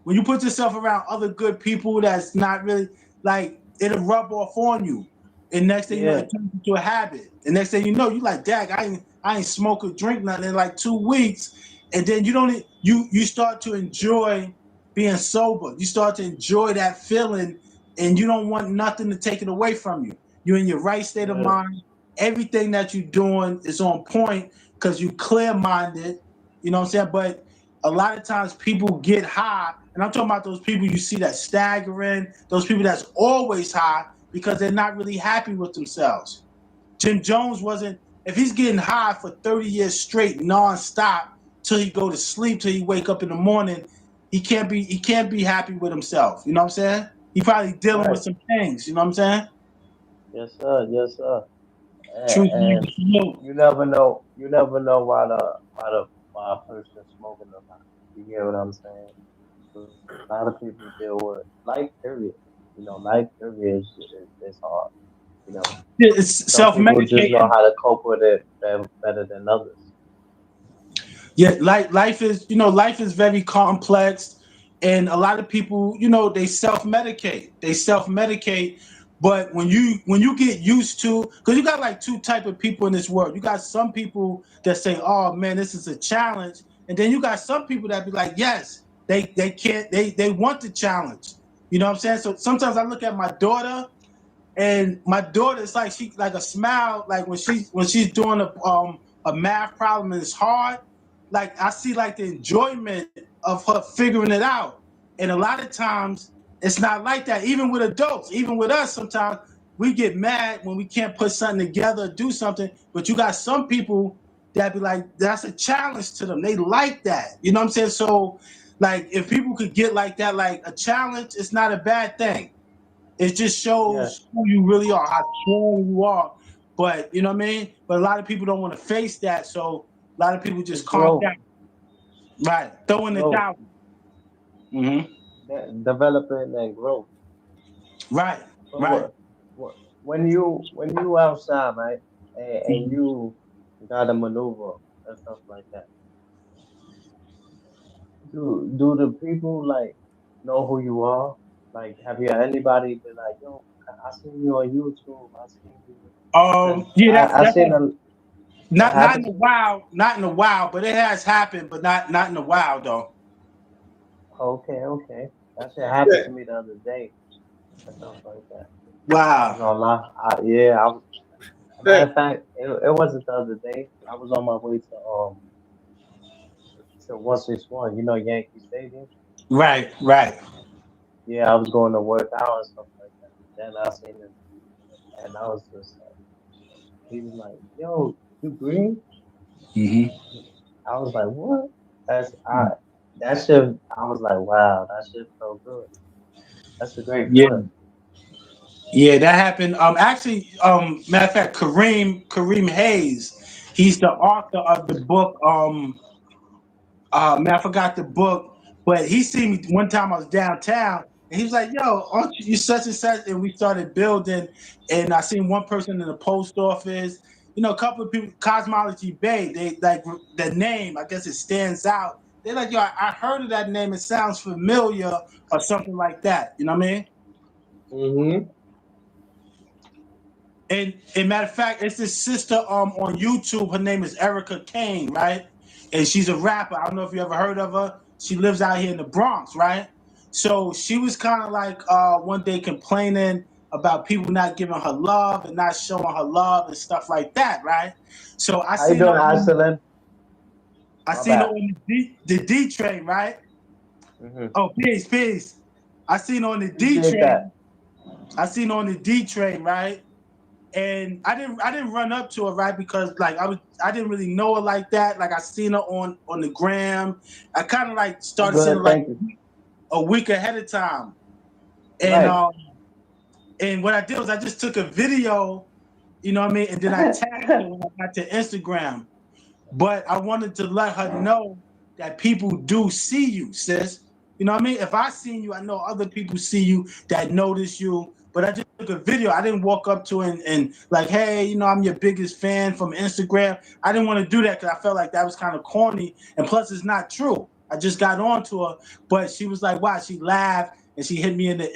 When you put yourself around other good people, that's not really like it'll rub off on you. And next thing you know, it turns into a habit. And next thing you know, you like, dag, I ain't smoke or drink nothing in like 2 weeks. And then you start to enjoy being sober. You start to enjoy that feeling, and you don't want nothing to take it away from you. You're in your right state of mind. Everything that you're doing is on point because you clear-minded. You know what I'm saying? But a lot of times people get high, and I'm talking about those people you see that staggering, those people that's always high because they're not really happy with themselves. Jim Jones wasn't, if he's getting high for 30 years straight, nonstop, till he go to sleep, till he wake up in the morning, he can't be happy with himself. You know what I'm saying? He probably dealing with some things, you know what I'm saying? Yes, sir. Yes, sir. Truth And you never know why a person smoking or not. You get what I'm saying? A lot of people deal with life period. Life period is hard. It's Some people just know self-medicating. how to cope with it better than others. Yeah, life is very complex, and a lot of people, they self-medicate. But when you get used to, because you got like two type of people in this world. You got some people that say, "Oh man, this is a challenge," and then you got some people that be like, "Yes, they can't, they want the challenge." You know what I'm saying? So sometimes I look at my daughter, and my daughter is like she like a smile, like when she's doing a math problem and it's hard. Like I see like the enjoyment of her figuring it out. And a lot of times it's not like that. Even with adults, even with us, sometimes we get mad when we can't put something together, do something. But you got some people that be like, that's a challenge to them. They like that. You know what I'm saying? So like if people could get like that, like a challenge, it's not a bad thing. It just shows who you really are, how strong you are. But you know what I mean? But a lot of people don't want to face that. So a lot of people just calm down. Right. Throw in the towel. Developing and growth. Right. So right. When you outside, right, and you gotta maneuver and stuff like that, do the people like know who you are? Like, have you anybody been like, yo, I seen you on YouTube, I seen you. Yeah, I that's seen not in a while, but it has happened, but not in a while though. Okay. That shit happened to me the other day and stuff like that. Wow. I was on my, I was. Matter of fact, it wasn't the other day. I was on my way to 161. Yankee Stadium. Right. Yeah, I was going to work out and stuff like that. Then I seen him, and I was just like, he was like, "Yo, you green?" I was like, "What?" That shit. I was like, "Wow, that shit felt good." That's a great feeling. Yeah, that happened. Actually, matter of fact, Kareem Hayes, he's the author of the book. Man, I forgot the book, but he seen me one time. I was downtown, And he was like, "Yo, aren't you such and such?" And we started building. And I seen one person in the post office. You know, a couple of people, Cosmology Bay. They like the name. I guess it stands out. They're like, "Yo, I heard of that name. It sounds familiar, or something like that." You know what I mean? Mm-hmm. And matter of fact, it's this sister on YouTube. Her name is Erica Kane, right? And she's a rapper. I don't know if you ever heard of her. She lives out here in the Bronx, right? So she was kind of like one day complaining about people not giving her love and not showing her love and stuff like that, right? So I How you seen her doing, on, Iceland? I My seen her bad. on the D train, right? Mm-hmm. Oh, peace. I seen her on the D Appreciate that. train. I seen her on the D train, right? And I didn't run up to her, right, because like I didn't really know her like that. Like I seen her on the gram. I kind of like I'm started seeing her good, like thank you. a week ahead of time. And Right. um and what I did was I just took a video, you know what I mean, and then I tagged her when I got to Instagram. But I wanted to let her know that people do see you, sis. You know what I mean? If I seen you, I know other people see you that notice you. But I just took a video. I didn't walk up to her and like, hey, you know, I'm your biggest fan from Instagram. I didn't want to do that because I felt like that was kind of corny. And plus, it's not true. I just got on to her, but she was like, wow, she laughed and she hit me in the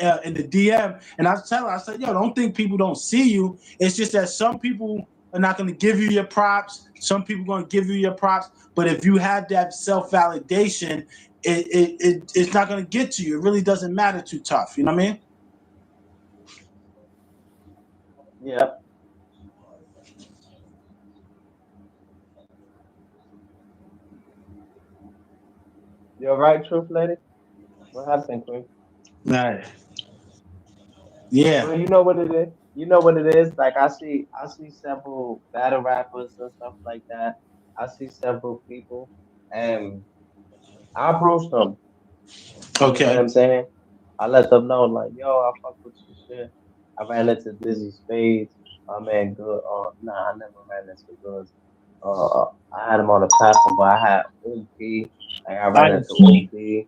DM. And I was telling her, I said, yo, don't think people don't see you. It's just that some people are not going to give you your props. Some people are going to give you your props. But if you have that self-validation, it's not going to get to you. It really doesn't matter too tough. You know what I mean? Yeah. You're right, truth lady. What happened, Queen? Right. Yeah. Well, you know what it is. You know what it is. Like I see several battle rappers and stuff like that. I see several people, and I approach them. You understand what Okay. I'm saying? I let them know, like, yo, I fuck with your shit. I ran into Dizzy Spades. My man, good. Nah, I never ran into Goods. I had him on the platform, but I had OP. Like, I ran I into OP.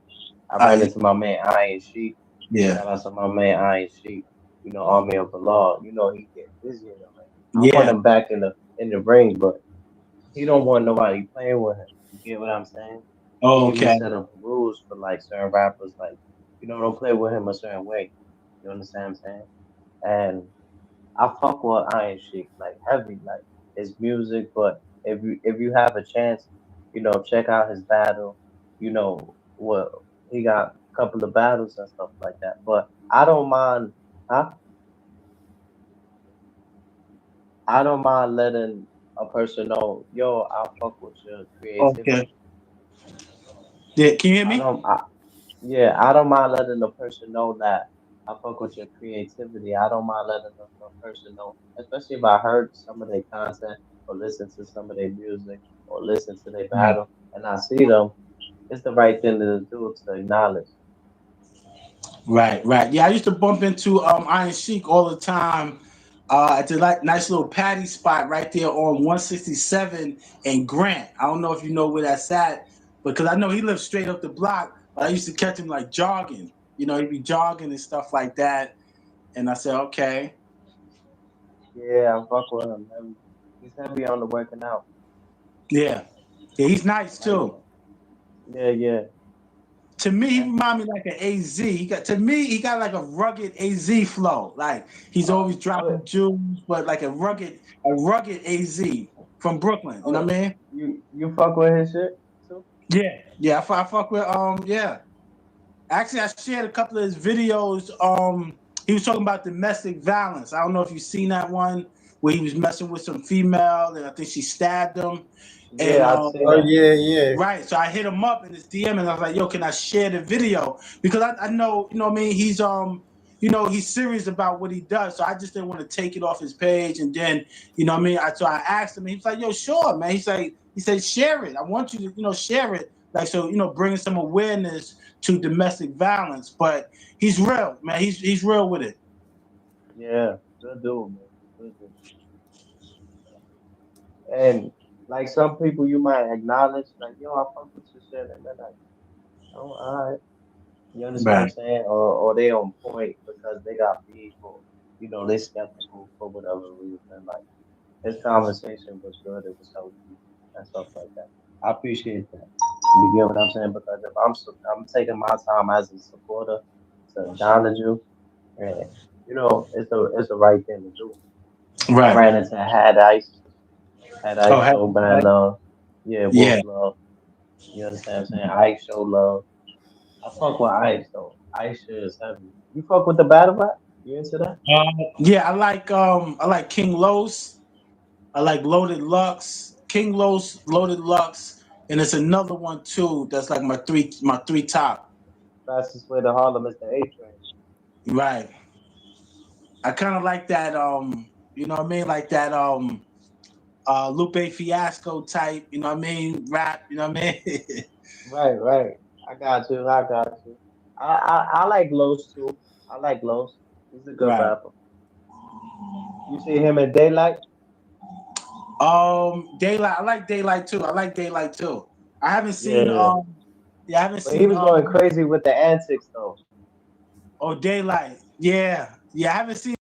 I ran I into my man Iron Sheik. yeah. Shout out to my man Iron Sheik. You know, Army of the Law. You know, he get busy in the ring. I want Yeah. him back in the ring, but he don't want nobody playing with him. You get what I'm saying? He Oh, even okay. set up rules for like certain rappers, like don't play with him a certain way. You understand what I'm saying? And I fuck with Iron Sheik like heavy, like his music. But if you have a chance, check out his battle. What he got a couple of battles and stuff like that. But I don't mind, huh? I don't mind letting a person know, yo, I fuck with your Okay. creativity. Yeah. Can you hear I me? don't. Yeah, I don't mind letting the person know that I fuck with your creativity. I don't mind letting the person know, especially if I heard some of their content or listen to some of their music or listen to their Right. battle and I see them. It's the right thing to do to acknowledge. Right. Right. Yeah. I used to bump into Iron Sheik all the time. At the like nice little patty spot right there on 167 and Grant. I don't know if you know where that's at, because I know he lives straight up the block. But I used to catch him like jogging. You know, he'd be jogging and stuff like that. And I said, okay, Yeah, I fuck with him. He's heavy on the working out. yeah, yeah, he's nice Like, too. yeah, yeah. To me, he That's remind me like an AZ. He got like a rugged AZ flow. Like he's oh, always oh, dropping jewels, but like a rugged AZ from Brooklyn. You know oh, what I mean? you fuck with his shit too? Yeah, yeah. I fuck with yeah. Actually, I shared a couple of his videos. He was talking about domestic violence. I don't know if you've seen that one where he was messing with some female, and I think she stabbed him. And Yeah, I've seen Oh that. yeah, yeah. right, so I hit him up in his DM, and I was like, "Yo, can I share the video?" Because I know, you know, what I mean, he's serious about what he does. So I just didn't want to take it off his page, and then, you know, what I mean, so I asked him, and he's like, "Yo, sure, man." He said, "Share it. I want you to, share it." Like, so, bringing some awareness to domestic violence. But he's real, man. He's real with it. Yeah, good dude, man. Good dude. And like some people you might acknowledge, like, yo, I fuck with your shit, and then like, oh, all right. You understand what I'm Right. saying? Or they on point because they got beef or they skeptical for whatever reason. Like his conversation was good, it was healthy and stuff like that. I appreciate that. You get what I'm saying? Because if I'm taking my time as a supporter to acknowledge you, and it's the right thing to do. I Right. ran into Had Oh, Ice hey, show hey. man love. Yeah, Yeah. Wolf love. You understand what I'm saying? Ice show love. I fuck with Ice though. Ice shit is heavy. You fuck with the battle rap? You into that? Yeah, I like King Los. I like Loaded Lux, King Los, Loaded Lux, and it's another one too. That's like my three top. Fastest way to Harlem is the A train. Right. I kind of like that. You know what I mean? Like that. Lupe Fiasco type. You know what I mean? Rap. You know what I mean? Right, right. I got you. I got you. I like Los too. I like Los. He's a good Right. rapper. You see him in Daylight? Daylight. I like Daylight too. I like Daylight too. I haven't seen. Yeah. Yeah, I haven't But he seen. was going crazy with the antics though. Oh, Daylight. Yeah, yeah. I haven't seen.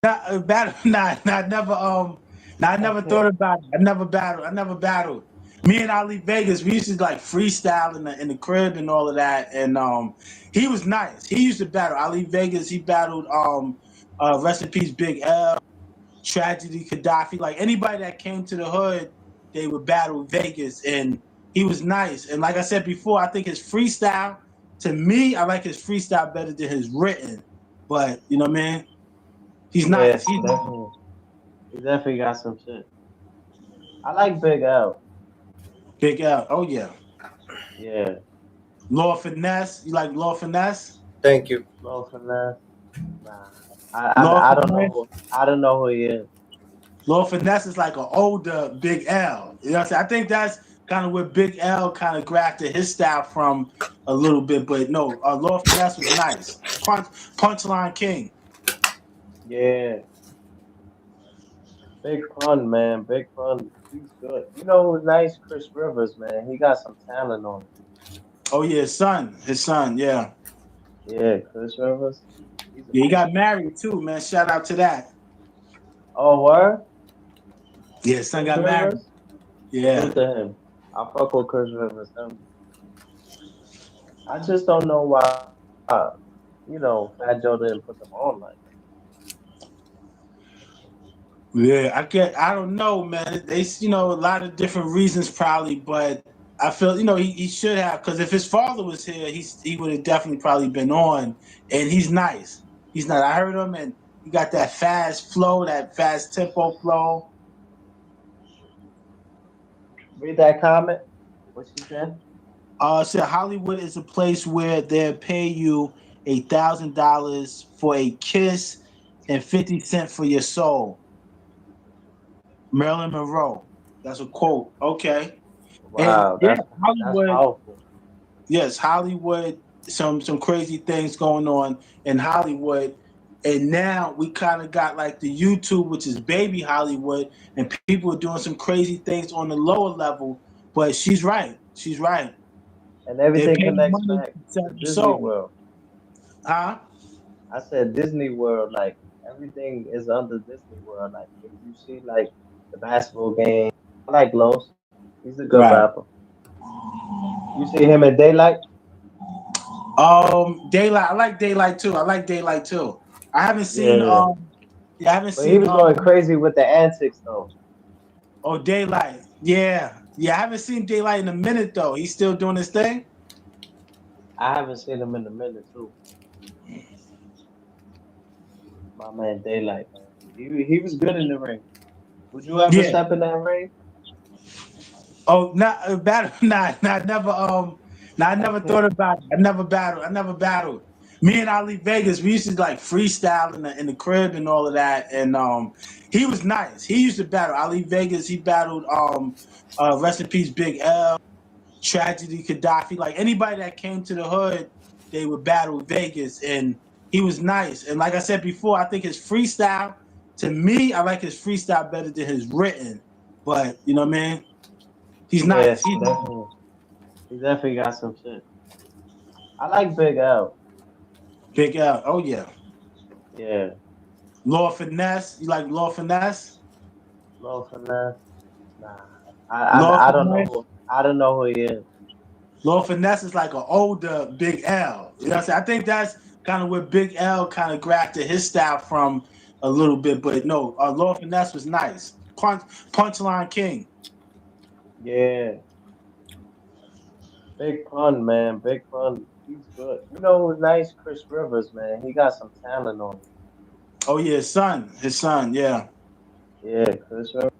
Not battle. Not never. I never thought about it. I never battled. I never battled. Me and Ali Vegas, we used to like freestyle in the crib and all of that. And he was nice. He used to battle Ali Vegas. He battled rest in peace Big L, Tragedy Gaddafi. Like anybody that came to the hood, they would battle Vegas. And he was nice. And like I said before, I think his freestyle. To me, I like his freestyle better than his written. But you know what I mean? He's Yeah, nice. He's definitely. He definitely got some shit. I like Big L. Big L. Oh yeah. Yeah. Lord Finesse. You like Lord Finesse? Thank you. Low finesse. Nah. Lord I don't know Finesse. I don't know who he is. Lord Finesse is like an older Big L. You know what I'm saying? I think that's kind of where Big L kind of grafted his style from a little bit. But no, Lord Finesse was nice. Punchline King. Yeah. Big Pun, man. Big Pun. He's good. You know who's nice? Chris Rivers, man. He got some talent on him. Oh yeah, his son. His son. Yeah. Yeah, Chris Rivers. He's a Yeah, he beast. got married too, man. Shout out to that. Oh, where? Yeah, his son Chris got married. Rivers? Yeah. Salute to him. I fuck with Chris Rivers. I just don't know why, Fat Joe didn't put them on like Yeah, I don't know, man. They, a lot of different reasons probably, but I feel, he should have, because if his father was here, he would have definitely probably been on, and he's nice. He's not. I heard him, and You got that fast flow, that fast tempo flow. Read that comment. What she said? So Hollywood is a place where they'll pay you $1,000 for a kiss and 50 cents for your soul. Marilyn Monroe. That's a quote. Okay. Wow, And yeah, that's Hollywood. powerful. Yes, Hollywood. Some crazy things going on in Hollywood. And now we kind of got like the YouTube, which is baby Hollywood, and people are doing some crazy things on the lower level. But she's right. She's right. And They're everything paying connects money back to sell to your Disney soul. World. Huh? I said Disney World, like everything is under Disney World. Like if you see like the basketball game, I like Los. He's a good Right. rapper. You see him in Daylight? Daylight. I like Daylight too. I haven't seen Yeah. I haven't But he seen was going crazy with the antics though. Oh, Daylight. Yeah. I haven't seen Daylight in a minute though. He's still doing his thing. I haven't seen him in a minute too. My man Daylight, man. He was good in the ring. Would you ever step in that ring? Oh, not battle. Nah, never. I never thought about it. I never battled. Me and Ali Vegas, we used to like freestyle in the crib and all of that. And he was nice. He used to battle. Ali Vegas, he battled rest in peace, Big L, Tragedy, Gaddafi. Like anybody that came to the hood, they would battle Vegas, and he was nice. And like I said before, I think his freestyle, to me, I like his freestyle better than his written. But you know what I mean? He's nice. He definitely got some shit. I like Big L. Big L. Oh yeah. Yeah. Lord Finesse. You like Lord Finesse? Lord Finesse. Nah. I don't know. I don't know who he is. Lord Finesse is like an older Big L. You know what I'm saying? I think that's kind of where Big L kind of grafted his style from a little bit. But no, Lord Finesse was nice. Punchline King. Yeah. Big Pun, man. Big Pun. He's good. You know who's nice? Chris Rivers, man. He got some talent on him. Oh yeah, his son, yeah. Yeah, Chris Rivers.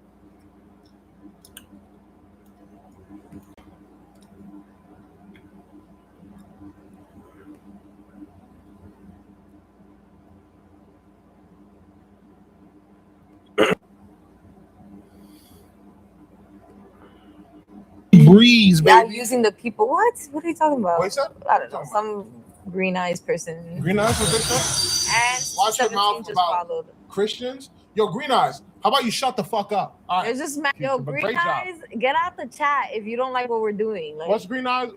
Breeze, baby. Y'all using the people. What are you talking about? What's up? I don't know. Some green eyes person. Green Eyes, what they say? And Watch your 17 mouth just about followed. Christians. Yo, Green Eyes, how about you shut the fuck up? All right. It's just yo, Great green job. eyes, get out the chat if you don't like what we're doing. Like, What's Green Eyes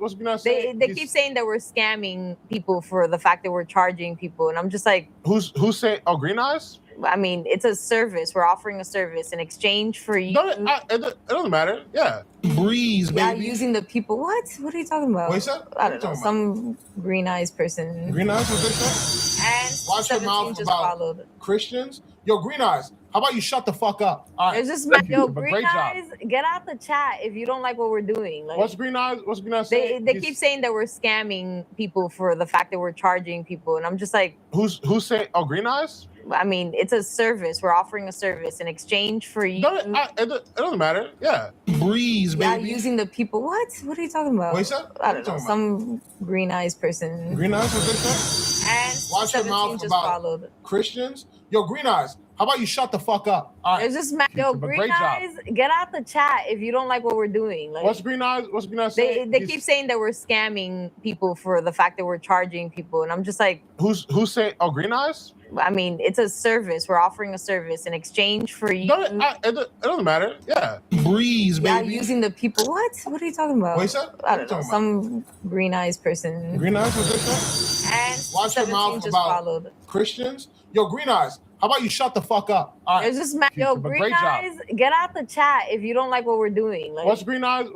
saying? They keep saying that we're scamming people for the fact that we're charging people, and I'm just like, who's saying? Oh, Green Eyes. I mean, it's a service. We're offering a service in exchange for you. It doesn't matter. Yeah. Breeze, baby. Y'all using the people. What are you talking about? What's up? I don't know. Some green eyes person. Green Eyes, what they say? And Watch your mouth just about followed. Christians. Yo, Green Eyes, how about you shut the fuck up? All right. It's just yo, green eyes, get out the chat if you don't like what we're doing. Like, What's Green Eyes saying? They keep saying that we're scamming people for the fact that we're charging people, and I'm just like, who's saying? Oh, Green Eyes. I mean, it's a service. We're offering a service in exchange for you. It doesn't matter. Yeah. Breeze, baby. Y'all using the people. What are you talking about? What's up? I don't know. Some green eyes person. Green Eyes, what they say? And Watch your mouth just about followed. Christians. Yo, Green Eyes, how about you shut the fuck up? All right. It's just yo, green eyes, get out the chat if you don't like what we're doing. Like, What's Green Eyes saying? They keep saying that we're scamming people for the fact that we're charging people, and I'm just like, who's saying? Oh, Green Eyes. I mean, it's a service. We're offering a service in exchange for you. It doesn't matter. Yeah. Breeze, baby. Y'all using the people. What are you talking about? What's up? I don't know. Some green eyes person. Green Eyes, what they say? And watch your mouth just about followed. Christians. Yo, Green Eyes, how about you shut the fuck up? All right. It's just yo, green eyes, get out the chat if you don't like what we're doing. Like, What's Green Eyes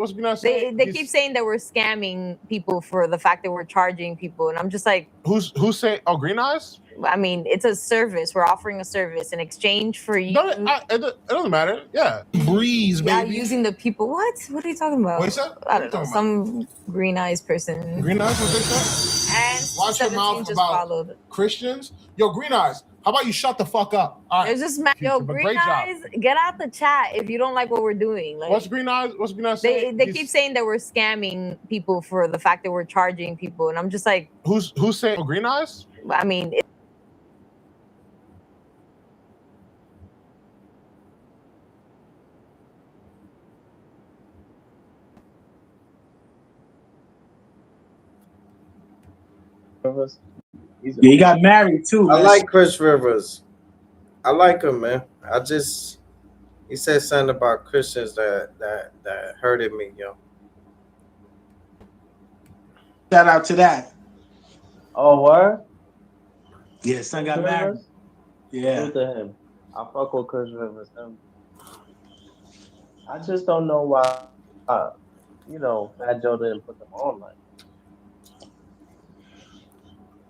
saying? They keep saying that we're scamming people for the fact that we're charging people, and I'm just like, who's saying? Oh, Green Eyes. I mean, it's a service. We're offering a service in exchange for you. It doesn't matter. Yeah. Breeze, baby. Y'all using the people. What are you talking about? What's up? I don't know. Some green eyes person. Green Eyes, what they say? And watch your mouth just about followed. Christians. Yo, Green Eyes, How about you shut the fuck up? All right. It's just yo, But Green great job. Eyes, get out the chat if you don't like what we're doing. Like, What's Green Eyes? What's Green Eyes saying? they keep saying that we're scamming people for the fact that we're charging people, and I'm just like, who's saying Green Eyes? I mean. Yeah, he got married too. I like Chris Rivers. I like him, man. He said something about Christians that hurted me, yo. Shout out to that. Oh, word? Yeah, son Chris got married. Rivers? Yeah. Salute to him. I fuck with Chris Rivers. I just don't know why, Fat Joe didn't put them on like.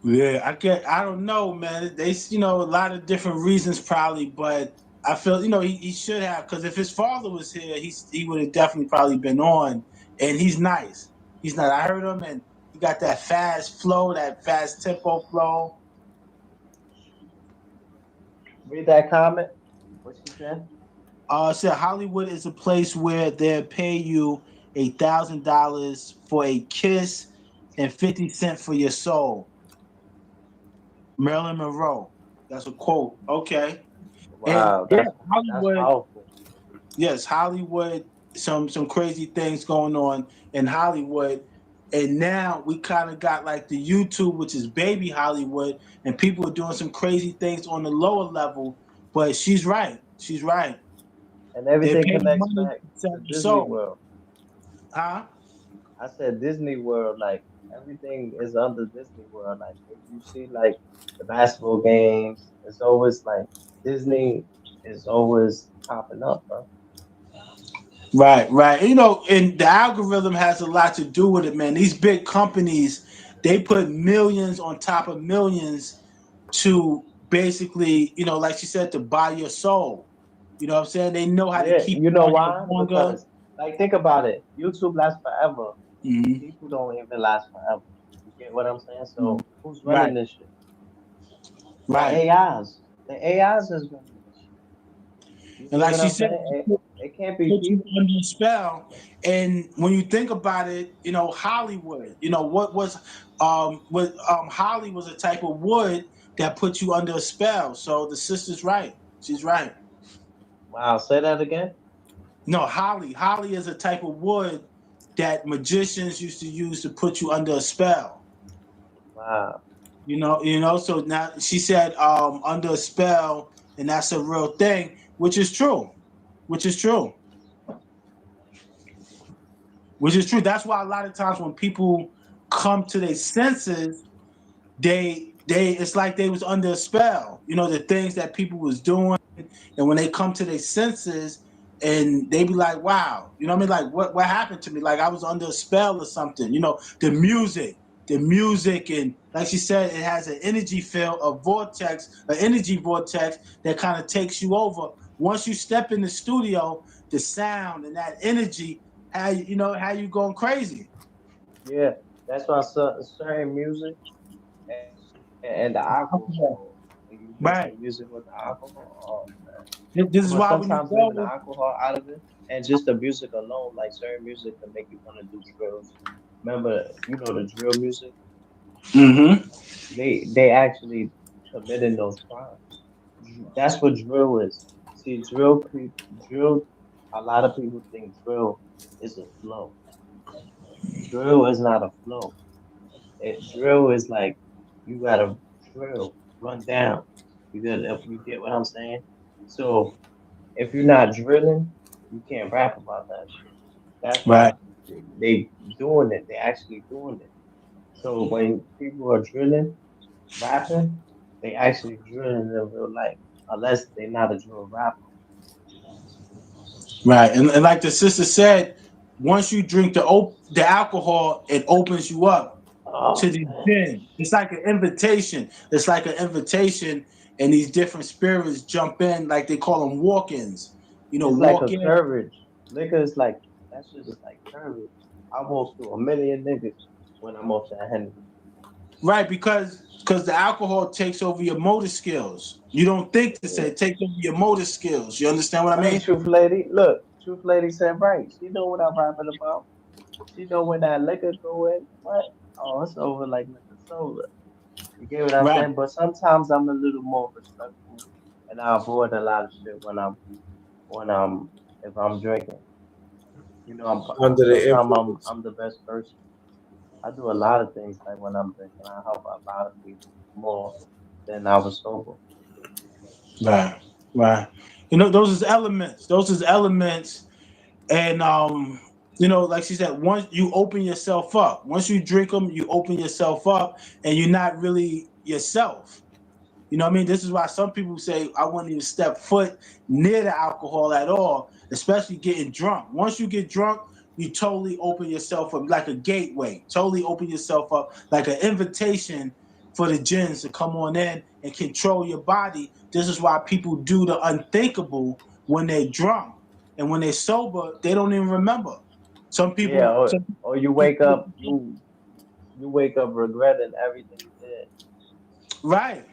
Yeah, I don't know, man. They, a lot of different reasons probably, but I feel, he should have, because if his father was here, he would have definitely probably been on, and he's nice. He's not. I heard him, and he got that fast flow, that fast tempo flow. Read that comment. What she said? Said Hollywood is a place where they'll pay you $1,000 for a kiss and 50 cents for your soul. Marilyn Monroe. That's a quote. Okay. Wow, and, that's powerful. Yes, Hollywood. Some crazy things going on in Hollywood, and now we kind of got like the YouTube, which is baby Hollywood, and people are doing some crazy things on the lower level. But she's right. She's right. And everything connects back to Disney World. Huh? I said Disney World, like everything is under Disney World. Like if you see like the basketball games, it's always like Disney is always popping up, bro. Right. And the algorithm has a lot to do with it, man. These big companies, they put millions on top of millions to basically, like she said, to buy your soul. You know what I'm saying? They know how to keep you know on why? longer. Because like think about it. YouTube lasts forever. Mm-hmm. People don't even last forever. You get what I'm saying? So who's running this shit? Right. The AIs is running this shit. And like she said, it can't be people under spell. And when you think about it, Hollywood, what was Holly was a type of wood that put you under a spell. So the sister's right. She's right. Wow, say that again. No, Holly. Holly is a type of wood that magicians used to use to put you under a spell. Wow. So now she said under a spell, and that's a real thing, which is true. That's why a lot of times when people come to their senses, they it's like they was under a spell. The things that people was doing, and when they come to their senses, and they be like, wow, like what happened to me? Like I was under a spell or something. The music, and like she said, it has an energy field, an energy vortex that kind of takes you over. Once you step in the studio, the sound and that energy, how you going crazy. Yeah, that's why certain music and the alcohol. When you drink music with the alcohol, this is why sometimes leaving the alcohol out of it, and just the music alone, like certain music can make you want to do drills. Remember, the drill music. Mm-hmm. They actually committing those crimes. That's what drill is. See, drill. A lot of people think drill is a flow. Drill is not a flow. Drill is like you gotta drill, run down. You get what I'm saying? So if you're not drilling, you can't rap about that shit. That's why they doing it. They actually doing it. So when people are drilling, rapping, they actually drilling in real life, unless they're not a drill rapper. Right, and like the sister said, once you drink the alcohol, it opens you up to the jinn. It's like an invitation. And these different spirits jump in, like they call them walk-ins. It's like a courage. Liquor is like that's just like courage. I walk through a million niggas when I'm off that Henry. Right, because because the alcohol takes over your motor skills. You don't think to say it takes over your motor skills. You understand what I Hey, mean? Truth Lady, look, Truth Lady said right. She know what I'm rapping about. She know when that liquor go in, what? Oh, it's over like liquor soda. You get what I'm Right. saying? But sometimes I'm a little more respectful, and I avoid a lot of shit when I'm if I'm drinking. You know, Under the sometimes influence. I'm the best person. I do a lot of things like when I'm drinking. I help a lot of people more than I was sober. Right. Right. You know, those is elements. Those is elements. And you know, like she said, once you open yourself up, once you drink them, you open yourself up, and you're not really yourself. You know what I mean? This is why some people say I wouldn't even step foot near the alcohol at all, especially getting drunk. Once you get drunk, you totally open yourself up like a gateway. Totally open yourself up like an invitation for the jinns to come on in and control your body. This is why people do the unthinkable when they're drunk. And when they're sober, they don't even remember. Some Yeah, people, some or you wake up you wake up regretting everything you did. right.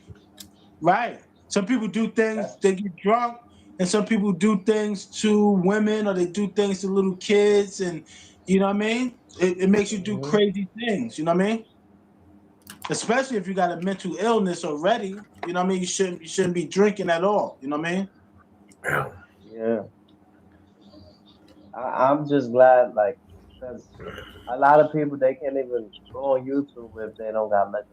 Right. Some people do things, That's they get drunk, and some people do things to women or they do things to little kids. And you know what I mean? It makes you do hmm crazy things. You know what I mean? Especially if you got a mental illness already. You know what I mean? You shouldn't be drinking at all. You know what I mean? yeah. I'm just glad, like, because a lot of people they can't even go on YouTube if they don't got liquor.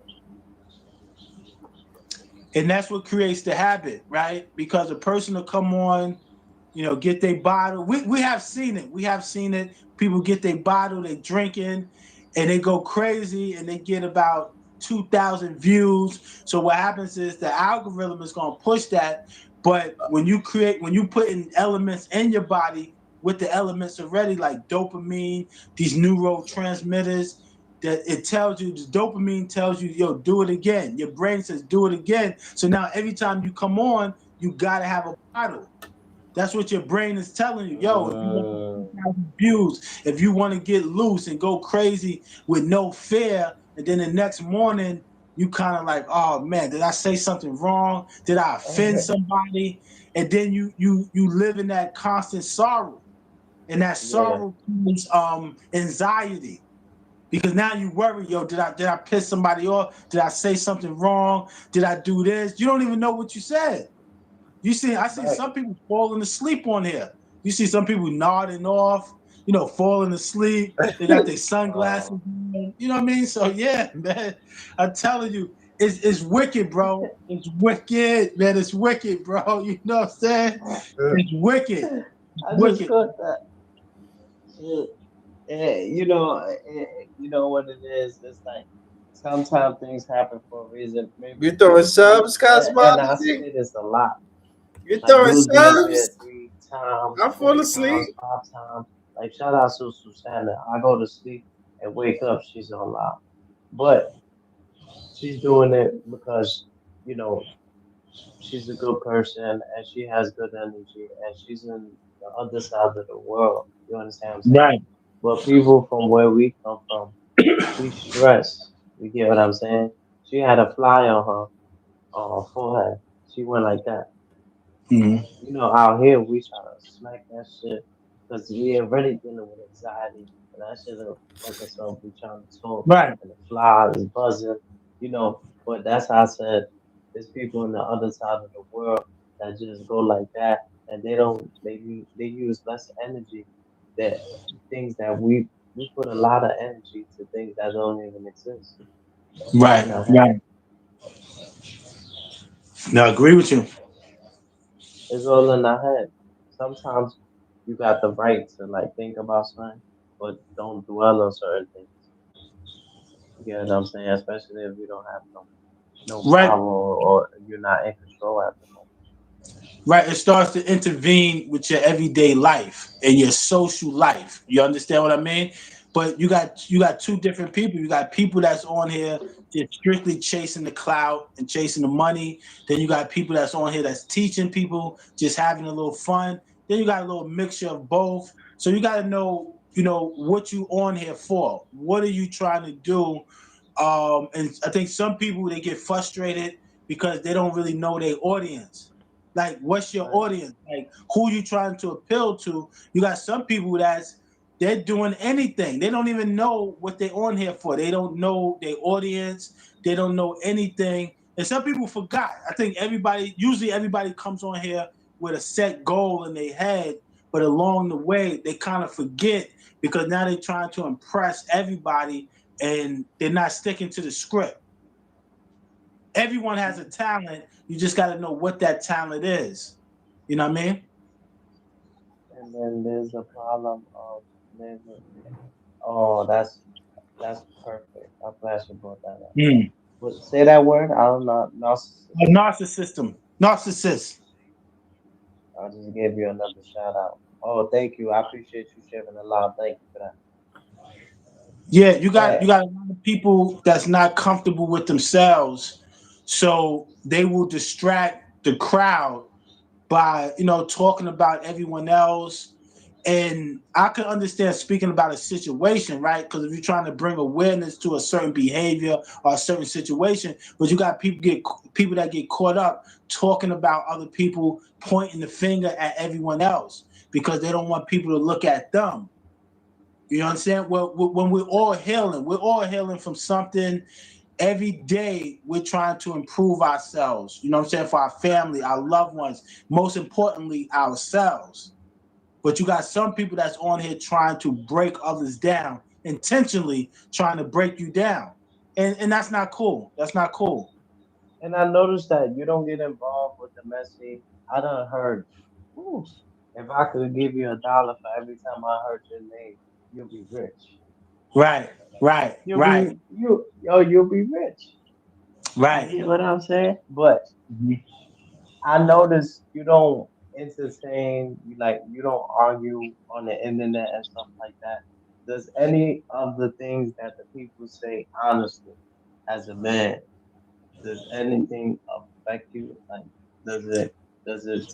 And that's what creates the habit, right? Because a person will come on, you know, get their bottle. We have seen it. We have seen it. People get their bottle, they drinking, and they go crazy, and they get about 2,000 views. So what happens is the algorithm is going to push that. But when you put in elements in your body with the elements already, like dopamine, these neurotransmitters, that it tells you, the dopamine tells you, yo, do it again. Your brain says, do it again. So now every time you come on, you got to have a bottle. That's what your brain is telling you. Yo, if you want Mm, 2,000 views, if you want to get loose and go crazy with no fear, and then the next morning you kind of like, oh man, did I say something wrong? Did I offend somebody? And then you live in that constant sorrow, and that yeah, sorrow means anxiety. Because now you worry, yo, did I piss somebody off? Did I say something wrong? Did I do this? You don't even know what you said. I see right. some people falling asleep on here. You see some people nodding off, you know, falling asleep. They got their sunglasses Oh, on. You know what I mean? So yeah, man, I'm telling you, it's wicked, bro. It's wicked, man. It's wicked, bro. You know what I'm saying? It's wicked. It's I just wicked. caught that. Shit. You know what it is. It's like sometimes things happen for a reason. You Maybe, throwing subs, and I cosmology? say this a lot. You Like we throwing was in this bed subs? 3 times, I fall 4 times, asleep. 5 times. Like shout out to Susanna. I go to sleep and wake up, she's on loud. But she's doing it because, you know, she's a good person and she has good energy and she's in the other side of the world. You understand what I'm saying? Right. But people from where we come from, we stress. You get what I'm saying? She had a fly on her forehead. She went like that. Mhm. You know, out here we try to smack that shit because we already dealing with anxiety and that shit will fuck us up. We trying to talk Right. and the fly is buzzing, you know. But that's how I said there's people on the other side of the world that just go like that and they don't they use less energy that things that we put a lot of energy to things that don't even exist Right. in our head. Right. No, I agree with you. It's all in our head. Sometimes you got the right to like think about something, but don't dwell on certain things. You get what I'm saying? Especially if you don't have no Right. power or you're not in control at the moment. Right, it starts to intervene with your everyday life and your social life. You understand what I mean? But you got two different people. You got people that's on here just strictly chasing the clout and chasing the money. Then you got people that's on here that's teaching people, just having a little fun. Then you got a little mixture of both. So you got to know, what you on here for. What are you trying to do And I think some people, they get frustrated because they don't really know their audience. Like, what's your audience? Like, who you trying to appeal to? You got some people they're doing anything. They don't even know what they're on here for. They don't know their audience. They don't know anything. And some people forgot. I think usually everybody comes on here with a set goal in their head, but along the way, they kind of forget because now they're trying to impress everybody and they're not sticking to the script. Everyone has a talent. You just got to know what that talent is. You know what I mean? And then there's a problem of oh, that's perfect. I'm glad you brought that up. Mm. Say that word. I don't know. Narcissist. A narcissist. I just gave you another shout out. Oh, thank you. I appreciate you sharing a lot. Thank you for that. Yeah, you got a lot of people that's not comfortable with themselves, so they will distract the crowd by talking about everyone else. And I can understand speaking about a situation, right? Because if you're trying to bring awareness to a certain behavior or a certain situation, but you got people that get caught up talking about other people, pointing the finger at everyone else because they don't want people to look at them. You know what I'm saying? Well, when we're all healing from something. Every day we're trying to improve ourselves. You know what I'm saying? For our family, our loved ones, most importantly, ourselves. But you got some people that's on here trying to break others down, intentionally trying to break you down. And that's not cool. That's not cool. And I noticed that you don't get involved with the messy. I done heard, "Ooh, if I could give you $1 for every time I heard your name, you'll be rich." Right. You'll be rich. You Right. get what I'm saying? But I noticed you don't entertain, you don't argue on the internet and stuff like that. Does any of the things that the people say honestly, as a man, does anything affect you? Like, does it does it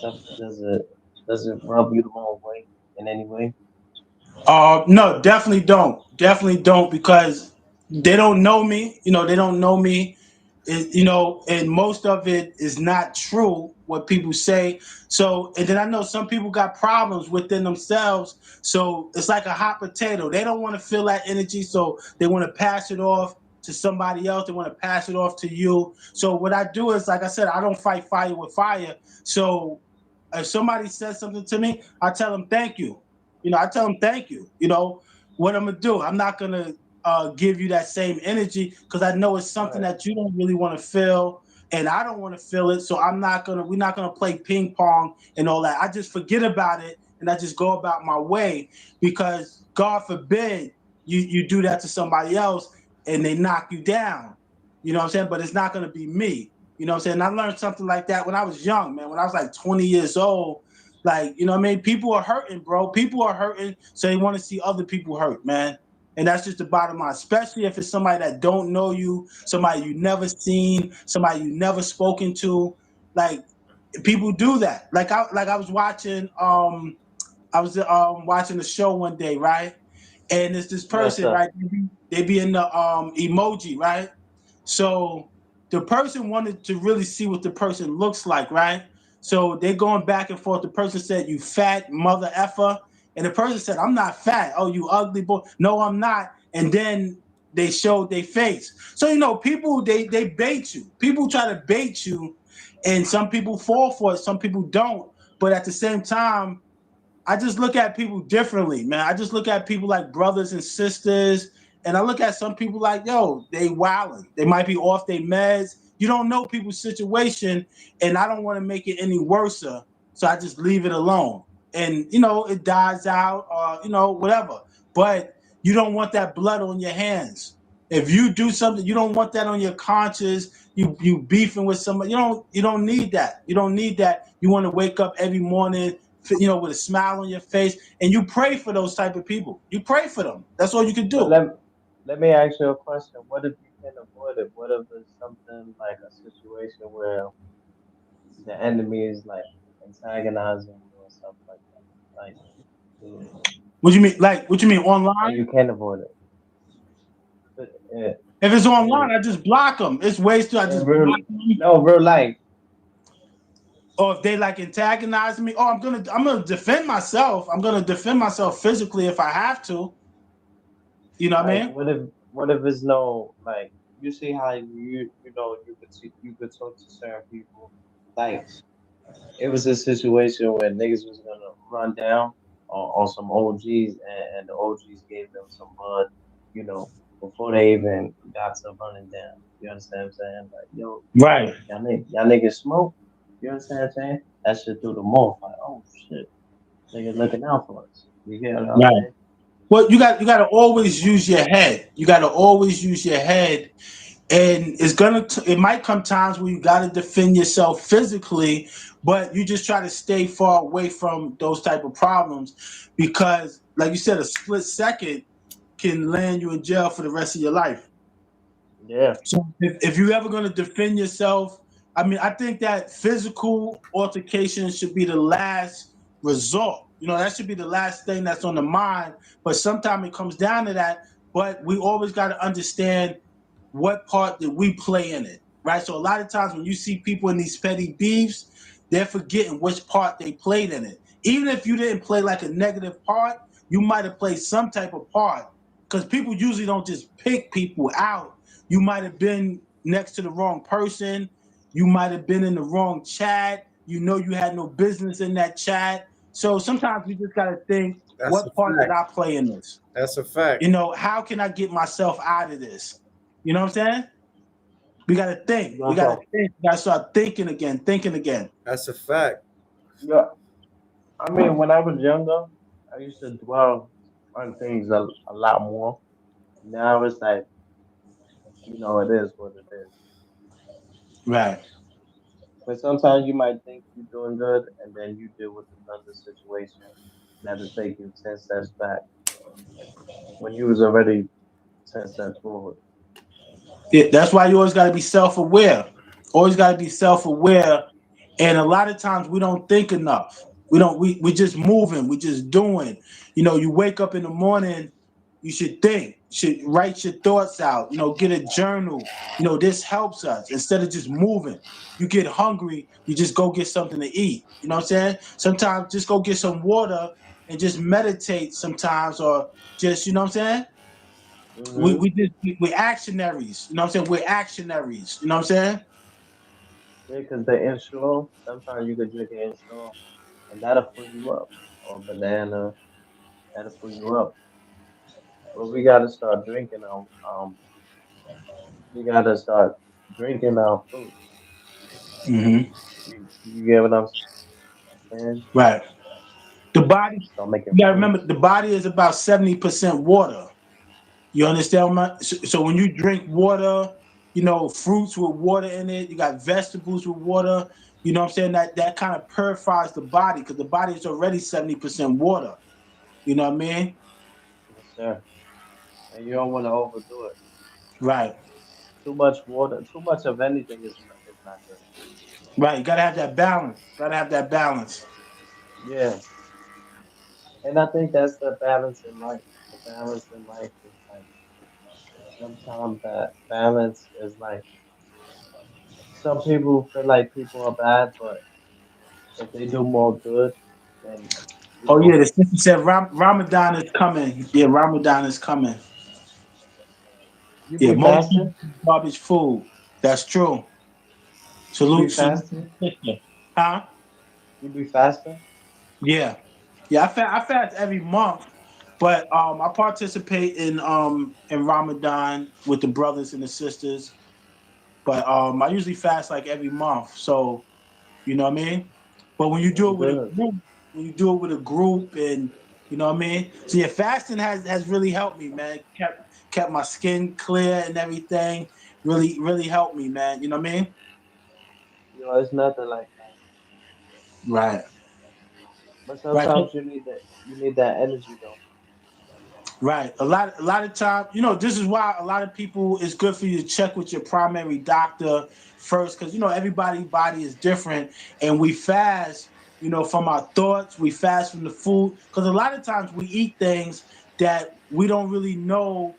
does it does it rub you the wrong way in any way? No, definitely don't, because they don't know me. They don't know me. And most of it is not true what people say. So, and then I know some people got problems within themselves. So it's like a hot potato. They don't want to feel that energy, so they want to pass it off to somebody else. They want to pass it off to you. So what I do is, like I said, I don't fight fire with fire. So if somebody says something to me, I tell them thank you. I tell them thank you. What I'm gonna do. I'm not gonna give you that same energy because I know it's something that you don't really want to feel, and I don't want to feel it. So we're not gonna play ping pong and all that. I just forget about it and I just go about my way, because God forbid you do that to somebody else and they knock you down. You know what I'm saying? But it's not gonna be me. You know what I'm saying? I learned something like that when I was young, man. When I was like 20 years old. Like, you know what I mean? People are hurting, bro. People are hurting, so they want to see other people hurt, man. And that's just the bottom line, especially if it's somebody that don't know you, somebody you never seen, somebody you never spoken to. Like, people do that. Like I was watching watching the show one day, right? And it's this Yes, person, sir. right? They be in the emoji, right? So the person wanted to really see what the person looks like, right? So they're going back and forth. The person said, "You fat mother effer," and the person said, "I'm not fat." "Oh, you ugly boy." "No, I'm not." And then they showed their face. So people they bait you. People try to bait you, and some people fall for it. Some people don't. But at the same time, I just look at people differently, man. I just look at people like brothers and sisters, and I look at some people like, yo, they wilding. They might be off their meds. You don't know people's situation, and I don't want to make it any worse, so I just leave it alone. And it dies out, or whatever. But you don't want that blood on your hands. If you do something, you don't want that on your conscience. You beefing with somebody. You don't need that. You don't need that. You want to wake up every morning, with a smile on your face, and you pray for those type of people. You pray for them. That's all you can But do. let me ask you a question. What if you can avoid it? What if it's something like a situation where the enemy is like antagonizing you or something like that? Like, What you mean? Like, what you mean and online? you can avoid it. Yeah. If it's online, I just block them. It's ways to I just block them. No, real life. Or if they like antagonize me, I'm gonna defend myself. I'm gonna defend myself physically if I have to. You know what I Like, mean? what if it's no like you see how you could talk to certain people. Like it was a situation where niggas was gonna run down on some OGs and the OGs gave them some bud, you know, before they even got to running down. You understand what I'm saying? Like, yo, Right. y'all niggas smoke. You understand what I'm saying? That shit threw them off. Like, oh shit, niggas looking out for us. You get what I'm Right. saying? Well, you got to always use your head. You got to always use your head, and it might come times where you got to defend yourself physically, but you just try to stay far away from those type of problems because, like you said, a split second can land you in jail for the rest of your life. Yeah. So if you're ever going to defend yourself, I mean, I think that physical altercation should be the last resort. You know, that should be the last thing that's on the mind. But sometimes it comes down to that. But we always got to understand what part did we play in it, right? So a lot of times when you see people in these petty beefs, they're forgetting which part they played in it. Even if you didn't play like a negative part, you might have played some type of part because people usually don't just pick people out. You might have been next to the wrong person. You might have been in the wrong chat. You know you had no business in that chat. So sometimes we just got to think, That's a what part did fact. I play in this? That's a fact. You know, how can I get myself out of this? You know what I'm saying? We got to think. We got to think. We got to start thinking again. That's a fact. Yeah. I mean, when I was younger, I used to dwell on things a lot more. Now it's like, it is what it is. Right. But sometimes you might think you're doing good, and then you deal with another situation that'll take you 10 steps back when you was already 10 steps forward. Yeah, that's why you always got to be self-aware. Always got to be self-aware. And a lot of times we don't think enough. We just moving, we just doing. You know, you wake up in the morning, you should think, should write your thoughts out, get a journal. This helps us instead of just moving. You get hungry, you just go get something to eat. You know what I'm saying? Sometimes just go get some water and just meditate sometimes, or just, you know what I'm saying? Mm-hmm. We're actionaries. You know what I'm saying? We're actionaries. You know what I'm saying? Yeah, because the insurance, sometimes you could drink an insurance, and that'll fill you up. Or banana, that'll fill you up. But we gotta start drinking our fruits. Mm-hmm. You get what I'm saying? Right. The body, Start making you gotta remember, fruits. the body is about 70% water. You understand? So when you drink water, fruits with water in it, you got vegetables with water. You know what I'm saying? That kind of purifies the body because the body is already 70% water. You know what I mean? Yes, sir. And you don't want to overdo it. Right. Too much water, too much of anything is not good. Right. You gotta have that balance. Gotta have that balance. Yeah. And I think that's the balance in life. The balance in life is like sometimes that balance is like some people feel like people are bad, but if they do more good, then you Oh yeah, know the sister said Ramadan is coming. Yeah, Ramadan is coming. you Yeah, be most people fasting. eat garbage food. That's true. You be Salute, fasting. sister. Huh? You be fasting. Yeah, yeah. I fast every month, but I participate in Ramadan with the brothers and the sisters. But I usually fast like every month. So you know what I mean. But when you do That's it with a good. group, and you know what I mean. So yeah, fasting has really helped me, man. Kept my skin clear and everything. Really helped me, man. You know what I mean. It's nothing like fasting. Right. But Right. sometimes you need that energy though. Right. A lot of time, this is why a lot of people it's good for you to check with your primary doctor first, because everybody's body is different, and we fast, from our thoughts, we fast from the food, because a lot of times we eat things that we don't really know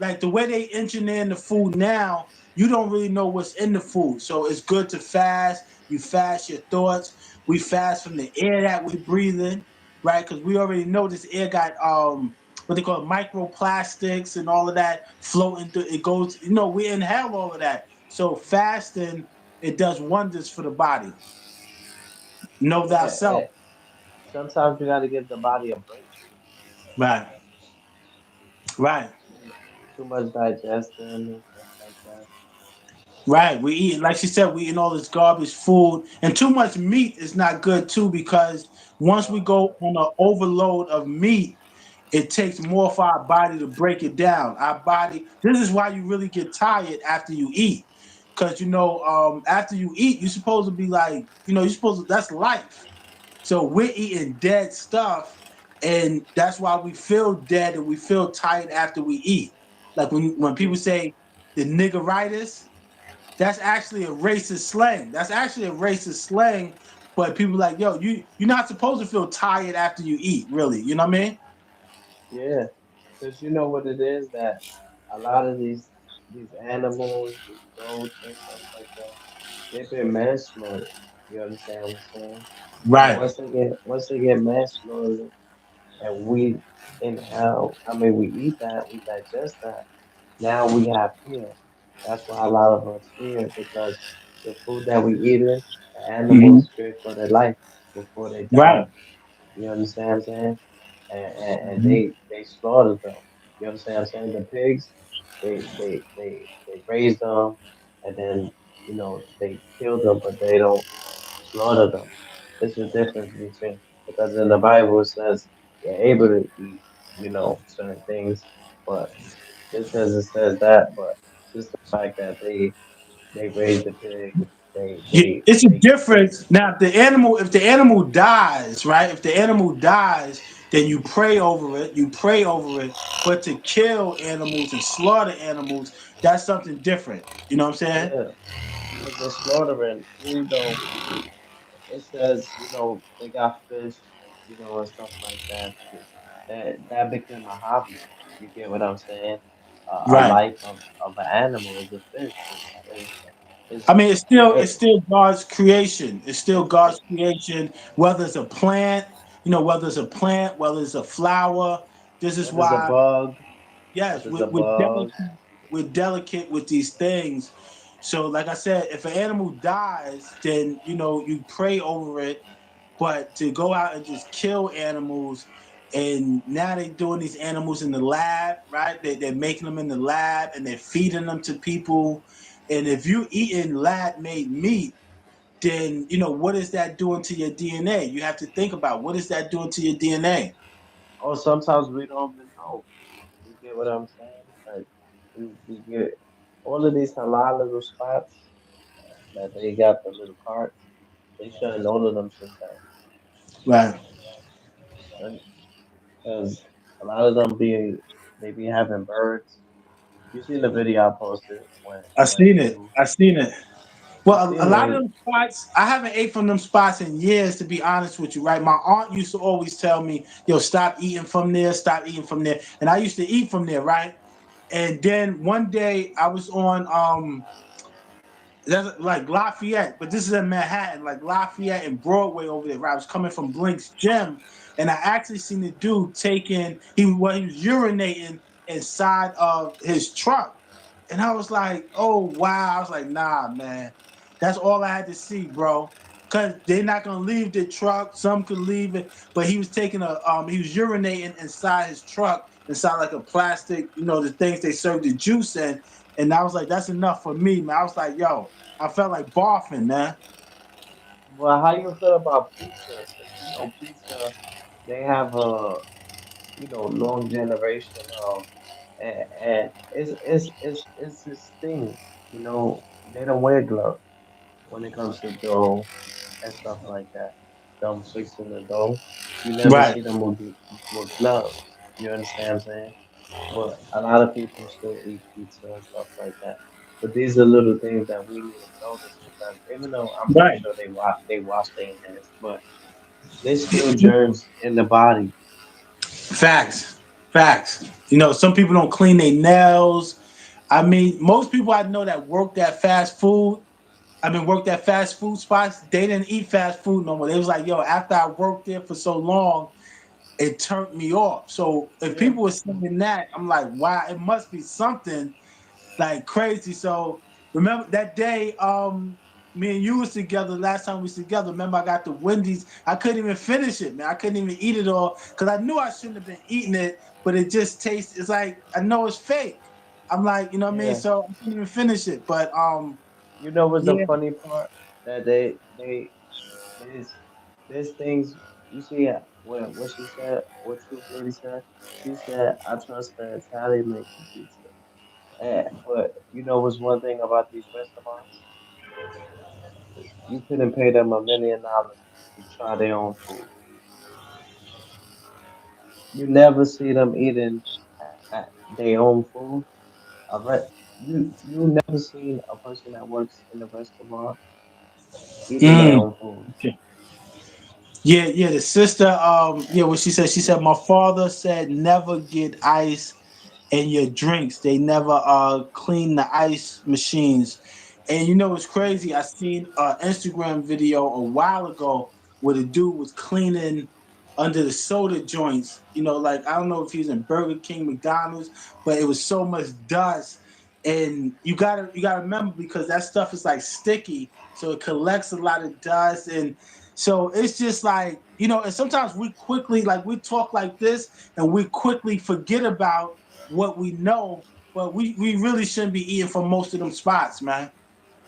like the way they engineer the food now, you don't really know what's in the food. So it's good to fast. You fast your thoughts. We fast from the air that we breathe in, right? Because we already know this air got what they call microplastics and all of that floating through. It goes, we inhale all of that. So fasting, it does wonders for the body. Know Yeah, thyself. sometimes you got to give the body a break. Right. Right. Too much digestion and stuff like that. Right. We eat, like she said, we eating all this garbage food, and too much meat is not good too, because once we go on an overload of meat, it takes more for our body to break it down. Our body. This is why you really get tired after you eat, because after you eat, you're supposed to be like, you're supposed to. That's life. So we're eating dead stuff, and that's why we feel dead and we feel tired after we eat. Like when people say the niggeritis, that's actually a racist slang. That's actually a racist slang. But people like, yo, you're not supposed to feel tired after you eat, really. You know what I mean? Yeah, because you know what it is that a lot of these animals, these goats and stuff like that, they've been manslaughtered. You understand what I'm saying? And Right. once they get manslaughtered, and we inhale, I mean, we eat that, we digest that. Now we have fear. That's why a lot of us fear, because the food that we eating, the Hmm. animals fear for their life before they die. Right. You understand what I'm saying? And Hmm. they slaughter them. You understand what I'm saying? The pigs, they raise them, and then they kill them, but they don't slaughter them. It's the difference between, because in the Bible it says you're able to eat, certain things, but just because it says that, but just the fact that they raise the pig, they Yeah, they it's a they they difference. Now, if the animal dies, right? If the animal dies, then you pray over it. You pray over it. But to kill animals and slaughter animals, that's something different. You know what I'm saying? yeah, because they're slaughtering. It says, they got fish, and stuff like that. That became a hobby. You get what I'm saying? A Right. life of an animal is a fish. Is I mean, it's yeah, still it's still God's creation. It's still yeah, God's creation. Whether it's a plant, whether it's a plant, whether it's a flower. This is what is a why, bug? yes, What is we're, a we're bug? delicate. We're delicate with these things. So, like I said, if an animal dies, then you pray over it. But to go out and just kill animals, and now they're doing these animals in the lab, right? They're making them in the lab and they're feeding them to people. And if you eating lab-made meat, then what is that doing to your DNA? You have to think about, what is that doing to your DNA? Oh, sometimes we don't even know. You get what I'm saying? Like we get all of these halal little spots that they got the little carts. They shutting all of them shit down. Right. Because a lot of them they be having birds. You seen the video I posted I when seen it. you I seen it. you Well, a seen lot of it. them spots, I haven't ate from them spots in years, to be honest with you, right? My aunt used to always tell me, yo, stop eating from there, stop eating from there. And I used to eat from there, right? And then one day I was on that's like Lafayette, but this is in Manhattan, like Lafayette and Broadway over there. Right? I was coming from Blink's gym, and I actually seen the dude he was urinating inside of his truck, and I was like, oh wow. I was like, nah, man, that's all I had to see, bro. Cause they're not gonna leave the truck. Some could leave it, but he was he was urinating inside his truck, inside like a plastic, the things they serve the juice in. And I was like, that's enough for me, man. I was like, yo, I felt like barfing, man. Well, how you feel about pizza? Because pizza, they have a long generation of, and it's this thing. They don't wear gloves when it comes to dough and stuff like that. Them fixing the dough, you never Right, see them with gloves. You understand what I'm saying? But a lot of people still eat pizza and stuff like that. But these are little things that we need to notice, because even though I'm pretty right. sure they wash their hands, but there's still germs in the body. Facts. Facts. You know, some people don't clean their nails. I mean, most people I know that work at fast food, worked at fast food spots, they didn't eat fast food no more. They was like, yo, after I worked there for so long, it turned me off. So if Yeah. people were saying that, I'm like, wow, it must be something like crazy. So remember that day, me and you was together last time we was together. Remember, I got the Wendy's. I couldn't even finish it, man. I couldn't even eat it all because I knew I shouldn't have been eating it, but it just tastes. It's like I know it's fake. I'm like, you know what I mean? Yeah. So I couldn't even finish it. But You know what's the yeah. funny part? That there's there's things you see what she said, what Truth Lady said. She said, "I trust the Italian making pizza." But you know what's one thing about these restaurants? You couldn't pay them $1 million to try their own food. You never see them eating at their own food. You never seen a person that works in a restaurant eating their Mm. own food. Yeah, yeah. The sister, yeah, what she said, my father said never get ice in your drinks. They never clean the ice machines. And you know it's crazy. I seen an Instagram video a while ago where the dude was cleaning under the soda joints. You know, like I don't know if he's in Burger King, McDonald's, but it was so much dust. And you gotta remember because that stuff is like sticky, so it collects a lot of dust. And so it's just like, you know, and sometimes we quickly like we talk like this and we quickly forget about what we know, but we really shouldn't be eating from most of them spots, man.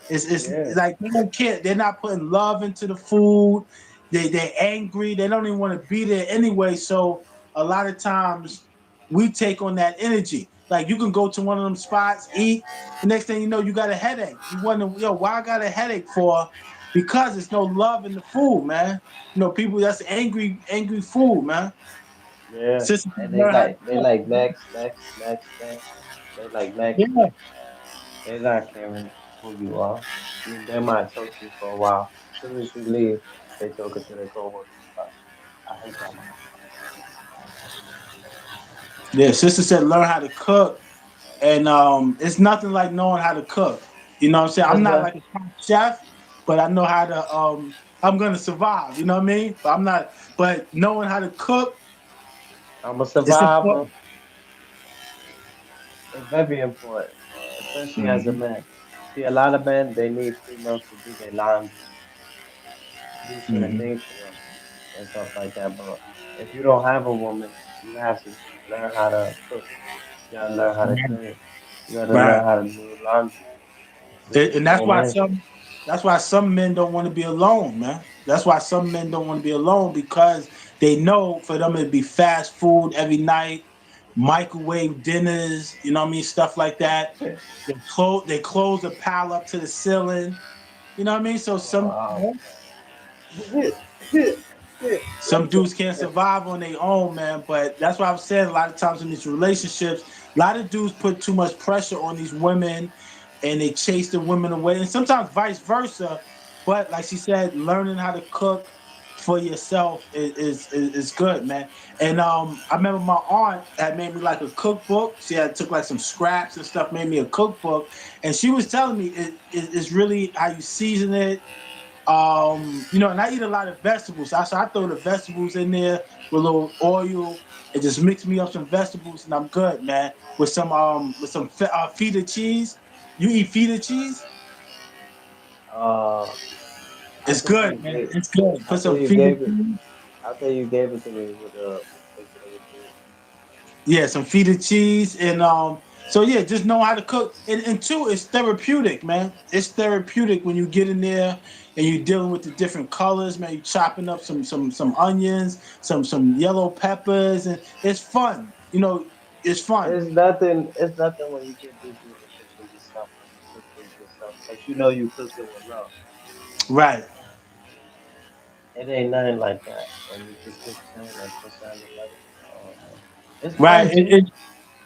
It's Yeah, like they don't care. They're not putting love into the food. They're angry. They don't even want to be there anyway. So a lot of times we take on that energy. Like you can go to one of them spots, eat. The next thing you know, you got a headache. You wonder, yo, why I got a headache for? Because there's no love in the food, man. You know, people that's angry food, man. yeah. Sister, And learn how to they cook. like next, next, next, next. They like next, Yeah. next. They're not caring who you are. They might talk to you for a while. As soon as you leave, they talking to their coworkers about you. I hate that motherfucker. Yeah, sister said learn how to cook, and it's nothing like knowing how to cook. You know what I'm saying? I'm That's not right. like a top chef, but I know how to. I'm gonna survive. You know what I mean? But I'm not. But knowing how to cook I'm a is survivor. important. It's very important, especially as a Mhm. man. See, a lot of men they need females to do their laundry, do certain Mhm. things for them, and stuff like that. But if you don't have a woman, you have to learn how to cook. You gotta learn how to clean. You gotta learn Right. how to do laundry. This And is and that's grown why man shit. some men don't want to be alone, man. That's why some men don't want to be alone because they know for them it'd be fast food every night, microwave dinners, you know what I mean, stuff like that. They close a pile up to the ceiling, you know what I mean. So Wow. some dudes can't survive on their own, man. But that's what I'm saying. A lot of times in these relationships, a lot of dudes put too much pressure on these women, and they chase the women away, and sometimes vice versa. But like she said, learning how to cook for yourself is good, man. And I remember my aunt had made me like a cookbook. She had took like some scraps and stuff, made me a cookbook, and she was telling me it's really how you season it, you know, and I eat a lot of vegetables. So I throw the vegetables in there with a little oil and just mix me up some vegetables, and I'm good, man. With some feta cheese. You eat feta cheese? Uh, I It's think good, you man. gave. It's good. I Put some think you feta gave it. cheese. I think you gave it to me with mixed it with food. Yeah, some feta cheese, and so yeah, just know how to cook. And two, it's therapeutic, man. It's therapeutic when you get in there and you're dealing with the different colors, man. You chopping up some onions, some yellow peppers, and it's fun. You know, it's fun. It's nothing. It's nothing when you get busy in the kitchen yourself and you cook things yourself because you know you cooking with love. Right, It ain't nothing like that when you just cook something and put something together. Oh man, it's right. fun too.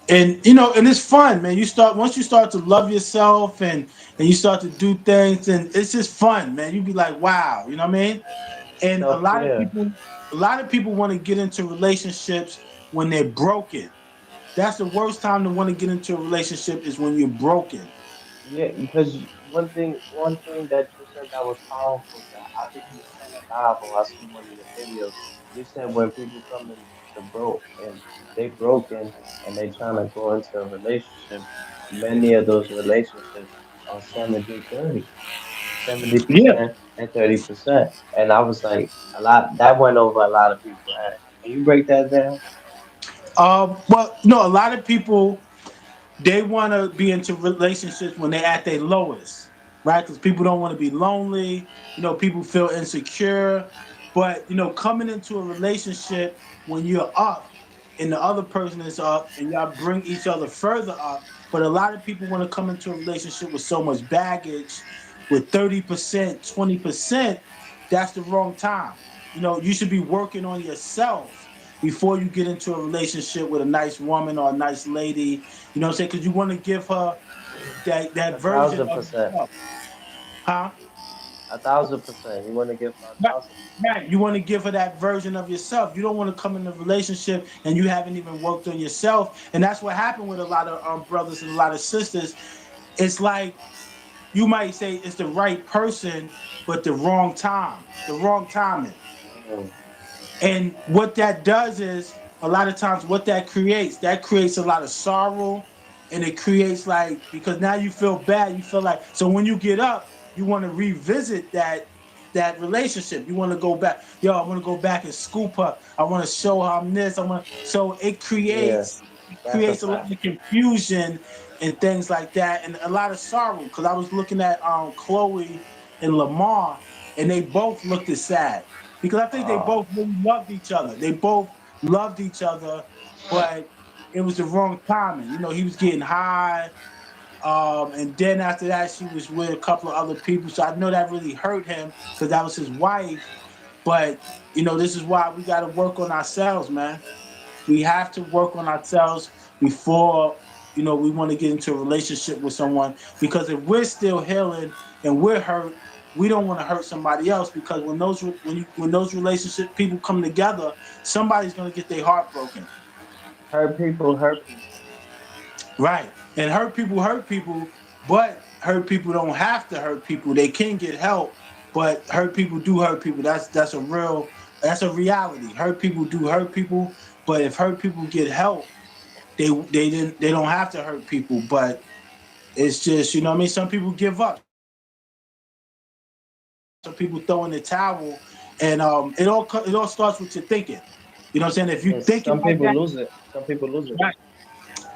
And you know, and it's fun, man. Once you start to love yourself and you start to do things, and it's just fun, man. You be like, wow, you know what I mean? And Self care. a lot of people want to get into relationships when they're broken. That's the worst time to want to get into a relationship is when you're broken. Yeah, because one thing that you said that was powerful that I think you were saying it live or I seen one of your videos. You said when people come into broke and they broken and they trying to go into a relationship, many of those relationships are 70-30, Yeah. 70% and 30%. And I was like, a lot that went over a lot of people's head. Can you break that down? Well, no, a lot of people they want to be into relationships when they're at their lowest, right? Because people don't want to be lonely. People feel insecure. But coming into a relationship when you're up and the other person is up, and y'all bring each other further up. But a lot of people want to come into a relationship with so much baggage, with 30%, 20%. That's the wrong time. You should be working on yourself before you get into a relationship with a nice woman or a nice lady. You know what I'm saying? Because you want to give her that A version thousand of percent. yourself. Huh? 1,000%. You want to give her Right. 1,000%. Right. You want to give her that version of yourself. You don't want to come in a relationship and you haven't even worked on yourself. And that's what happened with a lot of brothers and a lot of sisters. It's like you might say it's the right person, but the wrong time, the wrong timing. Mm. And what that does is a lot of times what that creates a lot of sorrow, and it creates like, because now you feel bad, you feel like, so when you get up, you want to revisit that relationship. You want to go back. Yo, I want to go back and scoop her. I want to show her I'm this. So it Yeah, that's a creates a lot fact. of confusion and things like that, and a lot of sorrow. Because I was looking at Chloe and Lamar, and they both looked as sad because I think they Oh, both really loved each other. They both loved each other, but it was the wrong timing. He was getting high, and then after that, she was with a couple of other people. So I know that really hurt him because that was his wife. But this is why we got to work on ourselves, man. We have to work on ourselves before we want to get into a relationship with someone, because if we're still healing and we're hurt, we don't want to hurt somebody else, because when those relationship people come together, somebody's going to get their heart broken. hurt people, hurt people. Right. And hurt people, but hurt people don't have to hurt people. They can get help, but hurt people do hurt people. That's a reality. Hurt people do hurt people, but if hurt people get help, they don't have to hurt people. But it's just, what I mean, some people give up. Some people throw in the towel, and it all starts with your thinking. You know what I'm saying? If you And thinking some like people that, lose it. Some people lose it. right,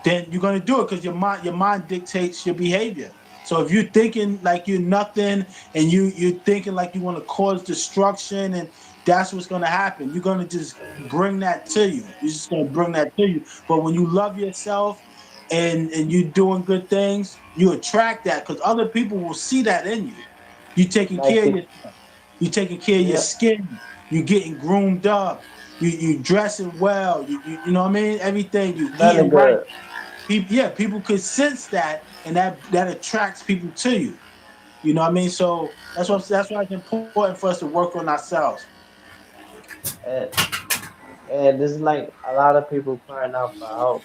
then you're gonna do it because your mind dictates your behavior. So if you're thinking like you're nothing, and you're thinking like you want to cause destruction, and that's what's gonna happen. You're gonna just bring that to you. You're just gonna bring that to you. But when you love yourself and you're doing good things, you attract that because other people will see that in you. You taking Like care of the yourself. You taking care of your yeah, skin. You getting groomed up. You dressing well. You know what I mean? Everything. You smelling eating right. good. People could sense that, and that attracts people to you. You know what I mean? So that's why it's important for us to work on ourselves. And and this is like a lot of people crying out for help.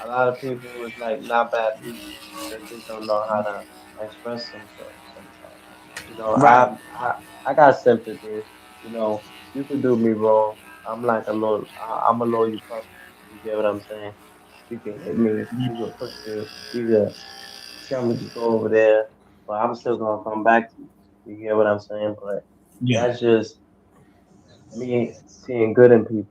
A lot of people is like not bad people. They just don't know how to express themselves sometimes. Right. I got sympathy. You could do me wrong. I'm a loyal puppy. You get what I'm saying? You can hit me. You can push me. You can tell me to go over there, but I'm still gonna come back to you. You get what I'm saying? But Yeah. that's just me seeing good in people.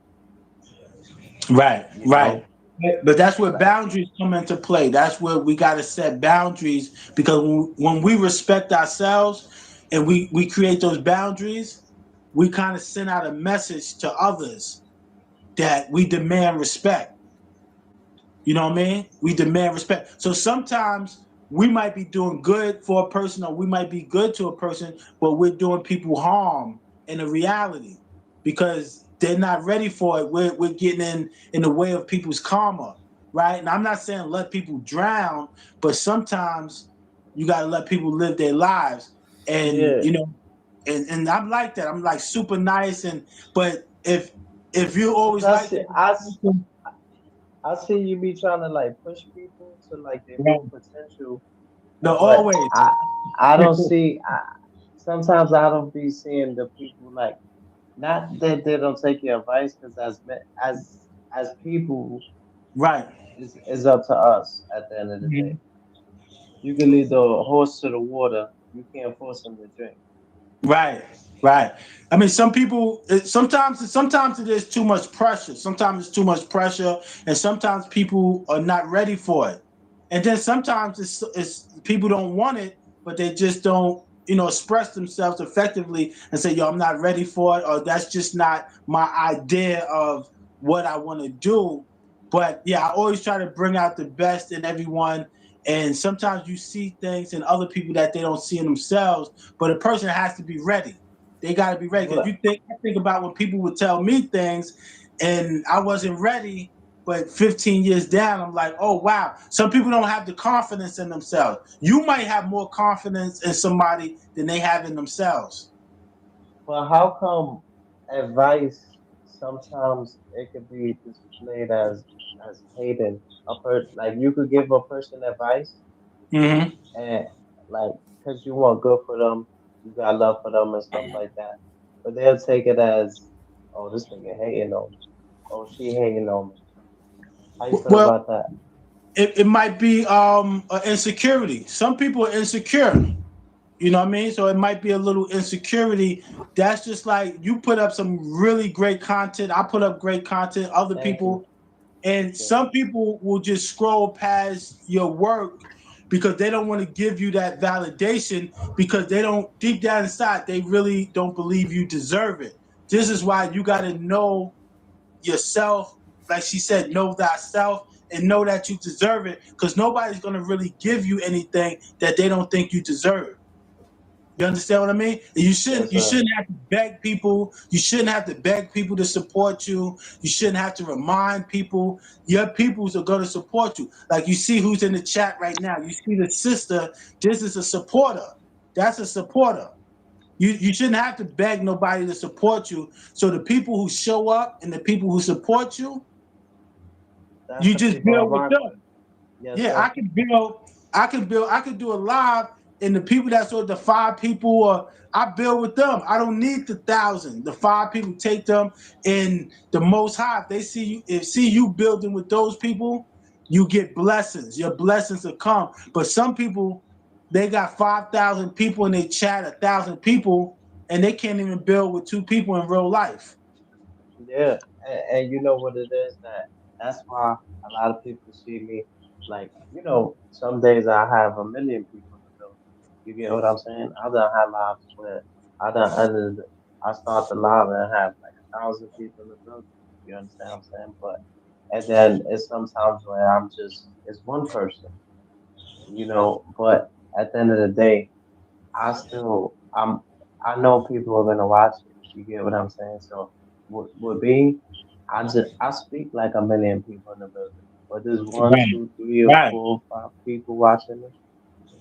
Right. You Right. know, But that's where like boundaries come into play. That's where we got to set boundaries, because when we respect ourselves and we create those boundaries, we kind of send out a message to others that we demand respect. You know what I mean? We demand respect. So sometimes we might be doing good for a person, or we might be good to a person, but we're doing people harm in the reality because they're not ready for it. We're getting in the way of people's karma, right? And I'm not saying let people drown, but sometimes you got to let people live their lives. And yeah, and I'm like that. I'm like super nice, but if you're cause always I like see that, I see you be trying to like push people to like their Right. full potential, No, but always. I don't see. Sometimes I don't be seeing the people like not that they don't take your advice because as people, Right. it's up to us at the end of the day. Mhm. You can lead the horse to the water. You can't force him to drink. Right, right. I mean, some people sometimes it is too much pressure. Sometimes it's too much pressure, and sometimes people are not ready for it. And then sometimes it's people don't want it, but they just don't express themselves effectively and say, "Yo, I'm not ready for it," or "That's just not my idea of what I want to do." But yeah, I always try to bring out the best in everyone. And sometimes you see things in other people that they don't see in themselves, but a person has to be ready. They got to be ready because What? I think about when people would tell me things, and I wasn't ready. But 15 years down, I'm like, oh wow. Some people don't have the confidence in themselves. You might have more confidence in somebody than they have in themselves. But how come advice sometimes it could be displayed as hating like you could give a person advice Mm-hmm. and like because you want good for them, you got love for them and stuff like that. But they'll take it as, oh, this nigga hating on me. Oh, she hating on me. How you feel Well, about that? it might be an insecurity. Some people are insecure. You know what I mean? So it might be a little insecurity. That's just like you put up some really great content. I put up great content. Other Thank you. people, and Okay. some people will just scroll past your work because they don't want to give you that validation because they don't deep down inside they really don't believe you deserve it. This is why you got to know yourself. Like she said, know thyself and know that you deserve it because nobody's going to really give you anything that they don't think you deserve. You understand what I mean? And Yes, you sir. shouldn't have to beg people. You shouldn't have to beg people to support you. You shouldn't have to remind people. Your peoples are going to support you. Like you see who's in the chat right now. You see the sister. This is a supporter. That's a supporter. You shouldn't have to beg nobody to support you. So the people who show up and the people who support you, That's you the just people I build with rock them. with. Yes, Yeah, sir. I can do a live, and the people that's with the 5 people, I build with them. I don't need the 1,000. The 5 people take them, and the Most High, if they see you building with those people, you get blessings. Your blessings will come. But some people, they got 5,000 people in their chat, 1,000 people, and they can't even build with 2 people in real life. Yeah, and you know what it is that's why a lot of people see me like some days I have a million people in the building. You get what I'm saying? I done had lives where I done ended. I start the live and have like 1,000 people in the building. You understand what I'm saying? But and then it's sometimes where it's one person. But at the end of the day, I still I know people are gonna watch it. You get what I'm saying? So with me, I speak like a million people in the building. But there's one, Right, two, three, or right. 4 or 5 people watching it.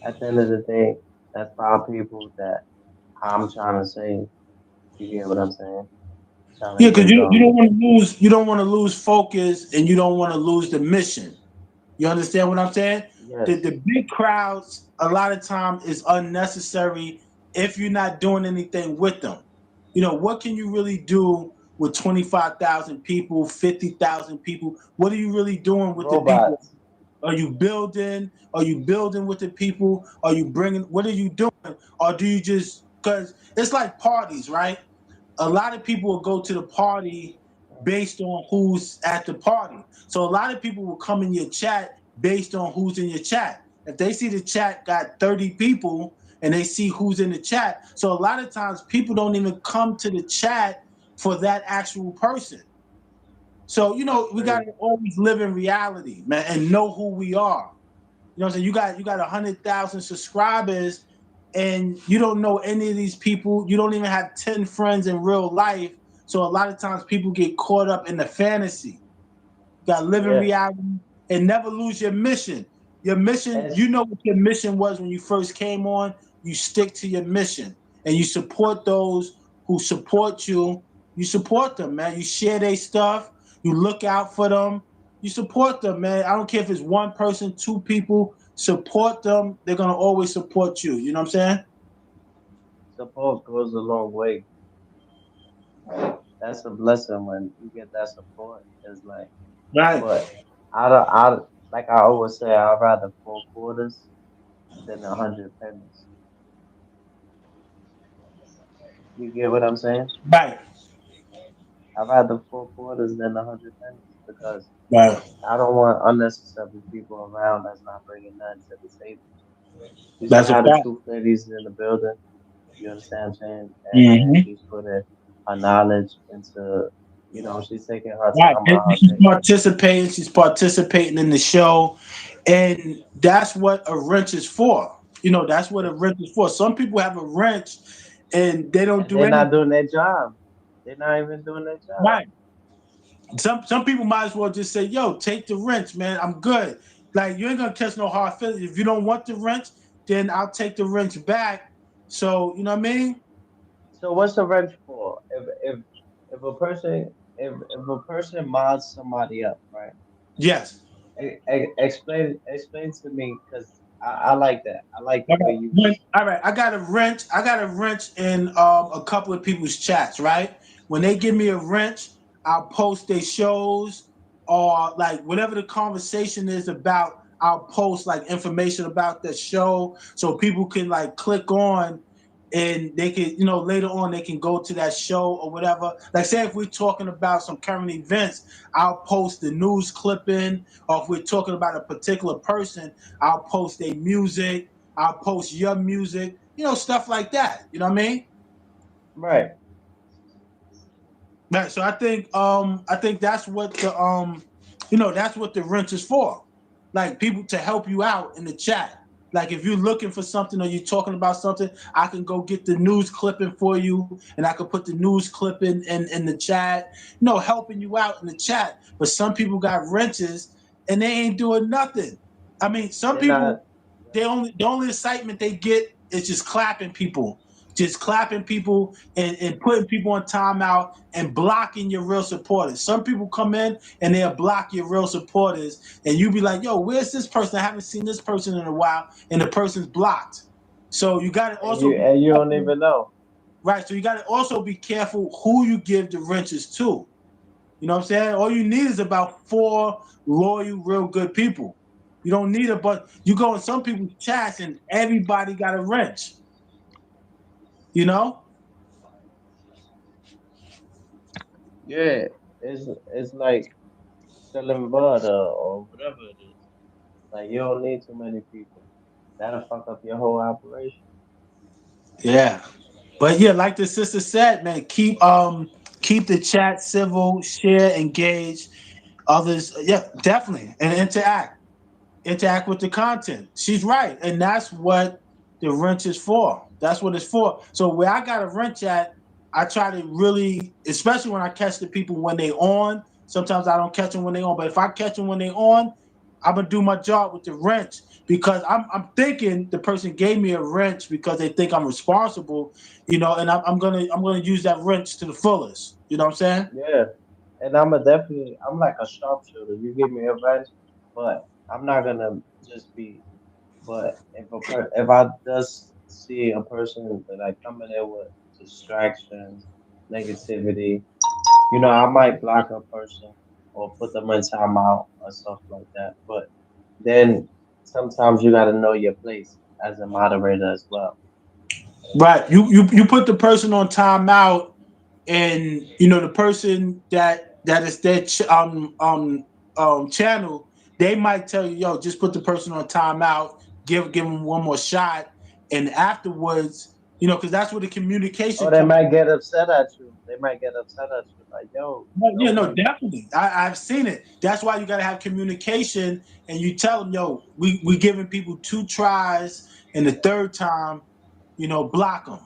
At the end of the day, that's 5 people that I'm trying to save. You get what I'm saying? Trying Yeah, to because give you them don't want to lose focus and you don't want to lose the mission. You understand what I'm saying? yes. The big crowds a lot of time is unnecessary if you're not doing anything with them. What can you really do with 25,000 people, 50,000 people? What are you really doing with the people? Robots. Are you building? Are you building with the people? Are you bringing? What are you doing? Or do you just because it's like parties, right? A lot of people will go to the party based on who's at the party. So a lot of people will come in your chat based on who's in your chat. If they see the chat got 30 people and they see who's in the chat, so a lot of times people don't even come to the chat for that actual person. So, That's we got crazy. to always live in reality, man, and know who we are. You know what I'm saying? You got 100,000 subscribers and you don't know any of these people. You don't even have 10 friends in real life. So a lot of times people get caught up in the fantasy. You got to live in Yeah. reality and never lose your mission. Your mission, And you know what your mission was when you first came on. You stick to your mission and you support those who support you. You support them, man. You share their stuff. You look out for them. you support them, man. I don't care if it's one person, two people. Support them. They're gonna always support you. You know what I'm saying? Support goes a long way. That's a blessing when you get that support. It's like, Right. but I like I always say, I'd rather 4 quarters than 100 pennies. You get what I'm saying? Right. I'd rather 4 quarters than 100 pennies because Right. I don't want unnecessary people around that's not bringing nothing to the table. You should That's a have the fact. truth ladies in the building. You understand what I'm saying? And Mm-hmm. she's putting her knowledge into, she's taking her Right. time And out her she's day. participating. She's participating in the show, and that's what a wrench is for. That's what a wrench is for. Some people have a wrench, and they don't And do they're not anything. doing their job. They're not even doing their job. Right. Some people might as well just say, "Yo, take the wrench, man. I'm good." Like you ain't gonna catch no hard feelings. If you don't want the wrench, then I'll take the wrench back. So you know what I mean? So what's the wrench for? If a person if a person mods somebody up, right? Yes. Explain to me because I like that. I like the way you. All right, I got a wrench. I got a wrench in a couple of people's chats. Right, when they give me a wrench, I'll post their shows or like whatever the conversation is about. I'll post like information about the show so people can like click on and they can, later on they can go to that show or whatever. Like say if we're talking about some current events, I'll post the news clipping, or if we're talking about a particular person, I'll post their music. I'll post your music, stuff like that. You know what I mean? Right. Right. So I think that's what that's what the wrench is for. Like people to help you out in the chat. Like if you're looking for something or you're talking about something, I can go get the news clipping for you and I can put the news clipping in the chat, helping you out in the chat. But some people got wrenches and they ain't doing nothing. I mean, some They're not. people the only excitement they get is just clapping people. Just clapping people and putting people on timeout and blocking your real supporters. Some people come in and they'll block your real supporters, and you be like, "Yo, where's this person? I haven't seen this person in a while," and the person's blocked. So you got to And also you be and you don't careful, even know. right? So you got to also be careful who you give the wrenches to. You know what I'm saying? All you need is about 4 loyal, real good people. You don't need it, but you go in some people's chats and everybody got a wrench. You know? Yeah, it's like selling butter or whatever it is. Like you don't need too many people. That'll fuck up your whole operation. Yeah. But yeah, like the sister said, man, keep the chat civil, share, engage. Others, yeah, definitely. And interact with the content. She's right, and that's what the wrench is for. That's what it's for. So where I got a wrench at, I try to really, especially when I catch the people when they on. Sometimes I don't catch them when they on, but if I catch them when they on, I'm gonna do my job with the wrench because I'm thinking the person gave me a wrench because they think I'm responsible, and I'm gonna use that wrench to the fullest. You know what I'm saying? Yeah. And I'm like a sharpshooter. You give me a wrench, but I'm not gonna just be. But if I just see a person that like coming in with distractions, negativity, I might block a person or put them in timeout or stuff like that. But then sometimes you gotta know your place as a moderator as well. Right. You put the person on timeout, and the person that is their channel, they might tell you, "Yo, just put the person on timeout, give them one more shot," and afterwards, because that's where the communication Or they comes. might get upset at you. They might get upset at you, like, yo, Yeah, don't no, be. definitely. I've seen it. That's why you got to have communication, and you tell them, "Yo, we giving people 2 tries, and the third time, block them."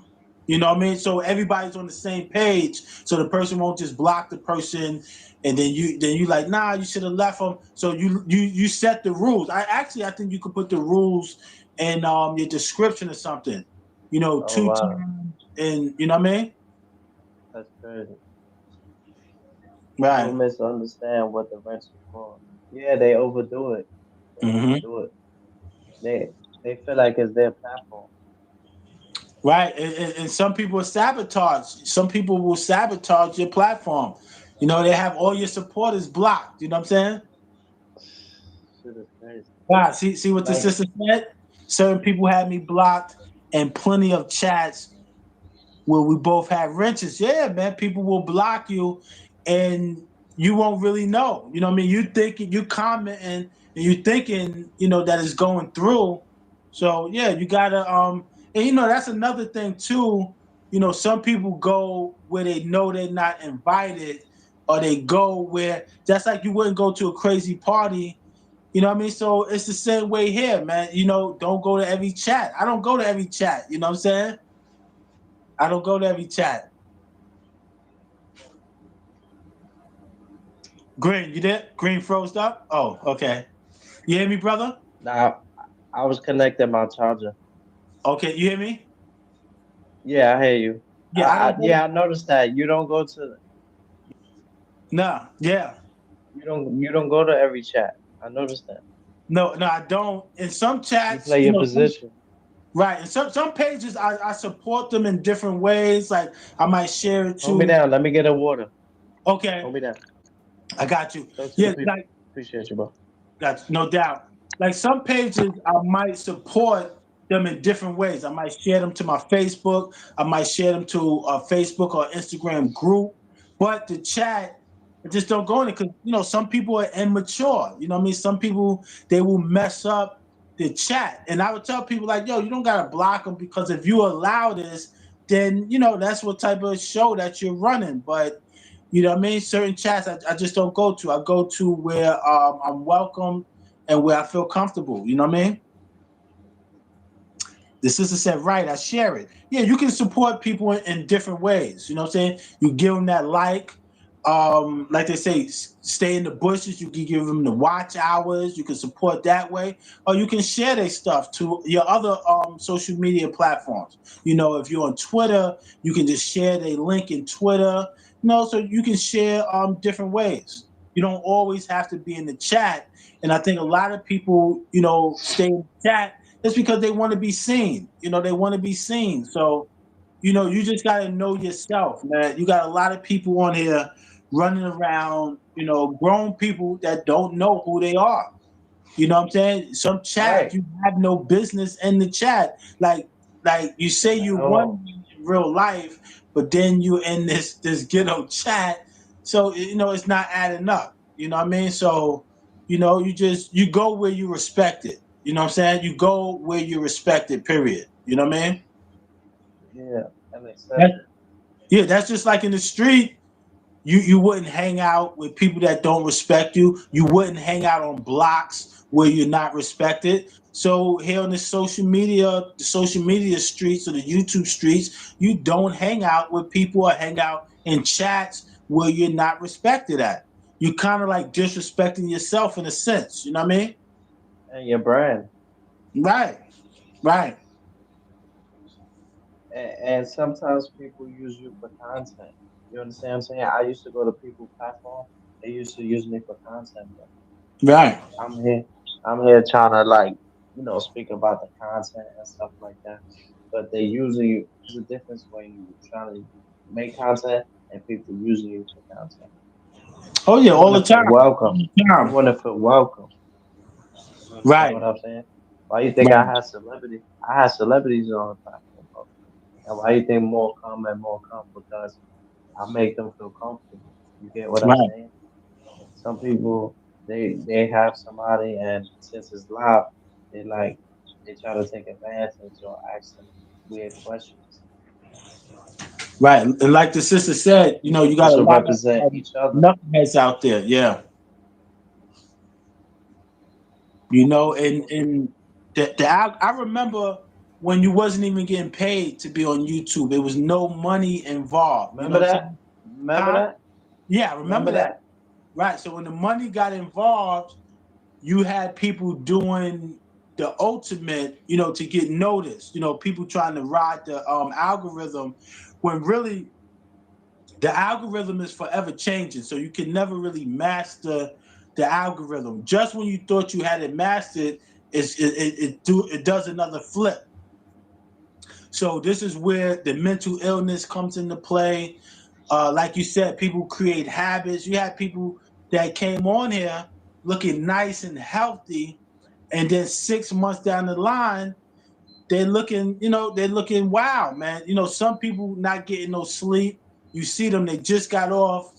You know what I mean? So everybody's on the same page, so the person won't just block the person, and then you like, nah, you should have left them. So you set the rules. I think you could put the rules in your description or something. Oh 2 wow, times, and you know what I mean? that's crazy. People Right. misunderstand what the wrench is for. Yeah, they overdo it. They Hmm. overdo it. They they feel like it's their platform. Right, and some people sabotage. Some people will sabotage your platform. You know, they have all your supporters blocked. You know what I'm saying? Shit is crazy. Wow, see what the Like, sister said? Certain people had me blocked and plenty of chats where we both had wrenches. Yeah, man, people will block you and you won't really know. You know what I mean? You thinking you commenting and you thinking, that it's going through. So yeah, you gotta and that's another thing too. Some people go where they know they're not invited, or they go where just like you wouldn't go to a crazy party. You know what I mean? So it's the same way here, man. Don't go to every chat. I don't go to every chat. You know what I'm saying? I don't go to every chat. Green, you there? Green froze up? Oh, okay. You hear me, brother? nah, I was connecting my charger. Okay, you hear me? Yeah, I hear you. Yeah, I don't go. Yeah, I noticed that you don't go to No, yeah. you don't go to every chat. I noticed that. No, I don't. In some You chats, play your position. right. In some pages, I support them in different ways. Like I might share it Hold me too. down. Let me get a water. Okay, Hold me down. I got you. Talk to the Yeah, people. like Appreciate you, bro. that's no doubt. Like some pages, I might support them in different ways. I might share them to my Facebook. I might share them to a Facebook or Instagram group. But the chat, I just don't go in it because some people are immature. You know what I mean? Some people they will mess up the chat, and I would tell people like, "Yo, you don't gotta block them because if you allow this, then that's what type of show that you're running." But you know what I mean? Certain chats I just don't go to. I go to where I'm welcome and where I feel comfortable. You know what I mean? The sister said, right, I share it. Yeah, you can support people in different ways. You know what I'm saying? You give them that like they say, stay in the bushes. You can give them the watch hours. You can support that way. Or you can share their stuff to your other social media platforms. If you're on Twitter, you can just share their link in Twitter. So you can share different ways. You don't always have to be in the chat. And I think a lot of people, stay in the chat it's because they want to be seen. They want to be seen. So, you just got to know yourself, man. You got a lot of people on here running around, grown people that don't know who they are. You know what I'm saying? Some chat, Right. you have no business in the chat. Like you say At you all. won in real life, but then you in this ghetto chat. So, it's not adding up. You know what I mean? So, you go where you respect it. You know what I'm saying? You go where you respect it, period. You know what I mean? Yeah, and That, accept it. yeah, that's just like in the street. You wouldn't hang out with people that don't respect you. You wouldn't hang out on blocks where you're not respected. So here on the social media streets or the YouTube streets, you don't hang out with people or hang out in chats where you're not respected at. You kind of like disrespecting yourself in a sense. You know what I mean? And your brand. Right. Right. And sometimes people use you for content. You understand what I'm saying? I used to go to people platform. They used to use me for content, but Right. I'm here. I'm here trying to speak about the content and stuff like that. But they usually there's a difference when you trying to make content and people using you for content. Oh yeah, You all want the to feel time. All welcome. the You time. want to feel welcome. You understand Right. what I'm saying? Why you think I Right. had celebrity? I had celebrities on the platform, bro. And why you think more come and more come? Because I make them feel comfortable. You get what I'm Right. saying? Some people they have somebody and since it's live, they like they try to take advantage or ask them weird questions. Right. And like the sister said, We you got supposed a to lot represent of each other. knuckleheads out there. Yeah. We supposed to And I remember when you wasn't even getting paid to be on YouTube. There was no money involved. You know remember what I'm that? saying? Remember Huh? that? Yeah, I remember Remember that. that? Right. So when the money got involved, you had people doing the ultimate, to get noticed. People trying to ride the algorithm when really the algorithm is forever changing. So you can never really master the algorithm. Just when you thought you had it mastered, it does another flip. So this is where the mental illness comes into play. Like you said, people create habits. You had people that came on here looking nice and healthy, and then 6 months down the line, they're looking wow, man. Some people not getting no sleep. You see them, they just got off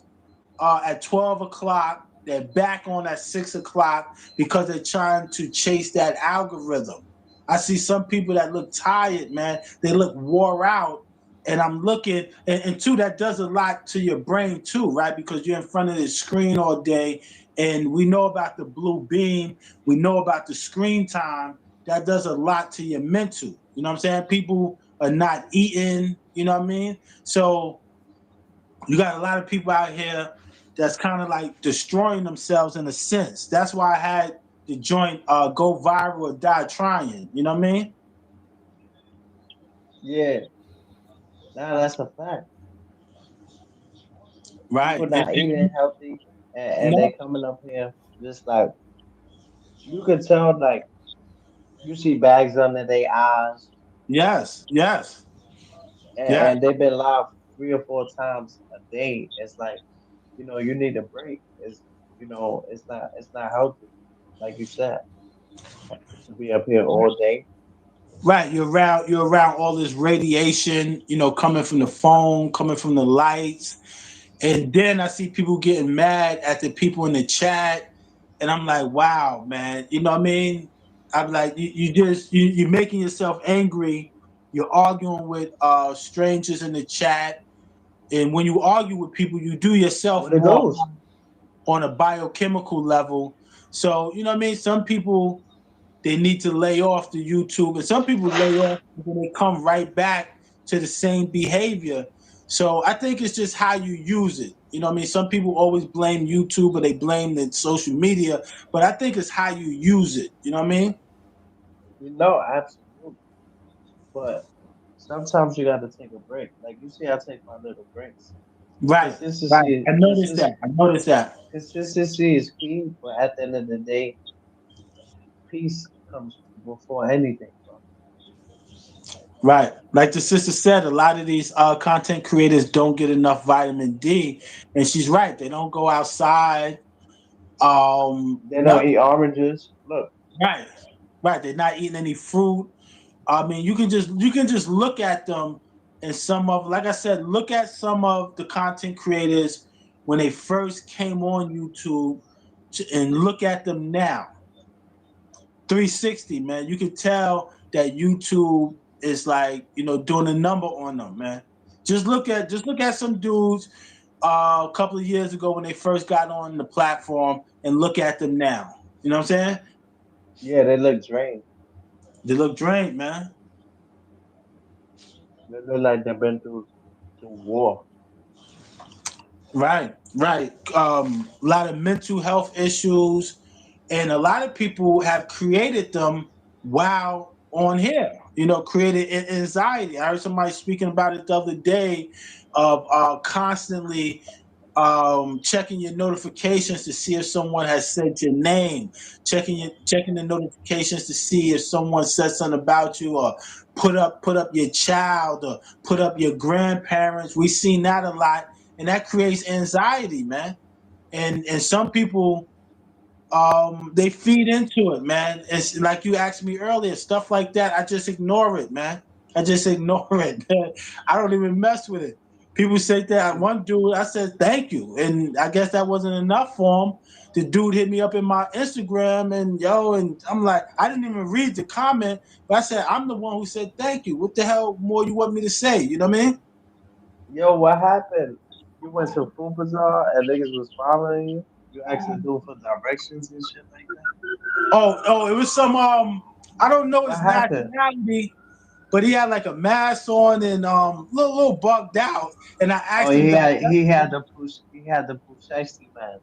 at 12 o'clock. They're back on at 6 o'clock because they're trying to chase that algorithm. I see some people that look tired, man. They look wore out. And I'm looking, and two, that does a lot to your brain too, right? Because you're in front of the screen all day. And we know about the blue beam. We know about the screen time. That does a lot to your mental. You know what I'm saying? People are not eating, you know what I mean? So you got a lot of people out here that's kind of like destroying themselves in a sense. That's why I had the joint go viral or die trying. You know what I mean? Yeah, nah, that's a fact. Right. People not eating healthy, and No. they coming up here just like you can tell, like you see bags under their eyes, Yes. and they've been live 3 or 4 times a day. It's like you need a break. It's not healthy, like you said, to be up here all day. Right. You're around all this radiation, coming from the phone, coming from the lights. And then I see people getting mad at the people in the chat. And I'm like, wow, man. You know what I mean? I'm like, you're making yourself angry. You're arguing with strangers in the chat. And when you argue with people, you do yourself What it more goes. on a biochemical level. So, you know what I mean? Some people, they need to lay off the YouTube, and some people lay off and then they come right back to the same behavior. So I think it's just how you use it. You know what I mean? Some people always blame YouTube or they blame the social media, but I think it's how you use it. You know what I mean? Absolutely. But sometimes you got to take a break. Like you see, I take my little breaks. Right. Consistency, I noticed that. consistency is key. But at the end of the day, peace comes before anything, bro. Right. Like the sister said, a lot of these content creators don't get enough vitamin D. And she's right. They don't go outside. They don't Nothing. eat oranges. Look, Right. Right. They're not eating any fruit. I mean, you can just look at them, and like I said, look at some of the content creators when they first came on YouTube, and look at them now. 360, man. You can tell that YouTube is like doing a number on them, man. Just look at some dudes a couple of years ago when they first got on the platform, and look at them now. You know what I'm saying? yeah, they look drained. They look drained, man. They look like they've been through war. Right. A lot of mental health issues, and a lot of people have created them while on here. Created anxiety. I heard somebody speaking about it the other day of constantly checking your notifications to see if someone has said your name, checking the notifications to see if someone said something about you, or put up your child, or put up your grandparents. We've seen that a lot, and that creates anxiety, man. And some people, they feed into it, man. It's like you asked me earlier, stuff like that. I just ignore it, man. I just ignore it. I don't even mess with it. People say that. One dude, I said thank you, and I guess that wasn't enough for him. The dude hit me up in my Instagram, and I'm like, I didn't even read the comment, but I said I'm the one who said thank you. What the hell more you want me to say? You know what I mean? Yo, what happened? You went to Food Bazaar and niggas was following you. You asked the dude for directions and shit like that. Oh, it was some I don't know What his happened? nationality, but he had like a mask on and little bugged out. And I Oh, asked him he had the push shiesty man.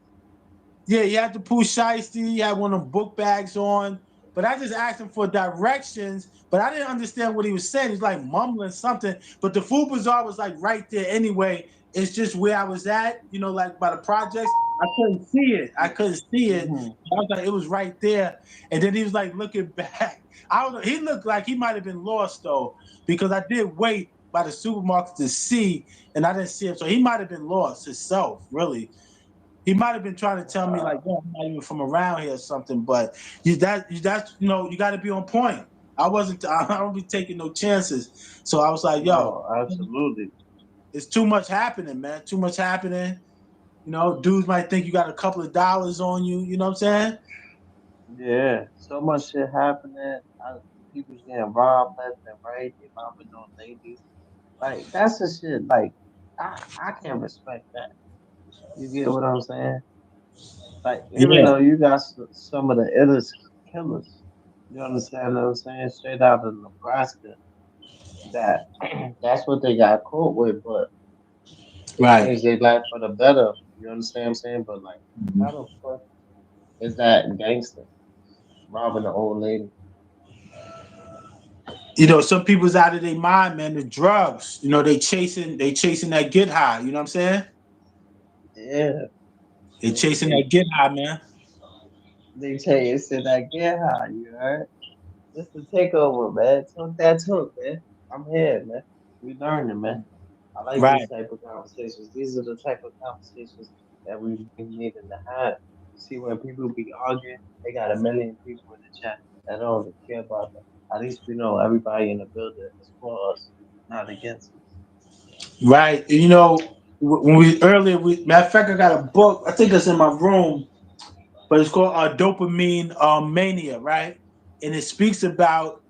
yeah, he had the Pooh Shiesty, he had one of them book bags on. But I just asked him for directions, but I didn't understand what he was saying. He's like mumbling something. But the food bazaar was like right there anyway. It's just where I was at, like by the projects. I couldn't see it. I couldn't see it. Mhm. I was like, it was right there. And then he was like looking back. I don't know. He looked like he might have been lost though, because I did wait by the supermarket to see, and I didn't see him. So he might have been lost himself, really. He might have been trying to tell me like, "Yo, I'm not even from around here" or something. But that's you got to be on point. I wasn't. I don't be taking no chances. So I was like, "Yo, No, absolutely. it's too much happening, man. Too much happening." Dudes might think you got a couple of dollars on you. You know what I'm saying? Yeah, so much shit happening. People's getting robbed left and right. They robbing on ladies. Like that's the shit. Like I can't respect that. You get what I'm saying? Like even Yeah. though you got some of the illest killers, you understand what I'm saying? Straight out of Nebraska, that that's what they got caught with, but they Right. changed their life for the better. You understand what I'm saying? But like, how the fuck is that gangster robbing an old lady? Some people's out of their mind, man. The drugs. They chasing that get high. You know what I'm saying? Yeah, They chasing that get high, man. they tell you said that get high. You heard? This the takeover, man. Talk that talk, man. I'm here, man. We learning, man. I like Right. these type of conversations. These are the type of conversations that we be needing to have. See, when people be arguing, they got a million people in the chat that don't even care about that. At least we know everybody in the building is for us, not against us. Right. When matter of fact, I got a book. I think it's in my room, but it's called Dopamine Mania, right? And it speaks about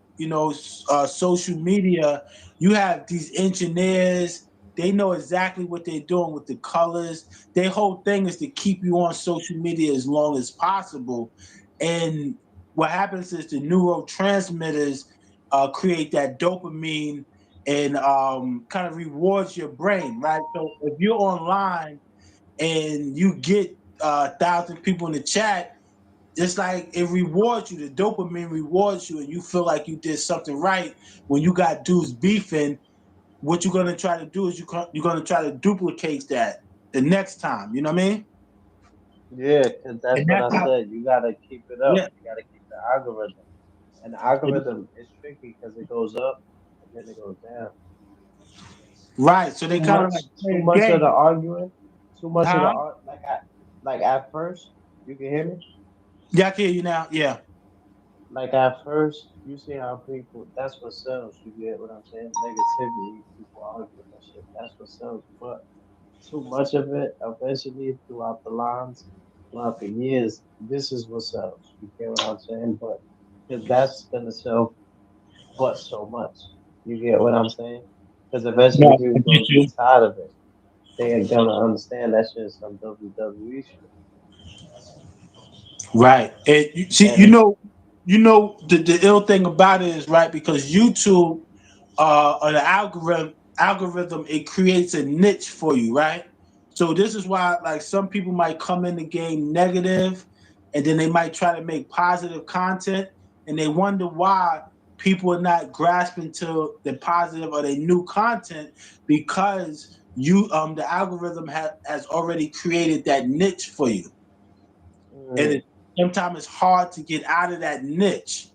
social media. You have these engineers; they know exactly what they're doing with the colors. Their whole thing is to keep you on social media as long as possible. And what happens is the neurotransmitters create that dopamine and kind of rewards your brain, right? So if you're online and you get 1,000 people in the chat, it's like it rewards you. The dopamine rewards you, and you feel like you did something right. When you got dudes beefing, what you're gonna try to do is you're gonna try to duplicate that the next time. You know what I mean? Yeah, because that's And what that's I how. said. You gotta keep it up. Yeah. You gotta keep the algorithm. And the algorithm is tricky because it goes up and then it goes down. Right. So they Too kind much, of like too play a much of the game. arguing, too much of the Huh? art. Like at first, you can hear me. Yeah, I can hear you now. Yeah. Like at first, you see how people. That's what sells. You get what I'm saying? Negativity, people arguing and shit. That's what sells. But too much of it, eventually, throughout the lines, throughout the years, this is what sells. You get what I'm saying? But because that's gonna sell, but so much. You get what I'm saying? Because eventually, No, I people get gonna get you. tired of it. They ain't gonna understand that shit is some WWE shit. Right. And you see, And the ill thing about it is right because YouTube or the algorithm it creates a niche for you, right? So this is why like some people might come in the game negative and then they might try to make positive content and they wonder why people are not grasping to the positive or the new content because the algorithm has already created that niche for you. And mm, sometimes it's hard to get out of that niche,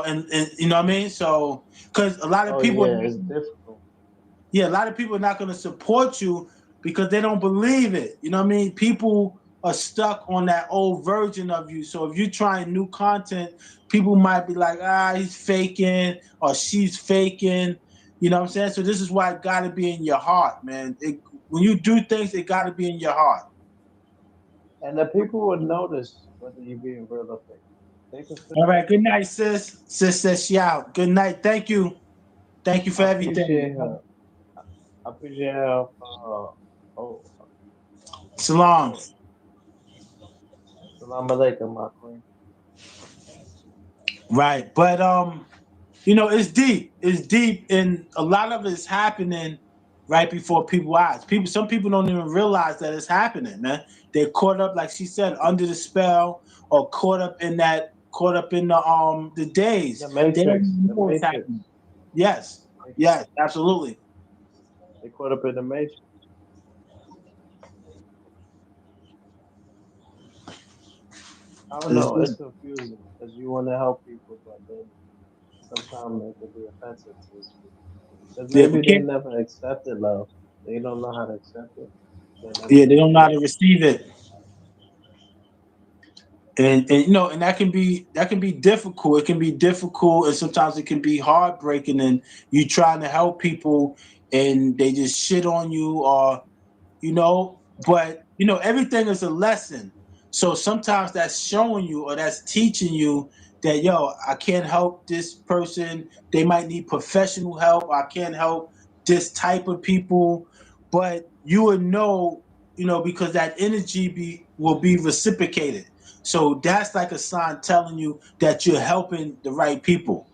and you know what I mean? So because a lot of oh people yeah, it's difficult. yeah, a lot of people are not going to support you because they don't believe it. You know what I mean? People are stuck on that old version of you. So if you're trying new content, people might be like, he's faking or she's faking. You know what I'm saying? So this is why it got to be in your heart, man. When you do things, it got to be in your heart. And the people would notice whether you're being real or fake. They can All feel it. right. Good night, sis. Sis says she out. Good night. Thank you. Thank you for I everything. appreciate her. I appreciate her for oh, Salam. oh, salam alaikum, my queen. Right. But it's deep. It's deep, and a lot of it is happening right before people's eyes. Some people don't even realize that it's happening, man. They're caught up, like she said, under the spell, or caught up in the days. The They don't Matrix. even The know what's Matrix. happening. Yes, yes, absolutely. They caught up in the Matrix. I don't know. It's confusing because you want to help people, but then sometimes it can be offensive to these people. Because Yeah, maybe we they can't. never accepted love. They don't know how to accept it. They never Yeah, they don't know how receive to it. receive it. And and that can be difficult. It can be difficult, and sometimes it can be heartbreaking. And you trying to help people, and they just shit on you, or but everything is a lesson. So sometimes that's showing you, or that's teaching you that, yo, I can't help this person. They might need professional help. I can't help this type of people. But you would know, because that energy will be reciprocated. So that's like a sign telling you that you're helping the right people.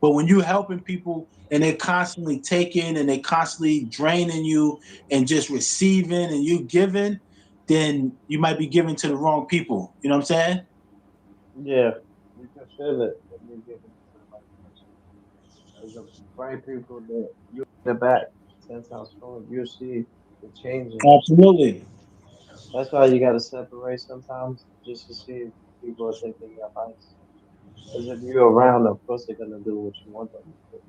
But when you're helping people and they're constantly taking and they constantly draining you and just receiving and you giving, then you might be giving to the wrong people. You know what I'm saying? Yeah, you can feel it when you're giving it to the right person. Because the right people, that you get it back 10 times more. You see the change in them. Absolutely. That's why you got to separate sometimes just to see if people are taking your advice. Because if you're around, of course they're gonna do what you want them to do.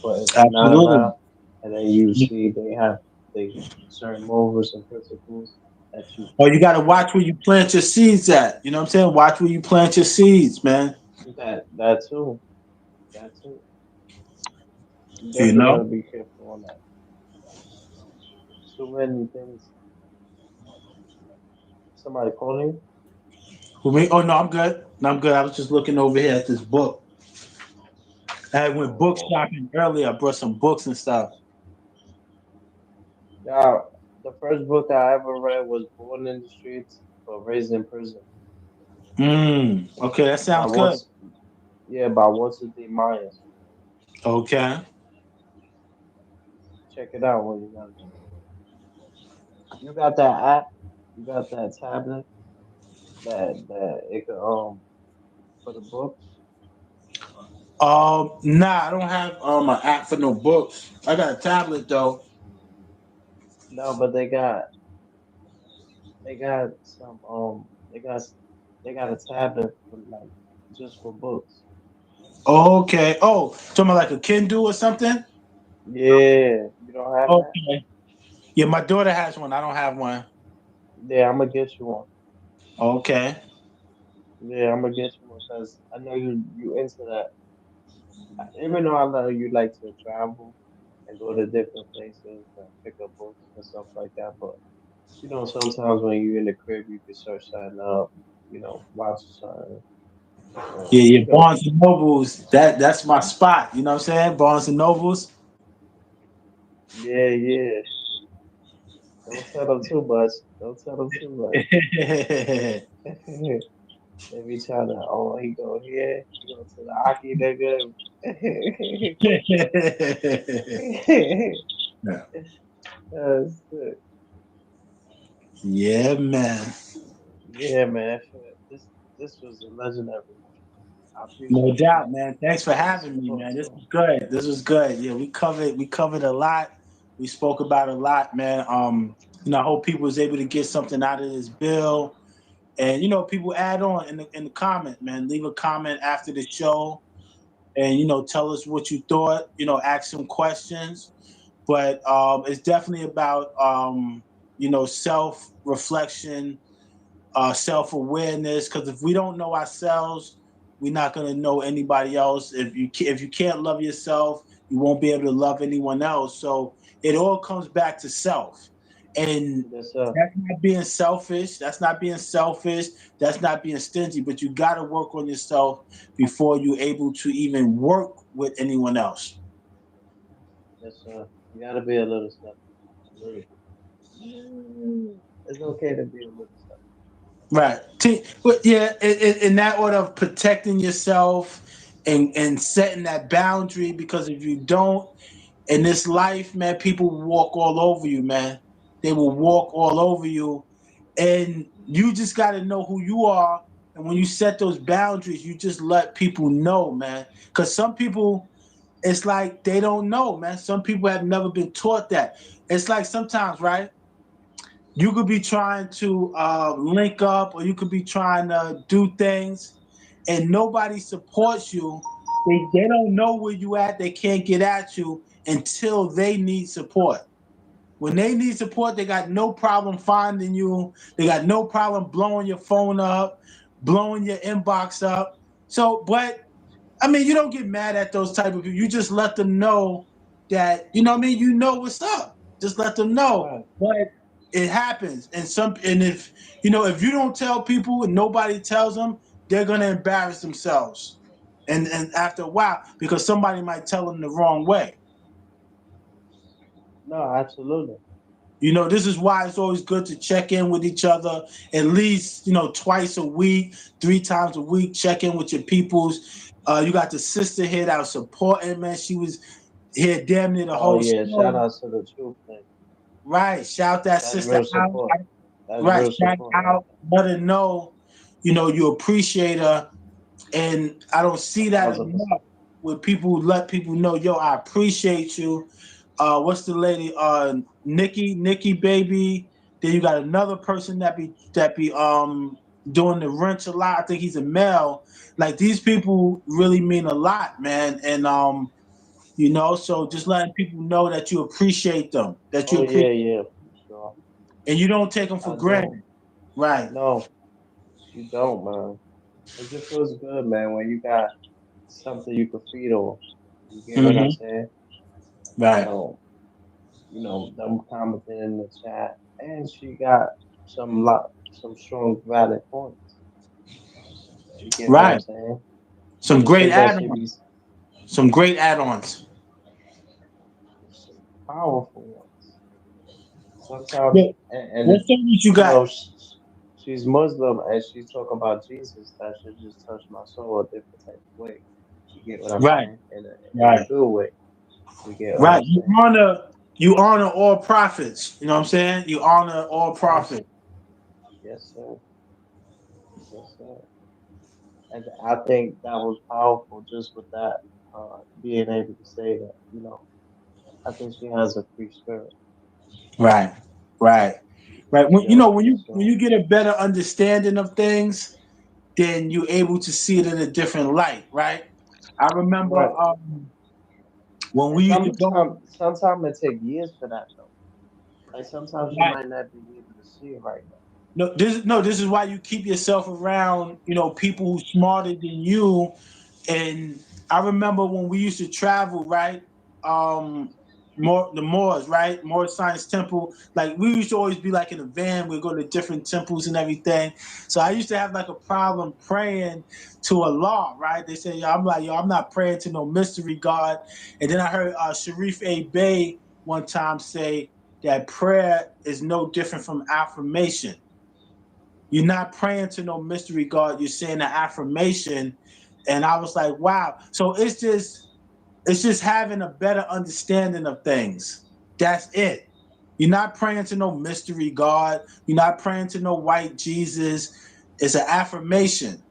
But if you're not Absolutely. around, and then you see they have they certain morals and principles that you Or you got to that watch where you plant your seeds at. You know what I'm saying? Watch where you plant your seeds, man. that too, that too. You You definitely know? gotta be careful on that. Too many things. Somebody calling Who me? Oh, no, I'm good. No, I'm good. I was just looking over here at this book. I you. went book shopping earlier. I brought some books and stuff. Now, the first book I ever read was Born in the Streets but Raised in Prison Okay, that by sounds good. what's yeah by Walter D. Myers. Okay. Check it out when you got a chance. You got that app, you got that tablet that it could for the books. Nah, I don't have an app for no books. I got a tablet though. No, but they got some they got a tablet for like just for books. Okay. Oh, talking about like a Kindle or something? Yeah, you don't have that? Okay. Yeah, my daughter has one. I don't have one. Yeah, I'm gonna get you one. Okay. Yeah, I'm gonna get you one because I know you into that. Even though I know you like to travel and go to different places and pick up books and stuff like that, but sometimes when you're in the crib, you can search something up, watch something, Yeah, yeah. you know. Barnes and Nobles. That's my spot. You know what I'm saying? Barnes and Nobles. Yeah, yeah. Don't tell them too much. Don't tell them too much. They be trying to, oh, he go here, he go to the Aki nigga. Yeah. That's it. Yeah, man. Yeah, man. This was a legendary one. I No appreciate doubt, you man. Thanks for for the having me, support man. This too. was good. This was good. Yeah, we covered a lot. We spoke about a lot, man. I hope people was able to get something out of this bill. And people add on in the comment, man. Leave a comment after the show and tell us what you thought, ask some questions. But it's definitely about self-reflection, self-awareness, because if we don't know ourselves, we're not going to know anybody else. If you can't love yourself, you won't be able to love anyone else. So it all comes back to self. And Yes, sir. that's not being selfish. That's not being selfish. That's not being stingy. But you got to work on yourself before you're able to even work with anyone else. Yes, sir. You gotta be a little stuff. Little. It's okay to be a little stuff. Right. But yeah, in that order of protecting yourself and setting that boundary, because if you don't, in this life, man, people will walk all over you, man. They will walk all over you. And you just got to know who you are. And when you set those boundaries, you just let people know, man. Because some people, it's like they don't know, man. Some people have never been taught that. It's like sometimes, right? You could be trying to link up, or you could be trying to do things, and nobody supports you. They don't know where you at. They can't get at you until they need support. When they need support, they got no problem finding you. They got no problem blowing your phone up, blowing your inbox up. So, but I mean, you don't get mad at those type of people. You just let them know that, you know what I mean? You know what's up. Just let them know. Right. But it happens. And if you know, if you don't tell people and nobody tells them, they're gonna embarrass themselves. And after a while, because somebody might tell them the wrong way. No, absolutely. You know, this is why it's always good to check in with each other at least, you know, twice a week, 3 times a week. Check in with your peoples. You got the sister here that was supporting, man. She was here damn near the Oh whole yeah, shout show. out to the truth thing. Right. Shout that That's sister real out. support. That's Right. real Shout support right out. Let her know, you know, you appreciate her. And I don't see there. that 1,000%. enough with people who let people know, yo, I appreciate you. What's the lady? Nikki baby. Then you got another person that be doing the wrench a lot. I think he's a male. Like these people really mean a lot, man. And you know, so just letting people know that you appreciate them, that you Oh yeah, appreciate, yeah, for sure. and you don't take them for I do. granted, right? No, you don't, man. It just feels good, man, when you got something you can feed on. You get what I'm Hmm. saying? Right, So, them commenting in the chat, and she got some strong valid points. You get what I'm right. saying? Some The great shit that she add-ons. be Some great add-ons. some powerful ones. Sometimes, Yeah. and What favorites you got? she's Muslim and she's talking about Jesus. That should just touch my soul a different type of way. You get what I'm Right, saying? In a right, good way. You get what right. I'm saying? You honor all prophets. You know what I'm saying? You honor all Yes, prophets. yes, sir. Yes, sir. And I think that was powerful just with that, being able to say that, I think she has a free spirit. Right, right, right. When you know For when sure. you get a better understanding of things, then you're able to see it in a different light. Right. I remember Right. when And we used to go. sometimes it take years for that though. Like sometimes you Right. might not be able to see it right now. No, this is why you keep yourself around, you know, people who smarter than you. And I remember when we used to travel, right? Um, the Moors, right? Moor Science Temple. Like we used to always be like in a van. We'd go to different temples and everything. So I used to have like a problem praying to Allah, right? They say, yo, I'm like, yo, I'm not praying to no mystery God. And then I heard Sharif A. Bey one time say that prayer is no different from affirmation. You're not praying to no mystery God. You're saying an affirmation. And I was like, wow. So it's just having a better understanding of things. That's it. You're not praying to no mystery God. You're not praying to no white Jesus. It's an affirmation.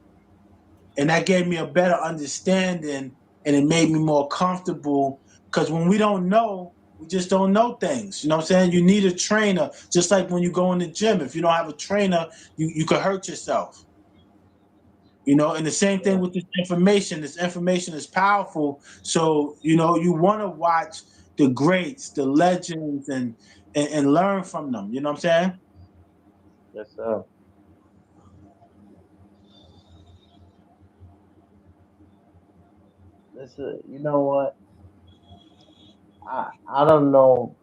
And that gave me a better understanding and it made me more comfortable. Because when we don't know, we just don't know things. You know what I'm saying? You need a trainer, just like when you go in the gym. If you don't have a trainer, you could hurt yourself. You know, and the same thing Yeah. with this information. This information is powerful. So, you know, you want to watch the greats, the legends, and learn from them. You know what I'm saying? Yes, sir. Listen, you know what? I don't know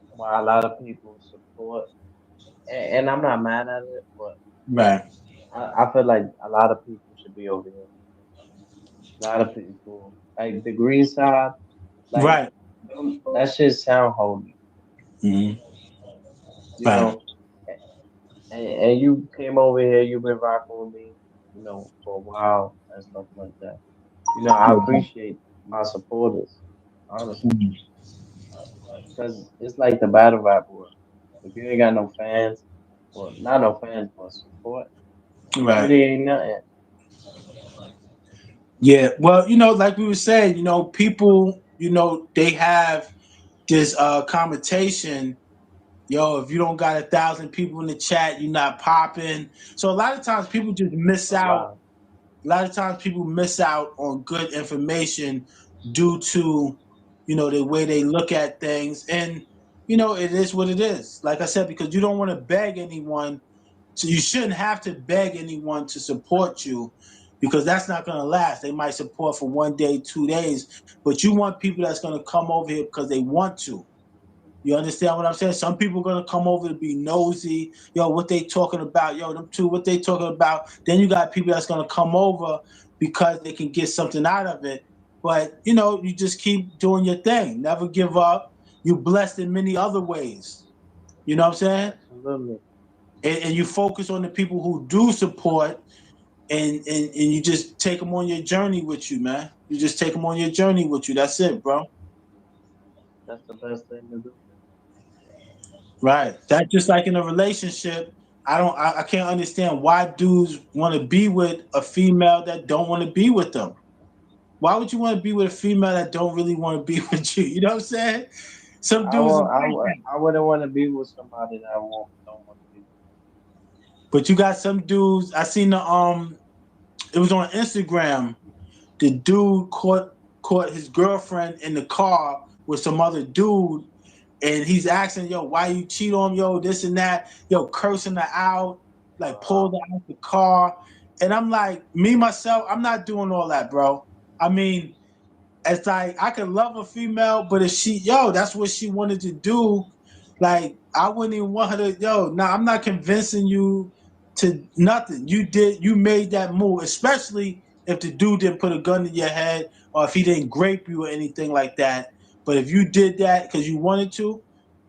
why a lot of people support, and I'm not mad at it, but Right. I feel like a lot of people should be over here. A lot of people, like the green side, like Right. that shit sound holy, Hmm. you Right. know. And you came over here, you've been rocking with me, for a while and stuff like that. I appreciate my supporters, honestly, because it's like the battle rap world. If you ain't got no fans, well, not no fans, but support, it Right. really ain't nothing. Yeah. Well, you know, like we were saying, you know, people, you know, they have this connotation Yo, if you don't got 1,000 people in the chat, you're not popping. So a lot of times people just miss out. Wow. A lot of times people miss out on good information due to, the way they look at things. And, it is what it is. Like I said, because you don't want to beg anyone. So you shouldn't have to beg anyone to support you because that's not going to last. They might support for 1 day, 2 days, but you want people that's going to come over here because they want to. You understand what I'm saying? Some people are gonna come over to be nosy. Yo, what they talking about? Yo, them two, what they talking about? Then you got people that's gonna come over because they can get something out of it. But you just keep doing your thing. Never give up. You're blessed in many other ways. You know what I'm saying? Absolutely. And you focus on the people who do support, and you just take them on your journey with you, man. You just take them on your journey with you. That's it, bro. That's the best thing to do. Right. That's just like in a relationship. I can't understand why dudes want to be with a female that don't want to be with them. Why would you want to be with a female that don't really want to be with you? You know what I'm saying? Some dudes I wouldn't want to be with somebody that don't want to be. but you got some dudes. I seen it was on Instagram. The dude caught his girlfriend in the car with some other dude. And he's asking, yo, why you cheat on him, yo, this and that, yo, cursing her out, like pulled her out the car. And I'm like, me, myself, I'm not doing all that, bro. I mean, it's like, I could love a female, but if that's what she wanted to do, like, I wouldn't even want her to, I'm not convincing you to nothing. You made that move, especially if the dude didn't put a gun to your head or if he didn't grape you or anything like that. But if you did that because you wanted to,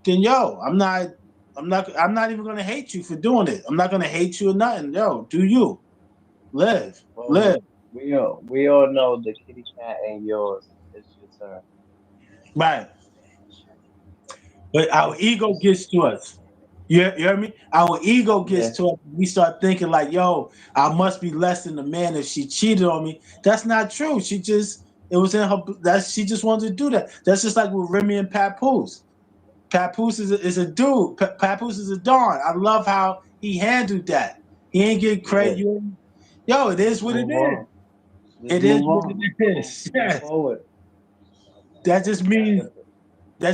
then I'm not even gonna hate you for doing it. I'm not gonna hate you or nothing. Yo, do you live? Well, we all know the kitty cat ain't yours. It's your turn. Right. But our ego gets to us. You hear me? Our ego gets to us. We start thinking like, yo, I must be less than a man if she cheated on me. That's not true. She just wanted to do that. That's just like with Remy and Papoose. Papoose is a dude. Papoose is a don. I love how he handled that. He ain't get credit. Yo, it is what it is. It is what it is. Yes. That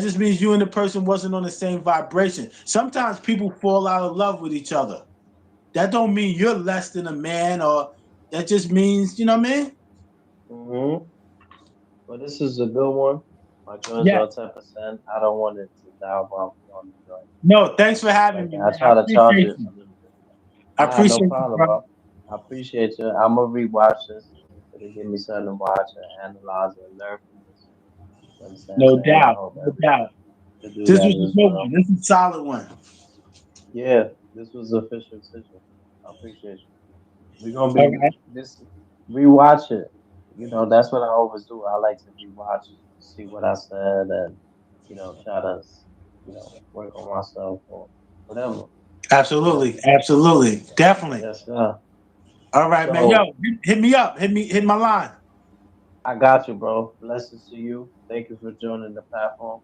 just means you and the person wasn't on the same vibration. Sometimes people fall out of love with each other. That don't mean you're less than a man, or that just means, you know what I mean? Mm-hmm. Well, this is a good one. My joints are 10%. I don't want it to die while we're on the joint. No, thanks for having me. I try to charge it you. a little bit. I appreciate no problem, you, bro. I appreciate you. I'm gonna rewatch this. It'll give me something to watch and analyze and learn from this. You understand? No doubt. No doubt. This was a good one. This is a solid one. Yeah, this was an official decision. I appreciate you. We're gonna be this rewatch it. That's what I always do. I like to rewatch, see what I said, and try to work on myself or whatever. Absolutely, absolutely, definitely. Yes, sir. All right, man. Yo, hit me up. Hit my line. I got you, bro. Blessings to you. Thank you for joining the platform.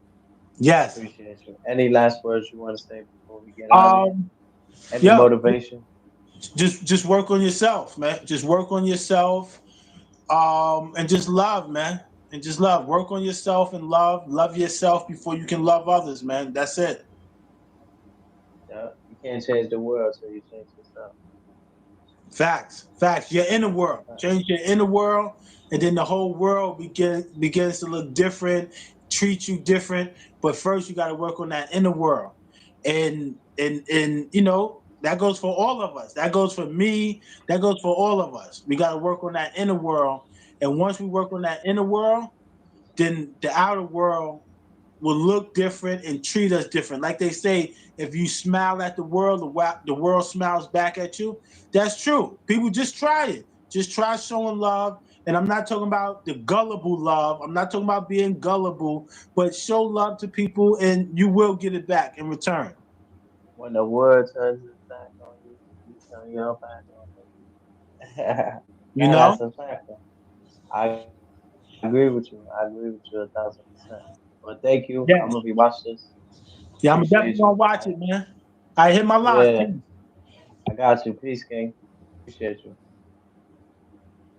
Yes. Appreciate you. Any last words you want to say before we get out of here? Any motivation? Just work on yourself, man. Just work on yourself. And just love, man. And just love. Work on yourself and love yourself before you can love others, man. That's it. Yeah, you can't change the world until you change yourself. Facts. Your inner world. Change your inner world, and then the whole world begins to look different, treat you different. But first, you got to work on that inner world, and that goes for all of us. That goes for me. That goes for all of us. We got to work on that inner world, and once we work on that inner world, then the outer world will look different and treat us different. Like they say, if you smile at the world smiles back at you. That's true. People just try it. Just try showing love. And I'm not talking about the gullible love. I'm not talking about being gullible, but show love to people and you will get it back in return. When the world turns its back on you, you turn your back on them. That's a factor. I agree with you. I agree with you 1,000%. But thank you. I'm gonna rewatch this. Yeah, I'm Appreciate definitely you, gonna watch man. it, man. I hit my lines. Yeah, Peace. I got you. Peace, King. Appreciate you.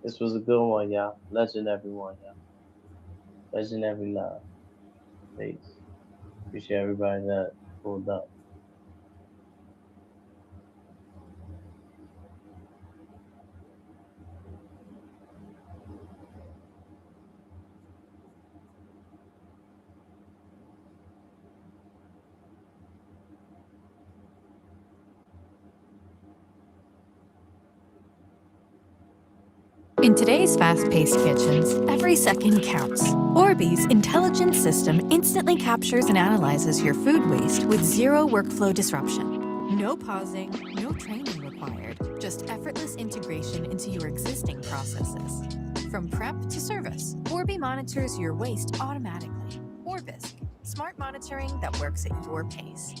This was a good one, y'all. Legendary one, y'all. Legendary love. Peace. Appreciate everybody that pulled up. In today's fast-paced kitchens, every second counts. Orbeez intelligent system instantly captures and analyzes your food waste with zero workflow disruption. No pausing, no training required, just effortless integration into your existing processes. From prep to service, Orbeez monitors your waste automatically. Orbisk, smart monitoring that works at your pace.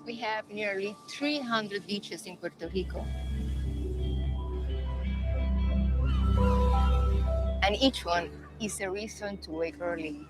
We have nearly 300 beaches in Puerto Rico. And each one is a reason to wake early.